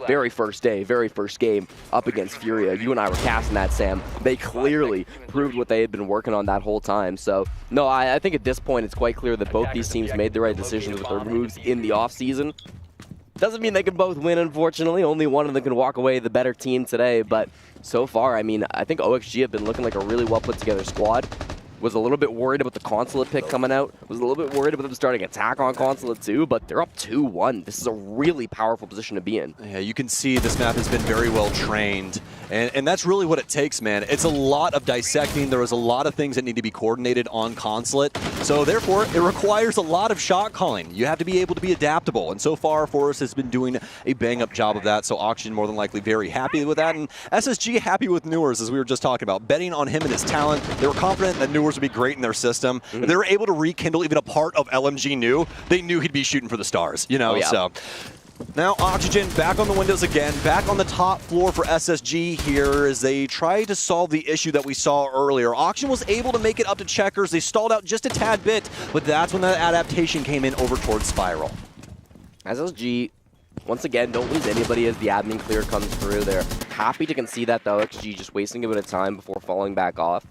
very first day, very first game up against Furia, you and I were casting that, Sam. They clearly proved what they had been working on that whole time. So, no, I think at this point it's quite clear that both these teams made the right decisions with their moves in the offseason. Doesn't mean they can both win, unfortunately. Only one of them can walk away the better team today, but so far, I mean, I think OXG have been looking like a really well put together squad. Was a little bit worried about the Consulate pick coming out. Was a little bit worried about them starting attack on Consulate too, but they're up 2-1. This is a really powerful position to be in. Yeah, you can see this map has been very well trained, and that's really what it takes, man. It's a lot of dissecting. There is a lot of things that need to be coordinated on Consulate, so therefore it requires a lot of shot calling. You have to be able to be adaptable, and so far Forest has been doing a bang-up job of that, so Oxygen more than likely very happy with that, and SSG happy with Newers, as we were just talking about, betting on him and his talent. They were confident that Newers would be great in their system. If they were able to rekindle even a part of LMG Nu, they knew he'd be shooting for the stars, so. Now Oxygen back on the windows again, back on the top floor for SSG here as they try to solve the issue that we saw earlier. Oxygen was able to make it up to Checkers. They stalled out just a tad bit, but that's when that adaptation came in over towards Spiral. SSG, once again, don't lose anybody as the admin clear comes through. They're happy to concede that, though. XG just wasting a bit of time before falling back off.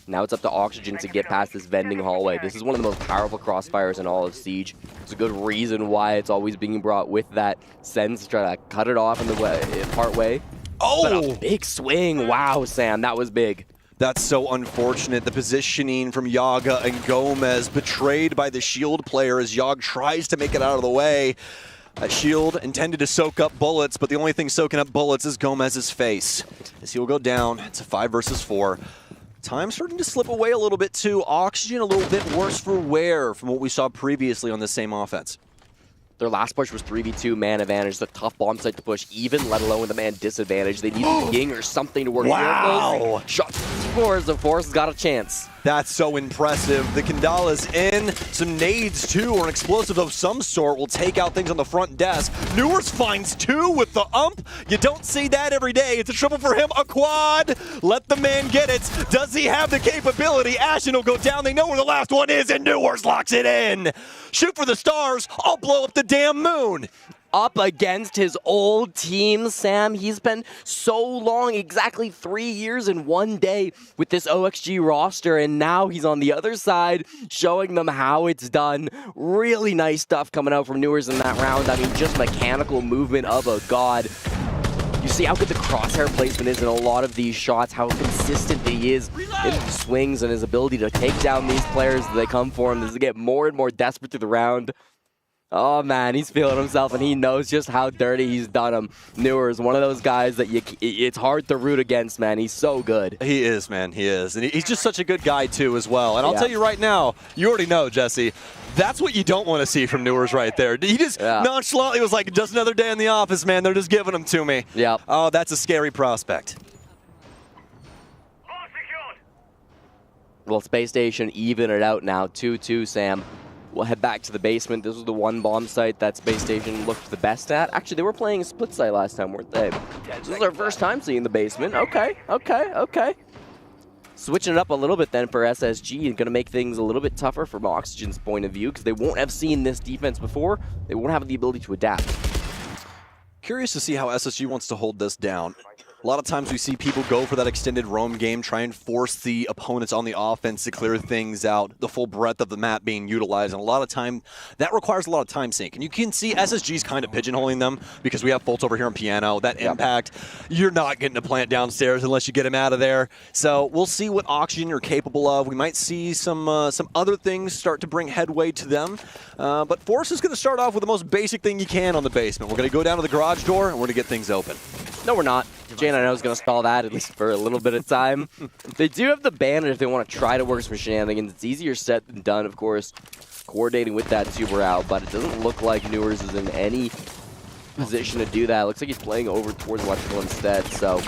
Now it's up to Oxygen to get past this vending hallway. This is one of the most powerful crossfires in all of Siege. It's a good reason why it's always being brought with that sense to try to cut it off in the part way. Oh! But a big swing. Wow, Sam, that was big. That's so unfortunate. The positioning from Yaga and Gomez betrayed by the Shield player as Yag tries to make it out of the way. Shield intended to soak up bullets, but the only thing soaking up bullets is Gomez's face. As he will go down, it's a 5 versus 4. Time starting to slip away a little bit too. Oxygen a little bit worse for wear from what we saw previously on the same offense. Their last push was 3v2 man advantage. It's a tough bomb site to push, even let alone with a man disadvantage. They needed Ying or something to work. Wow! Shot scores, of course, got a chance. That's so impressive. The Kandala's in. Some nades, too, or an explosive of some sort will take out things on the front desk. Newers finds 2 with the ump. You don't see that every day. It's a triple for him, a quad. Let the man get it. Does he have the capability? Ashen will go down. They know where the last one is, and Newers locks it in. Shoot for the stars. I'll blow up the damn moon. Up against his old team, Sam. He's been so long, exactly 3 years in 1 day with this OXG roster, and now he's on the other side showing them how it's done. Really nice stuff coming out from Newers in that round. I mean, just mechanical movement of a god. You see how good the crosshair placement is in a lot of these shots, how consistent he is in his swings and his ability to take down these players as they come for him. As they get more and more desperate through the round. Oh man, he's feeling himself, and he knows just how dirty he's done him. Newer is one of those guys that it's hard to root against, man. He's so good. He is, man. He is. And he's just such a good guy, too, as well. And I'll tell you right now, you already know, Jesse, that's what you don't want to see from Newers right there. He just nonchalantly was like, just another day in the office, man. They're just giving them to me. Yeah. Oh, that's a scary prospect. Well, Space Station even it out now, 2-2, Sam. We'll head back to the basement. This was the one bomb site that Space Station looked the best at. Actually, they were playing a split site last time, weren't they? This is our first time seeing the basement. Okay. Switching it up a little bit then for SSG and going to make things a little bit tougher from Oxygen's point of view because they won't have seen this defense before. They won't have the ability to adapt. Curious to see how SSG wants to hold this down. A lot of times we see people go for that extended roam game, try and force the opponents on the offense to clear things out, the full breadth of the map being utilized, and a lot of time, that requires a lot of time sink. And you can see SSG's kind of pigeonholing them because we have Fultz over here on piano. That impact, you're not getting a plant downstairs unless you get him out of there. So we'll see what Oxygen are capable of. We might see some other things start to bring headway to them. But Force is going to start off with the most basic thing you can on the basement. We're going to go down to the garage door, and we're going to get things open. No, we're not. Jane, I know, is going to stall that, at least for a little bit of time. They do have the banner if they want to try to work some shenanigans. It's easier said than done, of course, coordinating with that Tuber out, but it doesn't look like Newers is in any position to do that. It looks like he's playing over towards Electrical instead, so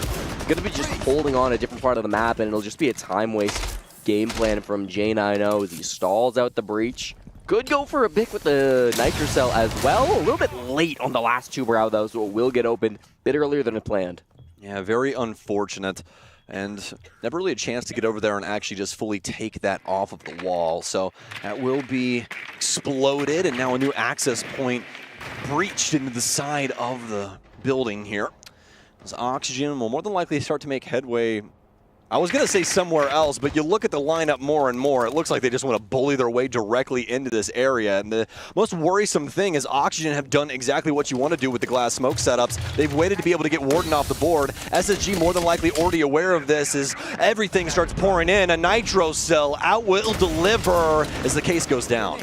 going to be just holding on a different part of the map, and it'll just be a time waste game plan from J9O as he stalls out the breach. Could go for a pick with the Nitro Cell as well. A little bit late on the last Tuber out, though, so it will get open a bit earlier than it planned. Yeah, very unfortunate. And never really a chance to get over there and actually just fully take that off of the wall. So that will be exploded, and now a new access point breached into the side of the building here. As Oxygen will more than likely start to make headway. I was going to say somewhere else, but you look at the lineup more and more, it looks like they just want to bully their way directly into this area. And the most worrisome thing is Oxygen have done exactly what you want to do with the glass smoke setups. They've waited to be able to get Warden off the board. SSG more than likely already aware of this as everything starts pouring in. A Nitro Cell out will deliver as the case goes down.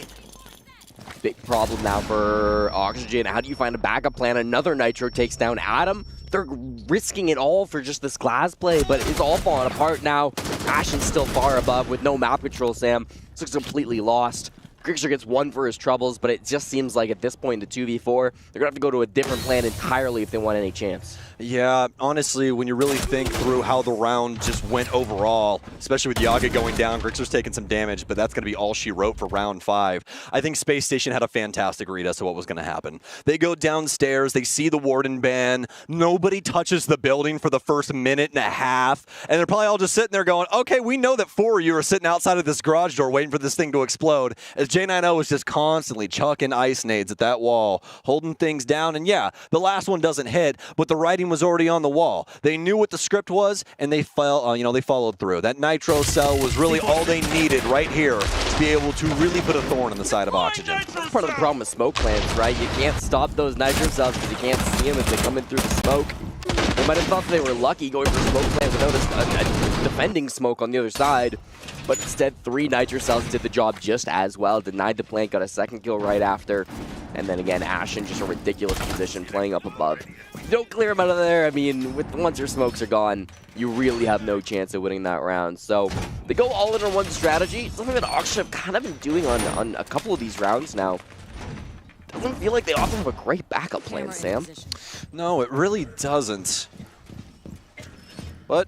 Big problem now for Oxygen. How do you find a backup plan? Another Nitro takes down Adam. They're risking it all for just this glass play, but it's all falling apart now. Ashen's still far above with no map control, Sam. This looks completely lost. Grixer gets one for his troubles, but it just seems like at this point in the 2v4, they're going to have to go to a different plan entirely if they want any chance. Yeah, honestly, when you really think through how the round just went overall, especially with Yaga going down, Grixer's taking some damage, but that's going to be all she wrote for round 5. I think Space Station had a fantastic read as to what was going to happen. They go downstairs, they see the Warden ban, nobody touches the building for the first minute and a half, and they're probably all just sitting there going, okay, we know that 4 of you are sitting outside of this garage door waiting for this thing to explode, as J9O is just constantly chucking ice nades at that wall, holding things down, and yeah, the last one doesn't hit, but the writing was already on the wall. They knew what the script was, and they they followed through. That Nitro Cell was really all they needed right here to be able to really put a thorn in the side of Oxygen. That's part of the problem with smoke plants, right? You can't stop those Nitro Cells because you can't see them as they come in through the smoke. They might have thought they were lucky going for smoke plants without a defending smoke on the other side, but instead 3 Nitro Cells did the job just as well. Denied the plant, got a second kill right after. And then again, Ashen, just a ridiculous position, playing up above. If you don't clear him out of there, I mean, once your smokes are gone, you really have no chance of winning that round. So they go all in on one strategy, something that Oxygen have kind of been doing on a couple of these rounds now. Doesn't feel like they often have a great backup plan, Sam. No, it really doesn't. But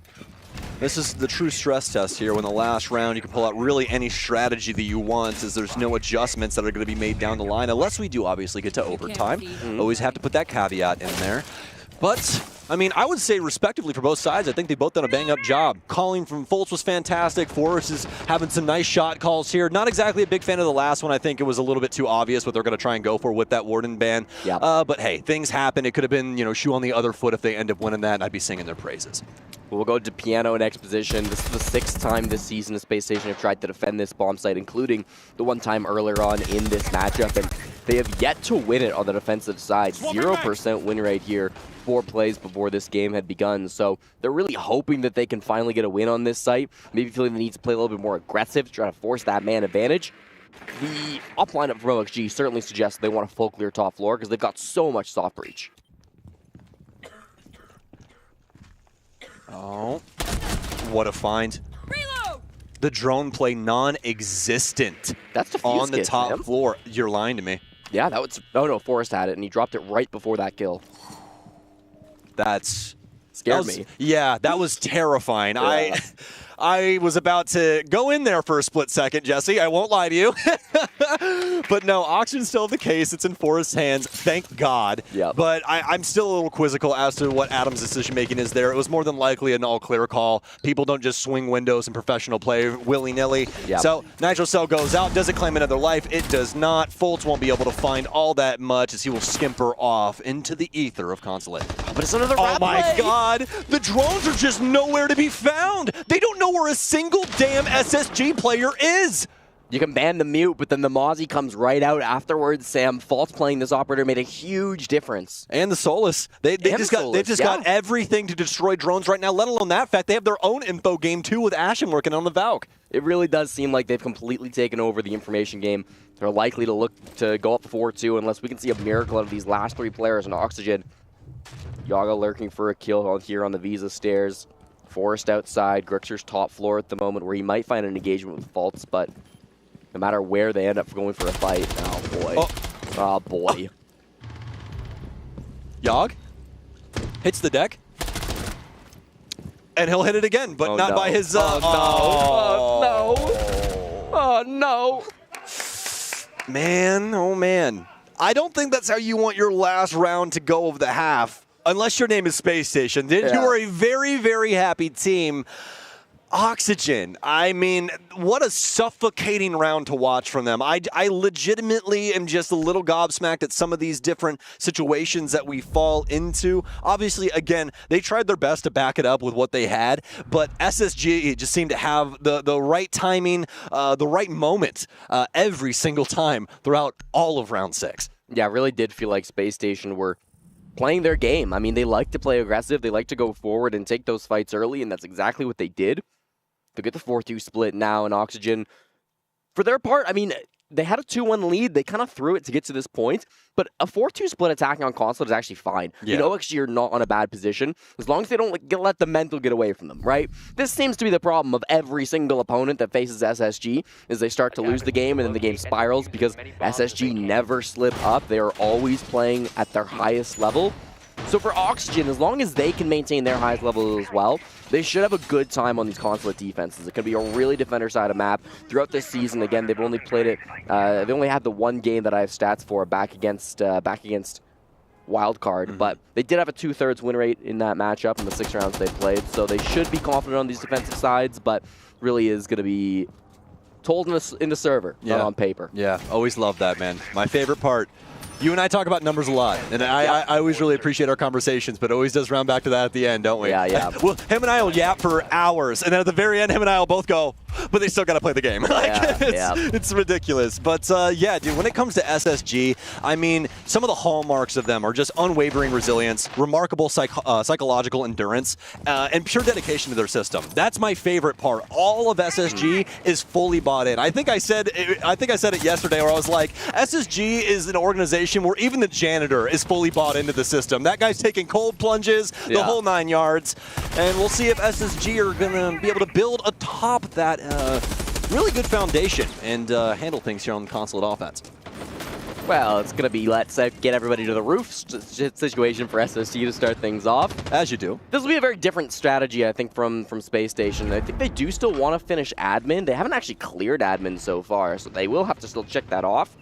this is the true stress test here. When the last round, you can pull out really any strategy that you want, as there's no adjustments that are going to be made down the line, unless we do obviously get to overtime. Always have to put that caveat in there. But, I mean, I would say respectively for both sides, I think they both done a bang-up job. Calling from Fultz was fantastic. Forrest is having some nice shot calls here. Not exactly a big fan of the last one. I think it was a little bit too obvious what they're going to try and go for with that Warden ban. Yeah. But hey, things happen. It could have been, shoe on the other foot if they end up winning that, and I'd be singing their praises. We'll go to Piano next position. This is the 6th time this season the Space Station have tried to defend this bomb site, including the one time earlier on in this matchup, and they have yet to win it on the defensive side. 0% win rate here, 4 plays before this game had begun, so they're really hoping that they can finally get a win on this site. Maybe feeling the need to play a little bit more aggressive to try to force that man advantage. The up lineup from OXG certainly suggests they want a full clear top floor because they've got so much soft breach. Oh, what a find. Reload! The drone play non-existent. That's the on the kit, top man. floor. You're lying to me. Yeah, that was... No, Forrest had it, and he dropped it right before that kill. That's... Scared me. Yeah, that was terrifying. Yeah. I was about to go in there for a split second, Jesse. I won't lie to you. But no, Oxygen's still the case. It's in Forrest's hands, thank God. Yep. But I'm still a little quizzical as to what Adam's decision-making is there. It was more than likely an all-clear call. People don't just swing windows in professional play willy-nilly. Yep. So Nitro Cell goes out. Does it claim another life? It does not. Foltz won't be able to find all that much as he will skimper off into the ether of Consulate. But it's another Oh my God! The drones are just nowhere to be found! They don't know where a single damn SSG player is! You can ban the mute, but then the Mozzie comes right out afterwards. Sam, False playing this operator made a huge difference. And the Solus. They've just got everything to destroy drones right now, let alone that fact. They have their own info game too with Ashen working on the Valk. It really does seem like they've completely taken over the information game. They're likely to look to go up 4-2 unless we can see a miracle out of these last 3 players in Oxygen. Yaga lurking for a kill here on the Visa stairs. Forrest outside. Grixer's top floor at the moment where he might find an engagement with Faults, but no matter where they end up going for a fight. Oh, boy. Oh, boy. Yogg hits the deck. And he'll hit it again, but not by his... Oh, no. Man, oh, man. I don't think that's how you want your last round to go of the half. Unless your name is Space Station. Then you are a very, very happy team. Oxygen. I mean, what a suffocating round to watch from them. I legitimately am just a little gobsmacked at some of these different situations that we fall into. Obviously, again, they tried their best to back it up with what they had, but SSG just seemed to have the right timing, the right moment every single time throughout all of round 6. Yeah, it really did feel like Space Station were playing their game. I mean, they like to play aggressive. They like to go forward and take those fights early, and that's exactly what they did. They'll get the 4-2 split now in Oxygen. For their part, I mean, they had a 2-1 lead. They kind of threw it to get to this point, but a 4-2 split attacking on console is actually fine. Yeah. You know, actually, you're not on a bad position as long as they don't let the mental get away from them, right? This seems to be the problem of every single opponent that faces SSG, is they start to lose the game and then the game spirals because SSG never slip up. They are always playing at their highest level. So for Oxygen, as long as they can maintain their highest level as well, they should have a good time on these Consulate defenses. It could be a really defender-sided map. Throughout this season, again, they've only played it, they only had the one game that I have stats for back against Wildcard, but they did have a 2/3 win rate in that matchup in the 6 rounds they played, so they should be confident on these defensive sides, but really is going to be told in the server, not on paper. Yeah, always love that, man. My favorite part. You and I talk about numbers a lot, and I always really appreciate our conversations, but it always does round back to that at the end, don't we? Yeah. Well, him and I will yap for hours, and then at the very end, him and I will both go, but they still got to play the game. It's ridiculous. But yeah, dude, when it comes to SSG, I mean, some of the hallmarks of them are just unwavering resilience, remarkable psychological endurance, and pure dedication to their system. That's my favorite part. All of SSG is fully bought in. I think I said it yesterday, where I was like, SSG is an organization where even the janitor is fully bought into the system. That guy's taking cold plunges, the whole 9 yards, and we'll see if SSG are going to be able to build atop that really good foundation and handle things here on the Consulate offense. Well, it's going to be let's get everybody to the roof situation for SSG to start things off. As you do. This will be a very different strategy, I think, from Space Station. I think they do still want to finish admin. They haven't actually cleared admin so far, so they will have to still check that off.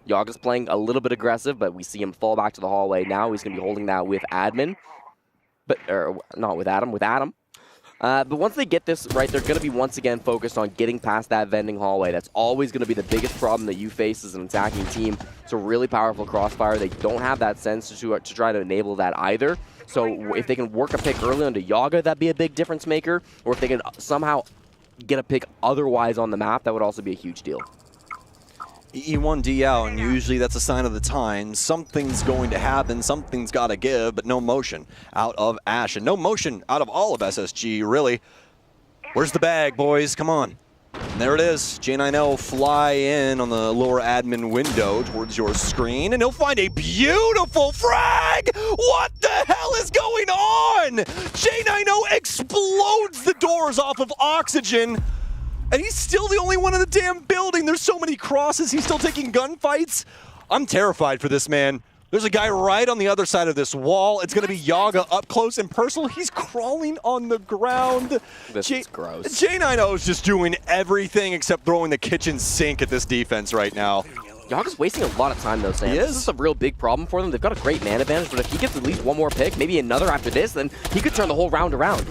Yaga's playing a little bit aggressive, but we see him fall back to the hallway now. He's going to be holding that with admin. Not with Adam, with Adam. But once they get this right, they're going to be once again focused on getting past that vending hallway. That's always going to be the biggest problem that you face as an attacking team. It's a really powerful crossfire. They don't have that sense to try to enable that either. So if they can work a pick early onto Yaga, that'd be a big difference maker. Or if they can somehow get a pick otherwise on the map, that would also be a huge deal. E1D out, and usually that's a sign of the times. Something's going to happen, something's got to give, but no motion out of Ashen. No motion out of all of SSG, really. Where's the bag, boys? Come on. And there it is. J9O fly in on the lower admin window towards your screen, and he'll find a beautiful frag! What the hell is going on? J9O explodes the doors off of Oxygen. And he's still the only one in the damn building. There's so many crosses. He's still taking gunfights. I'm terrified for this man. There's a guy right on the other side of this wall. It's going to be Yaga up close and personal. He's crawling on the ground. This is gross. J9O is just doing everything except throwing the kitchen sink at this defense right now. Yaga's wasting a lot of time though, Sam. This is a real big problem for them. They've got a great man advantage, but if he gets at least one more pick, maybe another after this, then he could turn the whole round around.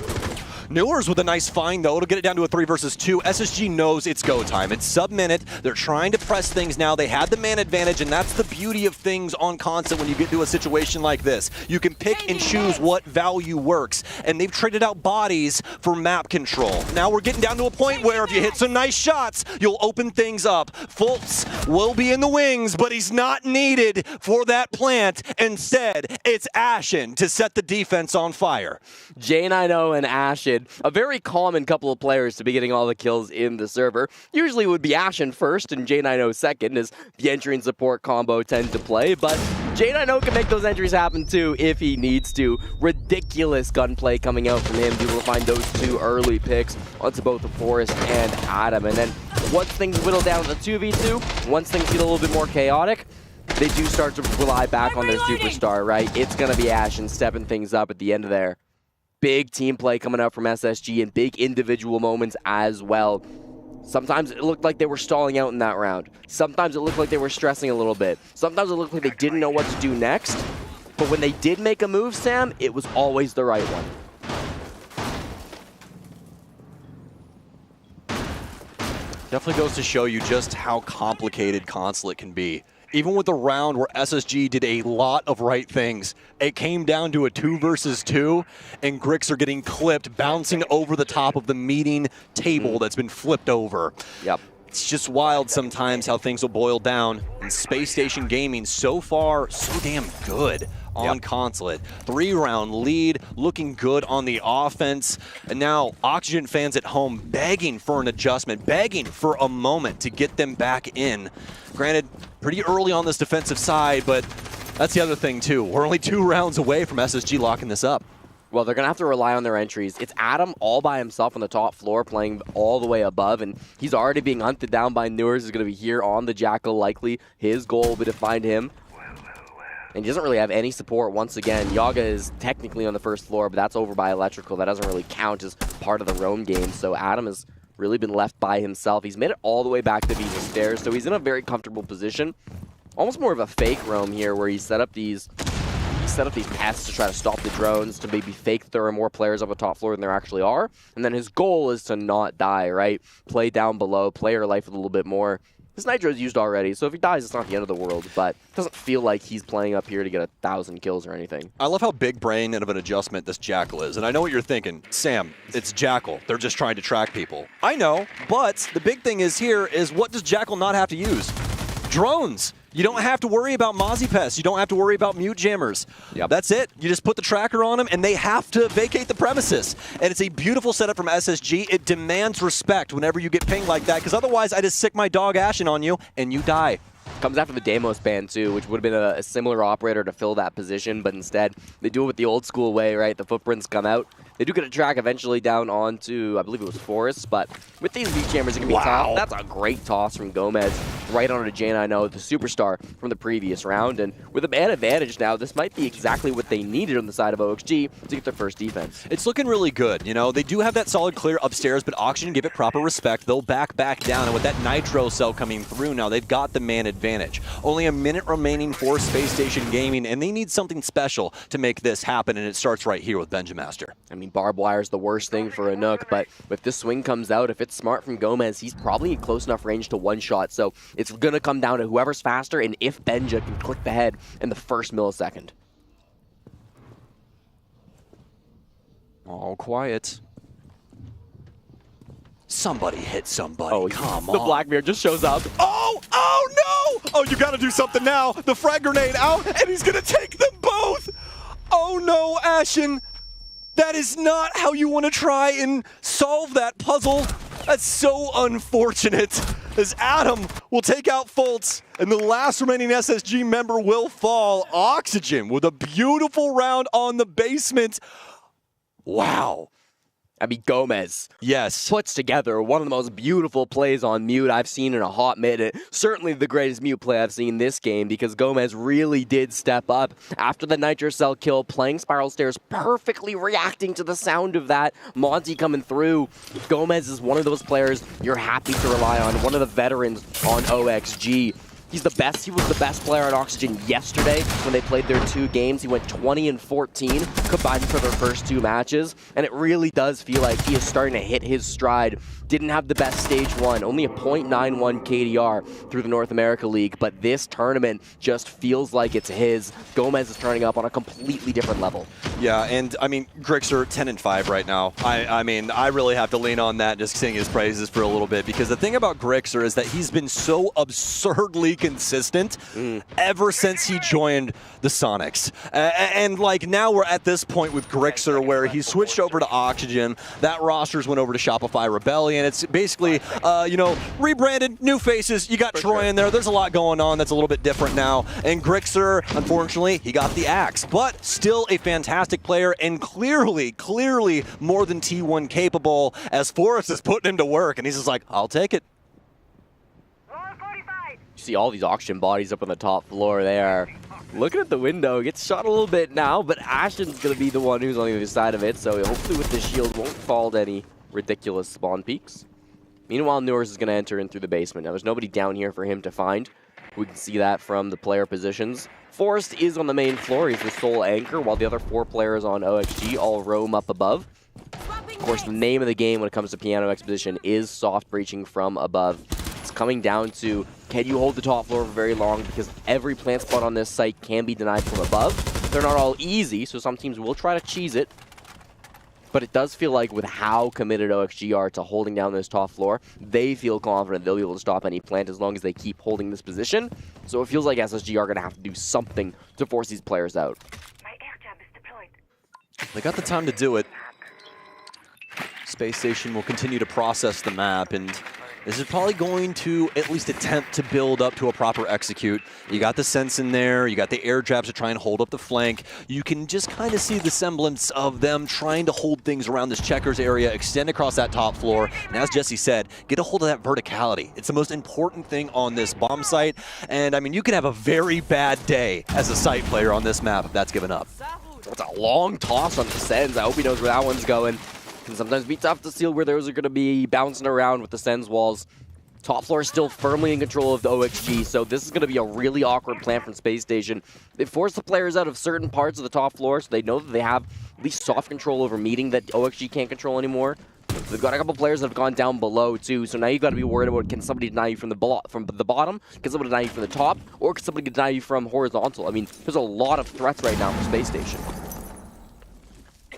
Newers with a nice find, though. It'll get it down to a 3 versus 2. SSG knows it's go time. It's sub-minute. They're trying to press things now. They had the man advantage, and that's the beauty of things on console when you get to a situation like this. You can pick and choose what value works, and they've traded out bodies for map control. Now we're getting down to a point where if you hit some nice shots, you'll open things up. Fultz will be in the wings, but he's not needed for that plant. Instead, it's Ashen to set the defense on fire. J90 and Ashen, a very common couple of players to be getting all the kills in the server. Usually would be Ashen first and J90 second, as the entry and support combo tend to play, but J90 can make those entries happen too if he needs to. Ridiculous gunplay coming out from him, be able to find those 2 early picks onto both the Forest and Adam. And then once things whittle down to the 2v2, once things get a little bit more chaotic, they do start to rely back on their superstar, right? It's going to be Ashen stepping things up at the end of there. Big team play coming out from SSG and big individual moments as well. Sometimes it looked like they were stalling out in that round. Sometimes it looked like they were stressing a little bit. Sometimes it looked like they didn't know what to do next. But when they did make a move, Sam, it was always the right one. Definitely goes to show you just how complicated console it can be. Even with a round where SSG did a lot of right things, it came down to a 2 versus 2, and Grix are getting clipped, bouncing over the top of the meeting table that's been flipped over. Yep. It's just wild sometimes how things will boil down. And Space Station Gaming, so far, so damn good on console. 3-round lead, looking good on the offense. And now Oxygen fans at home begging for an adjustment, begging for a moment to get them back in. Granted, pretty early on this defensive side, but that's the other thing too. We're only 2 rounds away from SSG locking this up. Well, they're going to have to rely on their entries. It's Adam all by himself on the top floor playing all the way above, and he's already being hunted down by Newers. He's going to be here on the Jackal likely. His goal will be to find him. And he doesn't really have any support once again. Yaga is technically on the first floor, but that's over by Electrical. That doesn't really count as part of the roam game, so Adam has really been left by himself. He's made it all the way back to Visa Stairs, so he's in a very comfortable position. Almost more of a fake roam here where he set up these pests to try to stop the drones, to maybe fake that there are more players up the top floor than there actually are. And then his goal is to not die, right? Play down below, play your life a little bit more. His Nitro's used already, so if he dies, it's not the end of the world, but it doesn't feel like he's playing up here to get 1,000 kills or anything. I love how big brain and of an adjustment this Jackal is, and I know what you're thinking. Sam, it's Jackal. They're just trying to track people. I know, but the big thing is here is what does Jackal not have to use? Drones. You don't have to worry about Mozzie Pests. You don't have to worry about mute jammers. Yep. That's it. You just put the tracker on them, and they have to vacate the premises. And it's a beautiful setup from SSG. It demands respect whenever you get pinged like that, because otherwise I just sick my dog Ashen on you, and you die. Comes after the Deimos ban too, which would have been a similar operator to fill that position, but instead they do it with the old school way, right? The footprints come out. They do get a track eventually down onto, I believe it was Forest, but with these beat jammers, it can be tough. That's a great toss from Gomez right onto J90, the superstar from the previous round. And with a man advantage now, this might be exactly what they needed on the side of OXG to get their first defense. It's looking really good. You know, they do have that solid clear upstairs, but Oxygen give it proper respect. They'll back down. And with that Nitro cell coming through now, they've got the man advantage. Only a minute remaining for Space Station Gaming, and they need something special to make this happen, and it starts right here with Benjamaster. I mean, barbed wire is the worst thing for a Nook, but if this swing comes out, if it's smart from Gomez, he's probably in close enough range to one-shot, so it's going to come down to whoever's faster and if Benja can click the head in the first millisecond. All quiet. Somebody hit somebody. Oh, come on. The Blackbeard just shows up. Oh no! Oh, you gotta do something now. The frag grenade out, and he's gonna take them both. Oh no, Ashen. That is not how you want to try and solve that puzzle. That's so unfortunate, as Adam will take out Fultz, and the last remaining SSG member will fall. Oxygen with a beautiful round on the basement. Wow. I mean, Gomez yes, puts together one of the most beautiful plays on mute I've seen in a hot minute. Certainly the greatest mute play I've seen this game, because Gomez really did step up after the Nitro Cell kill, playing Spiral Stairs, perfectly reacting to the sound of that. Monty coming through. Gomez is one of those players you're happy to rely on, one of the veterans on OXG. He's the best. He was the best player on Oxygen yesterday when they played their 2 games. He went 20 and 14 combined for their first 2 matches. And it really does feel like he is starting to hit his stride. Didn't have the best stage 1, only a .91 KDR through the North America League. But this tournament just feels like it's his. Gomez is turning up on a completely different level. Yeah, and I mean, Grixer 10-5 right now. I mean, I really have to lean on that, just sing his praises for a little bit, because the thing about Grixer is that he's been so absurdly consistent ever since he joined the Sonics. And like now we're at this point with Grixer where he switched over to Oxygen. That roster's went over to Shopify Rebellion. It's basically, you know, rebranded, new faces. You got Troy in there. There's a lot going on that's a little bit different now. And Grixer, unfortunately, he got the axe, but still a fantastic player and clearly more than T1 capable, as Forrest is putting him to work and he's just like, I'll take it. You see all these Oxygen bodies up on the top floor there. Looking at the window, gets shot a little bit now, but Ashen's going to be the one who's on the other side of it, so hopefully with the shield won't fall to any ridiculous spawn peaks. Meanwhile, Newers is going to enter in through the basement. Now, there's nobody down here for him to find. We can see that from the player positions. Forrest is on the main floor. He's the sole anchor, while the other 4 players on OXG all roam up above. Of course, the name of the game when it comes to Piano Exposition is soft breaching from above. It's coming down to, can you hold the top floor for very long? Because every plant spot on this site can be denied from above. They're not all easy, so some teams will try to cheese it. But it does feel like with how committed OXG are to holding down this top floor, they feel confident they'll be able to stop any plant as long as they keep holding this position. So it feels like SSG are going to have to do something to force these players out. They got the time to do it. Space Station will continue to process the map, and this is probably going to at least attempt to build up to a proper execute. You got the sense in there, you got the air jabs to try and hold up the flank. You can just kind of see the semblance of them trying to hold things around this checkers area, extend across that top floor, and as Jesse said, get a hold of that verticality. It's the most important thing on this bomb site, and I mean, you can have a very bad day as a site player on this map if that's given up. It's a long toss on the Sens. I hope he knows where that one's going. Can sometimes be tough to seal where those are going to be bouncing around with the Sens walls. Top floor is still firmly in control of the OXG, so this is going to be a really awkward plan from Space Station. They force the players out of certain parts of the top floor, so they know that they have at least soft control over meeting that OXG can't control anymore. They've got a couple players that have gone down below too, so now you've got to be worried about, can somebody deny you from the bottom, can somebody deny you from the top, or can somebody deny you from horizontal? I mean, there's a lot of threats right now for Space Station.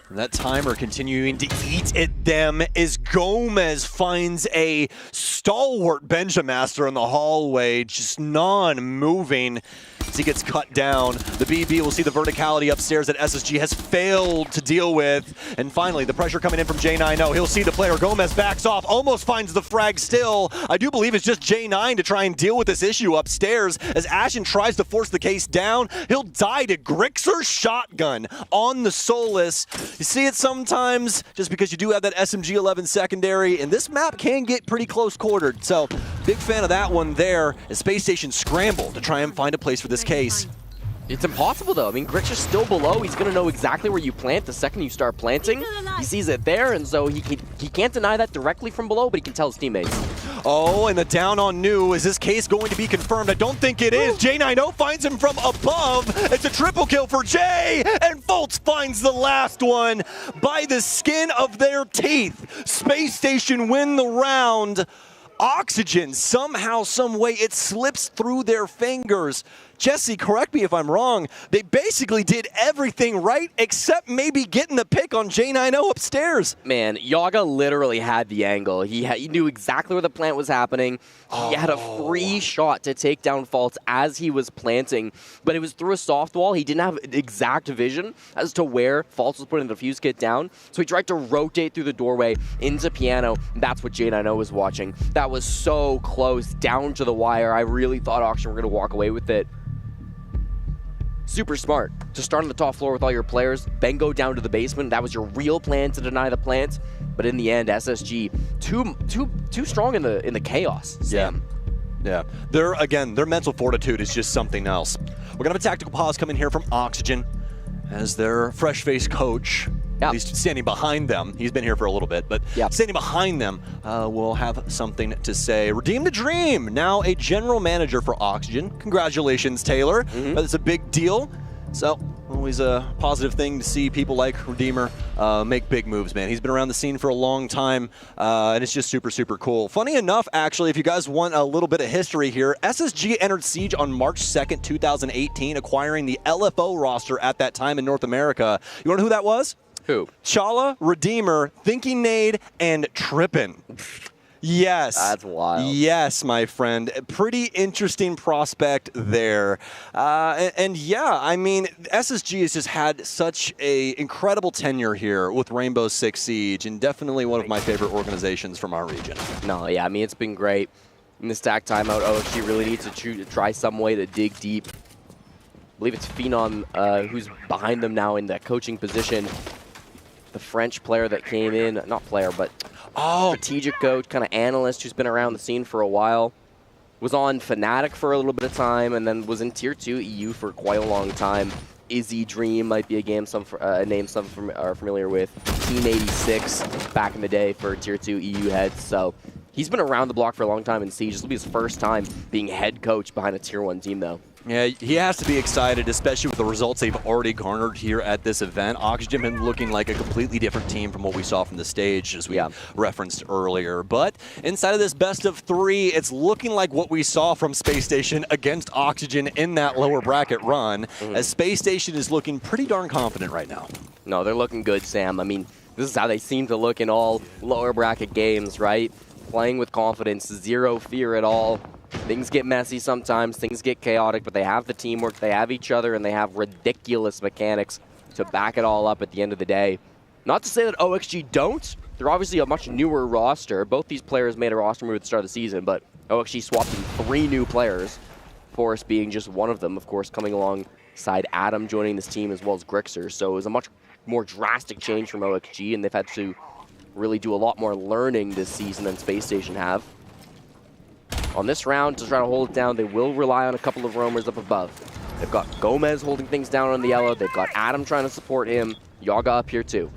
And that timer continuing to eat at them as Gomez finds a stalwart Benjamaster in the hallway, just non-moving as he gets cut down. The BB will see the verticality upstairs that SSG has failed to deal with. And finally, the pressure coming in from J9. He'll see the player. Gomez backs off, almost finds the frag still. I do believe it's just J9 to try and deal with this issue upstairs as Ashen tries to force the case down. He'll die to Grixer's shotgun on the Solus. You see it sometimes just because you do have that SMG-11 secondary, and this map can get pretty close quartered. So, big fan of that one there as Space Station scramble to try and find a place for this case. It's impossible though. I mean, Grixer's still below. He's going to know exactly where you plant the second you start planting. He sees it there, and so he can't deny that directly from below, but he can tell his teammates. Oh, and the down on New. Is this case going to be confirmed? I don't think it is. J90 finds him from above. It's a triple kill for Jay, and Fultz finds the last one by the skin of their teeth. Space Station win the round. Oxygen, somehow, some way, it slips through their fingers. Jesse, correct me if I'm wrong, they basically did everything right except maybe getting the pick on J90 upstairs. Man, Yaga literally had the angle. He knew exactly where the plant was happening. He had a free shot to take down Fultz as he was planting, but it was through a soft wall. He didn't have exact vision as to where Fultz was putting the fuse kit down, so he tried to rotate through the doorway into Piano. That's what J90 was watching. That was so close, down to the wire. I really thought Oxygen were going to walk away with it. Super smart to start on the top floor with all your players, then go down to the basement. That was your real plan to deny the plant, but in the end, SSG too strong in the chaos. Sam. Yeah. Their mental fortitude is just something else. We're gonna have a tactical pause coming here from Oxygen as their fresh-faced coach at least standing behind them. He's been here for a little bit, but standing behind them will have something to say. Redeem the Dream, now a general manager for Oxygen. Congratulations, Taylor. That's a big deal. So, always a positive thing to see people like Redeemer make big moves, man. He's been around the scene for a long time, and it's just super, super cool. Funny enough, actually, if you guys want a little bit of history here, SSG entered Siege on March 2nd, 2018, acquiring the LFO roster at that time in North America. You want to know who that was? Who? Chala, Redeemer, Thinking Nade, and Trippin'. Yes. That's wild. Yes, my friend. Pretty interesting prospect there. And yeah, I mean, SSG has just had such a incredible tenure here with Rainbow Six Siege, and definitely one of my favorite organizations from our region. No, yeah, I mean, it's been great. In the stack timeout, OXG really needs to try some way to dig deep. I believe it's Phenom who's behind them now in that coaching position. The French player that came in, not player, but strategic coach, kind of analyst who's been around the scene for a while. Was on Fnatic for a little bit of time, and then was in Tier 2 EU for quite a long time. Izzy Dream might be a name some are familiar with. Team 86 back in the day for Tier 2 EU heads. So he's been around the block for a long time in Siege. This will be his first time being head coach behind a Tier 1 team, though. Yeah, he has to be excited, especially with the results they've already garnered here at this event. Oxygen been looking like a completely different team from what we saw from the stage, as we referenced earlier. But inside of this best of 3, it's looking like what we saw from Space Station against Oxygen in that lower bracket run, as Space Station is looking pretty darn confident right now. No, they're looking good, Sam. I mean, this is how they seem to look in all lower bracket games, right? Playing with confidence, zero fear at all. Things get messy sometimes, things get chaotic, but they have the teamwork, they have each other, and they have ridiculous mechanics to back it all up at the end of the day. Not to say that OXG don't. They're obviously a much newer roster. Both these players made a roster move at the start of the season, but OXG swapped in 3 new players, Forrest being just one of them, of course, coming alongside Adam joining this team as well as Grixer. So it was a much more drastic change from OXG, and they've had to really do a lot more learning this season than Space Station have. On this round, to try to hold it down, they will rely on a couple of roamers up above. They've got Gomez holding things down on the yellow. They've got Adam trying to support him. Yaga up here too.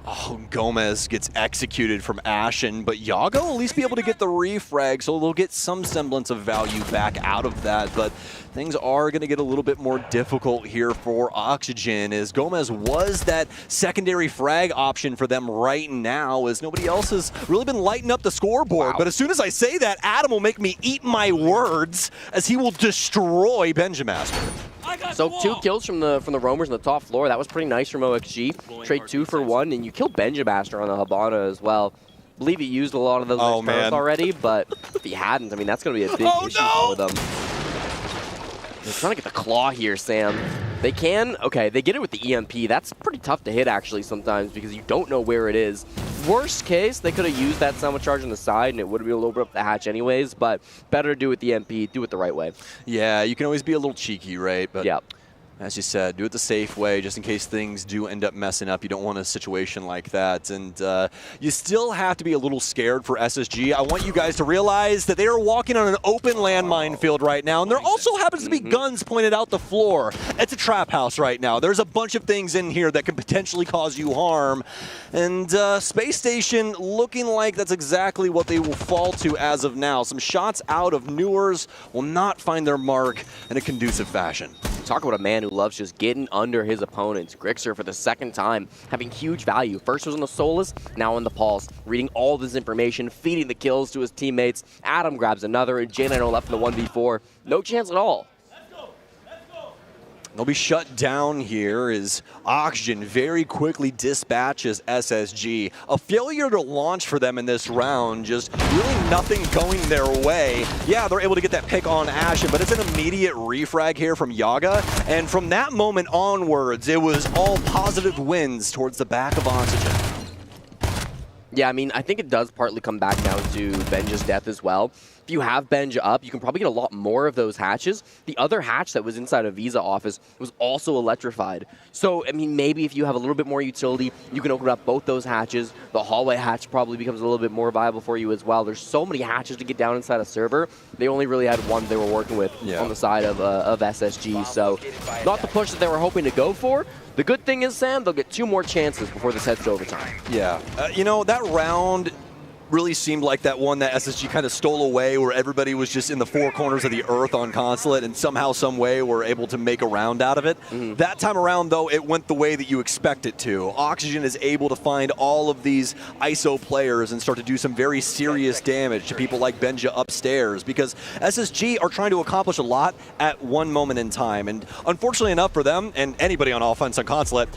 Oh, Gomez gets executed from Ashen, but Yaga will at least be able to get the refrag, so they'll get some semblance of value back out of that. But things are going to get a little bit more difficult here for Oxygen, as Gomez was that secondary frag option for them right now, as nobody else has really been lighting up the scoreboard. Wow. But as soon as I say that, Adam will make me eat my words, as he will destroy Benjamaster. So 2 kills from the roamers on the top floor. That was pretty nice from OXG. Trade 2 for 1, and you killed Benjamaster on the Habana as well. I believe he used a lot of those already, but if he hadn't, I mean, that's going to be a big issue for them. They're trying to get the claw here, Sam. They can, okay, they get it with the EMP. That's pretty tough to hit, actually, sometimes, because you don't know where it is. Worst case, they could have used that Sandwich Charge on the side, and it would have been a little bit up the hatch anyways, but better to do with the EMP, do it the right way. Yeah, you can always be a little cheeky, right? But as you said, do it the safe way, just in case things do end up messing up. You don't want a situation like that. And you still have to be a little scared for SSG. I want you guys to realize that they are walking on an open landmine field right now. And there also happens to be guns pointed out the floor. It's a trap house right now. There's a bunch of things in here that can potentially cause you harm. And Space Station looking like that's exactly what they will fall to as of now. Some shots out of Newers will not find their mark in a conducive fashion. Talk about a man who loves just getting under his opponents. Grixer for the 2nd time, having huge value. First was on the Solus, now on the Pulse. Reading all this information, feeding the kills to his teammates. Adam grabs another, and J9 left in the 1v4. No chance at all. They'll be shut down here as Oxygen very quickly dispatches SSG. A failure to launch for them in this round, just really nothing going their way. Yeah, they're able to get that pick on Ashen, but it's an immediate refrag here from Yaga. And from that moment onwards, it was all positive wins towards the back of Oxygen. Yeah, I mean, I think it does partly come back down to Benja's death as well. If if you have Benja up, you can probably get a lot more of those hatches. The other hatch that was inside a Visa office was also electrified. So, I mean, maybe if you have a little bit more utility, you can open up both those hatches. The hallway hatch probably becomes a little bit more viable for you as well. There's so many hatches to get down inside a server. They only really had one they were working with on the side of SSG. So, not the push that they were hoping to go for. The good thing is, Sam, they'll get 2 more chances before this heads to overtime. Yeah. You know, that round really seemed like that one that SSG kind of stole away, where everybody was just in the 4 corners of the earth on Consulate and somehow, some way were able to make a round out of it. That time around, though, it went the way that you expect it to. Oxygen is able to find all of these ISO players and start to do some very serious damage to people like Benja upstairs, because SSG are trying to accomplish a lot at one moment in time. And unfortunately enough for them, and anybody on offense on Consulate,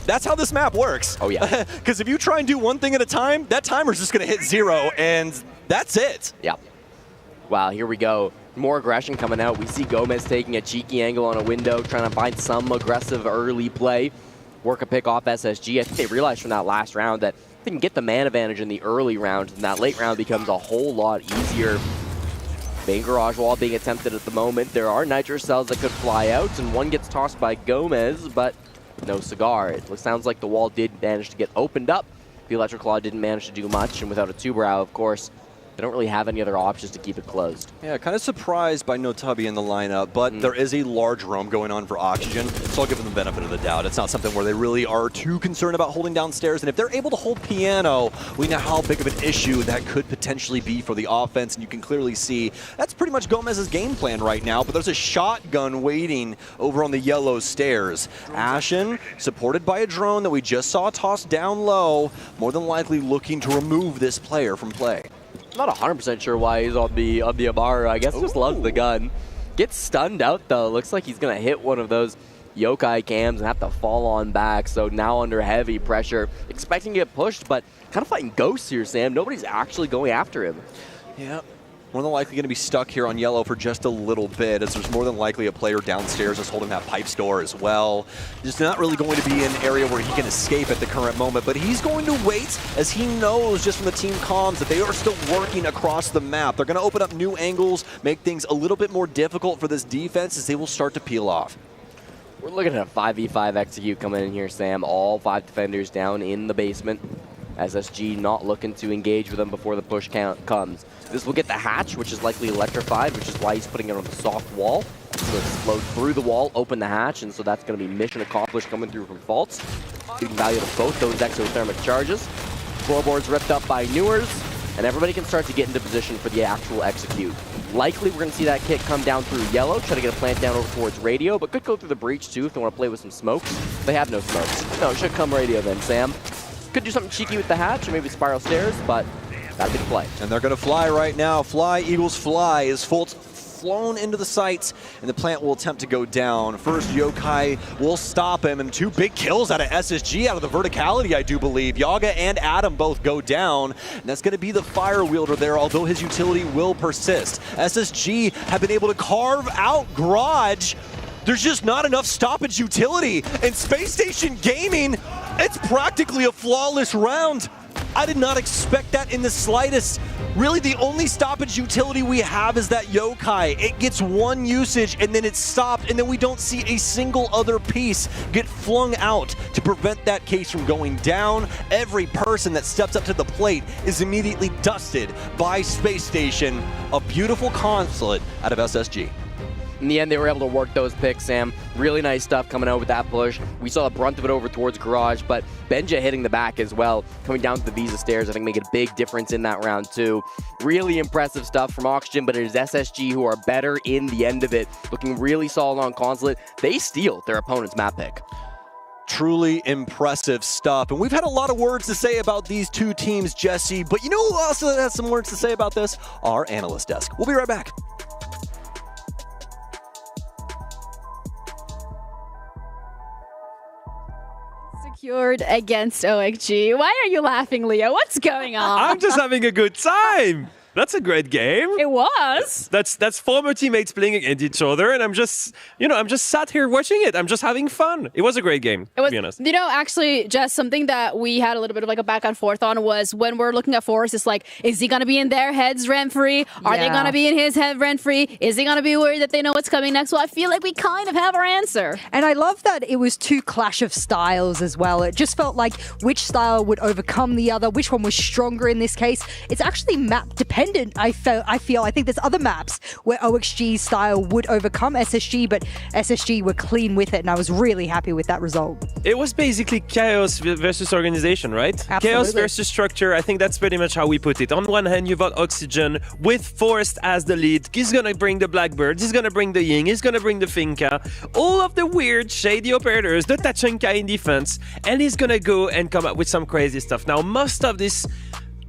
that's how this map works. Oh, yeah. Because if you try and do one thing at a time, that timer's just going to hit 0, and that's it. Yeah. Wow, here we go. More aggression coming out. We see Gomez taking a cheeky angle on a window, trying to find some aggressive early play. Work a pick off SSG. I think they realized from that last round that they can get the man advantage in the early round, and that late round becomes a whole lot easier. Main garage wall being attempted at the moment. There are nitro cells that could fly out, and one gets tossed by Gomez, but no cigar. It sounds like the wall did manage to get opened up. The Electric Claw didn't manage to do much, and without a 2-brow, of course, they don't really have any other options to keep it closed. Yeah, kind of surprised by no Tubby in the lineup, but there is a large roam going on for Oxygen, so I'll give them the benefit of the doubt. It's not something where they really are too concerned about holding downstairs, and if they're able to hold Piano, we know how big of an issue that could potentially be for the offense, and you can clearly see that's pretty much Gomez's game plan right now, but there's a shotgun waiting over on the yellow stairs. Ashen, supported by a drone that we just saw tossed down low, more than likely looking to remove this player from play. Not 100% sure why he's on the Amara. I guess just loves the gun. Gets stunned out though. Looks like he's gonna hit one of those yokai cams and have to fall on back. So now under heavy pressure, expecting to get pushed, but kind of fighting ghosts here, Sam. Nobody's actually going after him. Yeah. More than likely going to be stuck here on yellow for just a little bit, as there's more than likely a player downstairs that's holding that pipe store as well. Just not really going to be an area where he can escape at the current moment, but he's going to wait, as he knows just from the team comms that they are still working across the map. They're going to open up new angles, make things a little bit more difficult for this defense as they will start to peel off. We're looking at a 5v5 execute coming in here, Sam. All 5 defenders down in the basement. SSG not looking to engage with them before the push count comes. This will get the hatch, which is likely electrified, which is why he's putting it on the soft wall. So explode through the wall, open the hatch, and so that's going to be mission accomplished coming through from Faults. Giving value to both those exothermic charges. Floorboards ripped up by Newers, and everybody can start to get into position for the actual execute. Likely we're going to see that kit come down through yellow, try to get a plant down over towards radio, but could go through the breach too if they want to play with some smokes. They have no smokes. No, it should come radio then, Sam. Could do something cheeky with the hatch, or maybe spiral stairs, but that'll be the play. And they're going to fly right now. Fly, Eagles, fly. Is Fultz flown into the sights, and the plant will attempt to go down. First, Yokai will stop him, and 2 big kills out of SSG, out of the verticality, I do believe. Yaga and Adam both go down, and that's going to be the fire wielder there, although his utility will persist. SSG have been able to carve out Garage. There's just not enough stoppage utility. And Space Station Gaming, it's practically a flawless round. I did not expect that in the slightest. Really, the only stoppage utility we have is that Yokai. It gets 1 usage and then it's stopped, and then we don't see a single other piece get flung out to prevent that case from going down. Every person that steps up to the plate is immediately dusted by Space Station. A beautiful consulate out of SSG. In the end, they were able to work those picks, Sam. Really nice stuff coming out with that push. We saw the brunt of it over towards Garage, but Benja hitting the back as well. Coming down to the Visa stairs, I think making a big difference in that round too. Really impressive stuff from Oxygen, but it is SSG who are better in the end of it. Looking really solid on Consulate. They steal their opponent's map pick. Truly impressive stuff. And we've had a lot of words to say about these 2 teams, Jesse, but you know who also has some words to say about this? Our analyst desk. We'll be right back. Secured against OXG. Why are you laughing, Leo? What's going on? I'm just having a good time. That's a great game. It was. That's former teammates playing against each other, and I'm just sat here watching it. I'm just having fun. It was a great game, It was, to be honest. Actually, just something that we had a little bit of like a back and forth on was when we're looking at Forest, it's like, is he going to be in their heads rent-free? Are they going to be in his head rent-free? Is he going to be worried that they know what's coming next? Well, I feel like we kind of have our answer. And I love that it was two clash of styles as well. It just felt like which style would overcome the other, which one was stronger in this case. It's actually map dependent, I feel. I think there's other maps where OXG's style would overcome SSG, but SSG were clean with it, and I was really happy with that result. It was basically chaos versus organization, right? Absolutely. Chaos versus structure. I think that's pretty much how we put it. On one hand, you've got Oxygen with Forest as the lead. He's going to bring the Blackbirds. He's going to bring the Ying. He's going to bring the Finka. All of the weird, shady operators, the Tachanka in defense. And he's going to go and come up with some crazy stuff. Now, most of this,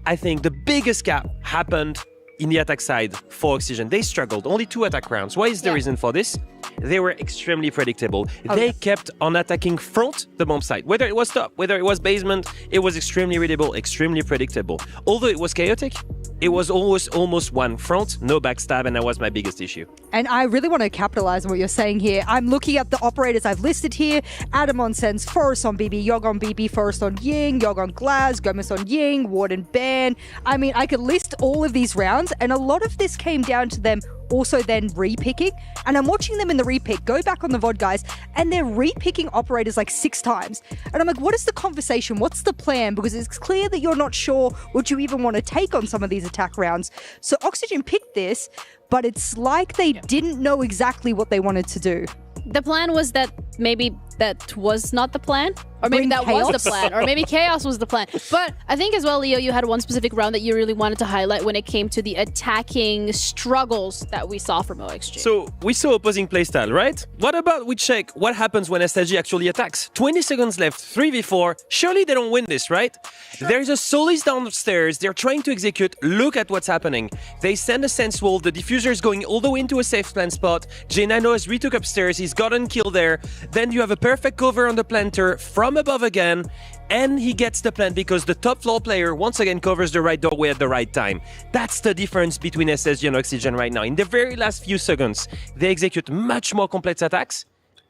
I think the biggest gap happened in the attack side for Oxygen. They struggled. Only 2 attack rounds. What is the reason for this? They were extremely predictable. They kept on attacking front the bomb site. Whether it was top, whether it was basement, it was extremely readable, extremely predictable. Although it was chaotic, it was almost one front, no backstab, and that was my biggest issue. And I really want to capitalize on what you're saying here. I'm looking at the operators I've listed here. Adam on Sense, Forest on BB, Yogg on BB, Forest on Ying, Yogg on Glaz, Gomez on Ying, Warden Ban. I mean, I could list all of these rounds, and a lot of this came down to them also then re-picking. And I'm watching them in the re-pick, go back on the VOD guys, and they're re-picking operators like 6 times. And I'm like, what is the conversation? What's the plan? Because it's clear that you're not sure what you even want to take on some of these attack rounds. So Oxygen picked this, but it's like they didn't know exactly what they wanted to do. The plan was that maybe that was not the plan, or maybe that was the plan, or maybe chaos was the plan. But I think as well, Leo, you had one specific round that you really wanted to highlight when it came to the attacking struggles that we saw from OXG. So we saw opposing playstyle, right? What about we check what happens when SSG actually attacks? 20 seconds left, 3v4. Surely they don't win this, right? There's a Solis downstairs. They're trying to execute. Look at what's happening. They send a Sense Wolf. The diffuser is going all the way into a safe plan spot. J9 has retook upstairs. He's gotten kill there. Then you have a perfect cover on the planter from above again, and he gets the plant because the top floor player once again covers the right doorway at the right time. That's the difference between SSG and Oxygen right now. In the very last few seconds, they execute much more complex attacks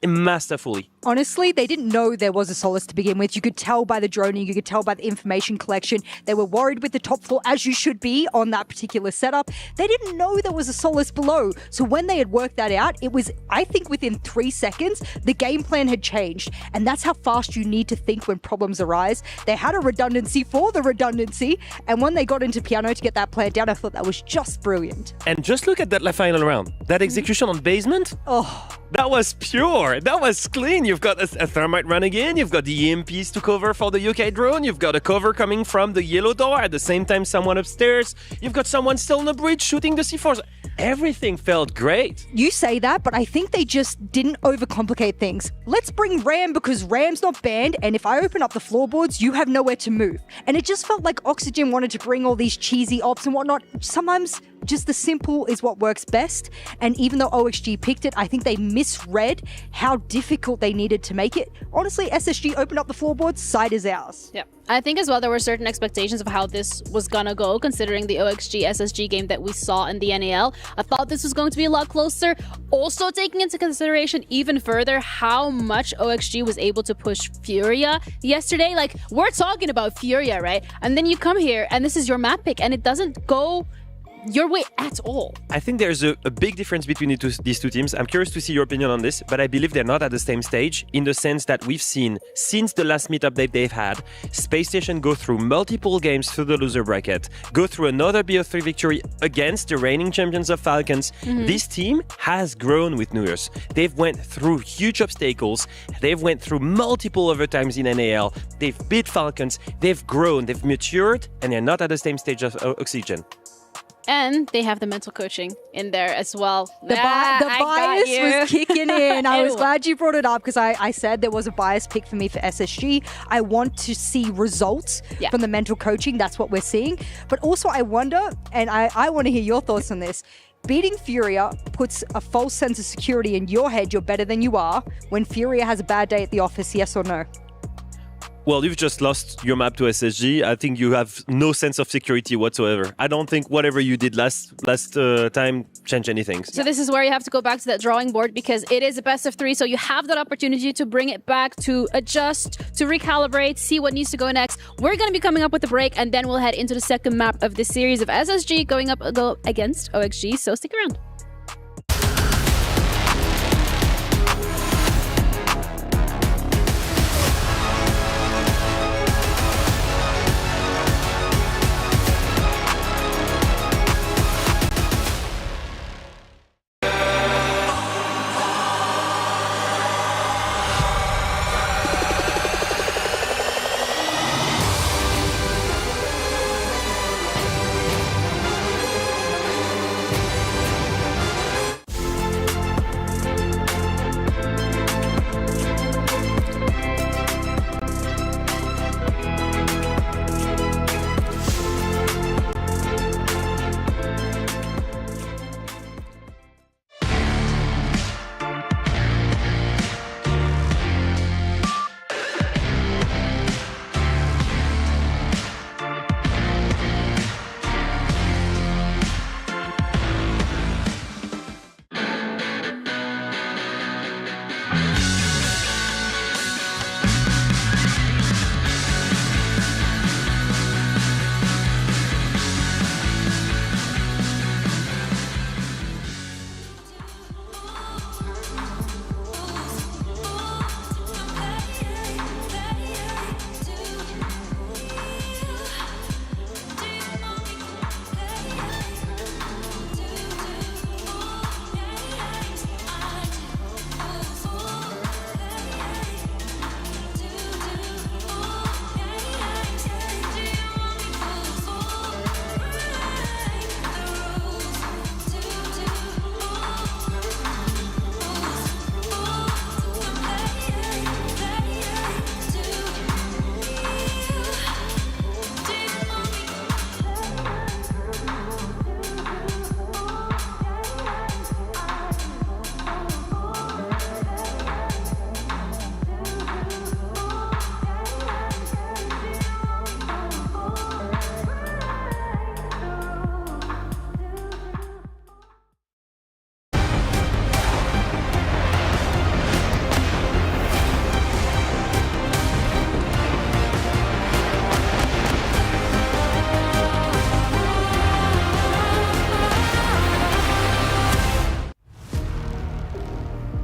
masterfully. Honestly, they didn't know there was a Solace to begin with. You could tell by the droning, you could tell by the information collection. They were worried with the top floor, as you should be on that particular setup. They didn't know there was a Solace below. So when they had worked that out, it was, I think within 3 seconds, the game plan had changed. And that's how fast you need to think when problems arise. They had a redundancy for the redundancy. And when they got into piano to get that plan down, I thought that was just brilliant. And just look at that final round. That execution on basement. Oh, that was pure. That was clean. You've got a thermite running in. You've got the EMPs to cover for the UK drone. You've got a cover coming from the yellow door. At the same time, someone upstairs. You've got someone still on the bridge shooting the C4s. Everything felt great. You say that, but I think they just didn't overcomplicate things. Let's bring Ram because Ram's not banned, and if I open up the floorboards, you have nowhere to move. And it just felt like Oxygen wanted to bring all these cheesy ops and whatnot. Sometimes just the simple is what works best. And even though OXG picked it, I think they misread how difficult they needed to make it. Honestly, SSG opened up the floorboards, side is ours. Yeah. I think as well there were certain expectations of how this was gonna go, considering the OXG SSG game that we saw in the NAL. I thought this was going to be a lot closer. Also taking into consideration even further how much OXG was able to push Furia yesterday. Like, we're talking about Furia, right? And then you come here and this is your map pick and it doesn't go your way at all. I think there's a big difference between these two teams. I'm curious to see your opinion on this, but I believe they're not at the same stage in the sense that we've seen since the last meetup they've had, Space Station go through multiple games through the loser bracket, go through another BO3 victory against the reigning champions of Falcons. This team has grown with New Year's. They've went through huge obstacles. They've went through multiple overtimes in NAL. They've beat Falcons. They've grown. They've matured, and they're not at the same stage of Oxygen. And they have the mental coaching in there as well. The bias was kicking in. I was glad you brought it up because I said there was a bias pick for me for SSG. I want to see results from the mental coaching. That's what we're seeing. But also I wonder, and I want to hear your thoughts on this, beating Furia puts a false sense of security in your head you're better than you are when Furia has a bad day at the office, yes or no? Well, you've just lost your map to SSG. I think you have no sense of security whatsoever. I don't think whatever you did last time changed anything. So this is where you have to go back to that drawing board because it is a best of 3. So you have that opportunity to bring it back, to adjust, to recalibrate, see what needs to go next. We're going to be coming up with a break, and then we'll head into the second map of this series of SSG going up against OXG. So stick around.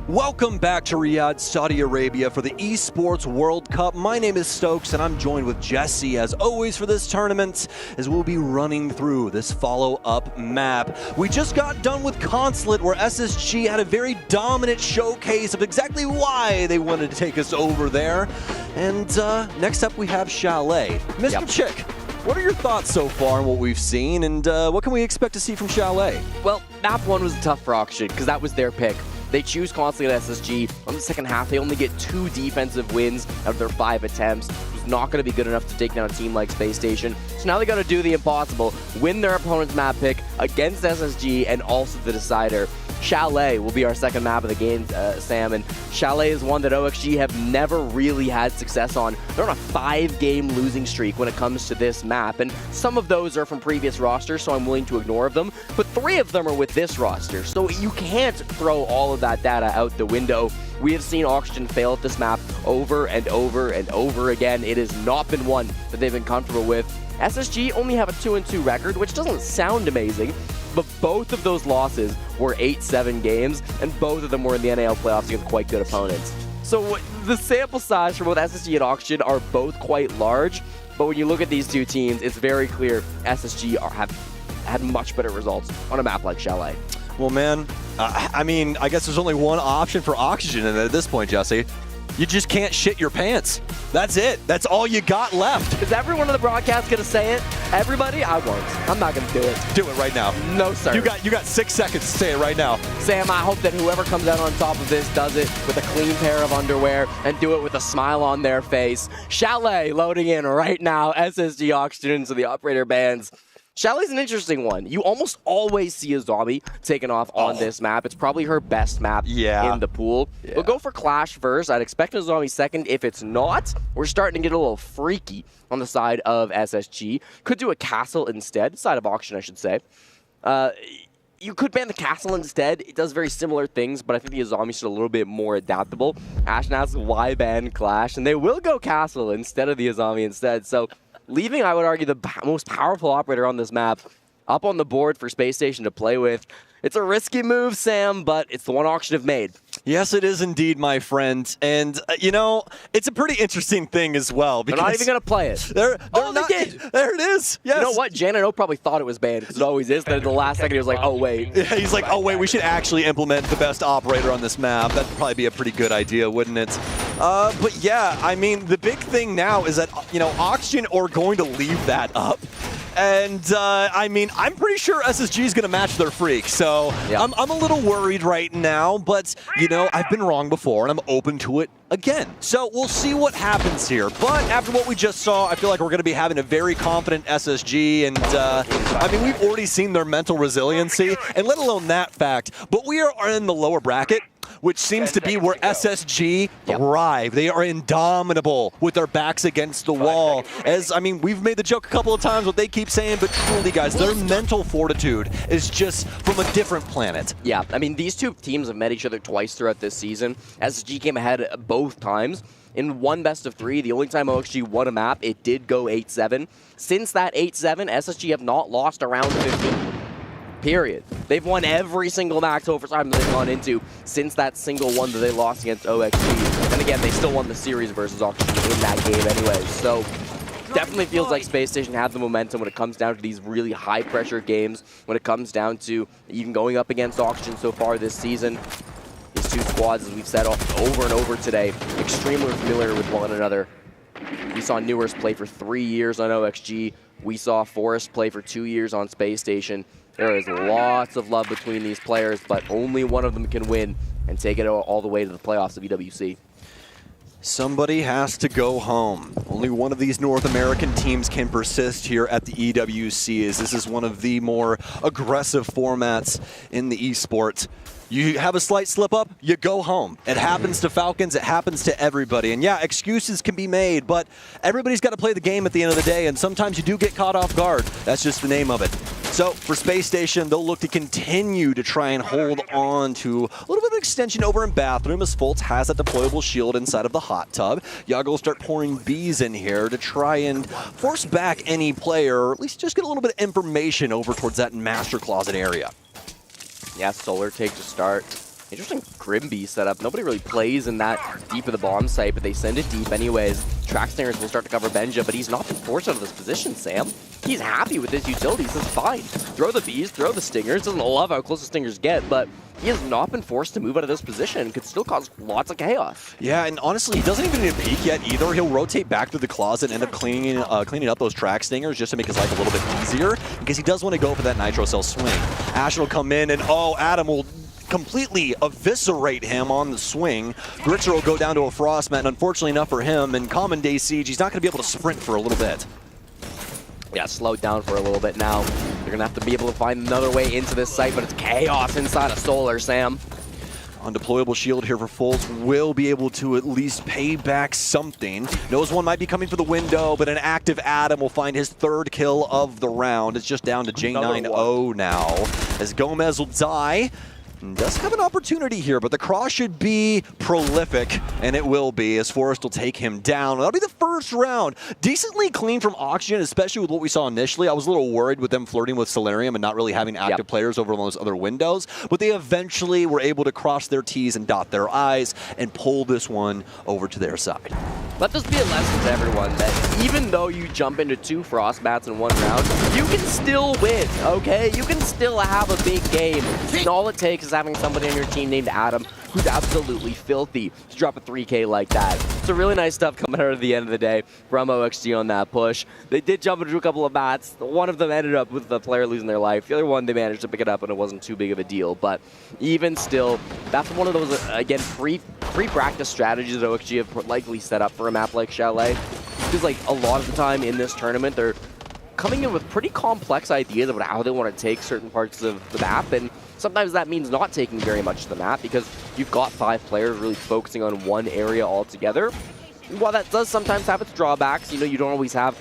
Welcome back to Riyadh, Saudi Arabia for the Esports World Cup. My name is Stokes and I'm joined with Jesse as always for this tournament as we'll be running through this follow-up map. We just got done with Consulate where SSG had a very dominant showcase of exactly why they wanted to take us over there. And next up we have Chalet. Mr. Chick, what are your thoughts so far on what we've seen and what can we expect to see from Chalet? Well, map 1 was tough for Oxygen because that was their pick. They choose Constantly at SSG. On the second half, they only get 2 defensive wins out of their 5 attempts. It was not going to be good enough to take down a team like Space Station. So now they got to do the impossible, win their opponent's map pick against SSG and also the decider. Chalet will be our second map of the game, Sam, and Chalet is one that OXG have never really had success on. They're on a 5-game losing streak when it comes to this map, and some of those are from previous rosters, so I'm willing to ignore them, but 3 of them are with this roster, so you can't throw all of that data out the window. We have seen Oxygen fail at this map over and over and over again. It has not been one that they've been comfortable with. SSG only have a 2-2 record, which doesn't sound amazing, but both of those losses were 8-7 games, and both of them were in the NAL playoffs against quite good opponents. So the sample size for both SSG and Oxygen are both quite large, but when you look at these two teams, it's very clear SSG have had much better results on a map like Chalet. Well, man, I mean, I guess there's only one option for Oxygen at this point, Jesse. You just can't shit your pants. That's it. That's all you got left. Is everyone on the broadcast going to say it? Everybody? I won't. I'm not going to do it. Do it right now. No, sir. You got 6 seconds to say it right now. Sam, I hope that whoever comes out on top of this does it with a clean pair of underwear and do it with a smile on their face. Chalet loading in right now. SSG Oxygen to the operator bands. Chalet's an interesting one. You almost always see a zombie taking off on this map. It's probably her best map in the pool. We'll go for Clash first. I'd expect a zombie second. If it's not, we're starting to get a little freaky on the side of SSG. Could do a castle instead, side of auction, I should say. You could ban the castle instead. It does very similar things, but I think the zombie's just a little bit more adaptable. Ashen asks why ban Clash, and they will go castle instead of the zombie instead. So leaving, I would argue, the most powerful operator on this map up on the board for Space Station to play with. It's a risky move, Sam, but it's the one Auction have made. Yes, it is indeed, my friend. And, you know, it's a pretty interesting thing as well. They're not even going to play it. They did. There it is. Yes. You know what? Janino probably thought it was banned, because it always is. Then in the last second, he was like, oh, wait. Yeah, he's like, oh, wait, we should actually implement the best operator on this map. That'd probably be a pretty good idea, wouldn't it? But yeah, I mean, the big thing now is that, you know, Auction are going to leave that up. And, I mean, I'm pretty sure SSG is going to match their freak, so I'm a little worried right now, but, you know, I've been wrong before, and I'm open to it again. So we'll see what happens here. But after what we just saw, I feel like we're going to be having a very confident SSG, and, I mean, we've already seen their mental resiliency, and let alone that fact, but we are in the lower bracket, which seems to be where SSG thrive. They are indomitable with their backs against the wall. As, I mean, we've made the joke a couple of times, what they keep saying, but truly, guys, their mental fortitude is just from a different planet. Yeah, I mean, these two teams have met each other twice throughout this season. SSG came ahead both times. In one best-of-3, the only time OXG won a map, it did go 8-7. Since that 8-7, SSG have not lost a round 15. Period. They've won every single max overtime that they've gone into since that single one that they lost against OXG. And again, they still won the series versus Auction in that game anyways. So definitely feels like Space Station had the momentum when it comes down to these really high-pressure games, when it comes down to even going up against Auction so far this season. These two squads, as we've said over and over today, extremely familiar with one another. We saw Newers play for 3 years on OXG. We saw Forest play for 2 years on Space Station. There is lots of love between these players, but only one of them can win and take it all the way to the playoffs of EWC. Somebody has to go home. Only one of these North American teams can persist here at the EWC, as this is one of the more aggressive formats in the esports. You have a slight slip up, you go home. It happens to Falcons, it happens to everybody. And yeah, excuses can be made, but everybody's got to play the game at the end of the day, and sometimes you do get caught off guard. That's just the name of it. So for Space Station, they'll look to continue to try and hold on to a little bit of extension over in Bathroom, as Fultz has that deployable shield inside of the hot tub. Yago will start pouring bees in here to try and force back any player, or at least just get a little bit of information over towards that master closet area. Yeah, Solar take to start. Interesting Grimby setup. Nobody really plays in that deep of the bomb site, but they send it deep anyways. Track Stingers will start to cover Benja, but he's not been forced out of this position, Sam. He's happy with his utilities. He says, fine. Throw the bees, throw the stingers. Doesn't love how close the stingers get, but he has not been forced to move out of this position and could still cause lots of chaos. Yeah, and honestly, he doesn't even need a peek yet either. He'll rotate back to the closet and end up cleaning up those track stingers just to make his life a little bit easier, because he does want to go for that Nitro Cell swing. Ashen will come in, and Adam will completely eviscerate him on the swing. Gritzer will go down to a Frostmat, and unfortunately enough for him, in Common Day Siege, he's not going to be able to sprint for a little bit. Yeah, slowed down for a little bit now. They're going to have to be able to find another way into this site, but it's chaos inside of Solar, Sam. Undeployable shield here for Fultz will be able to at least pay back something. Knows one might be coming for the window, but an active Adam will find his third kill of the round. It's just down to J9-0 now, as Gomez will die. Does have an opportunity here, but the cross should be prolific, and it will be, as Forrest will take him down. That'll be the first round. Decently clean from Oxygen, especially with what we saw initially. I was a little worried with them flirting with Solarium and not really having active players over those other windows, but they eventually were able to cross their T's and dot their I's and pull this one over to their side. Let this be a lesson to everyone that even though you jump into 2 Frostbats in 1 round, you can still win, okay? You can still have a big game. And all it takes is having somebody on your team named Adam who's absolutely filthy to drop a 3K like that. So really nice stuff coming out at the end of the day from OXG on that push. They did jump into a couple of bats. One of them ended up with the player losing their life. The other one, they managed to pick it up and it wasn't too big of a deal. But even still, that's one of those, again, pre-practice strategies that OXG have likely set up for a map like Chalet. Because like a lot of the time in this tournament, they're coming in with pretty complex ideas about how they want to take certain parts of the map, and sometimes that means not taking very much of the map because you've got 5 players really focusing on one area altogether. While that does sometimes have its drawbacks, you know, you don't always have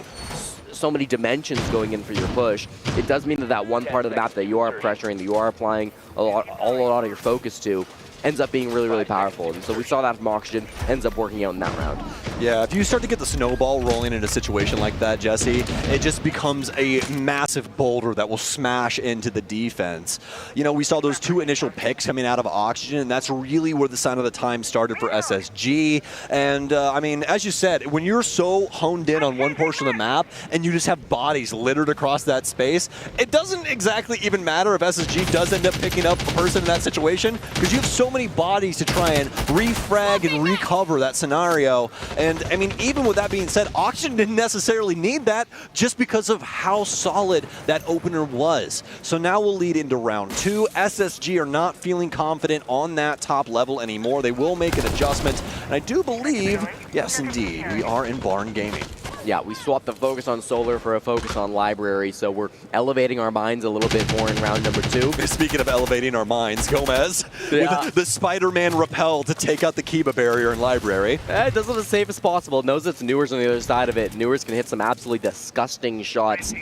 so many dimensions going in for your push. It does mean that that one part of the map that you are pressuring, that you are applying a lot of your focus to, ends up being really, really powerful. And so we saw that from Oxygen, ends up working out in that round. Yeah, if you start to get the snowball rolling in a situation like that, Jesse, it just becomes a massive boulder that will smash into the defense. You know, we saw those 2 initial picks coming out of Oxygen, and that's really where the sign of the time started for SSG. And, I mean, as you said, when you're so honed in on one portion of the map and you just have bodies littered across that space, it doesn't exactly even matter if SSG does end up picking up a person in that situation, because you have so many bodies to try and refrag and recover that scenario. And I mean, even with that being said, Oxygen didn't necessarily need that just because of how solid that opener was. So now we'll lead into round 2. SSG are not feeling confident on that top level anymore. They will make an adjustment. And I do believe, yes indeed, we are in Barn Gaming. Yeah, we swapped the focus on Solar for a focus on Library, so we're elevating our minds a little bit more in round number 2. Speaking of elevating our minds, Gomez, with the Spider-Man rappel to take out the Kiba barrier in Library. It does it as safe as possible. Knows it's Newers on the other side of it. Newers can hit some absolutely disgusting shots.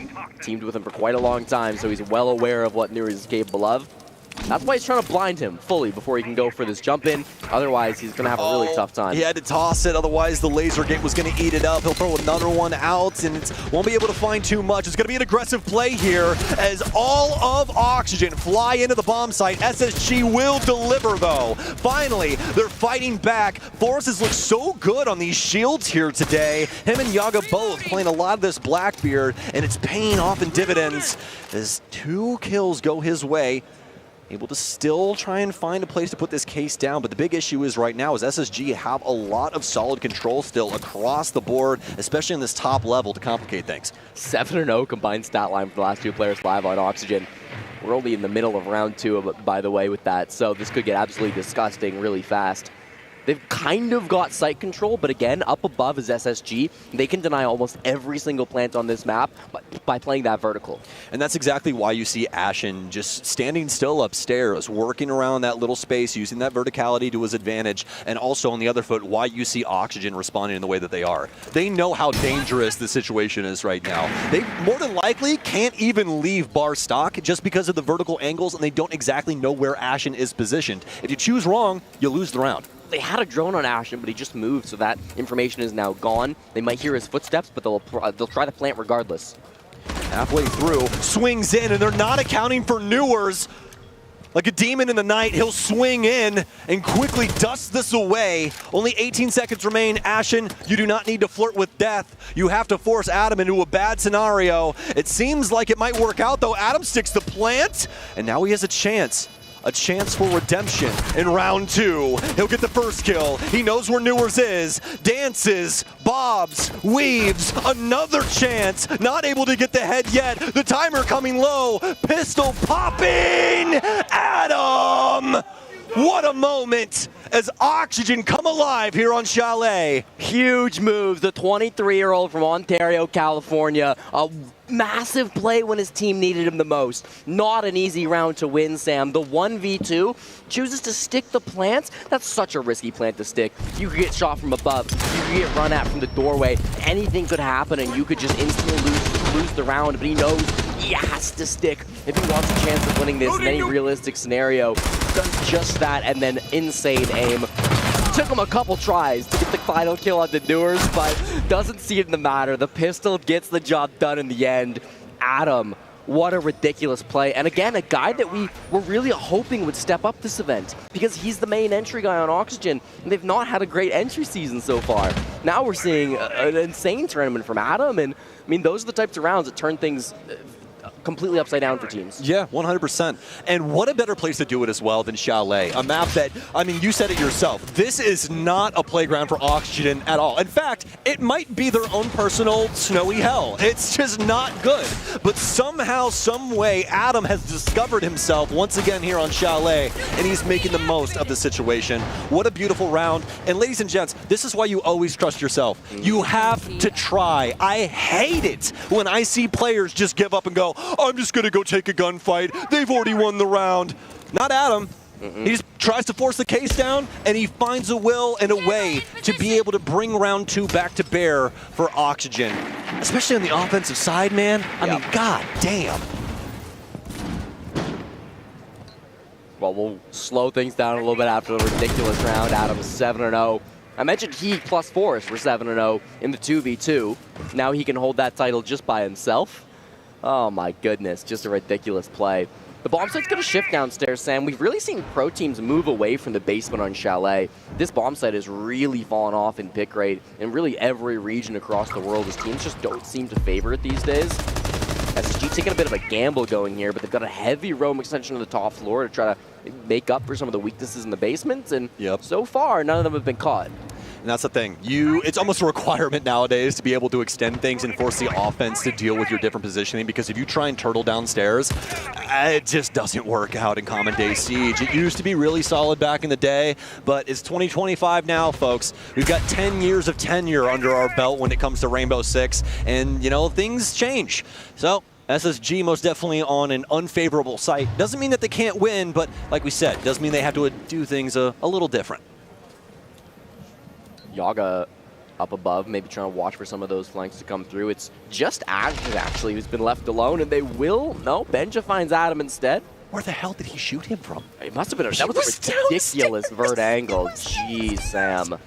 Teamed with him for quite a long time, so he's well aware of what Newers is capable of. That's why he's trying to blind him fully before he can go for this jump in. Otherwise, he's going to have a really tough time. He had to toss it, otherwise the laser gate was going to eat it up. He'll throw another one out, and won't be able to find too much. It's going to be an aggressive play here as all of Oxygen fly into the bomb site. SSG will deliver, though. Finally, they're fighting back. Forces look so good on these shields here today. Him and Yaga both playing a lot of this Blackbeard, and it's paying off in dividends as 2 kills go his way. Able to still try and find a place to put this case down, but the big issue is right now is SSG have a lot of solid control still across the board, especially in this top level to complicate things. 7-0 combined stat line for the last 2 players live on Oxygen. We're only in the middle of round 2, by the way, with that, so this could get absolutely disgusting really fast. They've kind of got site control, but again, up above is SSG. They can deny almost every single plant on this map by playing that vertical. And that's exactly why you see Ashen just standing still upstairs, working around that little space, using that verticality to his advantage, and also on the other foot, why you see Oxygen responding in the way that they are. They know how dangerous the situation is right now. They more than likely can't even leave bar stock just because of the vertical angles, and they don't exactly know where Ashen is positioned. If you choose wrong, you lose the round. They had a drone on Ashen, but he just moved, so that information is now gone. They might hear his footsteps, but they'll try the plant regardless. Halfway through, swings in, and they're not accounting for Newers. Like a demon in the night, he'll swing in and quickly dust this away. Only 18 seconds remain. Ashen, you do not need to flirt with death. You have to force Adam into a bad scenario. It seems like it might work out, though. Adam sticks the plant, and now he has a chance. A chance for redemption in round 2. He'll get the first kill. He knows where Newers is. Dances, bobs, weaves. Another chance. Not able to get the head yet. The timer coming low. Pistol popping. Adam! What a moment as Oxygen come alive here on Chalet. Huge move. The 23-year-old from Ontario, California. A massive play when his team needed him the most. Not an easy round to win, Sam. The 1v2 chooses to stick the plants. That's such a risky plant to stick. You could get shot from above. You could get run at from the doorway. Anything could happen, and you could just instantly lose the round. But he knows he has to stick if he wants a chance of winning this in any realistic scenario. Does just that, and then insane aim. Took him a couple tries to get the final kill on the Newers, but doesn't seem to matter. The pistol gets the job done in the end. Adam, what a ridiculous play. And again, a guy that we were really hoping would step up this event because he's the main entry guy on Oxygen, and they've not had a great entry season so far. Now we're seeing an insane tournament from Adam, and I mean, those are the types of rounds that turn things completely upside down for teams. Yeah, 100%. And what a better place to do it as well than Chalet, a map that, I mean, you said it yourself. This is not a playground for Oxygen at all. In fact, it might be their own personal snowy hell. It's just not good. But somehow, some way, Adam has discovered himself once again here on Chalet, and he's making the most of the situation. What a beautiful round. And ladies and gents, this is why you always trust yourself. You have to try. I hate it when I see players just give up and go, I'm just going to go take a gunfight. They've already won the round. Not Adam. He just tries to force the case down, and he finds a will and a way to be able to bring round 2 back to bear for Oxygen. Especially on the offensive side, man. I mean, god damn. Well, we'll slow things down a little bit after the ridiculous round. Adam's 7-0. I mentioned he plus Forrest were 7-0 in the 2v2. Now he can hold that title just by himself. Oh my goodness, just a ridiculous play. The bomb site's going to shift downstairs, Sam. We've really seen pro teams move away from the basement on Chalet. This bomb site has really fallen off in pick rate in really every region across the world, as teams just don't seem to favor it these days. SSG taking a bit of a gamble going here, but they've got a heavy roam extension on the top floor to try to make up for some of the weaknesses in the basement, and so far, none of them have been caught. And that's the thing. It's almost a requirement nowadays to be able to extend things and force the offense to deal with your different positioning, because if you try and turtle downstairs, it just doesn't work out in Common Day Siege. It used to be really solid back in the day, but it's 2025 now, folks. We've got 10 years of tenure under our belt when it comes to Rainbow Six, and, you know, things change. So SSG most definitely on an unfavorable site. Doesn't mean that they can't win, but like we said, does mean they have to do things a little different. Yaga up above, maybe trying to watch for some of those flanks to come through. It's just Ashen, actually, who's been left alone, and they will... No, Benja finds Adam instead. Where the hell did he shoot him from? It must have been that was a ridiculous vert angle. Jeez, Sam.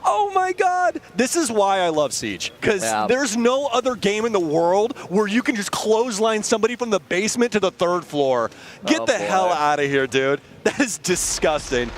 Oh my god! This is why I love Siege. Because there's no other game in the world where you can just clothesline somebody from the basement to the 3rd floor. Get the hell out of here, dude. That is disgusting.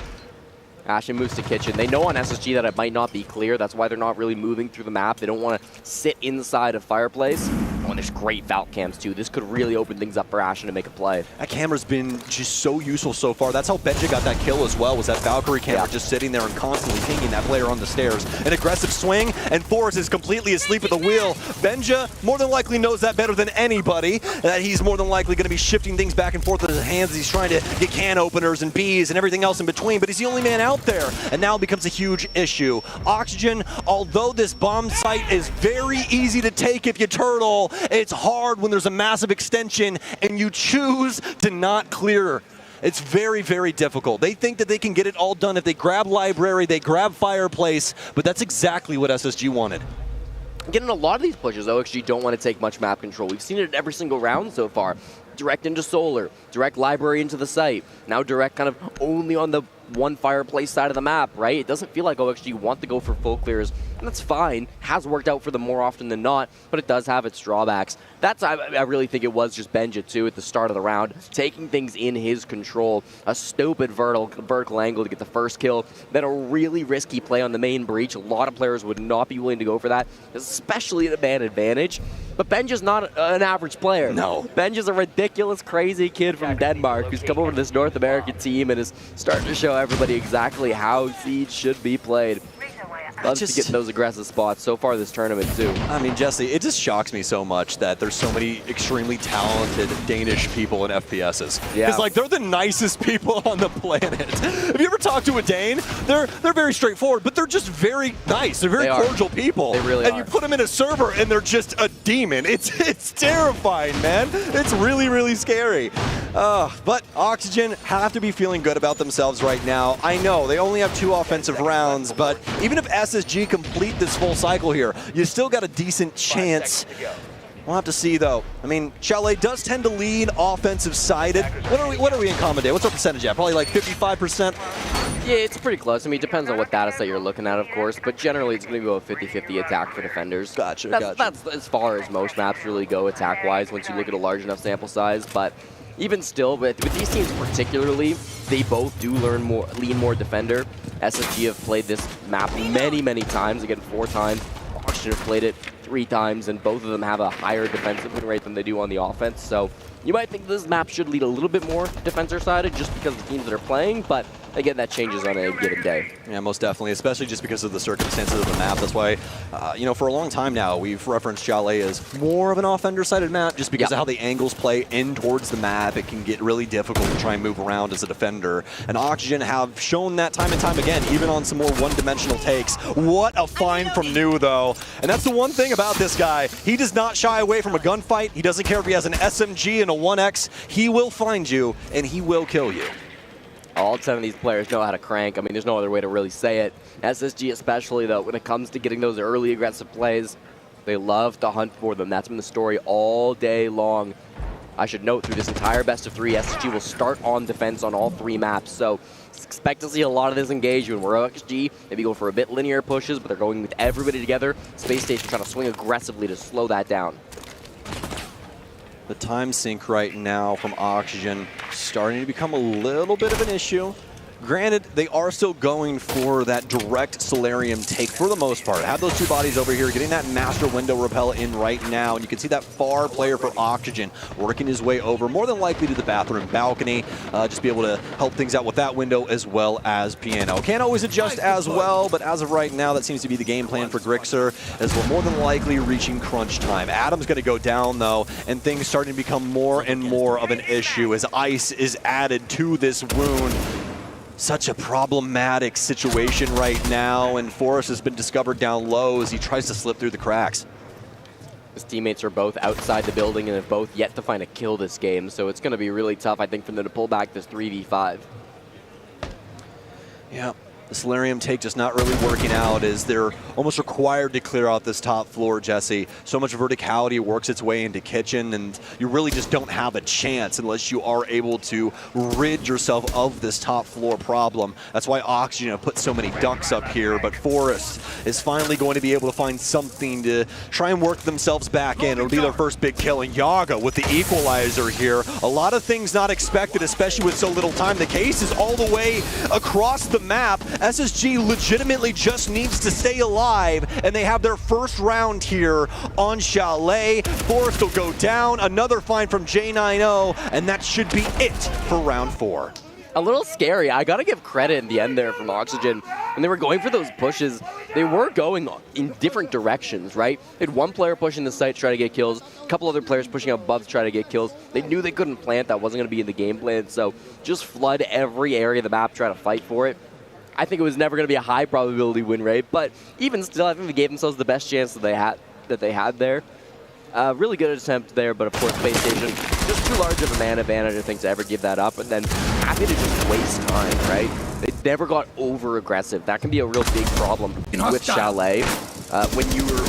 Ashen moves to kitchen. They know on SSG that it might not be clear. That's why they're not really moving through the map. They don't want to sit inside of Fireplace. Oh, and there's great Valk cams too. This could really open things up for Ashen to make a play. That camera's been just so useful so far. That's how Benja got that kill as well, was that Valkyrie camera just sitting there and constantly pinging that player on the stairs. An aggressive swing, and Forrest is completely asleep at the wheel. Benja more than likely knows that better than anybody, that he's more than likely going to be shifting things back and forth with his hands as he's trying to get can openers and bees and everything else in between, but he's the only man out there, and now it becomes a huge issue. Oxygen, although this bomb site is very easy to take if you turtle, it's hard when there's a massive extension and you choose to not clear. It's very, very difficult. They think that they can get it all done if they grab Library, they grab Fireplace, but that's exactly what SSG wanted. Getting a lot of these pushes, OXG don't want to take much map control. We've seen it every single round so far. Direct into Solar, direct Library into the site. Now direct kind of only on the one Fireplace side of the map, right? It doesn't feel like OXG want to go for full clears, and that's fine. Has worked out for them more often than not, but it does have its drawbacks. That's, I really think it was just Benja too at the start of the round, taking things in his control. A stupid vertical angle to get the first kill, then a really risky play on the main breach. A lot of players would not be willing to go for that, especially at a man advantage. But Benja's not an average player. No. Benja's a ridiculous, crazy kid from Denmark who's come over to this North American team and is starting to show everybody exactly how Siege should be played. Loves to get in those aggressive spots so far this tournament too. I mean, Jesse, it just shocks me so much that there's so many extremely talented Danish people in FPSs. Yeah. It's like they're the nicest people on the planet. Have you ever talked to a Dane? They're very straightforward, but they're just very nice. They're very cordial people. They really and are. you put them in a server and they're just a demon. It's terrifying, man. It's really, really scary. But Oxygen have to be feeling good about themselves right now. I know they only have 2 offensive rounds, but even if SSG complete this full cycle here, you still got a decent chance. We'll have to see, though. I mean, Chalet does tend to lead offensive-sided. What are we in Common Day? What's our percentage at? Probably like 55%? Yeah, it's pretty close. I mean, it depends on what data set you're looking at, of course, but generally it's going to go a 50-50 attack for defenders. Gotcha, That's as far as most maps really go attack-wise once you look at a large enough sample size, but even still, with these teams particularly, they both do lean more defender. SSG have played this map many, many times, again 4 times. Ashen have played it 3 times, and both of them have a higher defensive win rate than they do on the offense. So you might think this map should lead a little bit more defender-sided just because of the teams that are playing, but again, that changes on a given day. Yeah, most definitely, especially just because of the circumstances of the map. That's why, for a long time now, we've referenced Chalet as more of an offender-sided map just because of how the angles play in towards the map. It can get really difficult to try and move around as a defender. And Oxygen have shown that time and time again, even on some more one-dimensional takes. What a find from New, though. And that's the one thing about this guy. He does not shy away from a gunfight. He doesn't care if he has an SMG and a 1X. He will find you, and he will kill you. All 10 of these players know how to crank. I mean, there's no other way to really say it. SSG especially, though, when it comes to getting those early aggressive plays, they love to hunt for them. That's been the story all day long. I should note, through this entire best of 3, SSG will start on defense on all 3 maps. So expect to see a lot of this engagement where OXG maybe go for a bit linear pushes, but they're going with everybody together. Space Station trying to swing aggressively to slow that down. The time sink right now from Oxygen starting to become a little bit of an issue. Granted, they are still going for that direct Solarium take for the most part. Have those 2 bodies over here, getting that Master Window Repel in right now. And you can see that far player for Oxygen working his way over, more than likely to the bathroom balcony. Just be able to help things out with that window as well as Piano. Can't always adjust as well, but as of right now, that seems to be the game plan for Grixer, as we're more than likely reaching crunch time. Adam's going to go down, though, and things starting to become more and more of an issue as ice is added to this wound. Such a problematic situation right now, and Forrest has been discovered down low as he tries to slip through the cracks. His teammates are both outside the building and have both yet to find a kill this game, so it's going to be really tough, I think, for them to pull back this 3v5. Yeah. The Solarium take just not really working out as they're almost required to clear out this top floor, Jesse. So much verticality works its way into Kitchen, and you really just don't have a chance unless you are able to rid yourself of this top floor problem. That's why Oxygen have put so many ducks up here, but Forrest is finally going to be able to find something to try and work themselves back in. It'll be their first big kill, and Yaga with the equalizer here. A lot of things not expected, especially with so little time. The case is all the way across the map. SSG legitimately just needs to stay alive, and they have their first round here on Chalet. Forrest will go down, another find from J90, and that should be it for round 4. A little scary. I gotta give credit in the end there from Oxygen. When they were going for those pushes, they were going in different directions, right? They had one player pushing the site to try to get kills, a couple other players pushing above to try to get kills. They knew they couldn't plant, that wasn't gonna be in the game plan, so just flood every area of the map, try to fight for it. I think it was never going to be a high probability win rate, but even still, I think they gave themselves the best chance that they had there. Really good attempt there, but of course, Space Station just too large of a man advantage, I think, to ever give that up, and then happy to just waste time, right? They never got over aggressive. That can be a real big problem with Chalet. When you're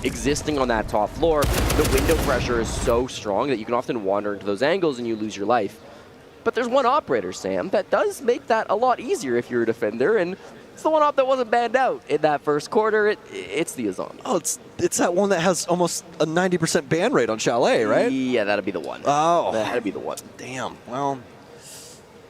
existing on that top floor, the window pressure is so strong that you can often wander into those angles and you lose your life. But there's one operator, Sam, that does make that a lot easier if you're a defender, and it's the one op that wasn't banned out in that first quarter. It's the Azan. Oh, it's that one that has almost a 90% ban rate on Chalet, right? Yeah, that'd be the one. Oh. That'd be the one. Damn. Well,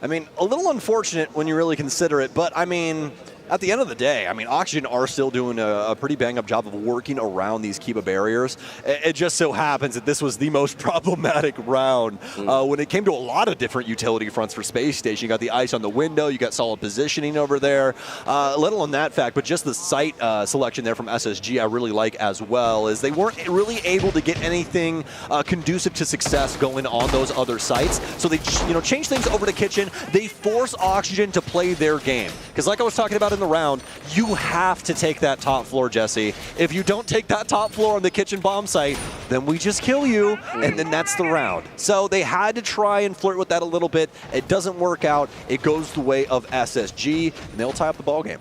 I mean, a little unfortunate when you really consider it, but I mean, at the end of the day, I mean, Oxygen are still doing a pretty bang-up job of working around these Kiba barriers. It just so happens that this was the most problematic round when it came to a lot of different utility fronts for Space Station. You got the ice on the window, you got solid positioning over there, let alone that fact, but just the site selection there from SSG I really like as well, is they weren't really able to get anything conducive to success going on those other sites. So they changed things over to Kitchen. They force Oxygen to play their game. Because like I was talking about in the round, you have to take that top floor, Jesse. If you don't take that top floor on the Kitchen bomb site, then we just kill you, and then that's the round. So they had to try and flirt with that a little bit. It doesn't work out. It goes the way of SSG, and they'll tie up the ballgame.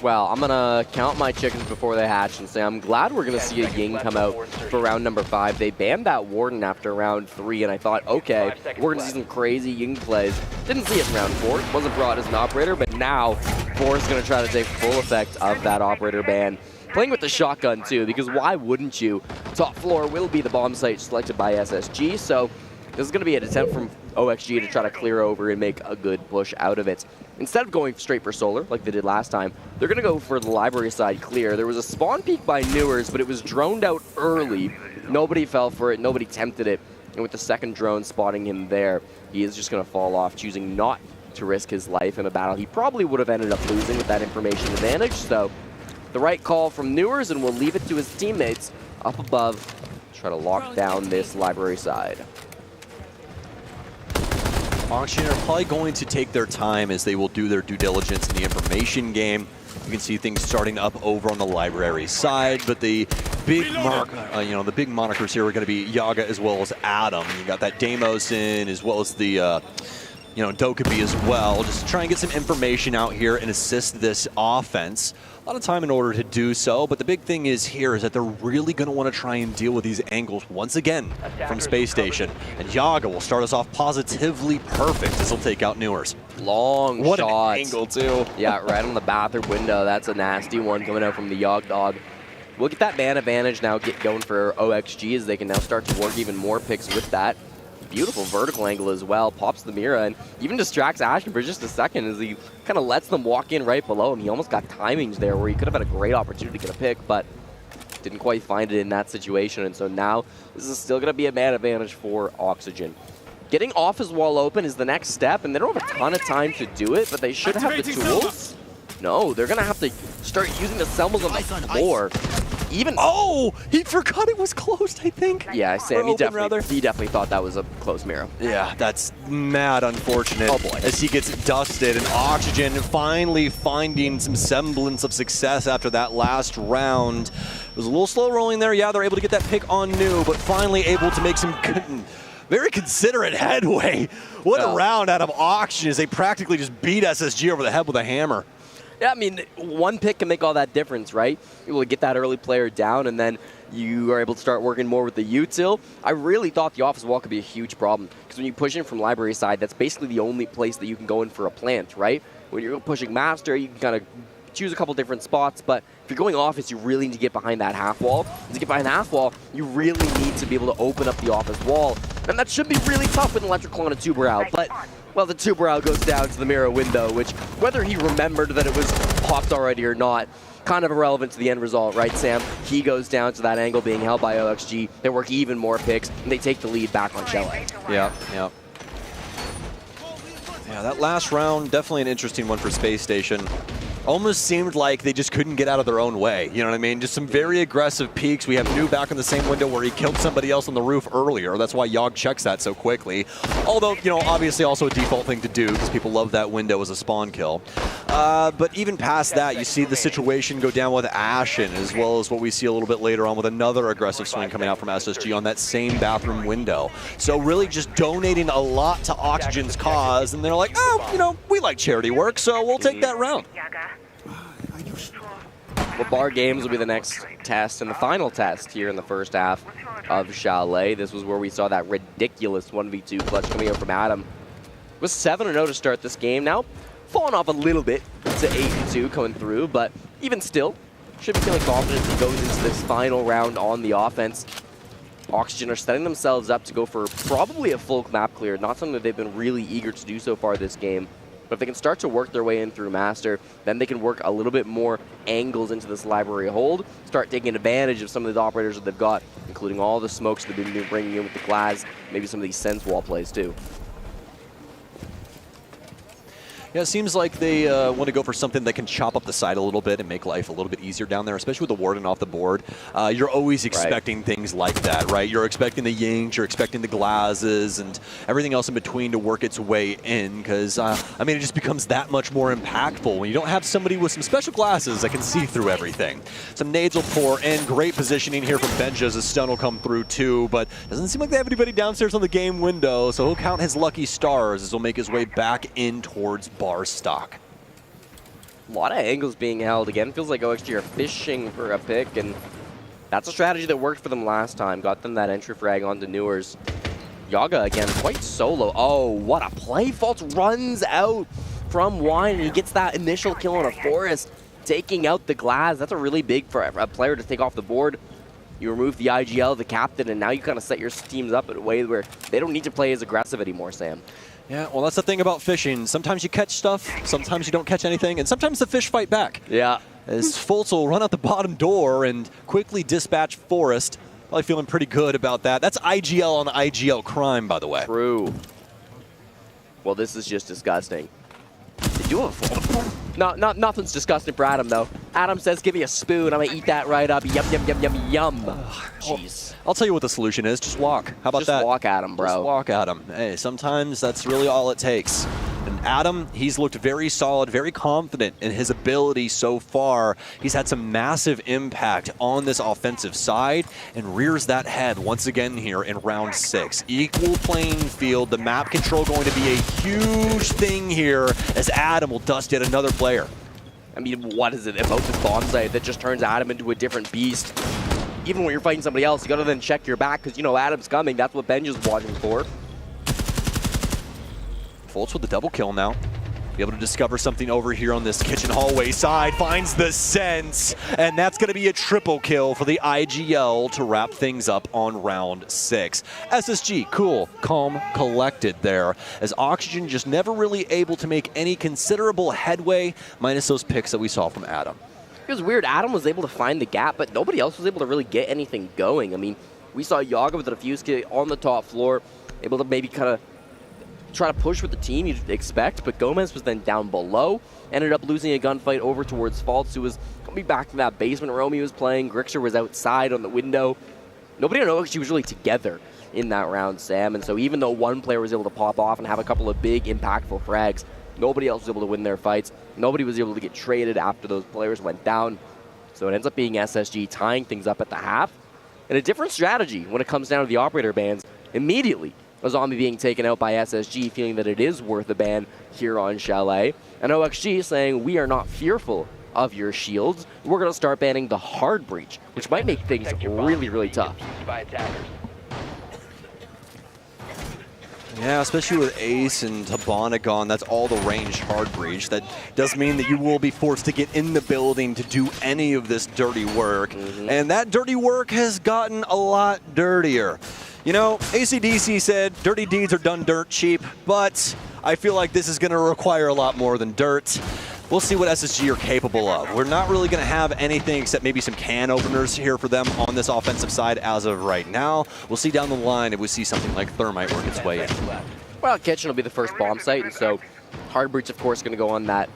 Well, I'm going to count my chickens before they hatch and say I'm glad we're going to see a Ying come out for round number 5. They banned that Warden after round 3, and I thought, okay, we're going to see some crazy Ying plays. Didn't see it in round 4. Wasn't brought as an operator, but now Forrest's going to try to take full effect of that operator ban. Playing with the shotgun, too, because why wouldn't you? Top floor will be the bomb site selected by SSG, so this is going to be an attempt from OXG to try to clear over and make a good push out of it. Instead of going straight for solar, like they did last time, they're going to go for the library side clear. There was a spawn peek by Newers, but it was droned out early. Nobody fell for it. Nobody tempted it. And with the second drone spotting him there, he is just going to fall off, choosing not to risk his life in a battle he probably would have ended up losing with that information advantage. So the right call from Newers, and we'll leave it to his teammates up above to try to lock down this library side. Oxygen are probably going to take their time as they will do their due diligence in the information game. You can see things starting up over on the library side, but the big the big monikers here are going to be Yaga as well as Adam. You got that Deimos in as well as the Dokkaebi as well. Just to try and get some information out here and assist this offense. A lot of time in order to do so, but the big thing is here is that they're really going to want to try and deal with these angles once again from Space Station. And Yaga will start us off positively perfect as he'll take out Newers. Long what shots. An angle too. Yeah, right on the bathroom window. That's a nasty one coming out from the Yog Dog. We'll get that man advantage now, get going for OXG as they can now start to work even more picks with that. Beautiful vertical angle as well, pops the Mira and even distracts Ashen for just a second as he kind of lets them walk in right below him. He almost got timings there where he could have had a great opportunity to get a pick, but didn't quite find it in that situation. And so now this is still going to be a man advantage for Oxygen. Getting off his wall open is the next step, and they don't have a ton of time to do it, but they should have the tools. No, they're going to have to start using the Selmas on the floor. Oh, he forgot it was closed, I think. Yeah, Sam, he definitely thought that was a close mirror. Yeah, that's mad unfortunate. Oh boy. As he gets dusted, and Oxygen finally finding some semblance of success after that last round. It was a little slow rolling there. Yeah, they're able to get that pick on New, but finally able to make some very considerate headway. What a round out of Oxygen as they practically just beat SSG over the head with a hammer. Yeah, I mean, one pick can make all that difference, right? You will get that early player down, and then you are able to start working more with the util. I really thought the office wall could be a huge problem, because when you push in from library side, that's basically the only place that you can go in for a plant, right? When you're pushing master, you can kind of choose a couple different spots, but if you're going office, you really need to get behind that half wall. And to get behind the half wall, you really need to be able to open up the office wall, and that should be really tough with an electrical on a Tuberal, but well, the Tuberal goes down to the mirror window, which, whether he remembered that it was popped already or not, kind of irrelevant to the end result, right, Sam? He goes down to that angle being held by OXG. They work even more picks, and they take the lead back on Shelley. Yeah. Yeah, that last round, definitely an interesting one for Space Station. Almost seemed like they just couldn't get out of their own way. You know what I mean? Just some very aggressive peaks. We have New back in the same window where he killed somebody else on the roof earlier. That's why Yogg checks that so quickly. Although, obviously also a default thing to do because people love that window as a spawn kill. But even past that, you see the situation go down with Ashen, as well as what we see a little bit later on with another aggressive swing coming out from SSG on that same bathroom window. So really just donating a lot to Oxygen's cause, and they're like, oh, we like charity work, so we'll take that round. Well, Bar Games will be the next test and the final test here in the first half of Chalet. This was where we saw that ridiculous 1v2 clutch coming out from Adam. It was 7-0 to start this game. Now, falling off a little bit to 8-2 coming through, but even still, should be feeling confident as he goes into this final round on the offense. Oxygen are setting themselves up to go for probably a full map clear, not something that they've been really eager to do so far this game. But if they can start to work their way in through Master, then they can work a little bit more angles into this library hold, start taking advantage of some of the operators that they've got, including all the smokes they've been bringing in with the glass, maybe some of these sense wall plays too. Yeah, it seems like they want to go for something that can chop up the side a little bit and make life a little bit easier down there, especially with the Warden off the board. You're always expecting things like that, right? You're expecting the Yings, you're expecting the Glazes, and everything else in between to work its way in, because, it just becomes that much more impactful when you don't have somebody with some special glasses that can see through everything. Some nades will pour in, great positioning here from Benja as a stun will come through too, but doesn't seem like they have anybody downstairs on the game window, so he'll count his lucky stars as he'll make his way back in towards bar stock. A lot of angles being held again. Feels like OXG are fishing for a pick, and that's a strategy that worked for them last time. Got them that entry frag onto Newers. Yaga again, quite solo. Oh, what a play. Faults runs out from Wine, and he gets that initial kill on a Forest, taking out the glass. That's a really big for a player to take off the board. You remove the IGL, the captain, and now you kind of set your teams up in a way where they don't need to play as aggressive anymore, Sam. Yeah, well, that's the thing about fishing. Sometimes you catch stuff, sometimes you don't catch anything, and sometimes the fish fight back. Yeah. As Fultz will run out the bottom door and quickly dispatch Forest. Probably feeling pretty good about that. That's IGL on IGL crime, by the way. True. Well, this is just disgusting. Did you have a nothing's disgusting for Adam, though. Adam says, give me a spoon. I'm going to eat that right up. Yum, yum, yum, yum, yum. Jeez. I'll tell you what the solution is. Just walk. How about that? Just walk at him, bro. Just walk at him. Hey, sometimes that's really all it takes. And Adam, he's looked very solid, very confident in his ability so far. He's had some massive impact on this offensive side and rears that head once again here in round 6. Equal playing field, the map control going to be a huge thing here as Adam will dust yet another player. I mean, what is it about this bomb site that just turns Adam into a different beast? Even when you're fighting somebody else, you gotta then check your back because you know Adam's coming. That's what Benja's watching for. Fultz with the double kill now. Be able to discover something over here on this kitchen hallway side. Finds the sense. And that's going to be a triple kill for the IGL to wrap things up on round 6. SSG, cool, calm, collected there. As Oxygen just never really able to make any considerable headway, minus those picks that we saw from Adam. It was weird. Adam was able to find the gap, but nobody else was able to really get anything going. I mean, we saw Yaga with a defuse kit on the top floor, able to maybe kind of try to push with the team you'd expect, but Gomez was then down below, ended up losing a gunfight over towards Fultz, who was coming back from that basement room he was playing. Grixer was outside on the window. Nobody on OXG was really together in that round, Sam, and so even though one player was able to pop off and have a couple of big, impactful frags, nobody else was able to win their fights. Nobody was able to get traded after those players went down, so it ends up being SSG tying things up at the half, and a different strategy when it comes down to the operator bans. Immediately, a zombie being taken out by SSG, feeling that it is worth a ban here on Chalet. And OXG saying, we are not fearful of your shields. We're going to start banning the hard breach, which might make things really, really tough. Yeah, especially with Ace and Tabana gone, that's all the ranged hard breach. That does mean that you will be forced to get in the building to do any of this dirty work. And that dirty work has gotten a lot dirtier. You know, AC/DC said dirty deeds are done dirt cheap, but I feel like this is going to require a lot more than dirt. We'll see what SSG are capable of. We're not really going to have anything except maybe some can openers here for them on this offensive side as of right now. We'll see down the line if we see something like Thermite work its way in. Well, Kitchen will be the first bomb site, and so hard breach, of course, going to go on that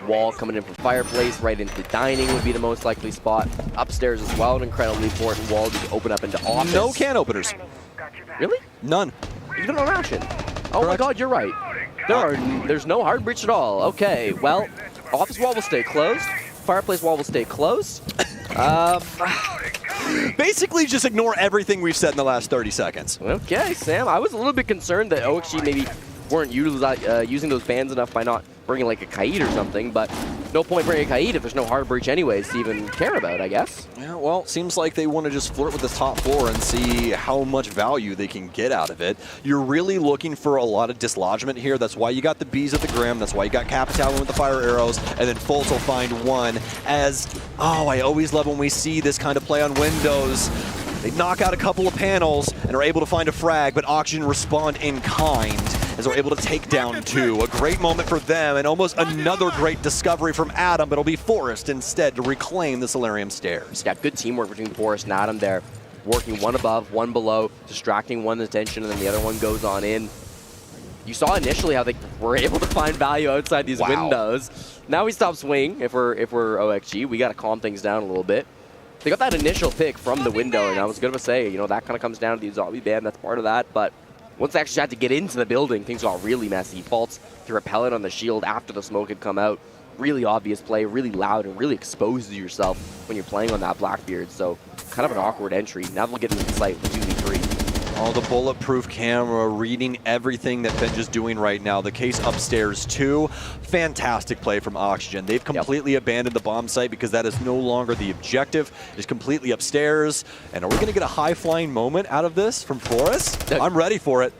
wall coming in from Fireplace. Right into dining would be the most likely spot. Upstairs as well, an incredibly important wall to open up into office. No can openers. Really? None. Even on Ashen. Oh my god, you're right. There's no hard breach at all. Okay, well, office wall will stay closed. Fireplace wall will stay closed. Basically, just ignore everything we've said in the last 30 seconds. Okay, Sam. I was a little bit concerned that OXG maybe weren't using those bans enough by not bringing like a Kaid or something, but no point bringing a Kaid if there's no hard breach anyways to even care about, I guess. Yeah, well, seems like they want to just flirt with the top floor and see how much value they can get out of it. You're really looking for a lot of dislodgement here. That's why you got the Bees at the Grim. That's why you got Capitalin with the fire arrows, and then Fultz will find one as, oh, I always love when we see this kind of play on Windows. They knock out a couple of panels and are able to find a frag, but Oxygen respond in kind as they're able to take down 2. A great moment for them and almost another great discovery from Adam, but it'll be Forest instead to reclaim the Solarium stairs. Yeah, good teamwork between Forest and Adam there. Working one above, one below, distracting one's attention, and then the other one goes on in. You saw initially how they were able to find value outside these windows. Now we stop swinging if we're OXG. We got to calm things down a little bit. They got that initial pick from the window, and I was going to say, you know, that kind of comes down to the zombie ban. That's part of that, but once they actually had to get into the building, things got really messy. Fultz to repel it on the shield after the smoke had come out. Really obvious play, really loud, and really exposes yourself when you're playing on that Blackbeard. So kind of an awkward entry. Now they'll get into the site with 2v3. Oh, the bulletproof camera reading everything that Benja's doing right now. The case upstairs too. Fantastic play from Oxygen. They've completely abandoned the bomb site because that is no longer the objective. It's completely upstairs. And are we going to get a high-flying moment out of this from Forrest? I'm ready for it.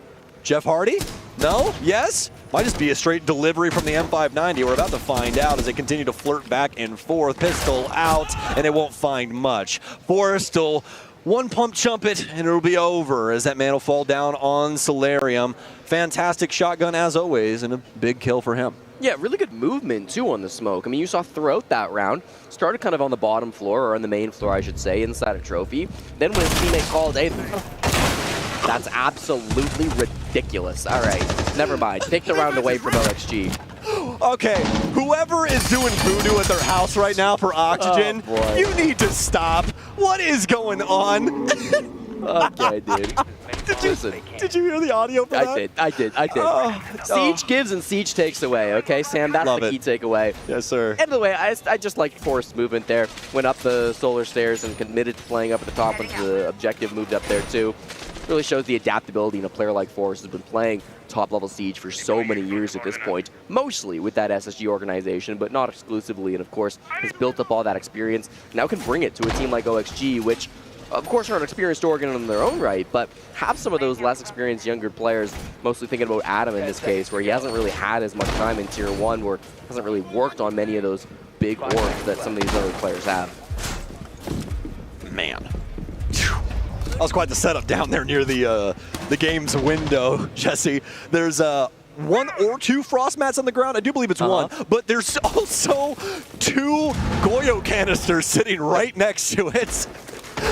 Jeff Hardy? No? Yes? Might just be a straight delivery from the M590. We're about to find out as they continue to flirt back and forth. Pistol out, and it won't find much. Forrest will One pump trumpet and it'll be over as that man will fall down on Solarium. Fantastic shotgun as always and a big kill for him. Yeah, really good movement too on the smoke. I mean, you saw throughout that round, started kind of on the bottom floor, or on the main floor, I should say, inside a trophy. Then when his teammate called, hey, that's absolutely ridiculous. All right, never mind. Take the round away from OXG. Okay, whoever is doing voodoo at their house right now for Oxygen, you need to stop. What is going on? Okay, dude. Did you hear the audio for that? I did. Siege gives and Siege takes away, okay, Sam? That's the key takeaway. Yes, sir. And by the way, I just liked Forrest's movement there. Went up the solar stairs and committed to playing up at the top once the objective moved up there, too. Really shows the adaptability in a player like Forrest has been playing top-level Siege for so many years at this point, mostly with that SSG organization, but not exclusively, and of course, has built up all that experience. Now can bring it to a team like OXG, which of course are an experienced organ in their own right, but have some of those less experienced younger players, mostly thinking about Adam in this case, where he hasn't really had as much time in Tier 1, where hasn't really worked on many of those big orbs that some of these other players have. Man. That was quite the setup down there near the game's window, Jesse. There's one or two frost mats on the ground. I do believe it's one, but there's also 2 Goyo canisters sitting right next to it.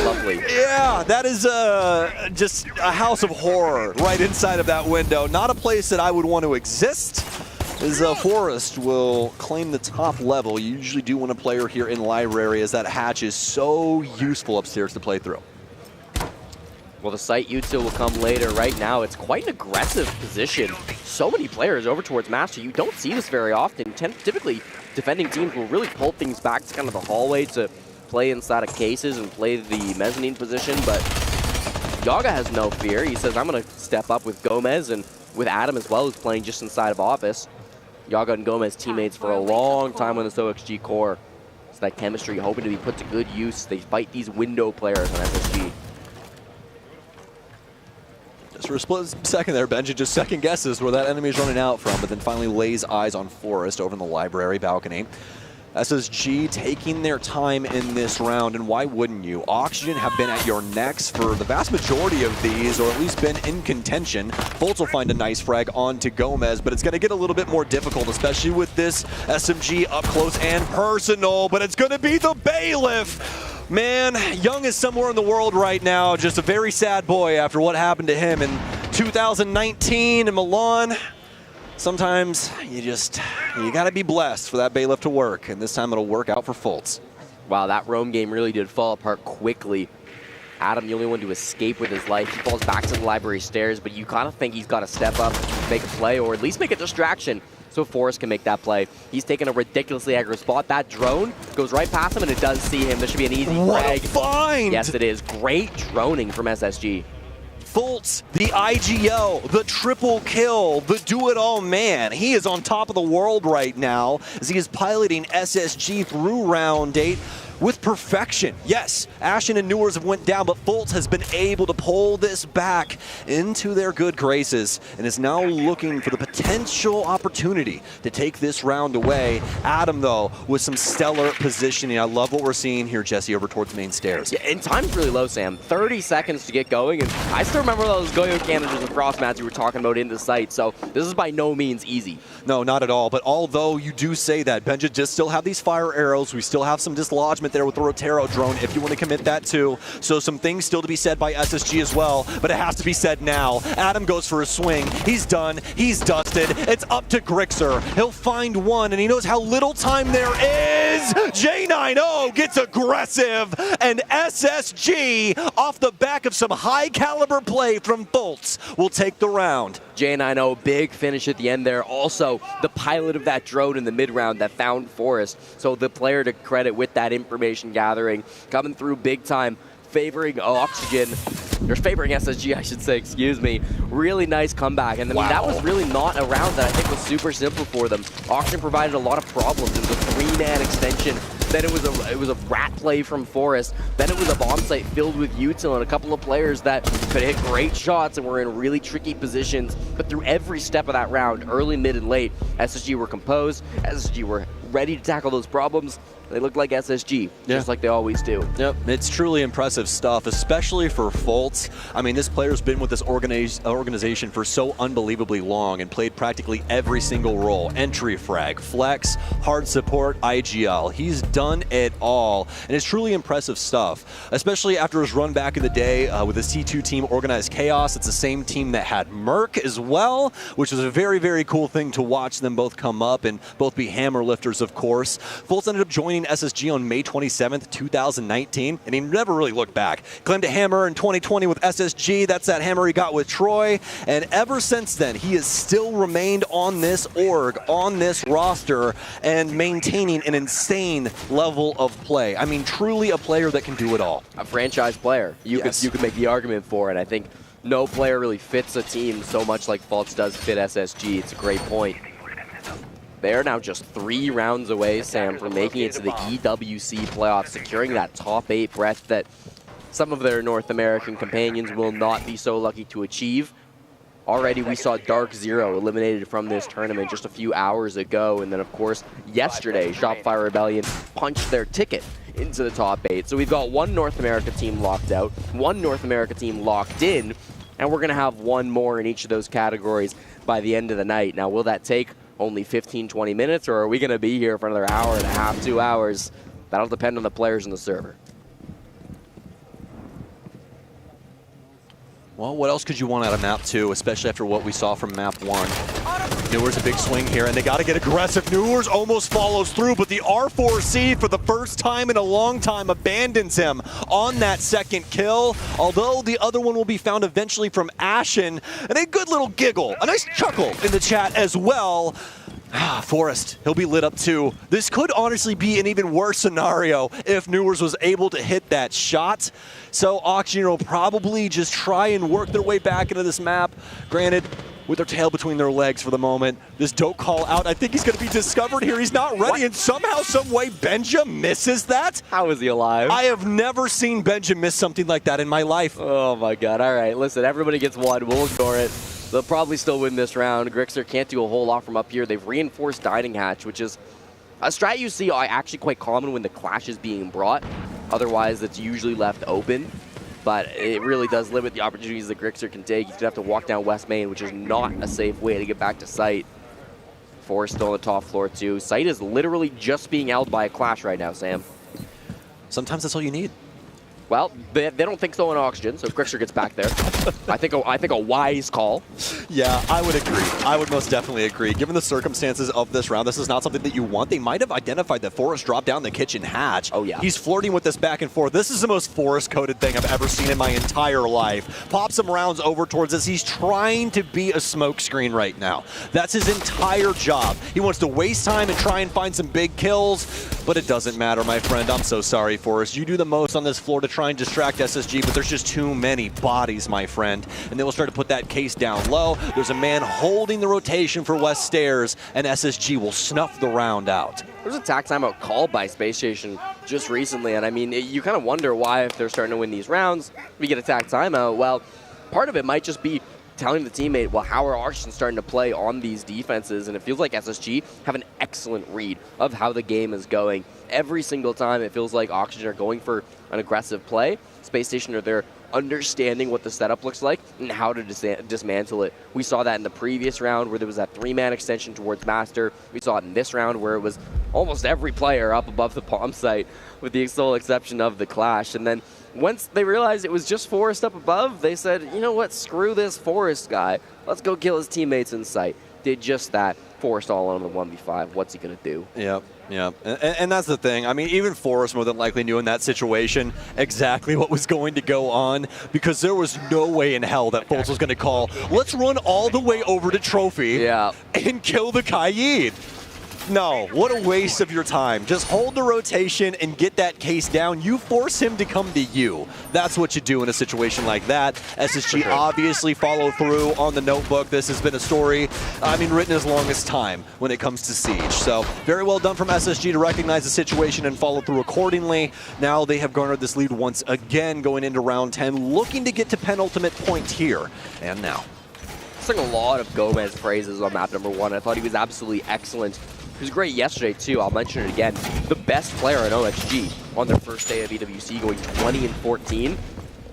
Lovely. Yeah, that is just a house of horror right inside of that window. Not a place that I would want to exist. As Forrest will claim the top level. You usually do want a player here in library, as that hatch is so useful upstairs to play through. Well, the site util will come later. Right now, it's quite an aggressive position. So many players over towards Master. You don't see this very often. Typically, defending teams will really pull things back to kind of the hallway to play inside of cases and play the mezzanine position, but Yaga has no fear. He says, I'm going to step up with Gomez and with Adam as well, who's playing just inside of office. Yaga and Gomez teammates for a long time on this OXG core. So that chemistry hoping to be put to good use. They fight these window players on SSG. Just for a split second there, Benji just second guesses where that enemy is running out from, but then finally lays eyes on Forrest over in the library balcony. SSG taking their time in this round, and why wouldn't you? Oxygen have been at your necks for the vast majority of these, or at least been in contention. Bolts will find a nice frag onto Gomez, but it's going to get a little bit more difficult, especially with this SMG up close and personal, but it's going to be the Bailiff. Man, Young is somewhere in the world right now, just a very sad boy after what happened to him in 2019 in Milan. Sometimes you got to be blessed for that Bailiff to work, and this time it'll work out for Fultz. Wow, that roam game really did fall apart quickly. Adam, the only one to escape with his life. He falls back to the library stairs, but you kind of think he's got to step up, make a play, or at least make a distraction so Forrest can make that play. He's taking a ridiculously aggro spot. That drone goes right past him, and it does see him. This should be an easy frag. What a find! Yes, it is. Great droning from SSG. Fultz, the IGO, the triple kill, the do-it-all man. He is on top of the world right now as he is piloting SSG through round 8 with perfection. Yes, Ashen and Newers have went down, but Fultz has been able to pull this back into their good graces and is now looking for the potential opportunity to take this round away. Adam, though, with some stellar positioning. I love what we're seeing here, Jesse, over towards main stairs. Yeah, and time's really low, Sam. 30 seconds to get going, and I still remember those Goyo canisters and frost mats you were talking about in the site, so this is by no means easy. No, not at all, but although you do say that, Benja just still have these fire arrows. We still have some dislodgement there with the Rotero drone if you want to commit that too. So some things still to be said by SSG as well, but it has to be said now. Adam goes for a swing. He's done. He's dusted. It's up to Grixer. He'll find one, and he knows how little time there is. J90 gets aggressive, and SSG, off the back of some high caliber play from Fultz, will take the round. J90, big finish at the end there. Also, the pilot of that drone in the mid-round that found Forrest. So the player to credit with that information gathering, coming through big time, favoring Oxygen, or favoring SSG, I should say, excuse me. Really nice comeback. And I mean, that was really not a round that I think was super simple for them. Oxygen provided a lot of problems. It was a 3-man extension. Then it was a rat play from Forrest. Then it was a bomb site filled with util and a couple of players that could hit great shots and were in really tricky positions. But through every step of that round, early, mid, and late, SSG were composed. SSG were ready to tackle those problems. They look like SSG, just like they always do. Yep, it's truly impressive stuff, especially for Fultz. I mean, this player's been with this organization for so unbelievably long and played practically every single role. Entry frag, flex, hard support, IGL. He's done it all, and it's truly impressive stuff, especially after his run back in the day with the C2 team Organized Chaos. It's the same team that had Merc as well, which was a very, very cool thing to watch them both come up and both be hammer lifters, of course. Fultz ended up joining SSG on May 27th, 2019, and he never really looked back. Claimed a hammer in 2020 with SSG. That's that hammer he got with Troy, and ever since then, he has still remained on this org, on this roster, and maintaining an insane level of play. I mean, truly a player that can do it all. A franchise player. You could make the argument for it. I think no player really fits a team so much like Fultz does fit SSG. It's a great point. They're now just 3 rounds away, Sam, from making it to the EWC playoffs, securing that top 8 breadth that some of their North American companions will not be so lucky to achieve. Already we saw Dark Zero eliminated from this tournament just a few hours ago, and then of course yesterday Shopify Rebellion punched their ticket into the top 8. So we've got 1 North America team locked out, 1 North America team locked in, and we're going to have 1 more in each of those categories by the end of the night. Now, will that take only 15-20 minutes, or are we going to be here for another hour and a half, 2 hours? That'll depend on the players in the server. Well, what else could you want out of map 2, especially after what we saw from map 1? Newer's a big swing here, and they got to get aggressive. Newer's almost follows through, but the R4C, for the first time in a long time, abandons him on that second kill, although the other one will be found eventually from Ashen, and a good little giggle, a nice chuckle in the chat as well. Forrest, he'll be lit up too. This could honestly be an even worse scenario if Newers was able to hit that shot. So Auctioneer will probably just try and work their way back into this map. Granted, with their tail between their legs for the moment. This don't call out. I think he's going to be discovered here. He's not ready, and somehow, some way, Benja misses that. How is he alive? I have never seen Benja miss something like that in my life. Oh my God. All right, listen, everybody gets 1. We'll ignore it. They'll probably still win this round. Grixer can't do a whole lot from up here. They've reinforced Dining Hatch, which is a strat you see actually quite common when the Clash is being brought. Otherwise, it's usually left open. But it really does limit the opportunities that Grixer can take. He's going to have to walk down West Main, which is not a safe way to get back to site. Forrest still on the top floor, too. Site is literally just being held by a Clash right now, Sam. Sometimes that's all you need. Well, they don't think so in Oxygen, so Grixer gets back there. I think a wise call. Yeah, I would agree. I would most definitely agree. Given the circumstances of this round, this is not something that you want. They might have identified that Forrest dropped down the kitchen hatch. Oh, yeah. He's flirting with this back and forth. This is the most Forrest-coded thing I've ever seen in my entire life. Pops some rounds over towards us. He's trying to be a smoke screen right now. That's his entire job. He wants to waste time and try and find some big kills, but it doesn't matter, my friend. I'm so sorry, Forrest. You do the most on this floor to try and distract SSG, but there's just too many bodies, my friend. And then we'll start to put that case down low. There's a man holding the rotation for West Stairs, and SSG will snuff the round out. There's a tack timeout called by Space Station just recently, and I mean, you kind of wonder why, if they're starting to win these rounds, we get a tack timeout. Well, part of it might just be telling the teammate, well, how are Oxygen starting to play on these defenses? And it feels like SSG have an excellent read of how the game is going. Every single time it feels like Oxygen are going for an aggressive play. Space Station are there understanding what the setup looks like and how to dismantle it. We saw that in the previous round where there was that 3-man extension towards Master. We saw it in this round where it was almost every player up above the palm site with the sole exception of the Clash. And then once they realized it was just Forrest up above, they said, you know what, screw this Forrest guy. Let's go kill his teammates in sight. Did just that. Forrest all on the 1v5. What's he going to do? Yep. Yeah, and that's the thing. I mean, even Forrest more than likely knew in that situation exactly what was going to go on, because there was no way in hell that Fultz was going to call, let's run all the way over to Trophy and kill the Kaid. No, what a waste of your time. Just hold the rotation and get that case down. You force him to come to you. That's what you do in a situation like that. SSG obviously follow through on the notebook. This has been a story, I mean, written as long as time when it comes to Siege. So very well done from SSG to recognize the situation and follow through accordingly. Now they have garnered this lead once again going into round 10, looking to get to penultimate point here and now. It's like a lot of Gomez praises on map number 1. I thought he was absolutely excellent was great yesterday too. I'll mention it again. The best player in OXG on their first day of EWC, going 20-14,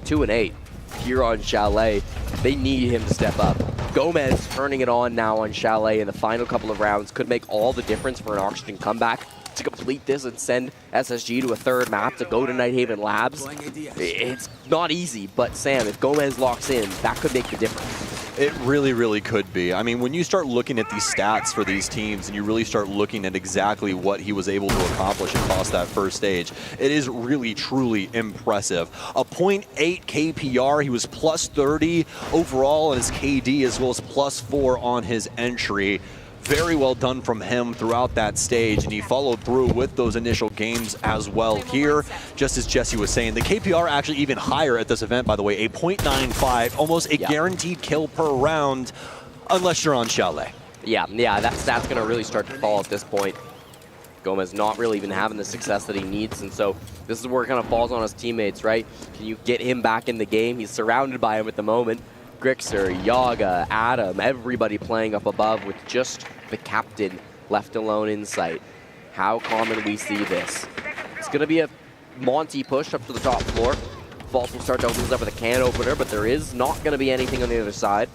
2-8 here on Chalet. They need him to step up. Gomez turning it on now on Chalet in the final couple of rounds could make all the difference for an Oxygen comeback to complete this and send SSG to a third map to go to Nighthaven Labs. It's not easy, but Sam, if Gomez locks in, that could make the difference. It really, really could be. I mean, when you start looking at these stats for these teams and you really start looking at exactly what he was able to accomplish across that first stage, it is really, truly impressive. A .8 KPR, he was plus 30 overall on his KD as well as plus 4 on his entry. Very well done from him throughout that stage, and he followed through with those initial games as well here. Just as Jesse was saying, the KPR actually even higher at this event, by the way, a .95, almost a guaranteed kill per round, unless you're on Chalet. Yeah, that's going to really start to fall at this point. Gomez not really even having the success that he needs, and so this is where it kind of falls on his teammates, right? Can you get him back in the game? He's surrounded by him at the moment. Grixer, Yaga, Adam, everybody playing up above with just the captain left alone in sight. How common we see this. It's going to be a Monty push up to the top floor. Vault will start to open this up with a can opener, but there is not going to be anything on the other side.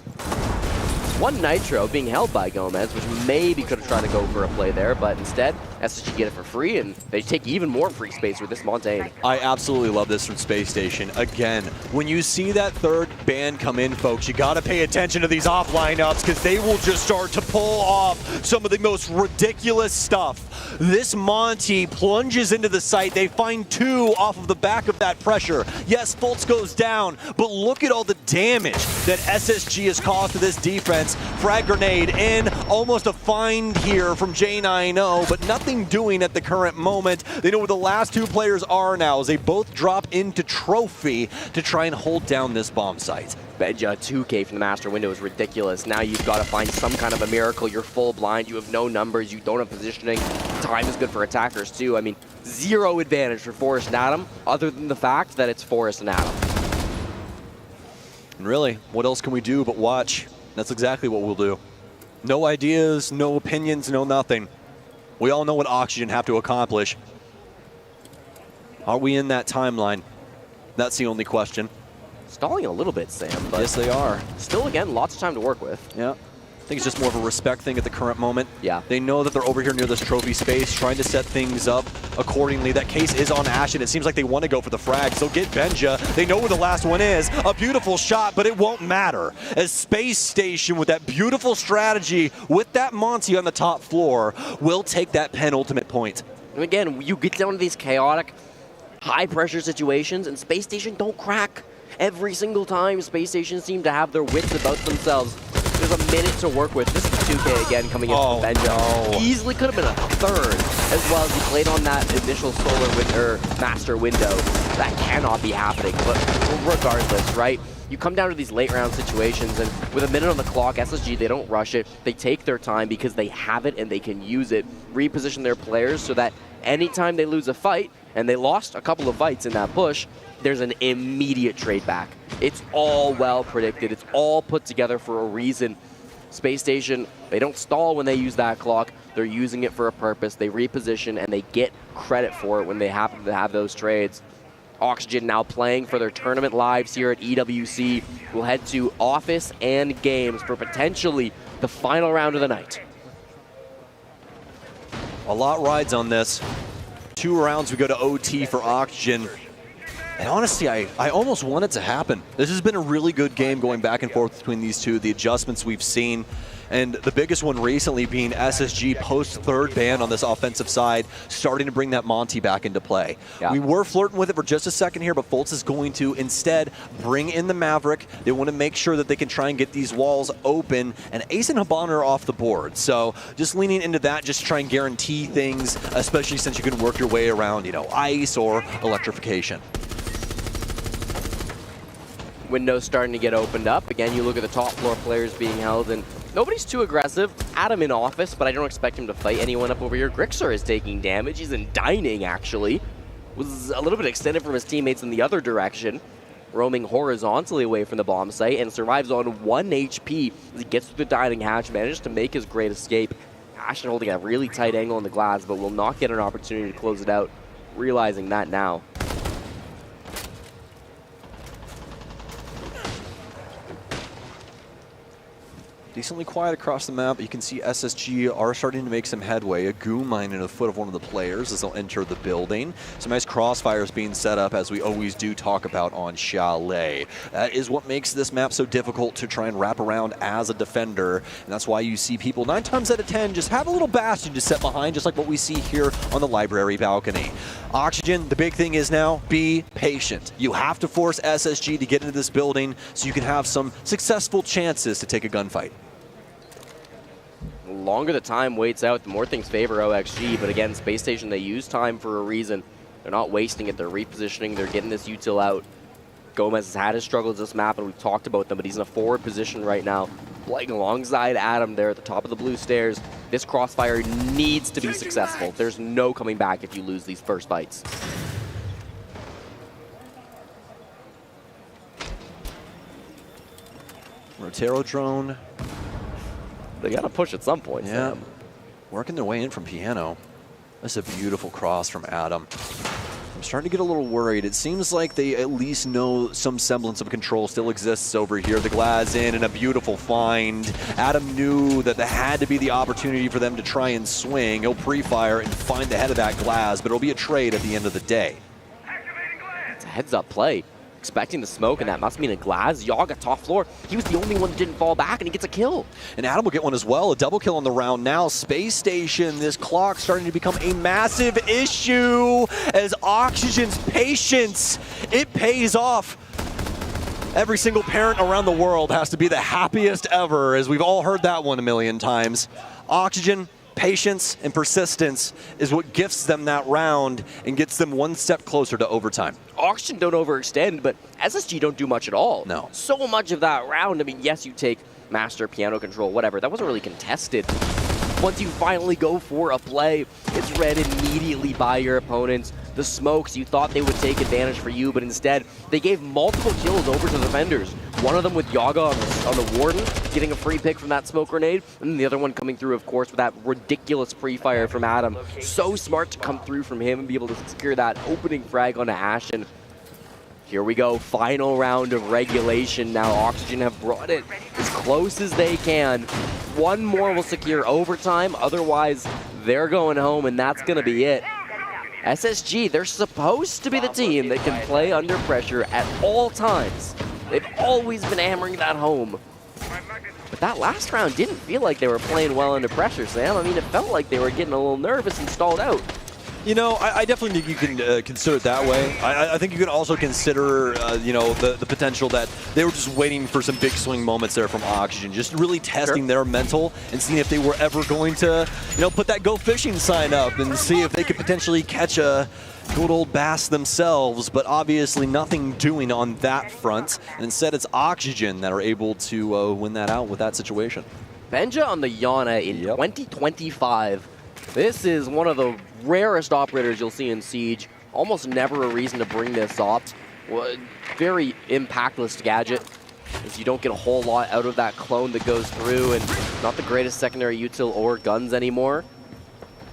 One Nitro being held by Gomez, which maybe could have tried to go for a play there, but instead, SSG get it for free, and they take even more free space with this Montaigne. I absolutely love this from Space Station. Again, when you see that third band come in, folks, you got to pay attention to these off lineups because they will just start to pull off some of the most ridiculous stuff. This Monty plunges into the site. They find 2 off of the back of that pressure. Yes, Fultz goes down, but look at all the damage that SSG has caused to this defense. Frag grenade in, almost a find here from J90, but nothing doing at the current moment. They know where the last 2 players are now as they both drop into Trophy to try and hold down this bomb site. Benja 2K from the master window is ridiculous. Now you've got to find some kind of a miracle. You're full blind, you have no numbers, you don't have positioning. Time is good for attackers too. I mean, 0 advantage for Forrest and Adam, other than the fact that it's Forrest and Adam. And really, what else can we do but watch? That's exactly what we'll do. No ideas, no opinions, no nothing. We all know what Oxygen have to accomplish. Are we in that timeline? That's the only question. Stalling a little bit, Sam, but yes, they are. Still, again, lots of time to work with. Yeah. I think it's just more of a respect thing at the current moment. Yeah. They know that they're over here near this trophy space, trying to set things up accordingly. That case is on Ashen. It seems like they want to go for the frags. They'll get Benja. They know where the last one is. A beautiful shot, but it won't matter. As Space Station, with that beautiful strategy, with that Monty on the top floor, will take that penultimate point. And again, you get down to these chaotic, high-pressure situations, and Space Station don't crack. Every single time, Space Stations seem to have their wits about themselves. There's a minute to work with. This is 2K again coming in from Benja. Easily could have been a third, as well as he played on that initial master window. That cannot be happening, but regardless, right? You come down to these late round situations, and with a minute on the clock, SSG, they don't rush it. They take their time because they have it and they can use it, reposition their players so that anytime they lose a fight, and they lost a couple of fights in that push, there's an immediate trade back. It's all well predicted. It's all put together for a reason. Space Station, they don't stall when they use that clock. They're using it for a purpose. They reposition, and they get credit for it when they happen to have those trades. Oxygen now playing for their tournament lives here at EWC. We'll head to Office and Games for potentially the final round of the night. A lot rides on this. 2 rounds, we go to OT for Oxygen. And honestly, I almost want it to happen. This has been a really good game going back and forth between these two, the adjustments we've seen. And the biggest one recently being SSG post-third ban on this offensive side, starting to bring that Monty back into play. Yeah. We were flirting with it for just a second here, but Fultz is going to instead bring in the Maverick. They want to make sure that they can try and get these walls open, and Ace and Habana are off the board. So just leaning into that, just try and guarantee things, especially since you can work your way around, you know, ice or electrification. Windows starting to get opened up. Again, you look at the top floor players being held, and nobody's too aggressive. Adam in Office, but I don't expect him to fight anyone up over here. Grixer is taking damage. He's in dining, actually. Was a little bit extended from his teammates in the other direction. Roaming horizontally away from the bomb site and survives on 1 HP as he gets through the dining hatch, manages to make his great escape. Ashen holding a really tight angle in the glass, but will not get an opportunity to close it out, realizing that now. Decently quiet across the map. You can see SSG are starting to make some headway. A goo mine in the foot of one of the players as they'll enter the building. Some nice crossfires being set up, as we always do talk about on Chalet. That is what makes this map so difficult to try and wrap around as a defender. And that's why you see people 9 times out of 10 just have a little bastion to set behind, just like what we see here on the library balcony. Oxygen, the big thing is now, be patient. You have to force SSG to get into this building so you can have some successful chances to take a gunfight. The longer the time waits out, the more things favor OXG, but again, Space Station, they use time for a reason. They're not wasting it, they're repositioning, they're getting this util out. Gomez has had his struggles this map, and we've talked about them, but he's in a forward position right now, playing alongside Adam there at the top of the blue stairs. This crossfire needs to be successful. There's no coming back if you lose these first fights. Rotero drone. They got to push at some point. Yeah, working their way in from piano. That's a beautiful cross from Adam. I'm starting to get a little worried. It seems like they at least know some semblance of control still exists over here. The glass in and a beautiful find. Adam knew that there had to be the opportunity for them to try and swing. He'll pre-fire and find the head of that glass, but it'll be a trade at the end of the day. It's a heads-up play. Expecting the smoke, and that must mean a glass. Yaga top floor. He was the only one that didn't fall back, and he gets a kill. And Adam will get one as well. A double kill on the round now. Space Station, this clock starting to become a massive issue as Oxygen's patience, it pays off. Every single parent around the world has to be the happiest ever, as we've all heard that one a million times. Oxygen, patience, and persistence is what gifts them that round and gets them one step closer to overtime. Oxygen don't overextend, but SSG don't do much at all. No. So much of that round, I mean, yes, you take master, piano control, whatever. That wasn't really contested. Once you finally go for a play, it's read immediately by your opponents. The smokes, you thought they would take advantage for you, but instead, they gave multiple kills over to the defenders. One of them with Yaga on the Warden, getting a free pick from that smoke grenade, and the other one coming through, of course, with that ridiculous pre-fire from Adam. So smart to come through from him and be able to secure that opening frag onto Ashen. Here we go, final round of regulation. Now Oxygen have brought it as close as they can. One more will secure overtime, otherwise they're going home, and that's gonna be it. SSG, they're supposed to be the team that can play under pressure at all times. They've always been hammering that home. But that last round didn't feel like they were playing well under pressure, Sam. I mean, it felt like they were getting a little nervous and stalled out. You know, I definitely think you can consider it that way. I think you can also consider, you know, the potential that they were just waiting for some big swing moments there from Oxygen, just really testing their mental and seeing if they were ever going to, you know, put that go fishing sign up and see if they could potentially catch a good old bass themselves, but obviously nothing doing on that front. And instead, it's Oxygen that are able to win that out with that situation. Benja on the Yana in 2025. This is one of the rarest operators you'll see in Siege. Almost never a reason to bring this up. Very impactless gadget, as you don't get a whole lot out of that clone that goes through, and not the greatest secondary util or guns anymore.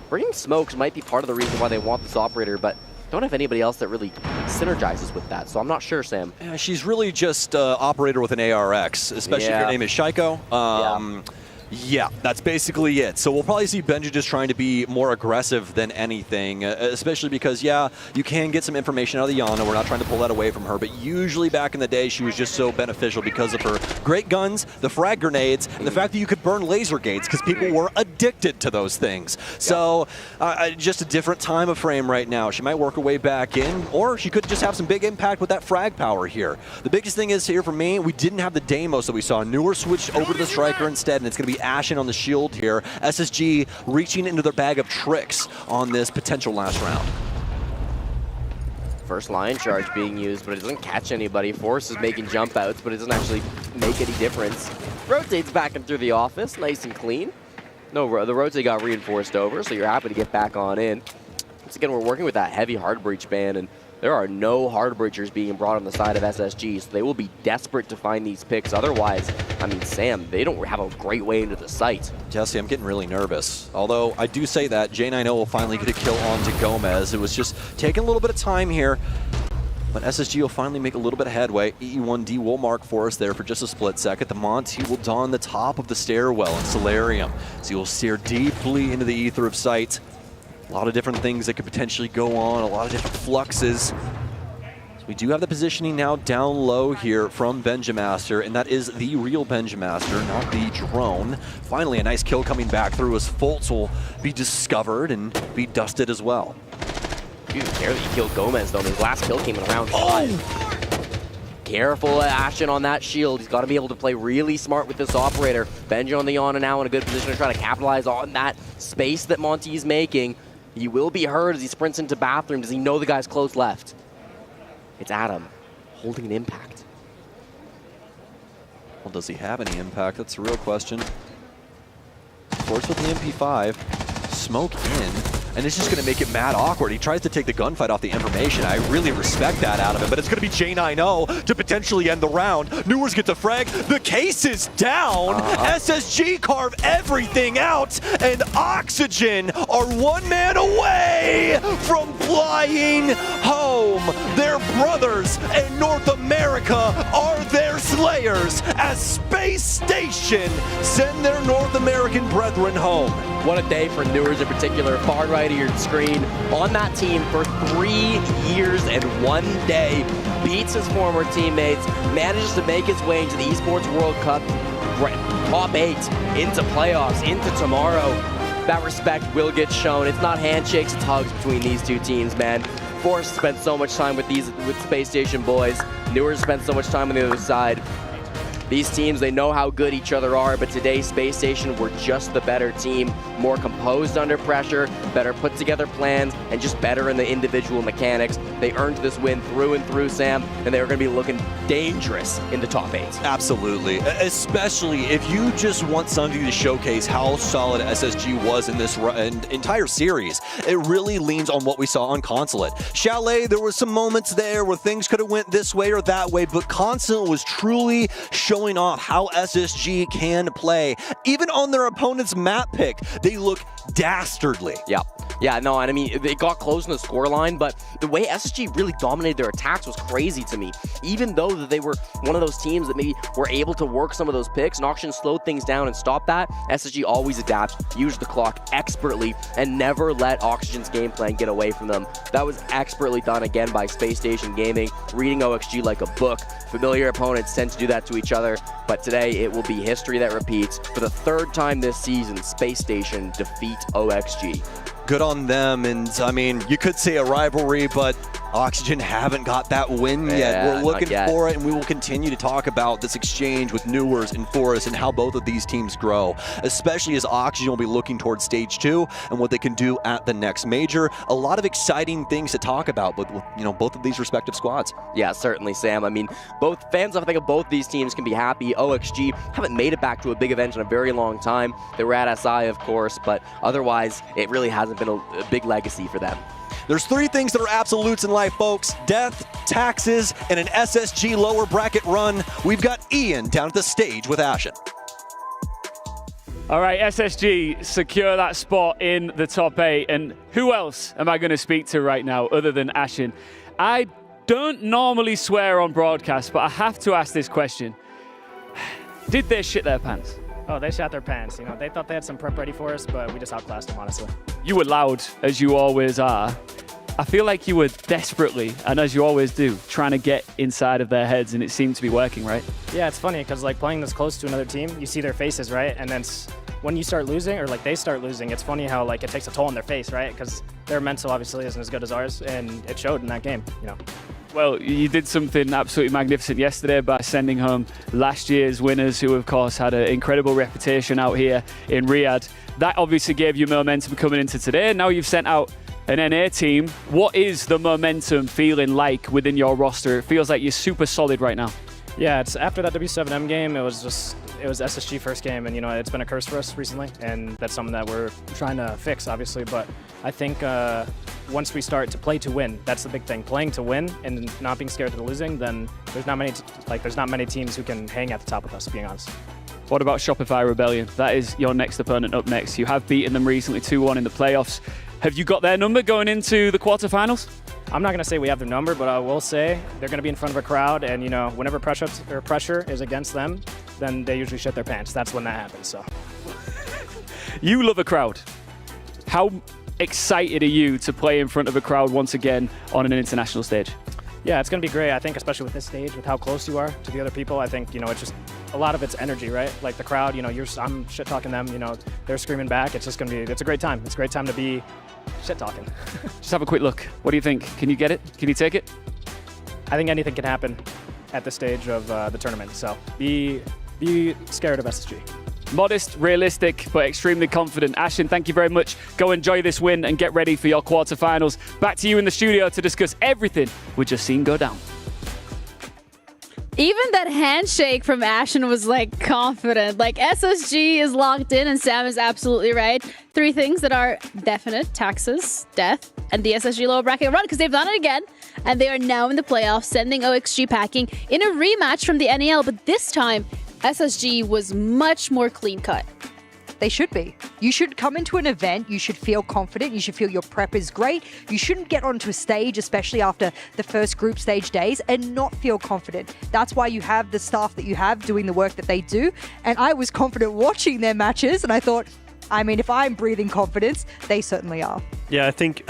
Bringing smokes might be part of the reason why they want this operator, but don't have anybody else that really synergizes with that, so I'm not sure, Sam. Yeah, she's really just operator with an ARX, especially if your name is Shaiko. Yeah, that's basically it. So we'll probably see Benji just trying to be more aggressive than anything, especially because, yeah, you can get some information out of the Yana. We're not trying to pull that away from her, but usually back in the day, she was just so beneficial because of her great guns, the frag grenades, and the fact that you could burn laser gates because people were addicted to those things. So just a different time of frame right now. She might work her way back in, or she could just have some big impact with that frag power here. The biggest thing is here for me, we didn't have the Deimos that we saw. Newer switched over to the Striker instead, and it's going to be Ashen on the shield here. SSG reaching into their bag of tricks on this potential last round. First line charge being used, but it doesn't catch anybody. Force is making jump outs, but it doesn't actually make any difference. Rotates back in through the office, nice and clean. No, the rotate got reinforced over, so you're happy to get back on in. Once again, we're working with that heavy hard breach ban, and there are no hard breachers being brought on the side of SSG, so they will be desperate to find these picks. Otherwise, I mean, Sam, they don't have a great way into the site. Jesse, I'm getting really nervous. Although I do say that J9O will finally get a kill onto Gomez. It was just taking a little bit of time here. But SSG will finally make a little bit of headway. EE1D will mark for us there for just a split second. The Monty will don the top of the stairwell in Solarium. So you'll steer deeply into the ether of sight. A lot of different things that could potentially go on, a lot of different fluxes. So we do have the positioning now down low here from Benjamaster, and that is the real Benjamaster, not the drone. Finally, a nice kill coming back through as Fultz will be discovered and be dusted as well. Dude, barely killed Gomez though. His last kill came in round 5. Careful Ashen on that shield. He's got to be able to play really smart with this operator. Benja on the Yana now in a good position to try to capitalize on that space that Monty is making. He will be heard as he sprints into bathroom. Does he know the guy's close left? It's Adam holding an impact. Well, does he have any impact? That's a real question. Force with the MP5. Smoke in. And it's just going to make it mad awkward. He tries to take the gunfight off the information. I really respect that out of him, but it's going to be J9O to potentially end the round. Newers gets a frag. The case is down. SSG carve everything out, and Oxygen are one man away from flying home. Their brothers in North America are their slayers as Space Station send their North American brethren home. What a day for Newers in particular. Far right of your screen, on that team for 3 years and 1 day, beats his former teammates, manages to make his way into the Esports World Cup, top 8, into playoffs, into tomorrow. That respect will get shown. It's not handshakes, it's hugs between these two teams, man. Force spent so much time with Space Station boys. Newers spent so much time on the other side. These teams, they know how good each other are, but today Space Station were just the better team, more composed under pressure, better put together plans, and just better in the individual mechanics. They earned this win through and through, Sam, and they are going to be looking dangerous in the top 8. Absolutely, especially if you just want something to showcase how solid SSG was in this entire series. It really leans on what we saw on Consulate. Chalet, there were some moments there where things could have went this way or that way, but Consulate was truly showing off how SSG can play. Even on their opponent's map pick, they look dastardly. Yeah, no, and I mean, they got close in the scoreline, but the way SSG really dominated their attacks was crazy to me. Even though that they were one of those teams that maybe were able to work some of those picks, and Auction slowed things down and stopped that, SSG always adapts, used the clock expertly, and never let Oxygen's game plan get away from them. That was expertly done again by Space Station Gaming, reading OXG like a book. Familiar opponents tend to do that to each other, but today it will be history that repeats. For the 3rd time this season, Space Station defeat OXG. Good on them, and I mean, you could say a rivalry, but Oxygen haven't got that win yet. We're looking for it, and we will continue to talk about this exchange with Newers and Forest and how both of these teams grow, especially as Oxygen will be looking towards Stage 2 and what they can do at the next major. A lot of exciting things to talk about with both of these respective squads. Yeah, certainly, Sam. I mean, both fans, I think, of both these teams can be happy. OXG haven't made it back to a big event in a very long time. They were at SI, of course, but otherwise, it really hasn't been a big legacy for them. There's 3 things that are absolutes in life, folks. Death, taxes, and an SSG lower bracket run. We've got Ian down at the stage with Ashen. All right, SSG secure that spot in the top 8. And who else am I going to speak to right now other than Ashen? I don't normally swear on broadcast, but I have to ask this question. Did they shit their pants? Oh, they shot their pants. They thought they had some prep ready for us, but we just outclassed them, honestly. You were loud, as you always are. I feel like you were desperately, and as you always do, trying to get inside of their heads, and it seemed to be working, right? Yeah, it's funny, because playing this close to another team, you see their faces, right? And then when you start losing, or they start losing, it's funny how it takes a toll on their face, right? Because their mental obviously isn't as good as ours, and it showed in that game, Well, you did something absolutely magnificent yesterday by sending home last year's winners, who of course had an incredible reputation out here in Riyadh. That obviously gave you momentum coming into today. Now you've sent out an NA team. What is the momentum feeling like within your roster? It feels like you're super solid right now. Yeah, it's after that W7M game, it was SSG first game, and it's been a curse for us recently, and that's something that we're trying to fix, obviously. But I think once we start to play to win, that's the big thing. Playing to win and not being scared of losing, then there's not many teams who can hang at the top with us, being honest. What about Shopify Rebellion? That is your next opponent up next. You have beaten them recently 2-1 in the playoffs. Have you got their number going into the quarterfinals? I'm not going to say we have their number, but I will say they're going to be in front of a crowd, and whenever pressure is against them, then they usually shit their pants. That's when that happens. So, you love a crowd. How excited are you to play in front of a crowd once again on an international stage? Yeah, it's going to be great. I think especially with this stage, with how close you are to the other people, I think, it's just a lot of it's energy, right? Like the crowd, I'm shit talking them, they're screaming back. It's just going to be, it's a great time. It's a great time to be shit talking. Just have a quick look. What do you think? Can you get it? Can you take it? I think anything can happen at this stage of the tournament. So be scared of SSG. Modest, realistic, but extremely confident. Ashen, thank you very much. Go enjoy this win and get ready for your quarterfinals. Back to you in the studio to discuss everything we just seen go down. Even that handshake from Ashen was confident. SSG is locked in, and Sam is absolutely right. 3 things that are definite: taxes, death, and the SSG lower bracket run, because they've done it again. And they are now in the playoffs, sending OXG packing in a rematch from the NAL, but this time SSG was much more clean cut. They should be. You should come into an event, you should feel confident, you should feel your prep is great. You shouldn't get onto a stage, especially after the first group stage days, and not feel confident. That's why you have the staff that you have doing the work that they do. And I was confident watching their matches, and I thought, if I'm breathing confidence, they certainly are. Yeah, I think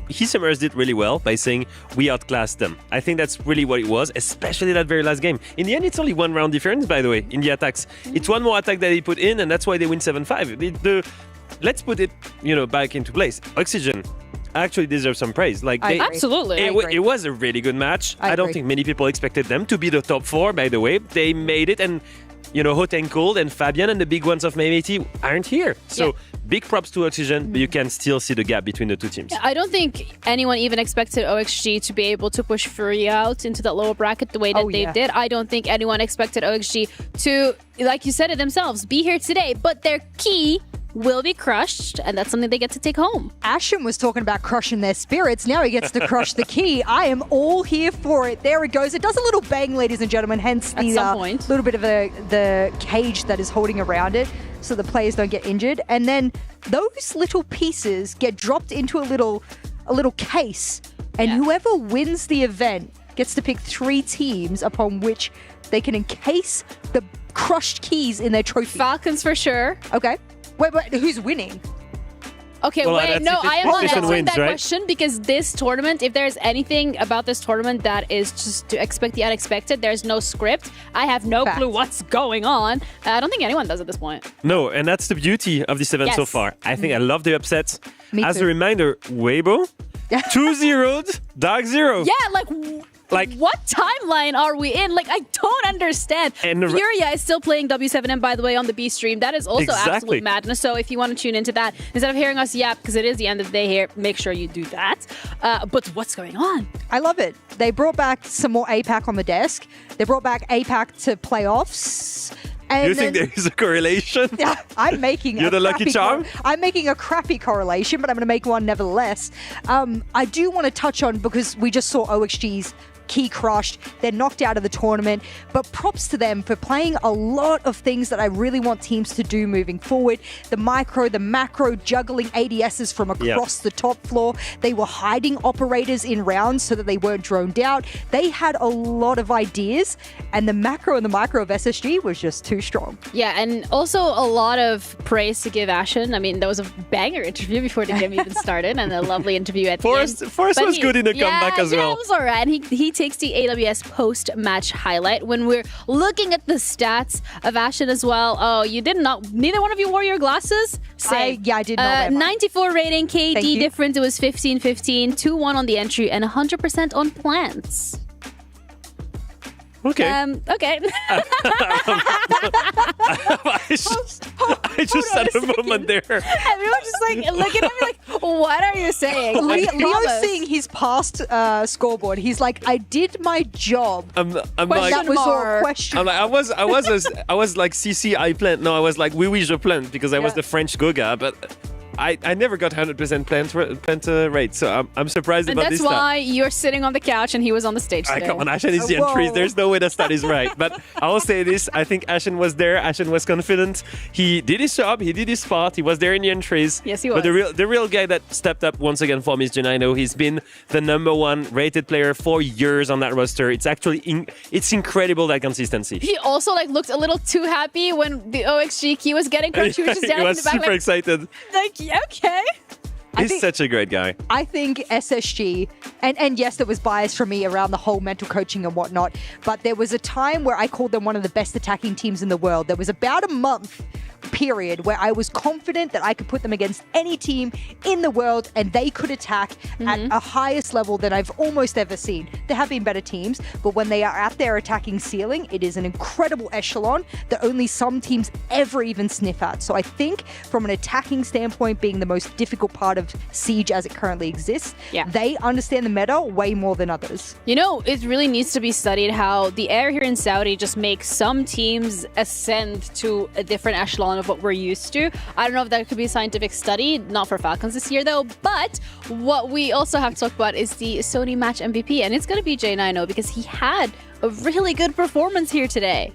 he summarized it really well by saying we outclassed them. I think that's really what it was, especially that very last game. In the end, it's only 1 round difference, by the way, in the attacks. It's 1 more attack that he put in, and that's why they win 7-5. Let's put it, back into place. Oxygen actually deserves some praise. Absolutely. It was a really good match. I don't think many people expected them to be the top 4, by the way. They made it, and Hot and Cold and Fabian and the big ones of Maymeity aren't here. So big props to Oxygen, but you can still see the gap between the 2 teams. I don't think anyone even expected OXG to be able to push Fury out into that lower bracket the way that they did. I don't think anyone expected OXG to, like you said it themselves, be here today, but their key will be crushed, and that's something they get to take home. Ashen was talking about crushing their spirits. Now he gets to crush the key. I am all here for it. There it goes. It does a little bang, ladies and gentlemen, hence the little bit of the cage that is holding around it so the players don't get injured. And then those little pieces get dropped into a little case, and whoever wins the event gets to pick 3 teams upon which they can encase the crushed keys in their trophy. Falcons for sure. Okay. Wait, who's winning? Okay, well, wait, no, I am not answering that right? question, because this tournament, if there's anything about this tournament that is just to expect the unexpected, there's no script. I have no clue what's going on. I don't think anyone does at this point. No, and that's the beauty of this event so far. I think I love the upsets. Me As too. a reminder, Weibo, 2-0'd, Dark 0. Yeah, what timeline are we in? I don't understand. And Furia is still playing W7M, by the way, on the B stream. That is also absolute madness. So if you want to tune into that, instead of hearing us yap, because it is the end of the day here, make sure you do that. But what's going on? I love it. They brought back some more APAC on the desk. They brought back APAC to playoffs. And you think there is a correlation? Yeah, I'm making You're the lucky charm? I'm making a crappy correlation, but I'm going to make one nevertheless. I do want to touch on, because we just saw OXG's key crushed. They're knocked out of the tournament, but props to them for playing a lot of things that I really want teams to do moving forward. The micro, the macro, juggling ADSs from across the top floor. They were hiding operators in rounds so that they weren't droned out. They had a lot of ideas, and the macro and the micro of SSG was just too strong. Yeah, and also a lot of praise to give Ashen. I mean, there was a banger interview before the game even started, and a lovely interview at the end. Forrest was good in the comeback as well. Yeah, it was all right. He takes the AWS post-match highlight. When we're looking at the stats of Ashen as well, neither one of you wore your glasses? Same. I did not. 94 rating, KD difference, it was 15-15, 2-1 on the entry, and 100% on plants. Okay. Okay. I just had a moment there. Everyone's just looking at me what are you saying? Leo's seeing his past scoreboard. He's like, I did my job. I'm that was all question. I'm like, I was like CC I plant. No, I was like oui je plant, because I was the French Goga, but I never got 100% plant rate, so I'm surprised And about that's this why you're sitting on the couch and he was on the stage today. Come on, Ashen is the entries. There's no way that stat is right. But I will say this, I think Ashen was there. Ashen was confident. He did his job. He did his part. He was there in the entries. Yes, he But was. the real guy that stepped up once again for me is Janino. He's been the #1 rated player for years on that roster. It's actually it's incredible, that consistency. He also looked a little too happy when the OXG key was getting crushed. He was just down He in was the back super excited. yeah, okay. He's such a great guy. I think SSG, and yes, there was bias from me around the whole mental coaching and whatnot, but there was a time where I called them one of the best attacking teams in the world. There was about a month period where I was confident that I could put them against any team in the world and they could attack at a highest level than I've almost ever seen. There have been better teams, but when they are at their attacking ceiling, it is an incredible echelon that only some teams ever even sniff at. So I think from an attacking standpoint, being the most difficult part of Siege as it currently exists, they understand the meta way more than others. You know, it really needs to be studied how the air here in Saudi just makes some teams ascend to a different echelon of what we're used to. I don't know if that could be a scientific study, not for Falcons this year though, but what we also have to talk about is the Sony match MVP, and it's going to be J9O because he had a really good performance here today.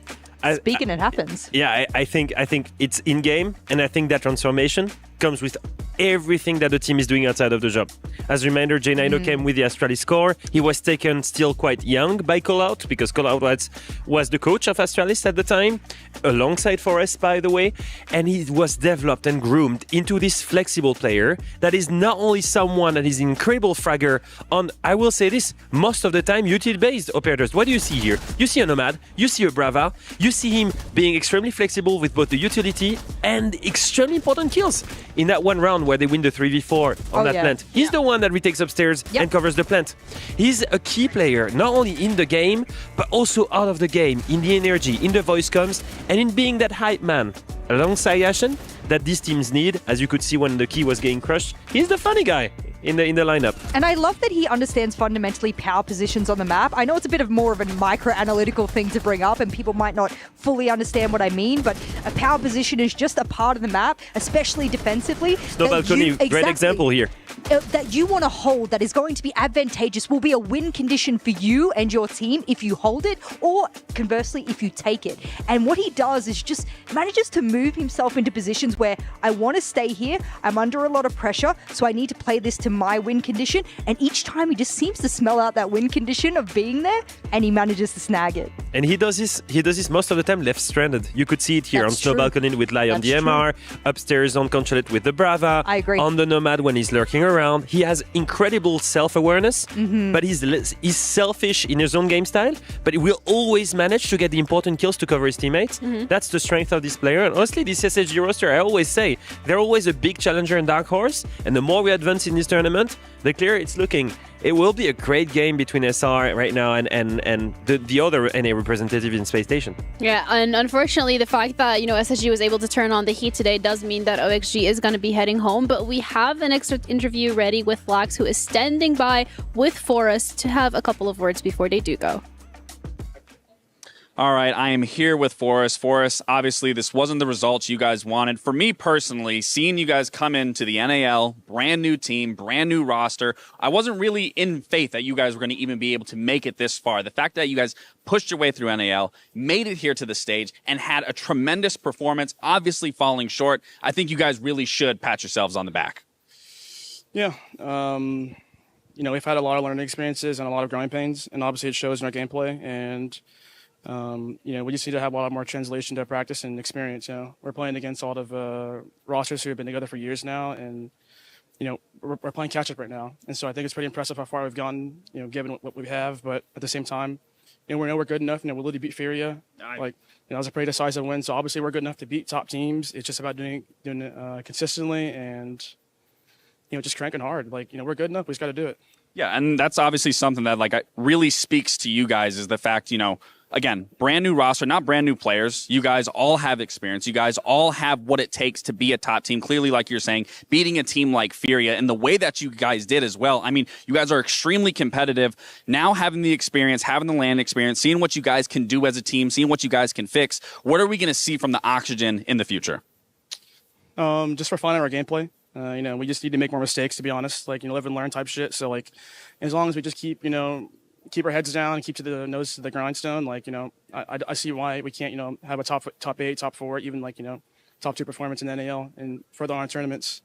Speaking, it happens. Yeah, I think it's in-game, and I think that transformation comes with everything that the team is doing outside of the job. As a reminder, J9O came with the Astralis core. He was taken still quite young by Callout, because Callout was the coach of Astralis at the time, alongside Forest, by the way, and he was developed and groomed into this flexible player that is not only someone that is an incredible fragger on, I will say this, most of the time utility-based operators. What do you see here? You see a Nomad, you see a Brava, you see him being extremely flexible with both the utility and extremely important kills. In that one round where they win the 3v4 on that plant, he's the one that retakes upstairs and covers the plant. He's a key player, not only in the game, but also out of the game, in the energy, in the voice comms, and in being that hype man alongside Ashen that these teams need. As you could see when the key was getting crushed, he's the funny guy in the lineup. And I love that he understands fundamentally power positions on the map. I know it's a bit of more of a micro-analytical thing to bring up and people might not fully understand what I mean, but a power position is just a part of the map, especially defensively. Snow Balcony, great example here. That you want to hold, that is going to be advantageous, will be a win condition for you and your team if you hold it, or conversely, if you take it. And what he does is just manages to move himself into positions where I want to stay here, I'm under a lot of pressure, so I need to play this to my win condition, and each time he just seems to smell out that win condition of being there, and he manages to snag it. And he does this most of the time left stranded. You could see it here on Snow Balcony with Lai on the MR, upstairs on Consulate with the Brava, I agree. On the Nomad when he's lurking around. He has incredible self-awareness, but he's selfish in his own game style, but he will always manage to get the important kills to cover his teammates. That's the strength of this player. And honestly, this SSG roster, I always say, they're always a big challenger and dark horse, and the more we advance in this tournament, the clearer it's looking. It will be a great game between SR right now and the other NA representative in Space Station. Yeah, and unfortunately, the fact that, SSG was able to turn on the heat today does mean that OXG is going to be heading home, but we have an extra interview ready with Flax, who is standing by with Forest to have a couple of words before they do go. All right, I am here with Forest. Forest, obviously, this wasn't the results you guys wanted. For me personally, seeing you guys come into the NAL, brand new team, brand new roster, I wasn't really in faith that you guys were going to even be able to make it this far. The fact that you guys pushed your way through NAL, made it here to the stage, and had a tremendous performance, obviously falling short, I think you guys really should pat yourselves on the back. Yeah, we've had a lot of learning experiences and a lot of growing pains, and obviously it shows in our gameplay, and we just need to have a lot more translation to practice and experience. We're playing against a lot of rosters who have been together for years now, and we're playing catch up right now. And so I think it's pretty impressive how far we've gone, given what we have. But at the same time, we know we're good enough. We literally beat Furia. It was a pretty decisive win. So obviously we're good enough to beat top teams. It's just about doing it consistently and just cranking hard. We're good enough. We just got to do it. Yeah, and that's obviously something that really speaks to you guys, is the fact, again, brand new roster, not brand new players. You guys all have experience. You guys all have what it takes to be a top team. Clearly, like you're saying, beating a team like Furia and the way that you guys did as well. I mean, you guys are extremely competitive. Now having the experience, having the LAN experience, seeing what you guys can do as a team, seeing what you guys can fix. What are we going to see from the Oxygen in the future? Just refining our gameplay. You know, we just need to make more mistakes, to be honest. Like, you know, live and learn type shit. So, like, as long as we just keep, you know, keep our heads down and keep to the nose to the grindstone, like, you know, I see why we can't, you know, have a top 8, top 4, even like, you know, top 2 performance in NAL and further on tournaments.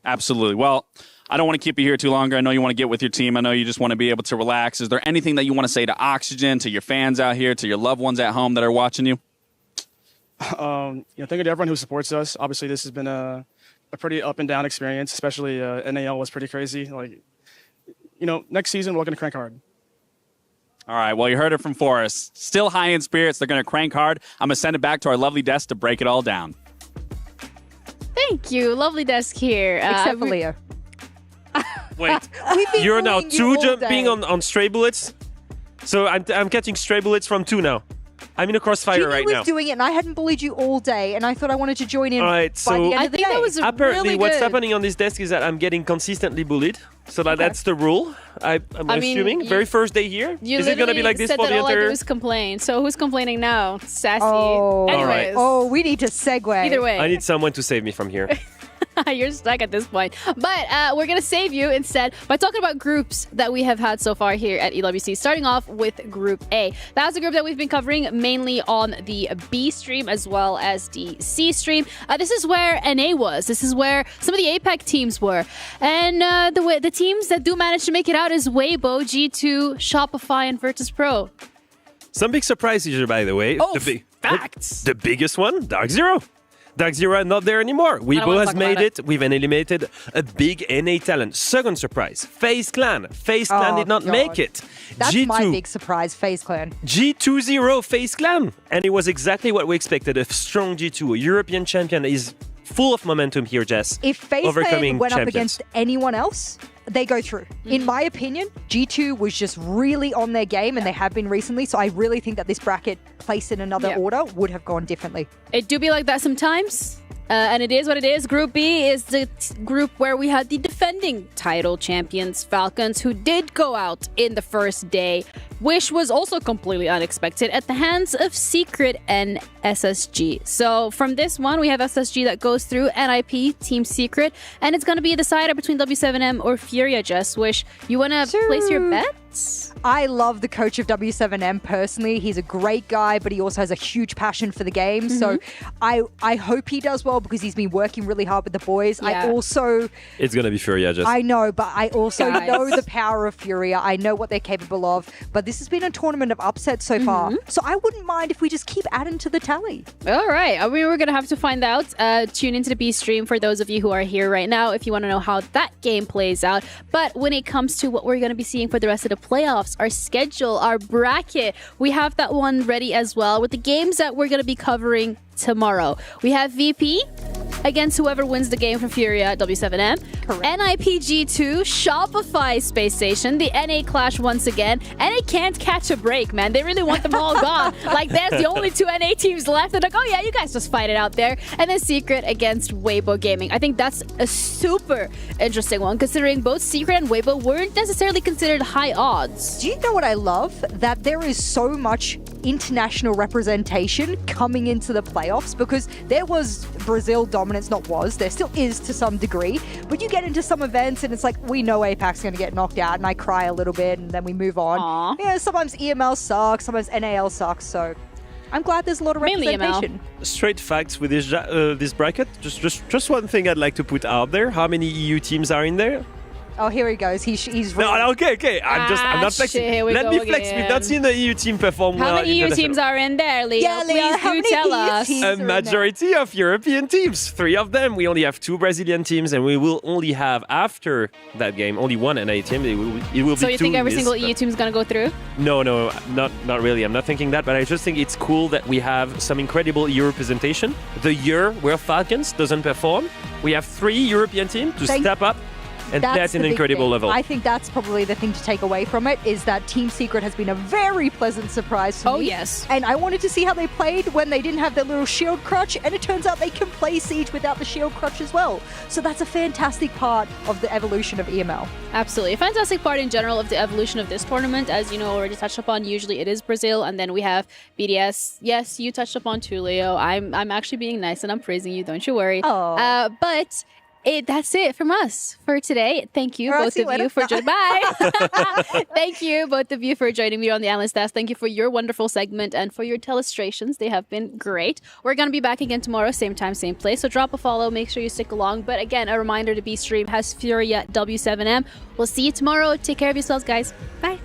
Absolutely. Well, I don't want to keep you here too longer. I know you want to get with your team. I know you just want to be able to relax. Is there anything that you want to say to Oxygen, to your fans out here, to your loved ones at home that are watching you? You know, thank you to everyone who supports us. Obviously, this has been a pretty up and down experience, especially NAL was pretty crazy. Like, you know, next season, we're going to crank hard. All right. Well, you heard it from Forrest. Still high in spirits. They're going to crank hard. I'm going to send it back to our lovely desk to break it all down. Thank you. Lovely desk here. Except for Leo. Wait, you're now 2 jumping on stray bullets? So I'm catching stray bullets from 2 now. I'm in a crossfire Jimmy right was now. doing it, and I hadn't bullied you all day, and I thought I wanted to join in All right, by so the end of the day. that was apparently really what's good. happening on this desk is that I'm getting consistently bullied. So that's the rule. I'm I mean, assuming. Very first day here. You Is it going to be like this said for that the all I do entire... is complain. So who's complaining now? Sassy. Oh, Anyways. Oh, we need to segue. Either way. I need someone to save me from here. You're stuck at this point. But we're going to save you instead by talking about groups that we have had so far here at EWC, starting off with Group A. That's a group that we've been covering mainly on the B stream as well as the C stream. This is where NA was. This is where some of the APAC teams were. And the teams that do manage to make it out is Weibo, G2, Shopify, and Vertus Pro. Some big surprises here, by the way. Oh, facts! The biggest one, Dark Zero. Dark Zero not there anymore. Weibo has made it. We've eliminated a big NA talent. Second surprise, FaZe Clan. FaZe Clan did not make it. That's G2, my big surprise, FaZe Clan. G2-0 FaZe Clan. And it was exactly what we expected. A strong G2. A European champion is full of momentum here, Jess. If FaZe Clan Overcoming went up champions. against anyone else, they go through. In my opinion, G2 was just really on their game, and they have been recently, so I really think that this bracket, placed in another order, would have gone differently. It do be like that sometimes. And it is what it is. Group B is the group where we had the defending title champions, Falcons, who did go out in the first day, which was also completely unexpected at the hands of Secret and SSG. So from this one, we have SSG that goes through NIP, Team Secret, and it's going to be a decider between W7M or Furia, Jess. Wish you want to place your bets? I love the coach of W7M personally. He's a great guy, but he also has a huge passion for the game. So I hope he does well because he's been working really hard with the boys. I also... It's going to be Furia, Jess. I know, but I also know the power of Furia. I know what they're capable of. But this has been a tournament of upsets so far. So I wouldn't mind if we just keep adding to the tally. All right. I mean, we're going to have to find out. Tune into the B stream for those of you who are here right now if you want to know how that game plays out. But when it comes to what we're going to be seeing for the rest of the playoffs, our schedule, our bracket, we have that one ready as well with the games that we're going to be covering tomorrow. We have VP against whoever wins the game from Furia at W7M. NIPG2, Shopify Space Station, the NA clash once again. NA can't catch a break, man. They really want them all gone. Like, there's the only 2 NA teams left. They're like, oh yeah, you guys just fight it out there. And then Secret against Weibo Gaming. I think that's a super interesting one, considering both Secret and Weibo weren't necessarily considered high odds. Do you know what I love? That there is so much international representation coming into the playoffs, because there was Brazil dominance, there still is to some degree, but you get into some events and it's like, we know APAC's going to get knocked out, and I cry a little bit and then we move on. Yeah, sometimes EML sucks, sometimes NAL sucks, so I'm glad there's a lot of representation. Straight facts with this bracket. Just one thing I'd like to put out there. How many EU teams are in there? Oh, here he goes. He's no, okay. I'm not flexing. Let me flex. We've not seen the EU team perform well. How many EU teams are in there, Leo? Yeah, Leo, please do tell us. A majority of European teams. 3 of them. We only have 2 Brazilian teams, and we will only have, after that game, only 1 NA team. It will be 2. So you think every single EU team is going to go through? No, not really. I'm not thinking that, but I just think it's cool that we have some incredible EU representation. The year where Falcons doesn't perform, we have 3 European teams to step up. And that's an incredible level. I think that's probably the thing to take away from it, is that Team Secret has been a very pleasant surprise for me. Oh, yes. And I wanted to see how they played when they didn't have their little shield crutch, and it turns out they can play Siege without the shield crutch as well. So that's a fantastic part of the evolution of EML. Absolutely. A fantastic part in general of the evolution of this tournament. As you know, already touched upon, usually it is Brazil, and then we have BDS. Yes, you touched upon too, Leo. I'm actually being nice and I'm praising you, don't you worry. Oh. But That's it from us for today. Thank you, All right, both see of you you, later. for No. joining. Bye. Thank you, both of you, for joining me on the Analyst Desk. Thank you for your wonderful segment and for your illustrations. They have been great. We're going to be back again tomorrow, same time, same place. So drop a follow. Make sure you stick along. But again, a reminder to be streamed has Furia W7M. We'll see you tomorrow. Take care of yourselves, guys. Bye.